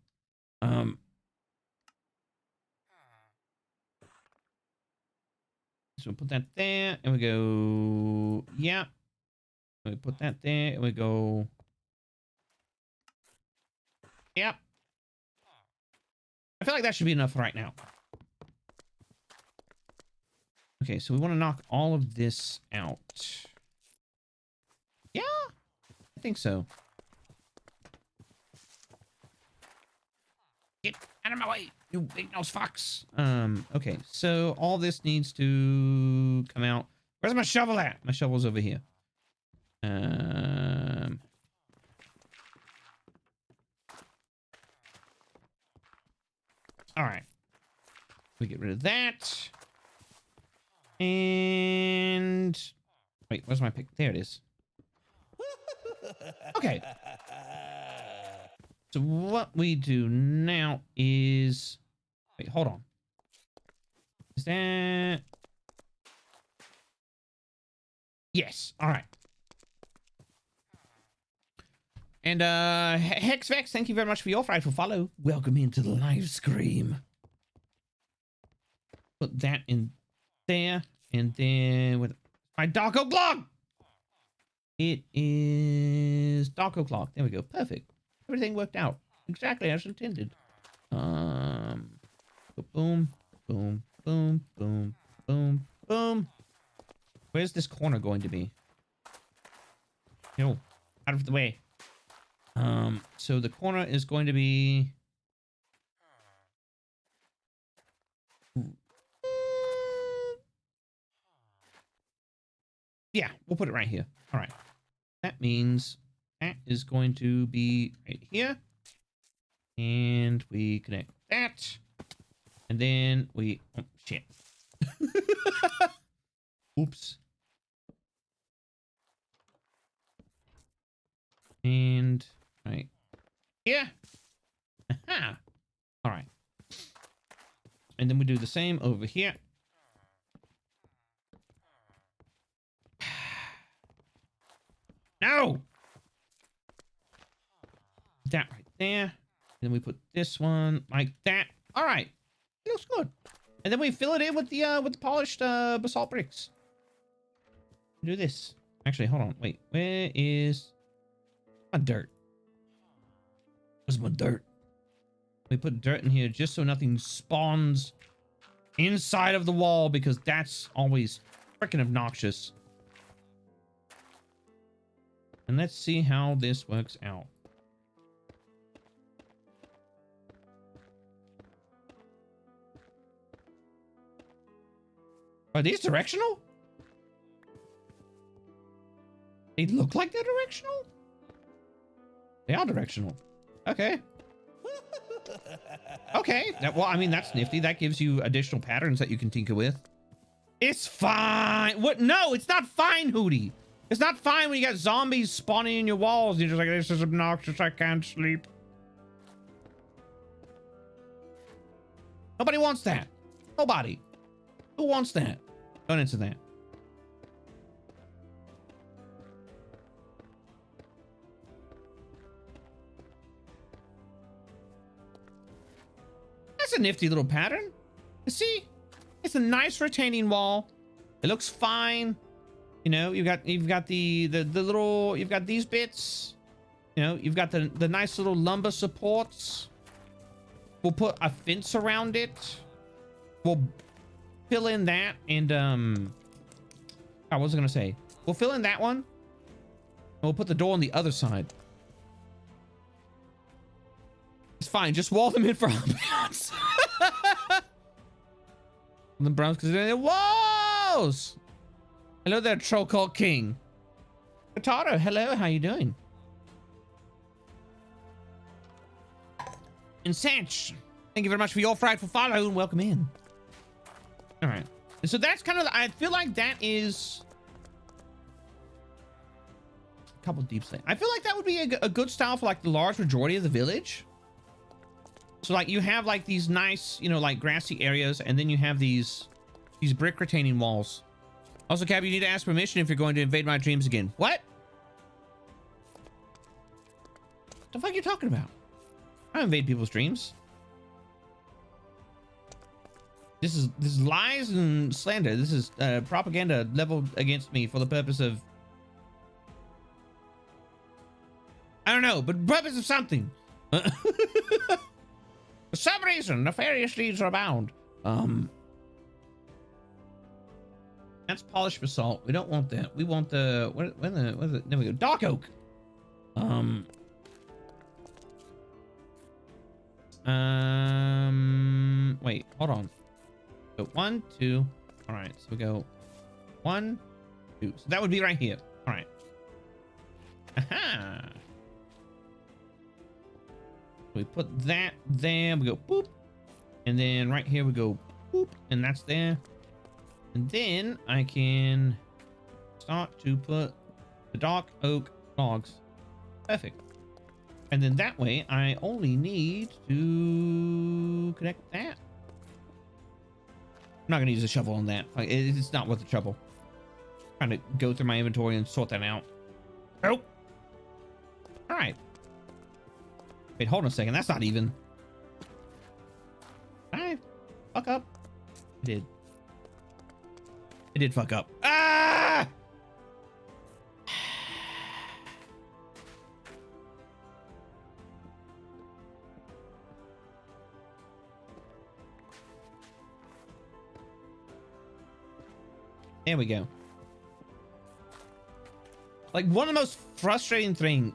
So we put that there and we go, yeah. We put that there and we go, yep. I feel like that should be enough right now. Okay, so we want to knock all of this out. Yeah, I think so. Get out of my way, you big nose fox. Okay, so all this needs to come out. Where's my shovel at? My shovel's over here. All right. We get rid of that. And wait, where's my pick? There it is. Okay. So what we do now is wait, hold on. Is that yes, all right. And Hexvex, thank you very much for your frightful follow. Welcome into the live scream. Put that in there, and then with my Darko Clock. It is Darko Clock. There we go. Perfect. Everything worked out exactly as intended. Boom, boom, boom, boom, boom, boom. Where's this corner going to be? No, out of the way. So the corner is going to be yeah, we'll put it right here. All right. That means that is going to be right here. And we connect that. And then we oh shit. Oops. And right here. Aha. All right. And then we do the same over here. No. That right there. And then we put this one like that. All right. It looks good. And then we fill it in with the polished basalt bricks. Do this. Actually, hold on. Wait. Where is my dirt? Where's my dirt? We put dirt in here just so nothing spawns inside of the wall because that's always freaking obnoxious. And let's see how this works out. Are these directional? They look like they're directional? They are directional. Okay. Okay. Well, I mean, that's nifty. That gives you additional patterns that you can tinker with. It's fine. What? No, it's not fine, Hootie. It's not fine when you got zombies spawning in your walls. You're just like, this is obnoxious. I can't sleep. Nobody wants that. Nobody. Who wants that? Don't answer that. That's a nifty little pattern. You see? It's a nice retaining wall. It looks fine. You know, you've got the little, you've got these bits. You know, you've got the nice little lumber supports. We'll put a fence around it. We'll fill in that and I was gonna say we'll fill in that one. And we'll put the door on the other side. It's fine. Just wall them in for ambiance. The Browns because they're walls. Hello there, Troll Cult King. Potato, hello, how you doing? And Sanch, thank you very much for your frightful follow and welcome in. All right, and so that's kind of, I feel like that is couple deep slate. I feel like that would be a good style for like the large majority of the village. So like you have like these nice, you know, like grassy areas, and then you have these brick retaining walls. Also, Cab, you need to ask permission if you're going to invade my dreams again. What? The fuck are you talking about? I don't invade people's dreams. This is lies and slander. This is propaganda leveled against me for the purpose of, I don't know, but purpose of something. For some reason, nefarious deeds are abound. That's polished basalt. We don't want that. We want the what is it? There we go. Dark oak. Wait, hold on. So 1, 2. All right, so we go 1, 2. So that would be right here. All right. Aha. We put that there. We go boop, and then right here we go boop, and that's there. And then I can start to put the dark oak logs. Perfect. And then that way I only need to connect that. I'm not gonna use a shovel on that. Like, it's not worth the trouble. I'm trying to go through my inventory and sort that out. Oh. All right. Wait, hold on a second. That's not even. I fuck up. I did. It did fuck up. Ah! There we go. Like, one of the most frustrating things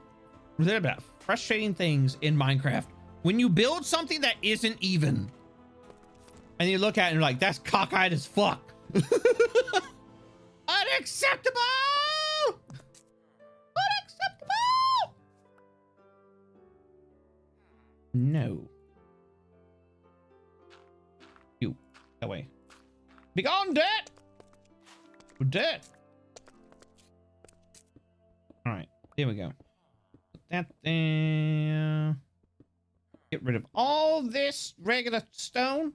in Minecraft, when you build something that isn't even, and you look at it and you're like, that's cockeyed as fuck. Unacceptable! Unacceptable! No. You, that way. Be gone, dirt! We're dead. All right, there we go. Put that there. Get rid of all this regular stone.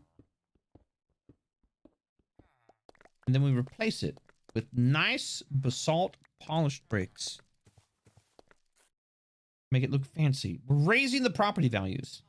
And then we replace it with nice basalt polished bricks. Make it look fancy. We're raising the property values.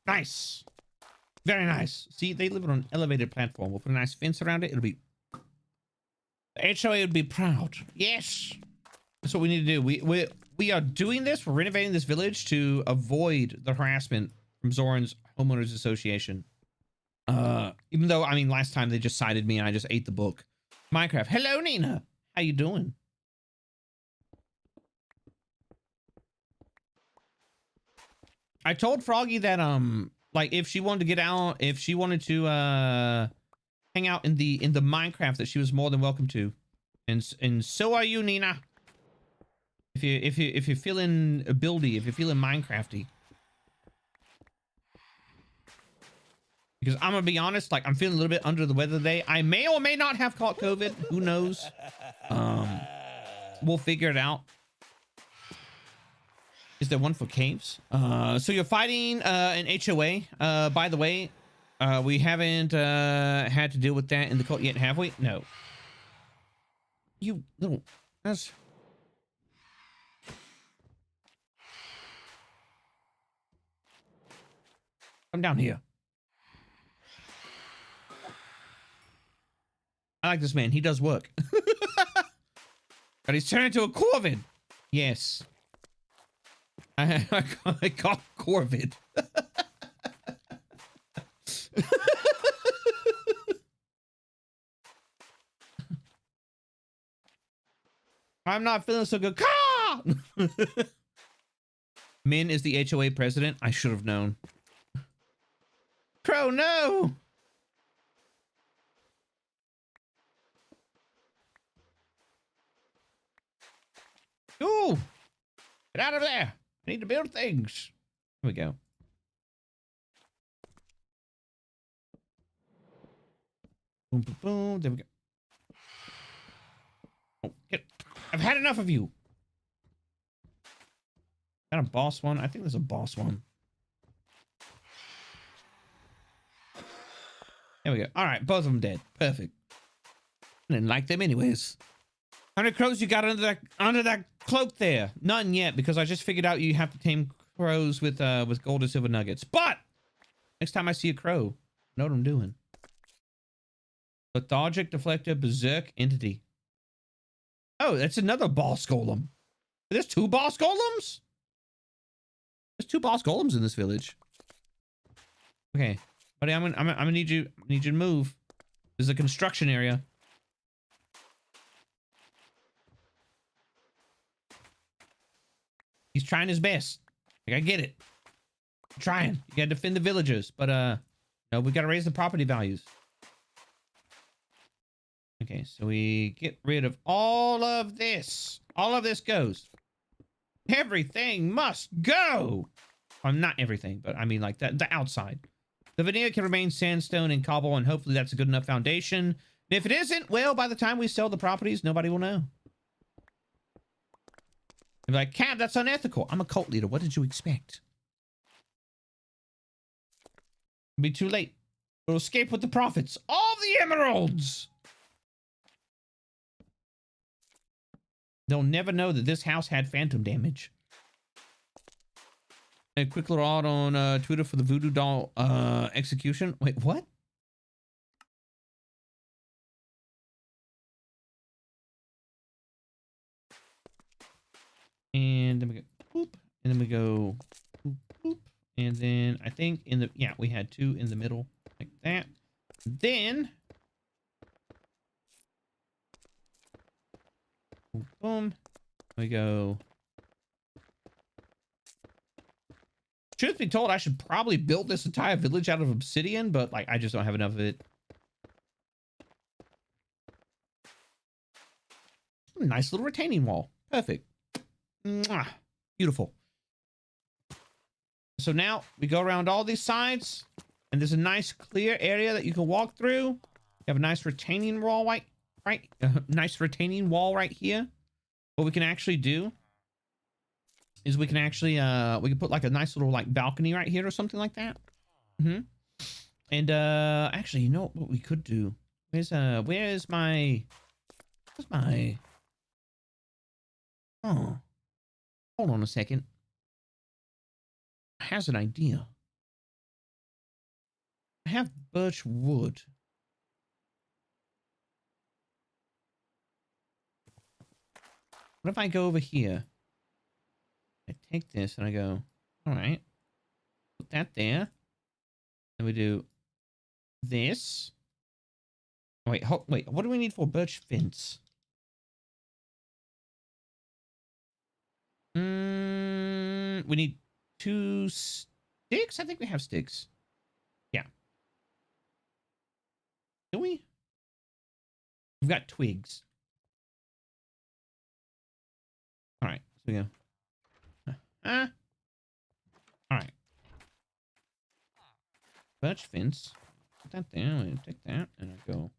Nice. Very nice. See, they live on an elevated platform. We'll put a nice fence around it. It'll be... The HOA would be proud. Yes. That's what we need to do. We are doing this. We're renovating this village to avoid the harassment from Zoran's Homeowners Association. Even though, I mean, last time they just cited me and I just ate the book. Minecraft. Hello, Nina. How you doing? I told Froggy that like if she wanted to get out, if she wanted to hang out in the Minecraft, that she was more than welcome to. And so are you, Nina. If you're feeling buildy, if you're feeling Minecrafty. Because I'm gonna be honest, like I'm feeling a little bit under the weather today. I may or may not have caught COVID. Who knows? We'll figure it out. Is there one for caves? So you're fighting an HOA. By the way, we haven't had to deal with that in the cult yet, have we? No. You little... That's... Come down here. I like this man. He does work. But he's turned into a corvid. Yes. I got corvid. I'm not feeling so good. Min is the HOA president. I should have known. Crow, no! Ooh! Get out of there! I need to build things. Here we go. Boom, boom, boom. There we go. Oh, get. I've had enough of you. Got a boss one? I think there's a boss one. There we go. All right, both of them dead. Perfect. I didn't like them anyways. How many crows you got under that cloak there? None yet, because I just figured out you have to tame crows with gold and silver nuggets. But next time I see a crow, I know what I'm doing. Lethargic, deflector, berserk, entity. Oh, that's another boss golem. There's 2 boss golems? There's 2 boss golems in this village. Okay, buddy, I'm gonna need you to move. This is a construction area. He's trying his best. Like, I get it. I'm trying. You gotta defend the villagers, but no, we gotta raise the property values. Okay, so we get rid of all of this. All of this goes. Everything must go. Well, not everything, but I mean like the outside. The veneer can remain sandstone and cobble, and hopefully that's a good enough foundation. And if it isn't, well, by the time we sell the properties, nobody will know. They'll be like, Cab, that's unethical. I'm a cult leader. What did you expect? It'll be too late. We'll escape with the profits. All the emeralds! They'll never know that this house had phantom damage. A quick little out on Twitter for the voodoo doll execution. Wait, what? And then we go boop, and then we go boop, boop, and then I think in the we had 2 in the middle like that. Then boom, boom. We go. Truth be told, I should probably build this entire village out of obsidian, but like I just don't have enough of it. Nice little retaining wall. Perfect. Mwah. Beautiful. So now we go around all these sides, and there's a nice clear area that you can walk through. You have a nice retaining wall nice retaining wall right here. What we can actually do is we can actually we can put like a nice little like balcony right here or something like that. And actually, you know what we could do? Where's my oh, hold on a second. I have an idea. I have birch wood. What if I go over here? I take this and I go, all right, put that there. Then we do this. Oh, wait, wait, what do we need for birch fence? We need 2 sticks? I think we have sticks. Yeah. Do we? We've got twigs. All right, so we go. All right. Birch fence. Put that there. I'm gonna take that and I go.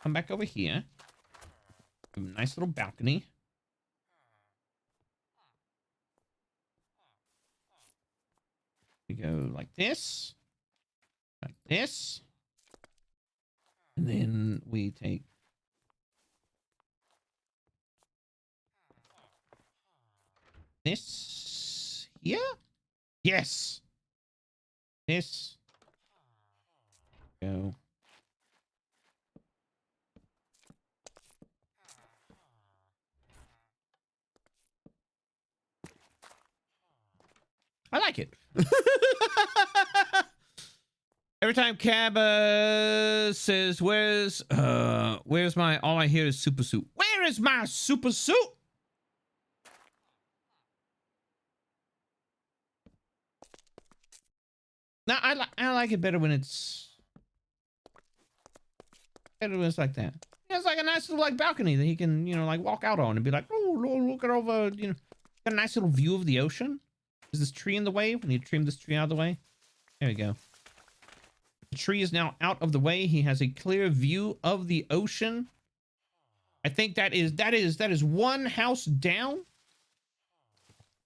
Come back over here. Have a nice little balcony. We go like this. Like this. And then we take this here? Yes. This. Go. I like it. Every time Cab says, where's my, all I hear is super suit. Where is my super suit? No, I like it better when it's like that. Yeah, it's like a nice little like balcony that he can, you know, like walk out on and be like, oh, look at over, you know, got a nice little view of the ocean. Is this tree in the way? We need to trim this tree out of the way. There we go. The tree is now out of the way. He has a clear view of the ocean. I think that is one house down.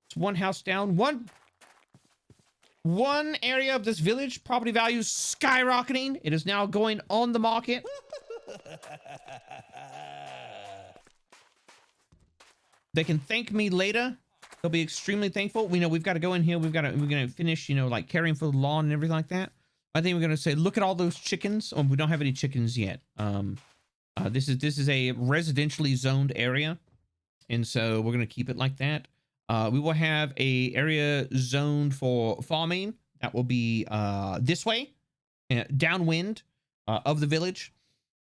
It's one house down. One area of this village, property values skyrocketing. It is now going on the market. They can thank me later. They'll be extremely thankful. We know we've got to go in here. We're gonna finish, you know, like caring for the lawn and everything like that. I think we're gonna say, look at all those chickens. Oh, we don't have any chickens yet. This is a residentially zoned area, and so we're gonna keep it like that. We will have a area zoned for farming. That will be this way, downwind of the village,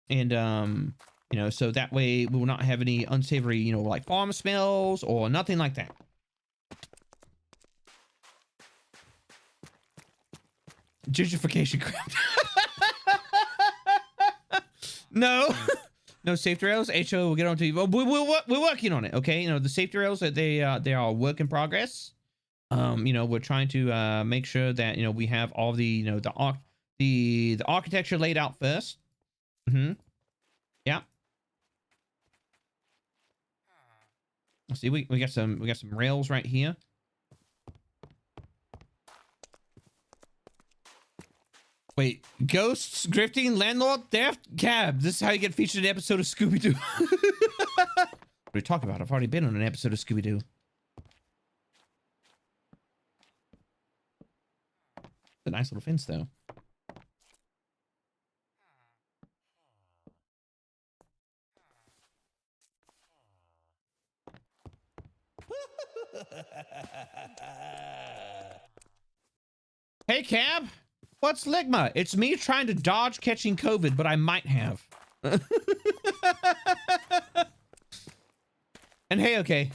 and you know, so that way we will not have any unsavory, you know, like farm smells or nothing like that. Gentrification crap. No. No safety rails. HO will get on to you. We're working on it. Okay. You know, the safety rails that they are a work in progress. You know, we're trying to make sure that, you know, we have all the, you know, the architecture laid out first. Yeah. See, we got some rails right here. Wait, ghosts, grifting, landlord, theft, cab. This is how you get featured in an episode of Scooby-Doo. What are you talking about? I've already been on an episode of Scooby-Doo. It's a nice little fence, though. Hey, cab. What's LIGMA? It's me trying to dodge catching COVID, but I might have. And hey, okay.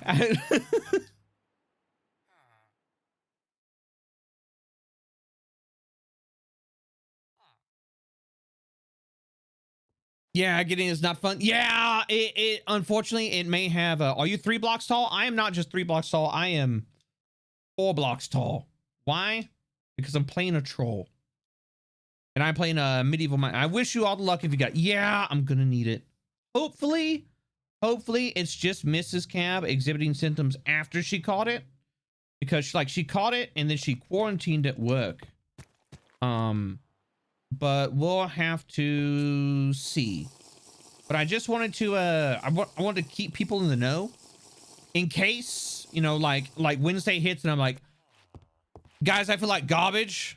Yeah, getting is not fun. Yeah, it unfortunately it may have. Are you 3 blocks tall? I am not just 3 blocks tall. I am 4 blocks tall. Why? Because I'm playing a troll. And I'm playing a medieval mine. I wish you all the luck if you got. Yeah, I'm gonna need it. Hopefully it's just Mrs. Cab exhibiting symptoms after she caught it, because she caught it and then she quarantined at work. But we'll have to see. But I just wanted to I wanted to keep people in the know in case, you know, like Wednesday hits and I'm like, guys, I feel like garbage.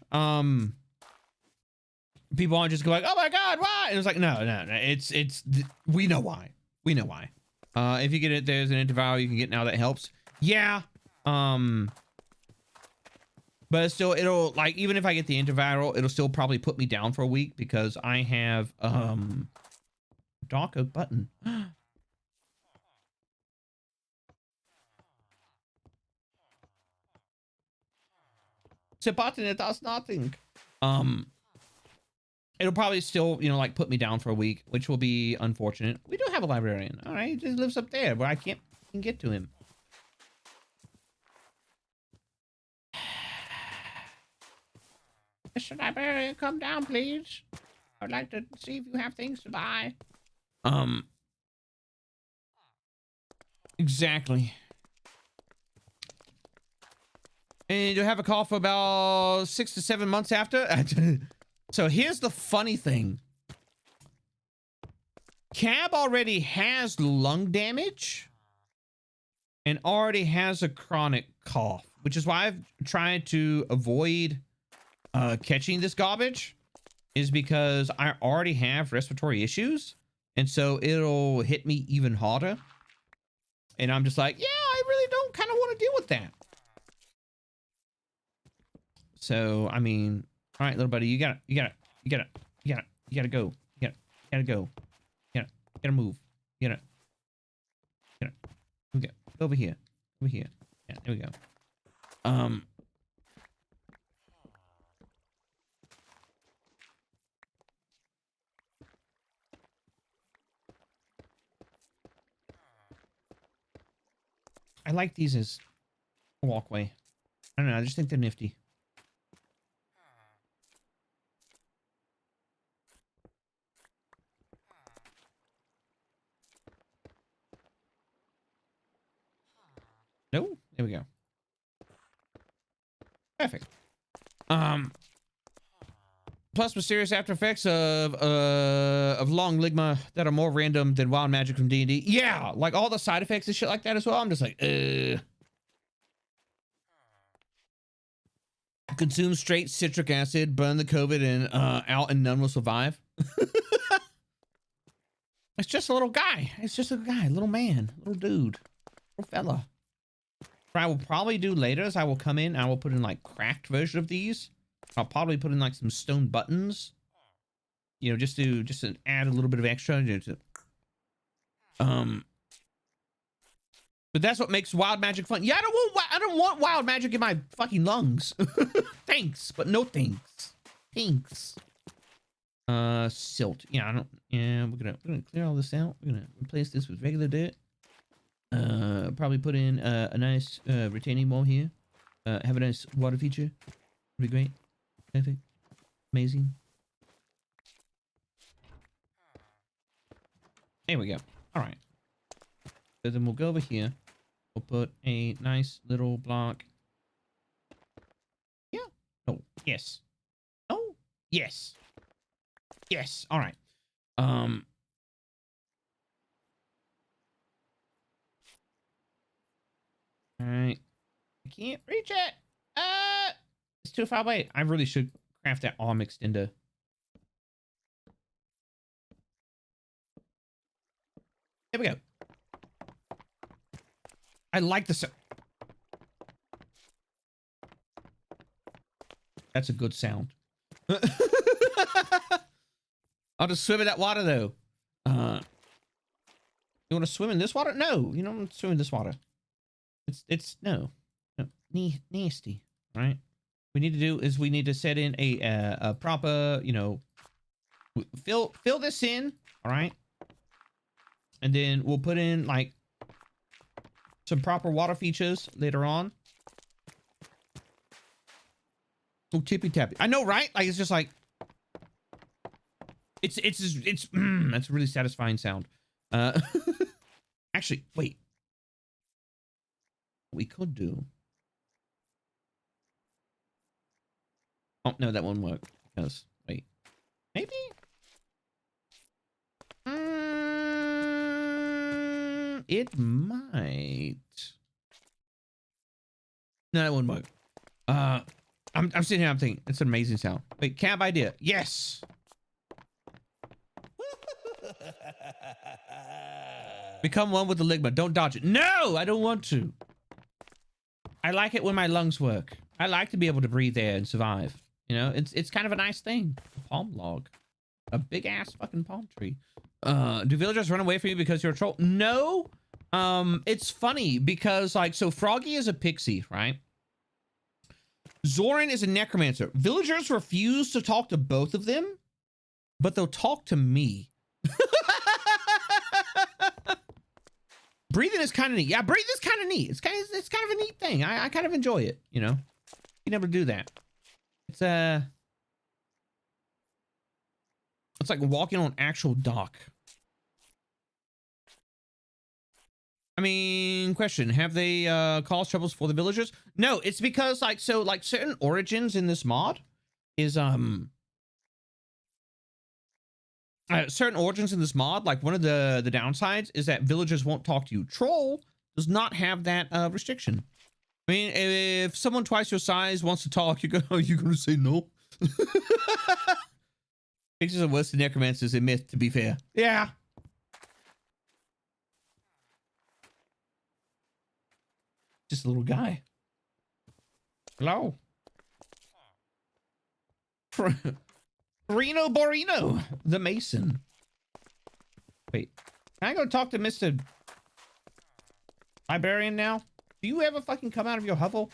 People aren't just going like, oh my god, why? And it's like, no, it's we know why. We know why. If you get it, there's an antiviral you can get now that helps. Yeah. But still, it'll, like, even if I get the antiviral, it'll still probably put me down for a week because I have dark oak button. It's a button, it does nothing. It'll probably still, you know, like put me down for a week, which will be unfortunate. We do have a librarian. All right, he just lives up there, but I can't get to him. Mr. Librarian, come down, please. I would like to see if you have things to buy. Exactly. And you'll have a call for about 6 to 7 months after. So here's the funny thing. Cab already has lung damage and already has a chronic cough, which is why I've tried to avoid catching this garbage, is because I already have respiratory issues. And so it'll hit me even harder. And I'm just like, yeah, I really don't kind of want to deal with that. So, I mean, all right, little buddy, you gotta go. You gotta move. Go over here. Yeah, there we go. I like these as a walkway. I don't know. I just think they're nifty. No, there we go. Perfect. Plus mysterious after effects of long ligma that are more random than wild magic from D&D. Yeah, like all the side effects and shit like that as well. I'm just like, consume straight citric acid, burn the COVID and out, and none will survive. It's just a little guy. It's just a guy, little man, little dude, little fella. What I will probably do later is I will come in, I will put in like cracked version of these. I'll probably put in like some stone buttons, you know, just to add a little bit of extra. But that's what makes wild magic fun. Yeah, I don't want wild magic in my fucking lungs. Thanks, but no thanks. Thanks. Silt. Yeah, I don't. Yeah, we're gonna clear all this out. We're gonna replace this with regular dirt. Probably put in a nice retaining wall here. Have a nice water feature. Would be great. Perfect. Amazing. There we go. All right. So then we'll go over here. We'll put a nice little block. Yeah. Oh, yes. Oh, yes. Yes. All right. All right. I can't reach it. It's too far away. I really should craft that arm extender. There we go. I like the sound. That's a good sound. I'll just swim in that water though. You want to swim in this water? No, you don't want to swim in this water. It's no nasty. All right. We need to do is we need to set in a proper, you know, fill this in. All right. And then we'll put in like some proper water features later on. Oh, tippy tappy. I know, right? Like it's just like it's that's a really satisfying sound. Actually, wait. We could do. Oh no, that won't work because wait, maybe. It might. No, that won't work. I'm sitting here. I'm thinking it's an amazing sound. Wait, camp idea. Yes. Become one with the ligma. Don't dodge it. No, I don't want to. I like it when my lungs work. I like to be able to breathe air and survive. You know, it's kind of a nice thing. A palm log. A big ass fucking palm tree. Do villagers run away from you because you're a troll? No. It's funny because like, so Froggy is a pixie, right? Zoran is a necromancer. Villagers refuse to talk to both of them, but they'll talk to me. Breathing is kind of neat. Yeah, breathing is kind of neat. It's kind of a neat thing. I kind of enjoy it, you know. You never do that. It's like walking on actual dock. I mean, question, have they caused troubles for the villagers? No, it's because like, so like certain origins in this mod is certain origins in this mod, like one of the downsides is that villagers won't talk to you. Troll does not have that restriction. I mean, if someone twice your size wants to talk, you're gonna say no. Pictures are worse than necromancers in myth, to be fair. Yeah. Just a little guy. Hello. Reno Borino, the Mason. Wait, can I go talk to Mr. Librarian now? Do you ever fucking come out of your hovel?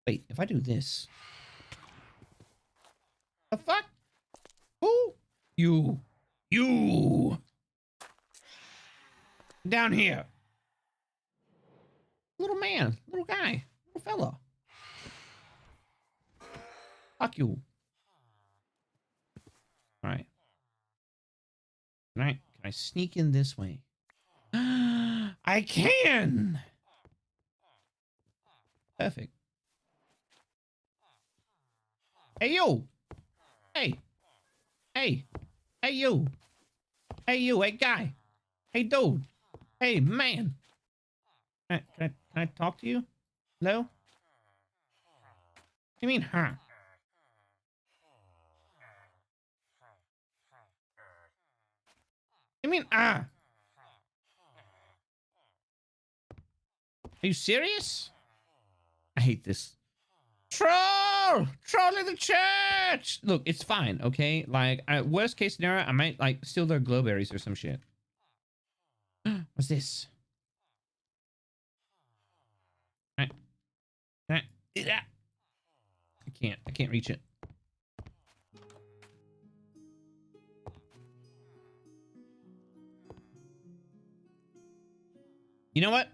Wait, if I do this. You. Down here. Little man, little guy, little fella. Fuck you. All right. Can I sneak in this way? I can. Perfect. Hey, you. Hey. Hey. Hey, you. Hey, you. Hey, guy. Hey, dude. Hey, man. Can I talk to you? Hello? What do you mean, huh? You mean, Are you serious? I hate this. Troll! Troll in the church! Look, it's fine, okay? Like, worst case scenario, I might, like, steal their glowberries or some shit. What's this? I can't reach it. You know what?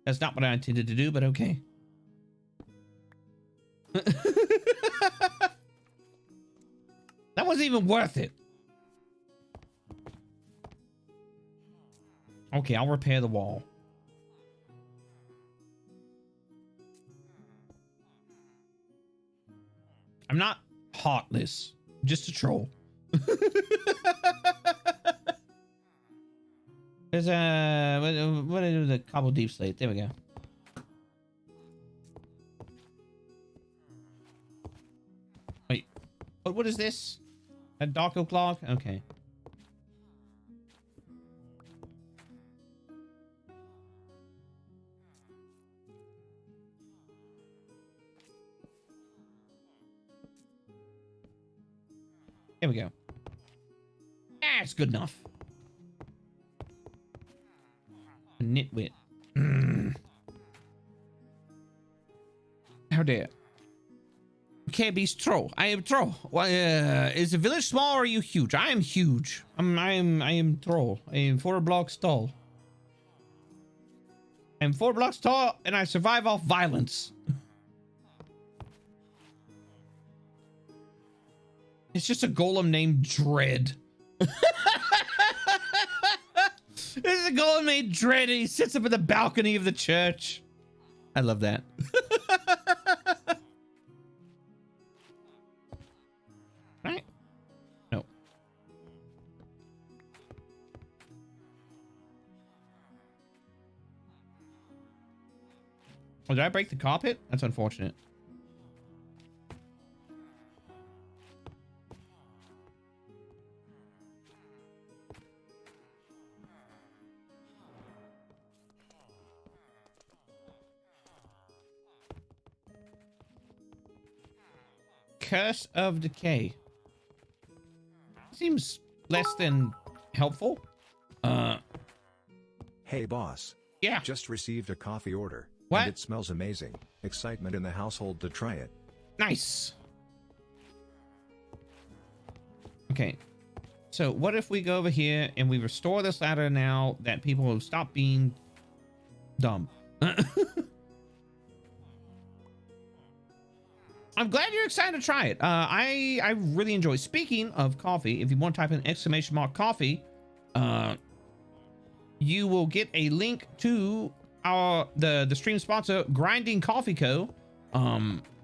That's not what I intended to do, but okay. That wasn't even worth it. Okay, I'll repair the wall. I'm not heartless, just a troll. There's what is the cobble deep slate? There we go. Wait, what is this? A dark oak log? Okay. There we go. Ah, it's good enough. A nitwit. How dare. Okay, beast troll. I am troll. Well, is the village small or are you huge? I am huge. I am troll. I am 4 blocks tall. I'm 4 blocks tall and I survive off violence. It's just a golem named Dread. This is a golem named Dread and he sits up in the balcony of the church. I love that. Right? No. Oh, did I break the carpet? That's unfortunate. Curse of Decay. Seems less than helpful. Hey boss. Yeah. Just received a coffee order. What? And it smells amazing. Excitement in the household to try it. Nice. Okay. So what if we go over here and we restore this ladder now that people have stopped being dumb? I'm glad you're excited to try it. I really enjoy. Speaking of coffee, if you want to type in ! coffee, you will get a link to the stream sponsor, Grinding Coffee Co.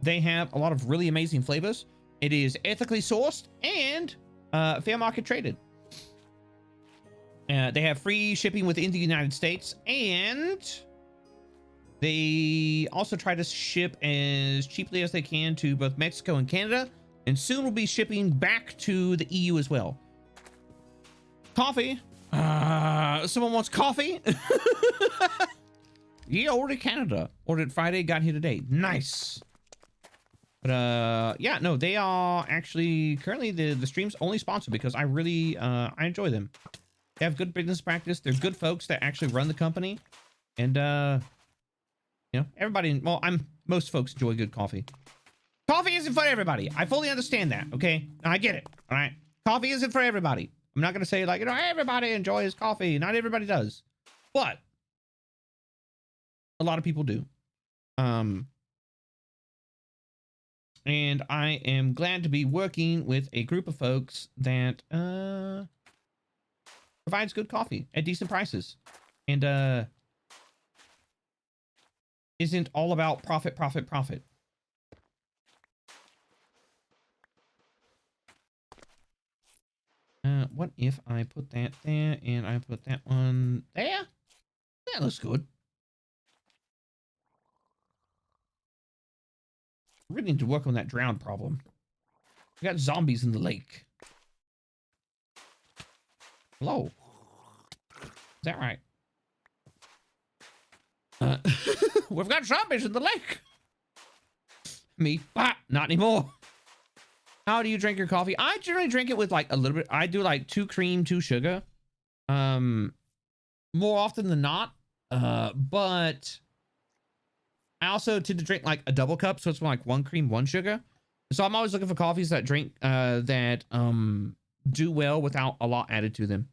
They have a lot of really amazing flavors. It is ethically sourced and fair market traded. They have free shipping within the United States, and they also try to ship as cheaply as they can to both Mexico and Canada, and soon will be shipping back to the EU as well. Coffee. Someone wants coffee? Yeah, ordered Canada. Ordered Friday, got here today. Nice. But yeah, no, they are actually currently the stream's only sponsor because I really I enjoy them. They have good business practice. They're good folks that actually run the company. And You know, everybody, well, most folks enjoy good coffee. Coffee isn't for everybody. I fully understand that, okay? I get it, all right? Coffee isn't for everybody. I'm not going to say like, you know, everybody enjoys coffee. Not everybody does. But a lot of people do. And I am glad to be working with a group of folks that provides good coffee at decent prices. And isn't all about profit, profit, profit. What if I put that there and I put that one there? That looks good. I really need to work on that drown problem. We got zombies in the lake. Hello. Is that right? We've got zombies in the lake. Me, not anymore. How do you drink your coffee? I generally drink it with like a little bit. I do like 2 cream, 2 sugar. More often than not. But I also tend to drink like a double cup, so it's like 1 cream, 1 sugar. So I'm always looking for coffees that do well without a lot added to them.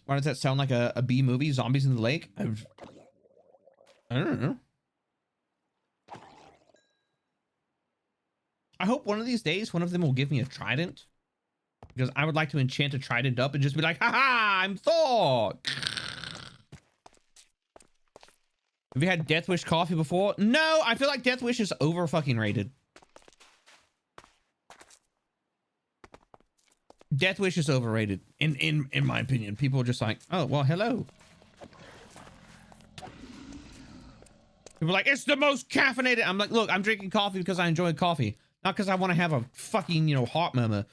Why does that sound like a B movie? Zombies in the lake? I don't know. I hope one of these days, one of them will give me a trident. Because I would like to enchant a trident up and just be like, haha, I'm Thor. Have you had Death Wish coffee before? No, I feel like Death Wish is over fucking rated. Death Wish is overrated, in my opinion. People are just like, oh, well, hello. People are like, it's the most caffeinated. I'm like, look, I'm drinking coffee because I enjoy coffee. Not because I want to have a fucking, you know, heart murmur.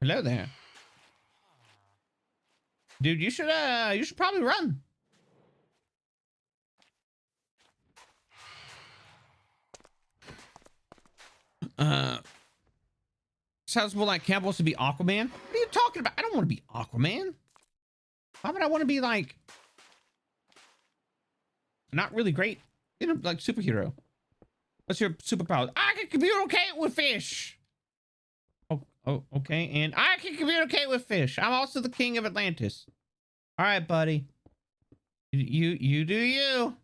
Hello there. Dude, you should probably run. Sounds more like Cam wants to be Aquaman. What are you talking about? I don't want to be Aquaman. Why would I want to be like not really great, you know, like superhero? What's your superpower? I can communicate with fish. Oh, okay. And I can communicate with fish. I'm also the king of Atlantis. All right, buddy. You do you.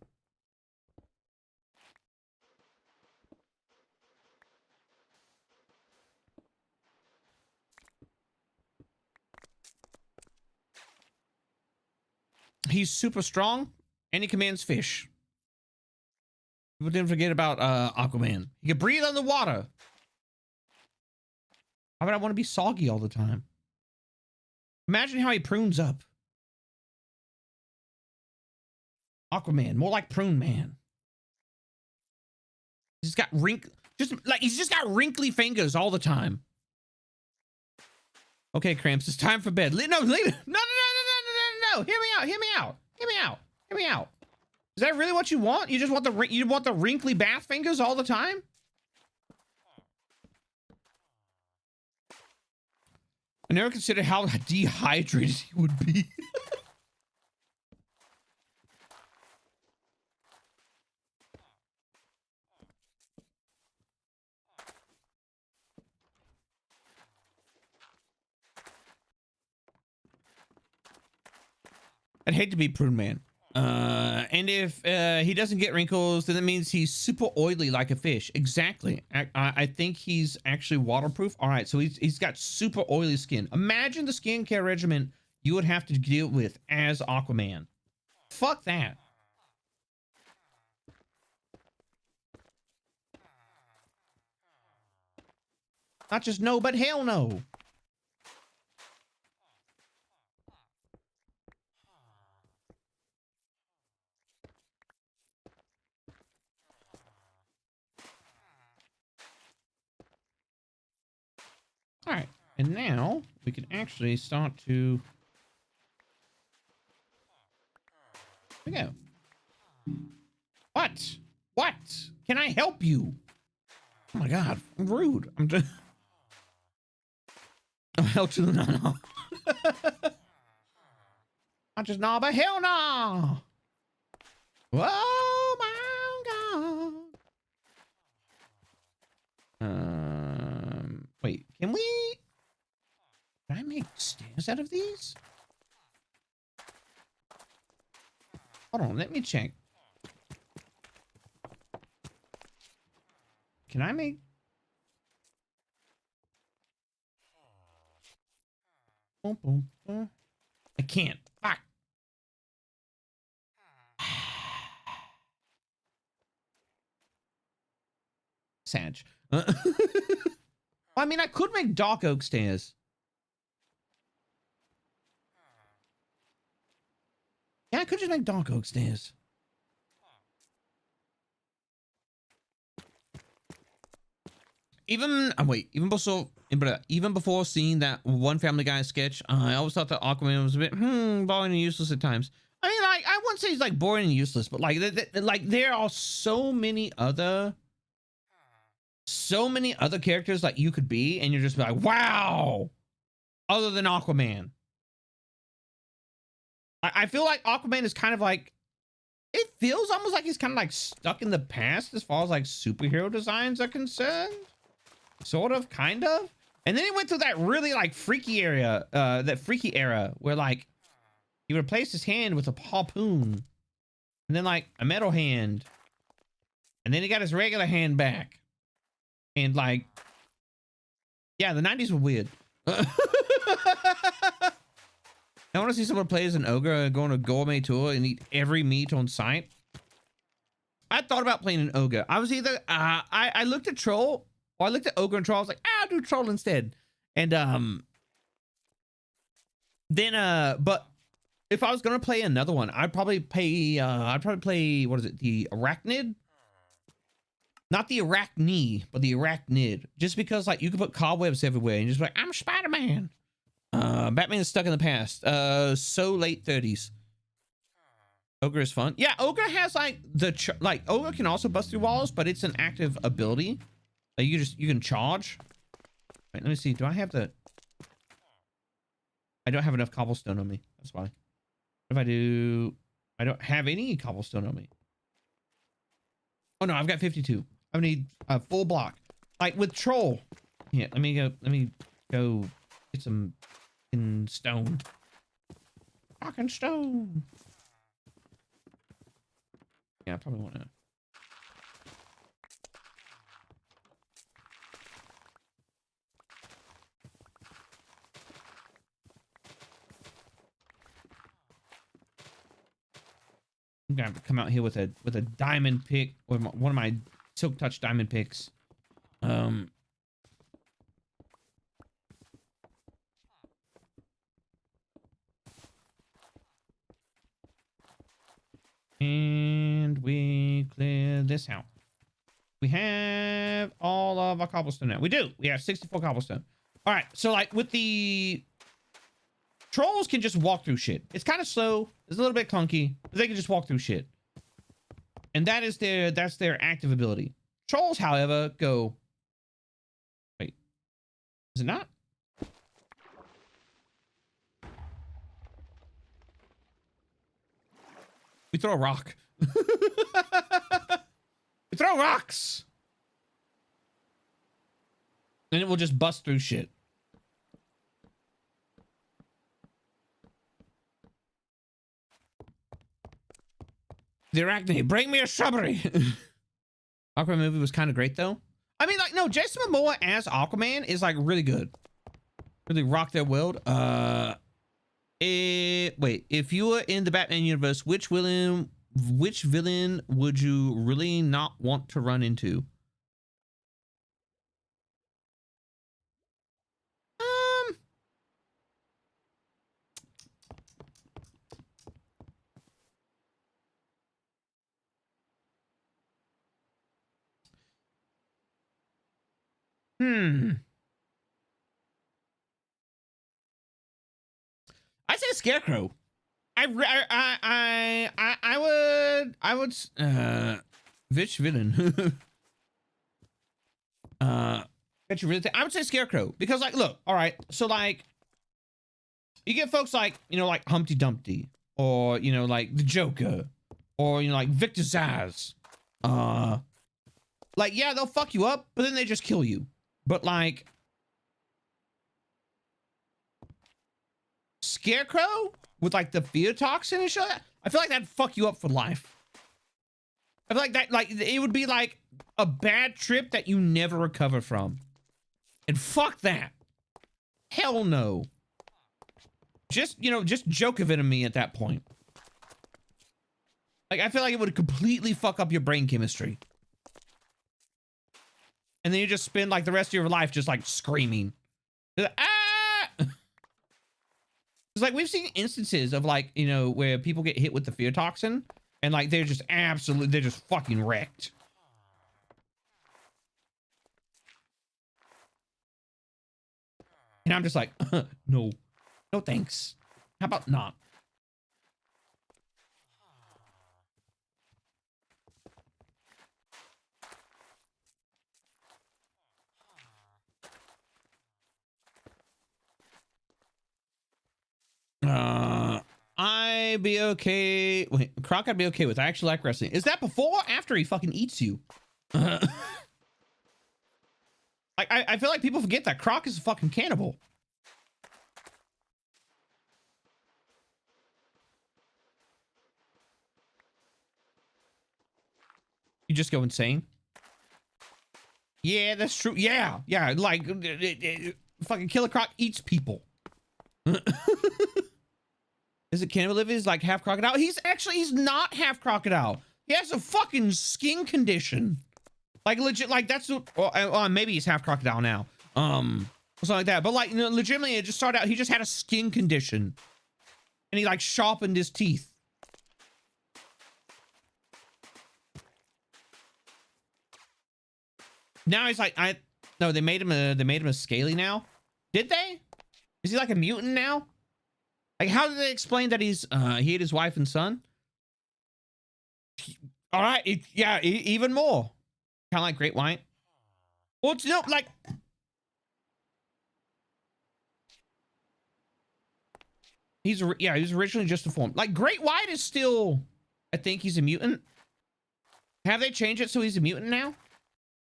He's super strong and he commands fish. People didn't forget about Aquaman. He can breathe on the water. Why would I want to be soggy all the time? Imagine how he prunes up. Aquaman, more like Prune Man. He's got he's just got wrinkly fingers all the time. Okay, Cramps, it's time for bed. No, leave it. No. Hear me out. Is that really what you want? You just want the wrinkly bath fingers all the time? I never considered how dehydrated he would be. I'd hate to be Prune Man. And if he doesn't get wrinkles, then that means he's super oily like a fish. Exactly. I think he's actually waterproof. All right, so he's got super oily skin. Imagine the skincare regimen you would have to deal with as Aquaman. Fuck that. Not just no, but hell no. All right, and now we can actually start to... Here we go. What? What? Can I help you? Oh my God, I'm rude. I'm just... Oh, hell to the no. I just nah, but hell no. Oh my God. Wait, can I make stairs out of these? Hold on, let me check. Can I make... Boom, boom, boom. I can't. Fuck. Sag. I mean, I could make dark oak stairs. Yeah, I could just make dark oak stairs. Even even before seeing that one Family Guy sketch, I always thought that Aquaman was a bit boring and useless at times. I mean, like, I wouldn't say he's like boring and useless, but like there are so many other characters that you could be, and you're just like, wow, other than Aquaman. I feel like Aquaman is kind of like, it feels almost like he's kind of like stuck in the past as far as like superhero designs are concerned. Sort of, kind of. And then he went through that really like freaky era where like he replaced his hand with a harpoon and then like a metal hand. And then he got his regular hand back. And like, yeah, the 90s were weird. I want to see someone play as an ogre, go on a gourmet tour and eat every meat on site. I thought about playing an ogre. I was either, I looked at troll, or I looked at ogre and troll. I was like, I'll do troll instead. And then but if I was gonna play another one, I'd probably play what is it, the arachnid? Not the arachne, but the arachnid. Just because like you can put cobwebs everywhere and just like, I'm Spider-Man. Batman is stuck in the past. So late 30s. Ogre is fun. Yeah, ogre has like ogre can also bust through walls, but it's an active ability. Like you can charge. Wait, let me see. Do I have the... I don't have enough cobblestone on me. That's why. If I do... I don't have any cobblestone on me. Oh no, I've got 52. I need a full block. Like with troll. Yeah, let me go get some fucking stone. Fucking stone. Yeah, I probably want to... I'm gonna come out here with a diamond pick, or one of my silk touch diamond picks. And we clear this out. We have all of our cobblestone now. We do. We have 64 cobblestone. All right. So like with the trolls can just walk through shit. It's kind of slow. It's a little bit clunky, but they can just walk through shit. And that's their active ability. Trolls, however, go... Wait. Is it not? We throw a rock. We throw rocks. And it will just bust through shit. The arachne, bring me a shrubbery. Aquaman movie was kind of great though. I mean, like, no, Jason Momoa as Aquaman is like really good. Really rocked their world. Wait, if you were in the Batman universe, which villain would you really not want to run into? I say Scarecrow. Which villain? That you really think? I would say Scarecrow, because like, look, all right, so like, you get folks like, you know, like Humpty Dumpty, or you know, like the Joker, or you know, like Victor Zsasz. Like, yeah, they'll fuck you up, but then they just kill you. But like, Scarecrow with like the fear toxin and shit, I feel like that'd fuck you up for life. I feel like that, like, it would be like a bad trip that you never recover from. And fuck that. Hell no. Just, you know, just joke of it in me at that point. Like, I feel like it would completely fuck up your brain chemistry. And then you just spend like the rest of your life just like screaming. Like, ah! It's like, we've seen instances of like, you know, where people get hit with the fear toxin and like they're just absolutely, they're just fucking wrecked. And I'm just like, no, no thanks. How about not? I'd be okay. Wait, Croc I'd be okay with. I actually like wrestling. Is that before or after he fucking eats you? I feel like people forget that Croc is a fucking cannibal. You just go insane. Yeah, that's true. Yeah, yeah. Like, fucking Killer Croc eats people. Is it cannibalism? Is like half crocodile? He's not half crocodile. He has a fucking skin condition. Like legit, like that's maybe he's half crocodile now. Something like that. But like, you know, legitimately, it just started out. He just had a skin condition, and he like sharpened his teeth. Now he's like, no, they made him a scaly now. Did they? Is he like a mutant now? Like, how did they explain that he's he ate his wife and son? All right, yeah, even more. Kind of like Great White. Well, it's, no, like, he's originally just a form. Like Great White is still, I think he's a mutant. Have they changed it so he's a mutant now?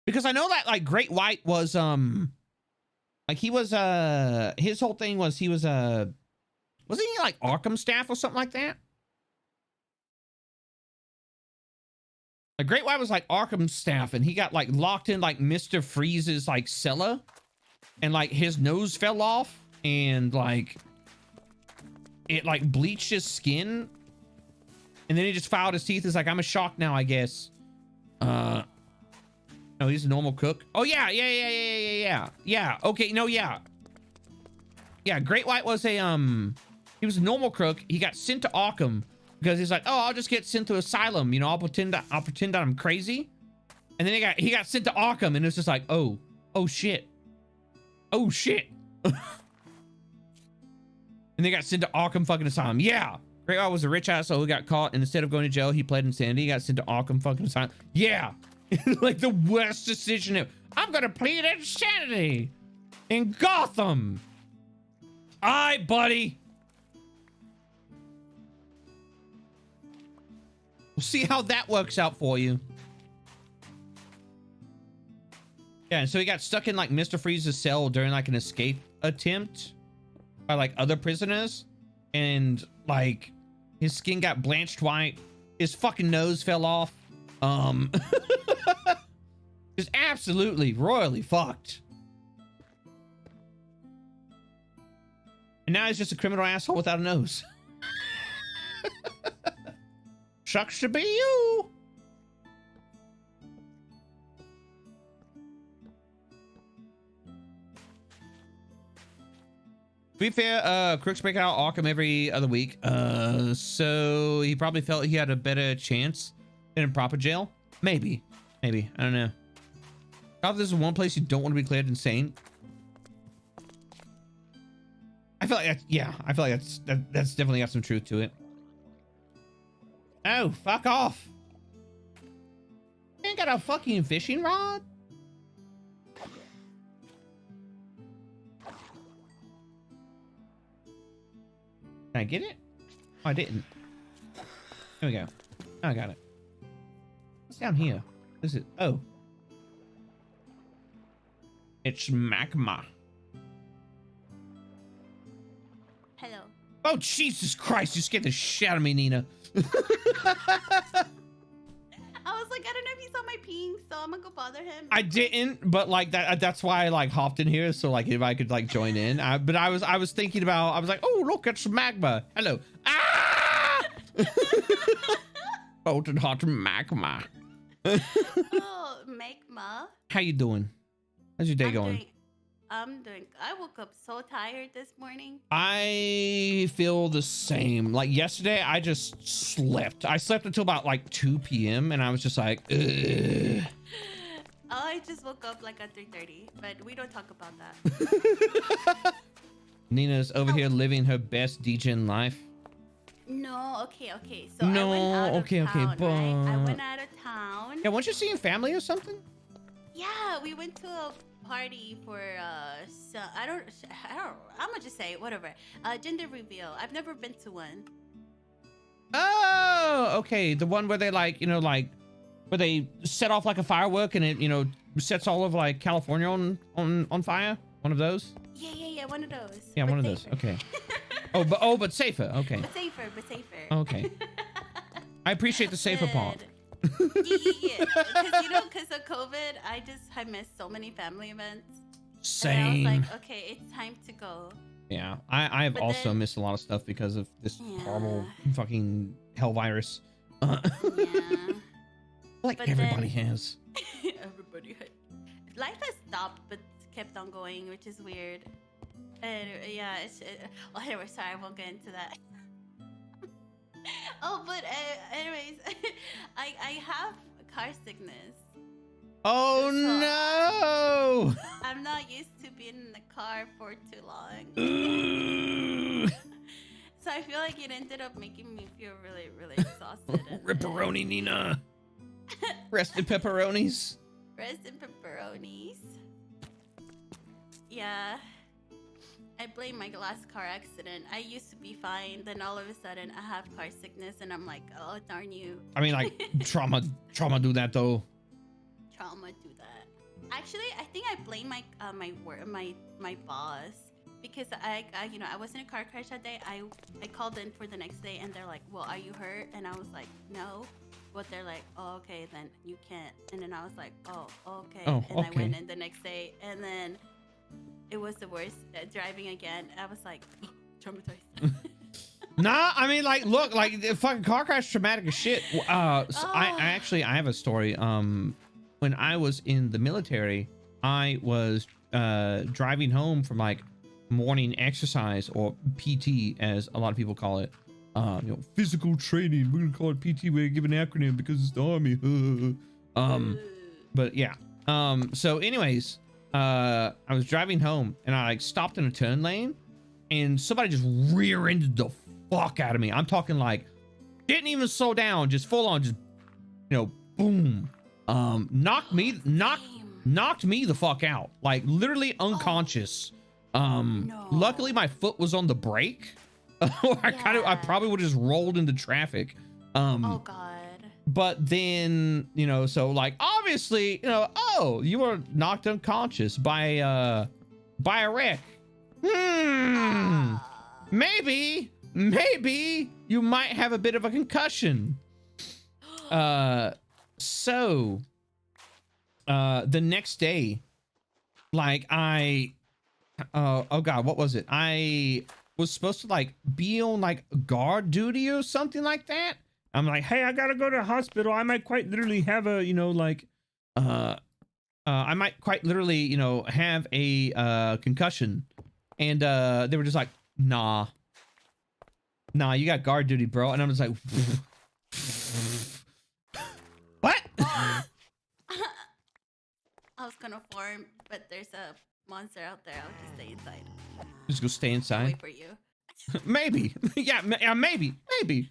Because I know that like Great White was like he was his whole thing was he was wasn't he like Arkham staff or something like that? Like Great White was like Arkham staff, and he got like locked in like Mr. Freeze's like cellar, and like his nose fell off, and like it like bleached his skin, and then he just filed his teeth. It's like, I'm a shock now, I guess. No, he's a normal cook. Oh yeah. Okay, no, yeah. Great White was a he was a normal cook. He got sent to Arkham because he's like, oh, I'll just get sent to Asylum. You know, I'll pretend that I'm crazy. And then he got sent to Arkham, and it's just like, oh shit. And they got sent to Arkham fucking Asylum. Yeah. Great White was a rich asshole who got caught, and instead of going to jail, he pled insanity. He got sent to Arkham fucking Asylum. Yeah. Like the worst decision ever. I'm gonna plead insanity in Gotham. Aye, buddy. We'll see how that works out for you. Yeah, and so he got stuck in like Mr. Freeze's cell during like an escape attempt by like other prisoners, and like his skin got blanched white, his fucking nose fell off. Just absolutely royally fucked. And now he's just a criminal asshole without a nose. Shucks to be you. To be fair, Crooks break out Arkham every other week. So he probably felt he had a better chance than in proper jail. Maybe. I don't know. If this is one place you don't want to be declared insane. I feel like that's, yeah, I feel like that's definitely got some truth to it. Oh, fuck off. You ain't got a fucking fishing rod? Can I get it? Oh, I didn't. There we go. Oh, I got it. What's down here? This is... Oh. It's magma. Hello. Oh, Jesus Christ. You scared the shit out of me, Nina. I was like, I don't know if he saw my ping, so I'm gonna go bother him. I didn't, but like that's why I like hopped in here, so like if I could like join in. But I was thinking about, I was like, oh look, it's magma. Hello. Ah! Molten hot magma. Oh, magma. How you doing? How's your day going? I woke up so tired this morning. I feel the same. Like yesterday, I just slept. I slept until about like 2 p.m. and I was just like, ugh. Oh, I just woke up like at 3:30, but we don't talk about that. Nina's over here living her best DJing life. No, okay. So No, I went out of okay, town, but right? I went out of town. yeah, weren't you seeing family or something? Yeah, we went to a party for so I don't I'm gonna just say whatever. Gender reveal. I've never been to one. Oh, okay. The one where they like, you know, like where they set off like a firework and it, you know, sets all of like California on fire. One of those. Yeah, one of those. Yeah, but one of those. Okay. but safer. Okay. But safer. Okay. I appreciate the safer part. Yeah. Because of COVID, I missed so many family events. Same. And I was like, okay, it's time to go. Yeah, I have But also then- missed a lot of stuff because of this Yeah. horrible fucking hell virus. Yeah. Like But everybody then- has. Everybody. Life has stopped, but kept on going, which is weird. And yeah, well, anyway, sorry, I won't get into that. Oh, but anyways, I have car sickness. Oh no! I'm not used to being in the car for too long. So I feel like it ended up making me feel really, really exhausted. Ripperoni Nina. Rest in pepperonis. Rest in pepperonis. Yeah. I blame my last car accident. I used to be fine. Then all of a sudden I have car sickness and I'm like, oh, darn you. I mean, like trauma do that though. Trauma do that. Actually, I think I blame my my boss because I was in a car crash that day. I called in for the next day and they're like, well, are you hurt? And I was like, no. But they're like, oh, okay, then you can't. And then I was like, oh, okay. Oh, and I okay. went in the next day and then it was the worst. Driving again, I was like, traumatized. Nah, I mean, like, look, like the fucking car crash, traumatic as shit. So I have a story. When I was in the military, I was driving home from like morning exercise, or PT as a lot of people call it. Physical training. We're gonna call it PT. We're gonna give an acronym because it's the army. But yeah. So anyways, I was driving home and I like stopped in a turn lane and somebody just rear-ended the fuck out of me. I'm talking like didn't even slow down, just full on, just boom. Knocked me the fuck out, like literally unconscious. No. Luckily my foot was on the brake. Or I probably would have just rolled into traffic. Oh God. But then, so like obviously, you were knocked unconscious by a wreck. Maybe you might have a bit of a concussion. So the next day, like oh God, what was it? I was supposed to like be on like guard duty or something like that. I'm like, hey, I gotta go to the hospital. I might quite literally have a, I might quite literally, have a concussion. And they were just like, nah, you got guard duty, bro. And I'm just like, what? I was gonna form, but there's a monster out there. I'll just stay inside. Just go stay inside. Wait for you. Maybe. Yeah, maybe. Oh, you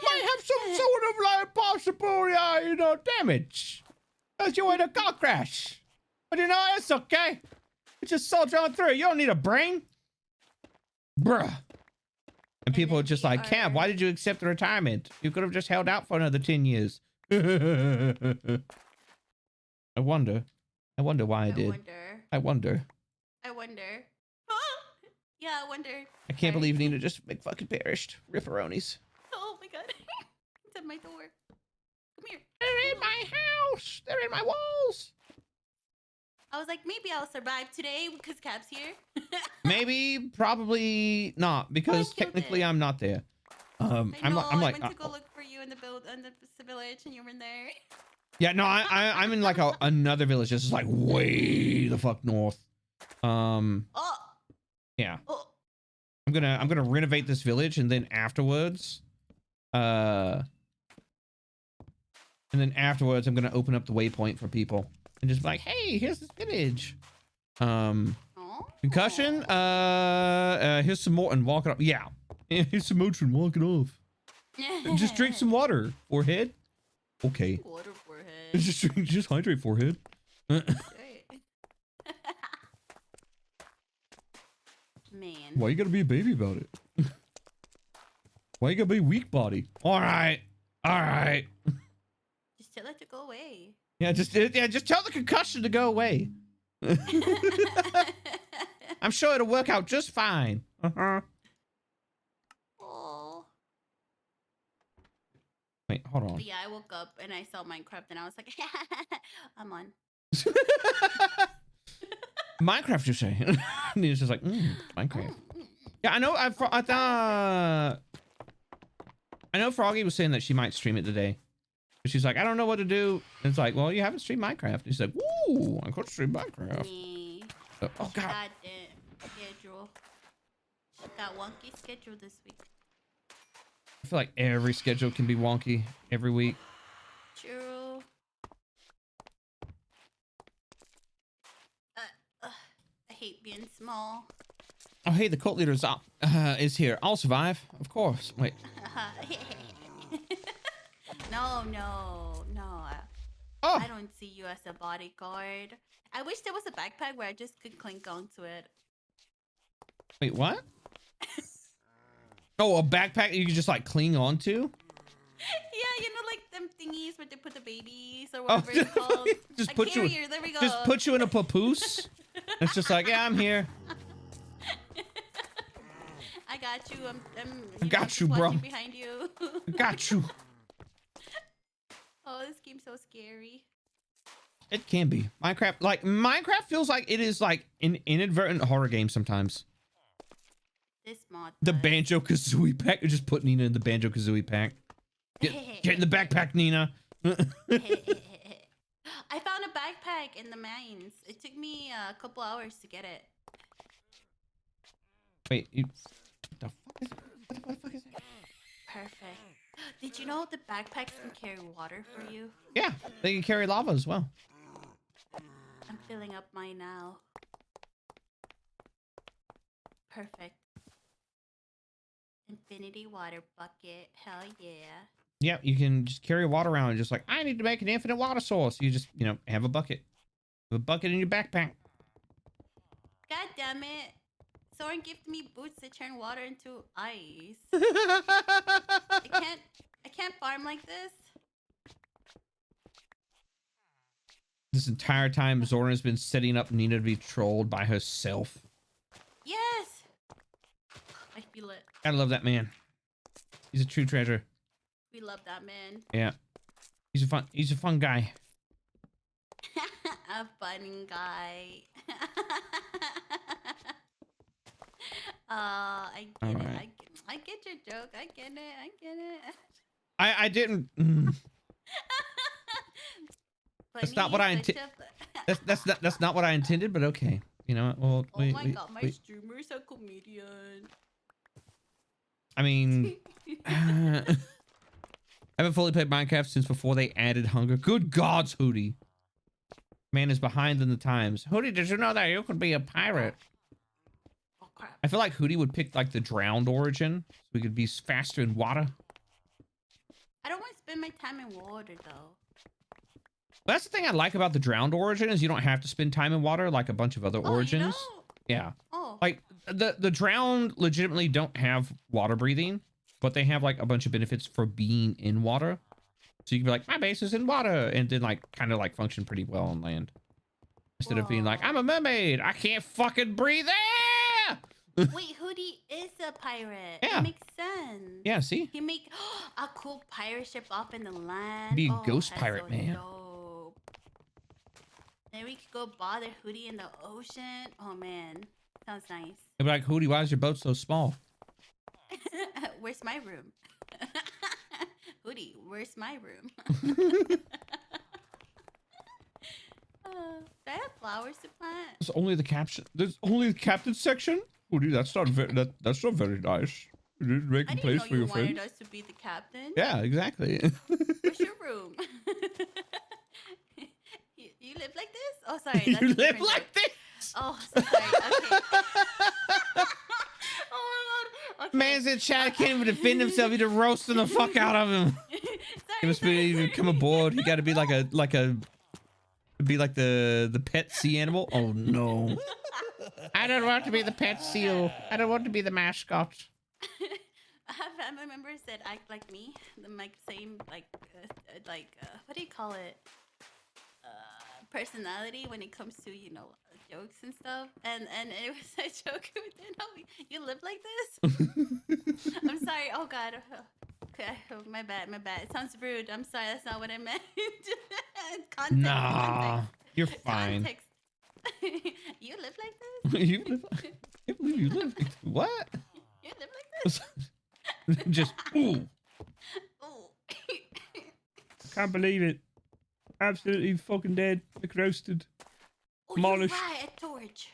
might have some sort of like possible, damage. Because you in a car crash. But it's okay. You just soldier on through. You don't need a brain. Bruh. And people are just like, Cam, why did you accept the retirement? You could have just held out for another 10 years. I wonder why I did. I wonder. Yeah, I wonder. I can't believe Nina just fucking perished. Ripperonis. Oh my god. It's at my door. Come here. They're in my house. They're in my walls. I was like, maybe I'll survive today because Cap's here. Maybe, probably not, because technically I'm not there. I like, went to go look for you in the village, and you were in there. Yeah, no, I'm in like another village. This is like way the fuck north. Yeah. Oh. I'm gonna renovate this village, and then afterwards, I'm gonna open up the waypoint for people and just be like, hey, here's this village. Concussion. Here's some more and walk it off. Yeah. Here's some motion. Walk it off. Just drink some water. Forehead. Okay. Water forehead. Just hydrate forehead. Man. Why you gotta be a baby about it? Why you gotta be weak body? All right. Just tell it to go away. Yeah, just tell the concussion to go away. I'm sure it'll work out just fine. Oh. Wait, hold on. But yeah, I woke up and I saw Minecraft and I was like, I'm on. Minecraft, you say? And he's just like, Minecraft. Yeah, I know. I know Froggy was saying that she might stream it today. But she's like, I don't know what to do. And it's like, well, you haven't streamed Minecraft. And he's like, woo, I could stream Minecraft. Oh, God. God damn schedule. She got wonky schedule this week. I feel like every schedule can be wonky every week. True. I hate being small. Oh, hey, the cult leader is here. I'll survive, of course. Wait. No. Oh. I don't see you as a bodyguard. I wish there was a backpack where I just could clink onto it. Wait, what? Oh, a backpack you can just like cling onto? Yeah, like them thingies where they put the babies or whatever it's called. Just a put carrier, there we go. Just put you in a papoose. It's just like, yeah, I'm here. I got you. I got you, bro. Behind you. I got you. Oh, this game's so scary. It can be. Minecraft feels like it is like an inadvertent horror game sometimes. This mod. The Banjo-Kazooie pack. You're just putting Nina in the Banjo-Kazooie pack. Get in the backpack, Nina. I found a backpack in the mines. It took me a couple hours to get it. Wait, what the fuck is that? Perfect. Did you know the backpacks can carry water for you? Yeah, they can carry lava as well. I'm filling up mine now. Perfect. Infinity water bucket. Hell yeah. Yeah, you can just carry water around and just like, I need to make an infinite water source. You just, have a bucket. Have a bucket in your backpack. God damn it. Soren gifted me boots that turn water into ice. I can't farm like this. This entire time, Zoran has been setting up Nina to be trolled by herself. Yes. I feel it. I love that man. He's a true treasure. We love that man. Yeah. He's a fun guy. A fun guy. I get it. Right. I get your joke. I get it. I didn't. That's not what I intended. That's not what I intended. But okay. You know what? Well, oh my god, my streamer's a comedian. I mean, I haven't fully played Minecraft since before they added hunger. Good gods, Hootie. Man is behind in the times. Hootie, did you know that you could be a pirate? Oh crap. I feel like Hootie would pick like the drowned origin, so we could be faster in water. I don't want to spend my time in water though. That's the thing I like about the drowned origin is you don't have to spend time in water like a bunch of other origins. You don't? Yeah. Oh. Like the drowned legitimately don't have water breathing, but they have like a bunch of benefits for being in water. So you can be like, my base is in water, and then like kind of like function pretty well on land. Instead of being like, I'm a mermaid, I can't fucking breathe air. Wait, Hootie is a pirate. Yeah. That makes sense. Yeah, see? He make a cool pirate ship off in the land. Be a ghost that's pirate, so man. Dope. Then we could go bother Hootie in the ocean. Oh man, sounds nice. They'd be like, Hootie, why is your boat so small? Where's my room? Hootie, where's my room? Do I have flowers to plant? There's only the caption. There's only the captain section. Hootie, that's not that's not very nice. You didn't make I a didn't place know for you your wanted friends. us to be the captain. Yeah, exactly. Where's your room? you live like this? Oh, sorry. That's You a live different like joke. this. Oh, so sorry. Okay. Oh my god. Okay. Man's in chat. I can't even defend himself. He's just roasting the fuck out of him. He must be come aboard. He got to be like a the pet sea animal. Oh no. I don't want to be the pet seal. I don't want to be the mascot. I have family members that act like me. My same like what do you call it? Personality when it comes to jokes and stuff. And it was a joke. You live like this? I'm sorry. Oh god. Okay, my bad. It sounds rude. I'm sorry. That's not what I meant. Context. You're fine. Context. You live like this? You live. I can't believe you live. What? You live like this? Just ooh. Ooh. Can't believe it. Absolutely fucking dead. Like roasted. Oh, Demolished. you're right. A torch.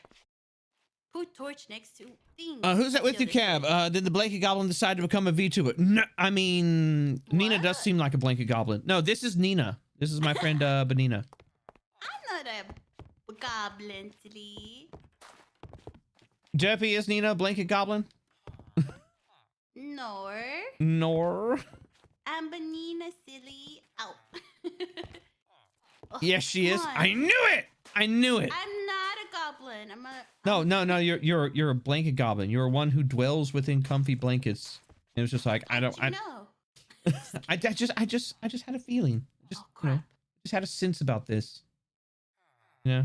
Put torch next to thing. Who's that with you, Cab? Did the blanket goblin decide to become a VTuber? No, I mean, Nina does seem like a blanket goblin. No, this is Nina. This is my friend, Benina. I'm not a goblin, silly. Derpy, is Nina a blanket goblin? Nor. Nor. I'm Benina, silly. Ow. Oh, Yes, she is. come on. I knew it. I knew it. I'm not a goblin. I'm a. No. You're a blanket goblin. You're one who dwells within comfy blankets. And it was just like I How'd you know? I just had a feeling. Just Oh, crap. just had a sense about this. You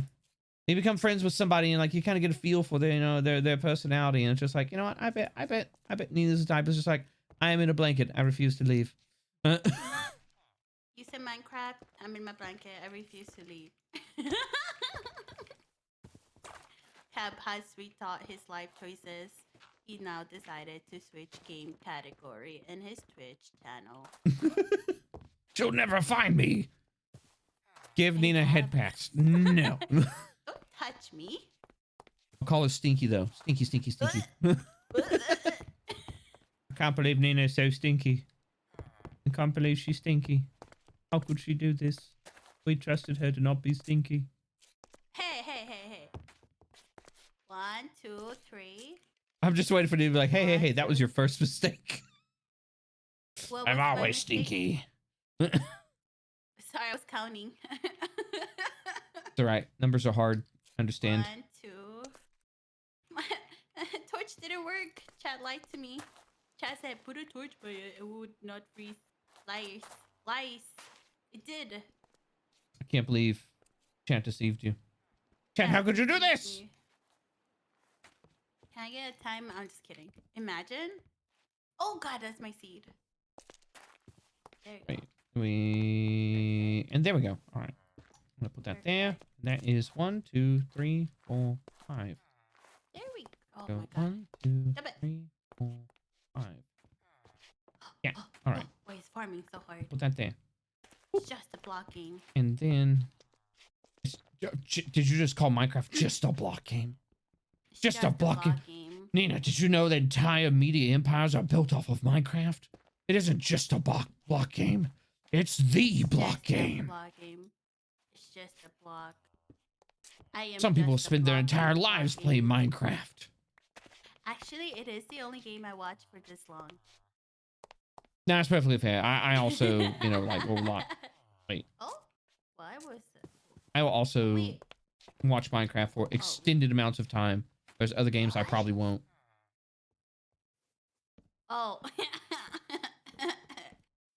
become friends with somebody and like you kind of get a feel for their personality, and it's just like, you know what? I bet Nina's the type is just like, I am in a blanket. I refuse to leave. You said Minecraft. I'm in my blanket. I refuse to leave. Cab has rethought his life choices. He now decided to switch game category in his Twitch channel. She'll never find me. Give Nina head pats. No. Don't touch me. I'll call her Stinky though. Stinky. I can't believe Nina is so stinky. I can't believe she's stinky. How could she do this? We trusted her to not be stinky. Hey. 1, 2, 3. I'm just waiting for you to be like, hey, that was your first mistake. What I'm was my always mistake? stinky. Sorry, I was counting. It's all right. Numbers are hard. Understand. 1, 2. My torch didn't work. Chat lied to me. Chat said put a torch by it. It would not freeze. Lies. It did. I can't believe Chat deceived you. Chat, how could you do this? Can I get a time? I'm just kidding. Imagine. Oh god, that's my seed. There you go. And there we go. All right. I'm gonna put that there. That is 1, 2, 3, 4, 5. There we go. Oh Go my god. 1, 2, Stop it. 3, 4, 5. Yeah. All right. Oh, he's farming so hard. Put that there. It's just a blocking. And then, did you just call Minecraft just a block game? It's Just a block game. Nina, did you know that entire media empires are built off of Minecraft? It isn't just a block game. It's the block game. It's just a block. I am Some people just a spend their block entire game lives block playing game. Minecraft. Actually, it is the only game I watched for this long. No, it's perfectly fair. I also, you know, like will not. Wait. Oh, why was it? I will also Wait. watch Minecraft for extended amounts of time. There's other games I probably won't. Oh.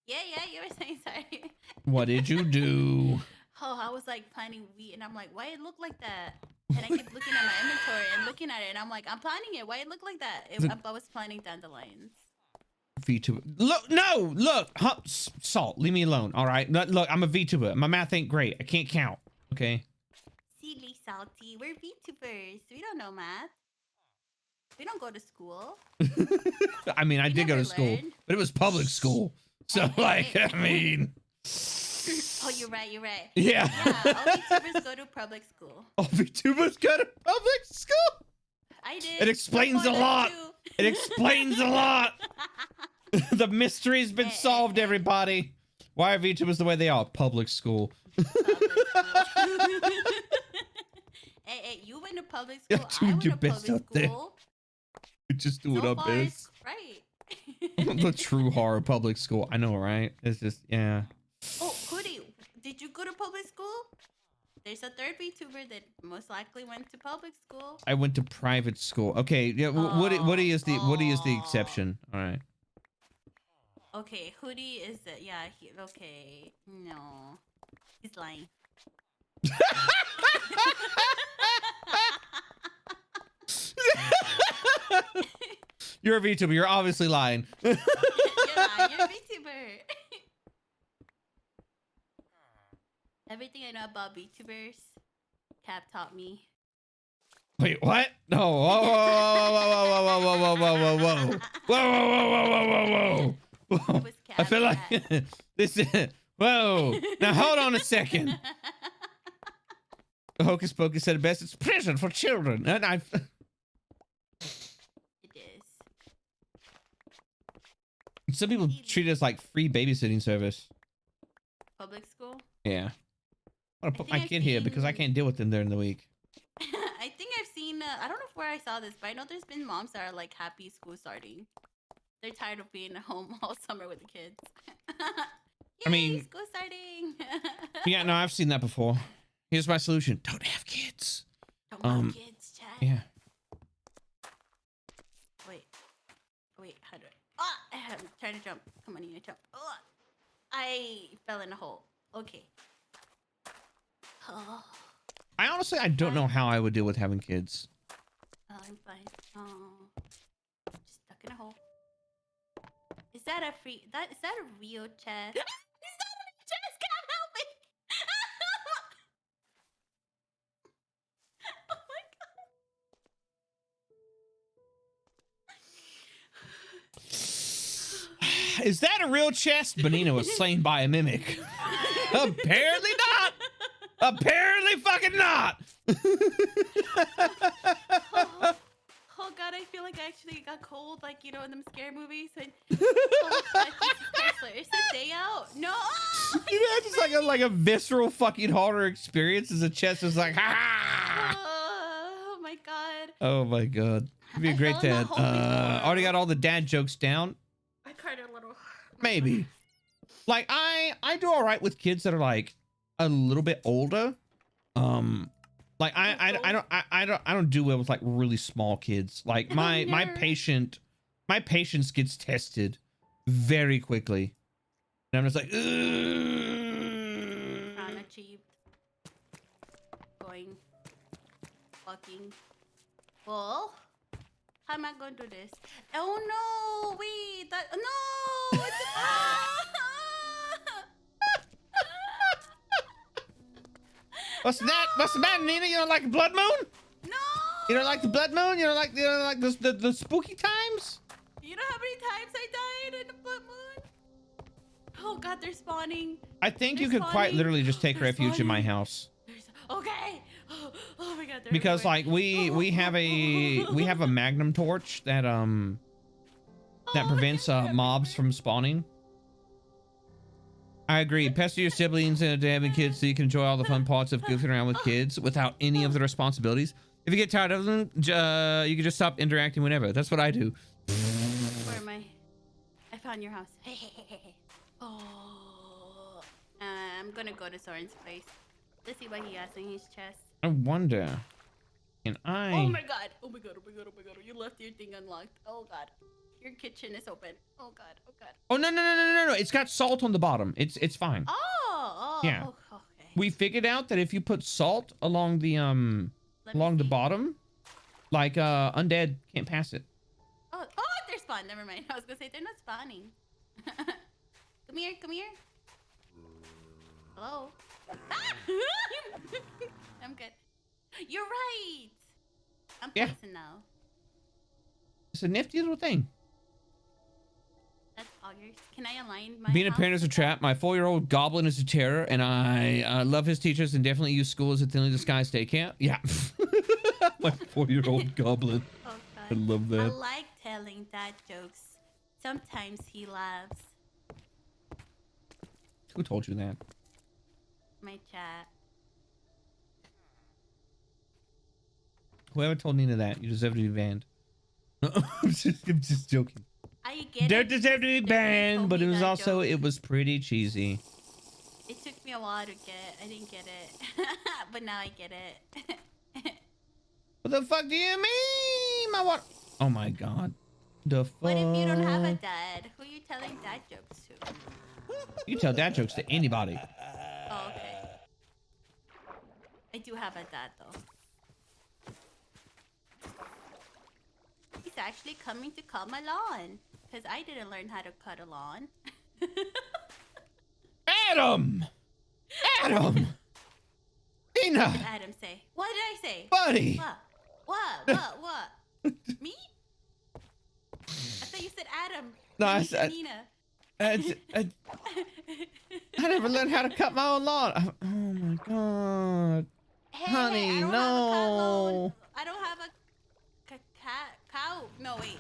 Yeah, you were saying sorry. What did you do? Oh, I was like planting wheat, and I'm like, why it look like that? And I kept looking at my inventory and looking at it, and I'm like, I'm planting it. Why it look like that? I was planting dandelions. VTuber. Look, no, look. Salt, leave me alone. All right. Look, I'm a VTuber. My math ain't great. I can't count. Okay. Silly Salty. We're VTubers. We don't know math. We don't go to school. I mean, I We did go to never school, learned. but it was public school. So, like, I mean. Oh, you're right. You're right. Yeah. Yeah, all VTubers go to public school. All VTubers go to public school. I did. It explains a Before that lot. too. It explains a lot. The mystery's been solved, everybody. Why are VTubers the way they are? Public school. Hey, you went to public Yeah, school. I doing went your to best public out there. school. We're just doing So our far, best. it's right. The true horror of public school. I know, right? It's just, yeah. Oh, Hoodie, did you go to public school? There's a third VTuber that most likely went to public school. I went to private school. Okay, yeah. Woody is the exception. All right. Okay, Hoodie is the okay. No, he's lying. You're a VTuber. You're obviously lying. You're lying. You're a VTuber. Everything I know about VTubers, Cap taught me. Wait, what? No. Whoa, whoa, whoa, whoa, whoa, whoa, whoa, whoa, whoa, whoa, whoa, whoa, whoa, whoa, whoa, whoa. It was I feel like Cap. this is. Whoa. Now hold on a second. Hocus Pocus said it best. It's prison for children, and I. It is. Some people treat it as like free babysitting service. Public school? Yeah. I'm gonna put my think I've kid here because I seen- can't deal with them during the week. I think I've seen, I don't know where I saw this, but I know there's been moms that are like happy school starting. They're tired of being at home all summer with the kids. I mean- Yay, school starting. Yeah, no, I've seen that before. Here's my solution: don't have kids. Don't want kids, chat. Yeah. Wait, how do I'm trying to jump. Come on, you jump. Oh, I fell in a hole. Okay. Oh, I honestly, I don't know how I would deal with having kids. I'm fine. Oh, just stuck in a hole. Is that a free? Is that a real chest? It's not a real chest. Can't help me. Oh my god. Is that a real chest? Benina was slain by a mimic. Apparently not. Apparently fucking not. Oh god, I feel like I actually got cold, like, you know, in them scary movies. And oh, God, Jesus Christ, is the day out? No. You know, just like a visceral fucking horror experience as a chest is like, ha! Oh my god. Oh my god. It'd be a I great fell in the dad. hole before. Already got all the dad jokes down. I cried a little. Maybe. Like I do all right with kids that are like a little bit older. Like I don't do well with like really small kids. Like my patience gets tested very quickly. And I'm just like, Unachieved. Going. Fucking. Well, how am I going to do this? Oh no! Wait, no! It's What's that? What's the matter, Nina? You don't like the blood moon? No! You don't like the blood moon? You don't like the spooky times? You know how many times I died in the blood moon? Oh god, they're spawning. I think you They're could quite spawning. literally just take They're refuge in my spawning. house. Okay. Oh my god. They're Because everywhere. like we have a magnum torch that prevents they're mobs everywhere. from spawning. I agree. Pester your siblings and having kids so you can enjoy all the fun parts of goofing around with kids without any of the responsibilities. If you get tired of them, you can just stop interacting whenever. That's what I do. Where am I? I found your house. Oh. I'm gonna go to Soren's place. Let's see what he has in his chest. I wonder. Can I? Oh my god. Oh my god. Oh my god. Oh my god. You left your thing unlocked. Oh god. Your kitchen is open. Oh god. Oh god. Oh no! It's got salt on the bottom. It's fine. Oh. Yeah. Oh, okay. We figured out that if you put salt along the bottom, like undead can't pass it. Oh, they're spawned. Never mind. I was gonna say they're not spawning. Come here. Come here. Hello. I'm good. You're right. I'm placing now. It's a nifty little thing. That's all yours. Can I align my Being a house parent is a with trap. My 4-year-old goblin is a terror, and I love his teachers and definitely use school as a thinly disguised day camp. Yeah. My 4-year-old goblin. that? Oh, I God. love I that. like telling dad jokes. Sometimes he laughs. Who told you that? My chat. Whoever told Nina that, you deserve to be banned. I'm just joking. I get Don't it. deserve to be They banned, told but me it was that also, joke. it was pretty cheesy. It took me a while to get. I didn't get it. But now I get it. What the fuck do you mean? My what? Oh my god. The fuck? What if you don't have a dad? Who are you telling dad jokes to? You tell dad jokes to anybody. Oh, okay. I do have a dad though. He's actually coming to cut my lawn. Because I didn't learn how to cut a lawn. Adam! Adam! Nina! What did Adam say? What did I say? Buddy! What? Me? I thought you said Adam. No, Then I you said- Nina. I never learned how to cut my own lawn. Oh my god. Hey, Honey, I don't no. have a cat lawn. I don't have a cow. No, wait.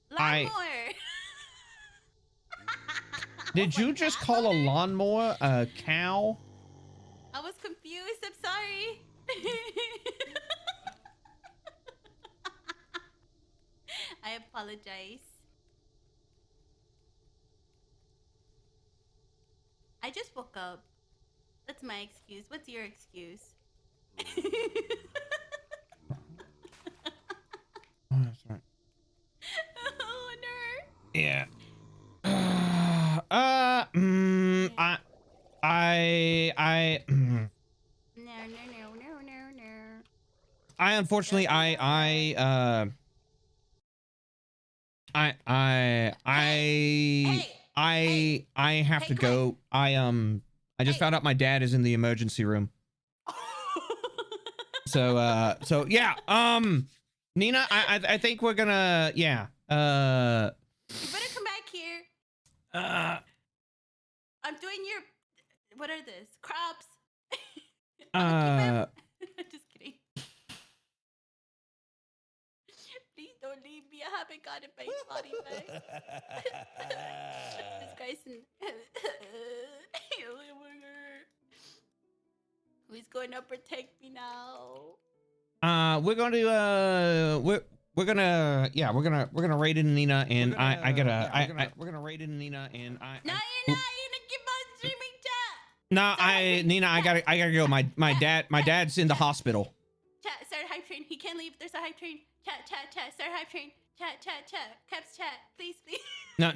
Lawnmower. Did you just call a lawnmower a cow? I was confused. I'm sorry. I apologize. I just woke up. That's my excuse. What's your excuse? Oh, that's right. Oh, no. Yeah. No. I unfortunately I have to go. I just found out my dad is in the emergency room. So yeah, Nina, I think we're gonna, yeah. You better come back here. I'm doing your, what are this? Crops. Just kidding. Please don't leave me. I haven't gotten my body back. This guy's in. Who's going to protect me now? We're going to we're gonna raid in Nina, and we're gonna raid in Nina, and No, you're not. You're gonna keep on streaming chat. No, Nina, I gotta go. My dad's in the hospital. Chat, start a hype train. He can't leave. There's a hype train. Chat, start a hype train. Chat. Caps chat. Please. No,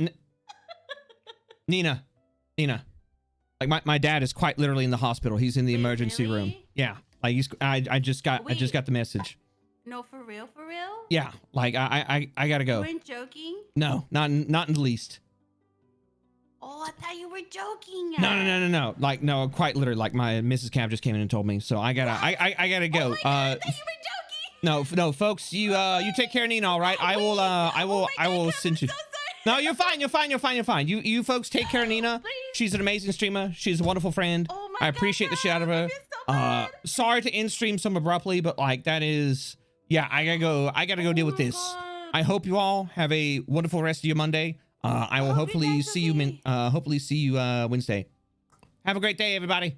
Nina. Like my dad is quite literally in the hospital. He's in the Wait, emergency room. really? Yeah. Like I just got the message. No, for real? Yeah. Like I gotta go. You weren't joking? No, not in the least. Oh, I thought you were joking. No. Like no, quite literally. Like my Mrs. Cav just came in and told me, so I gotta go. Oh my God, I thought you were joking. No, folks, you take care of Nina, all right? I will send you. I'm so sorry. No, you're fine. You folks take care of Nina. Please. She's an amazing streamer. She's a wonderful friend. Oh my I appreciate God, the shit out of I her. feel so bad. Sorry to end stream so abruptly, but like that is, yeah, I gotta go deal with this. God. I hope you all have a wonderful rest of your Monday. I will Hope you hopefully guys see you okay. Wednesday. Have a great day, everybody.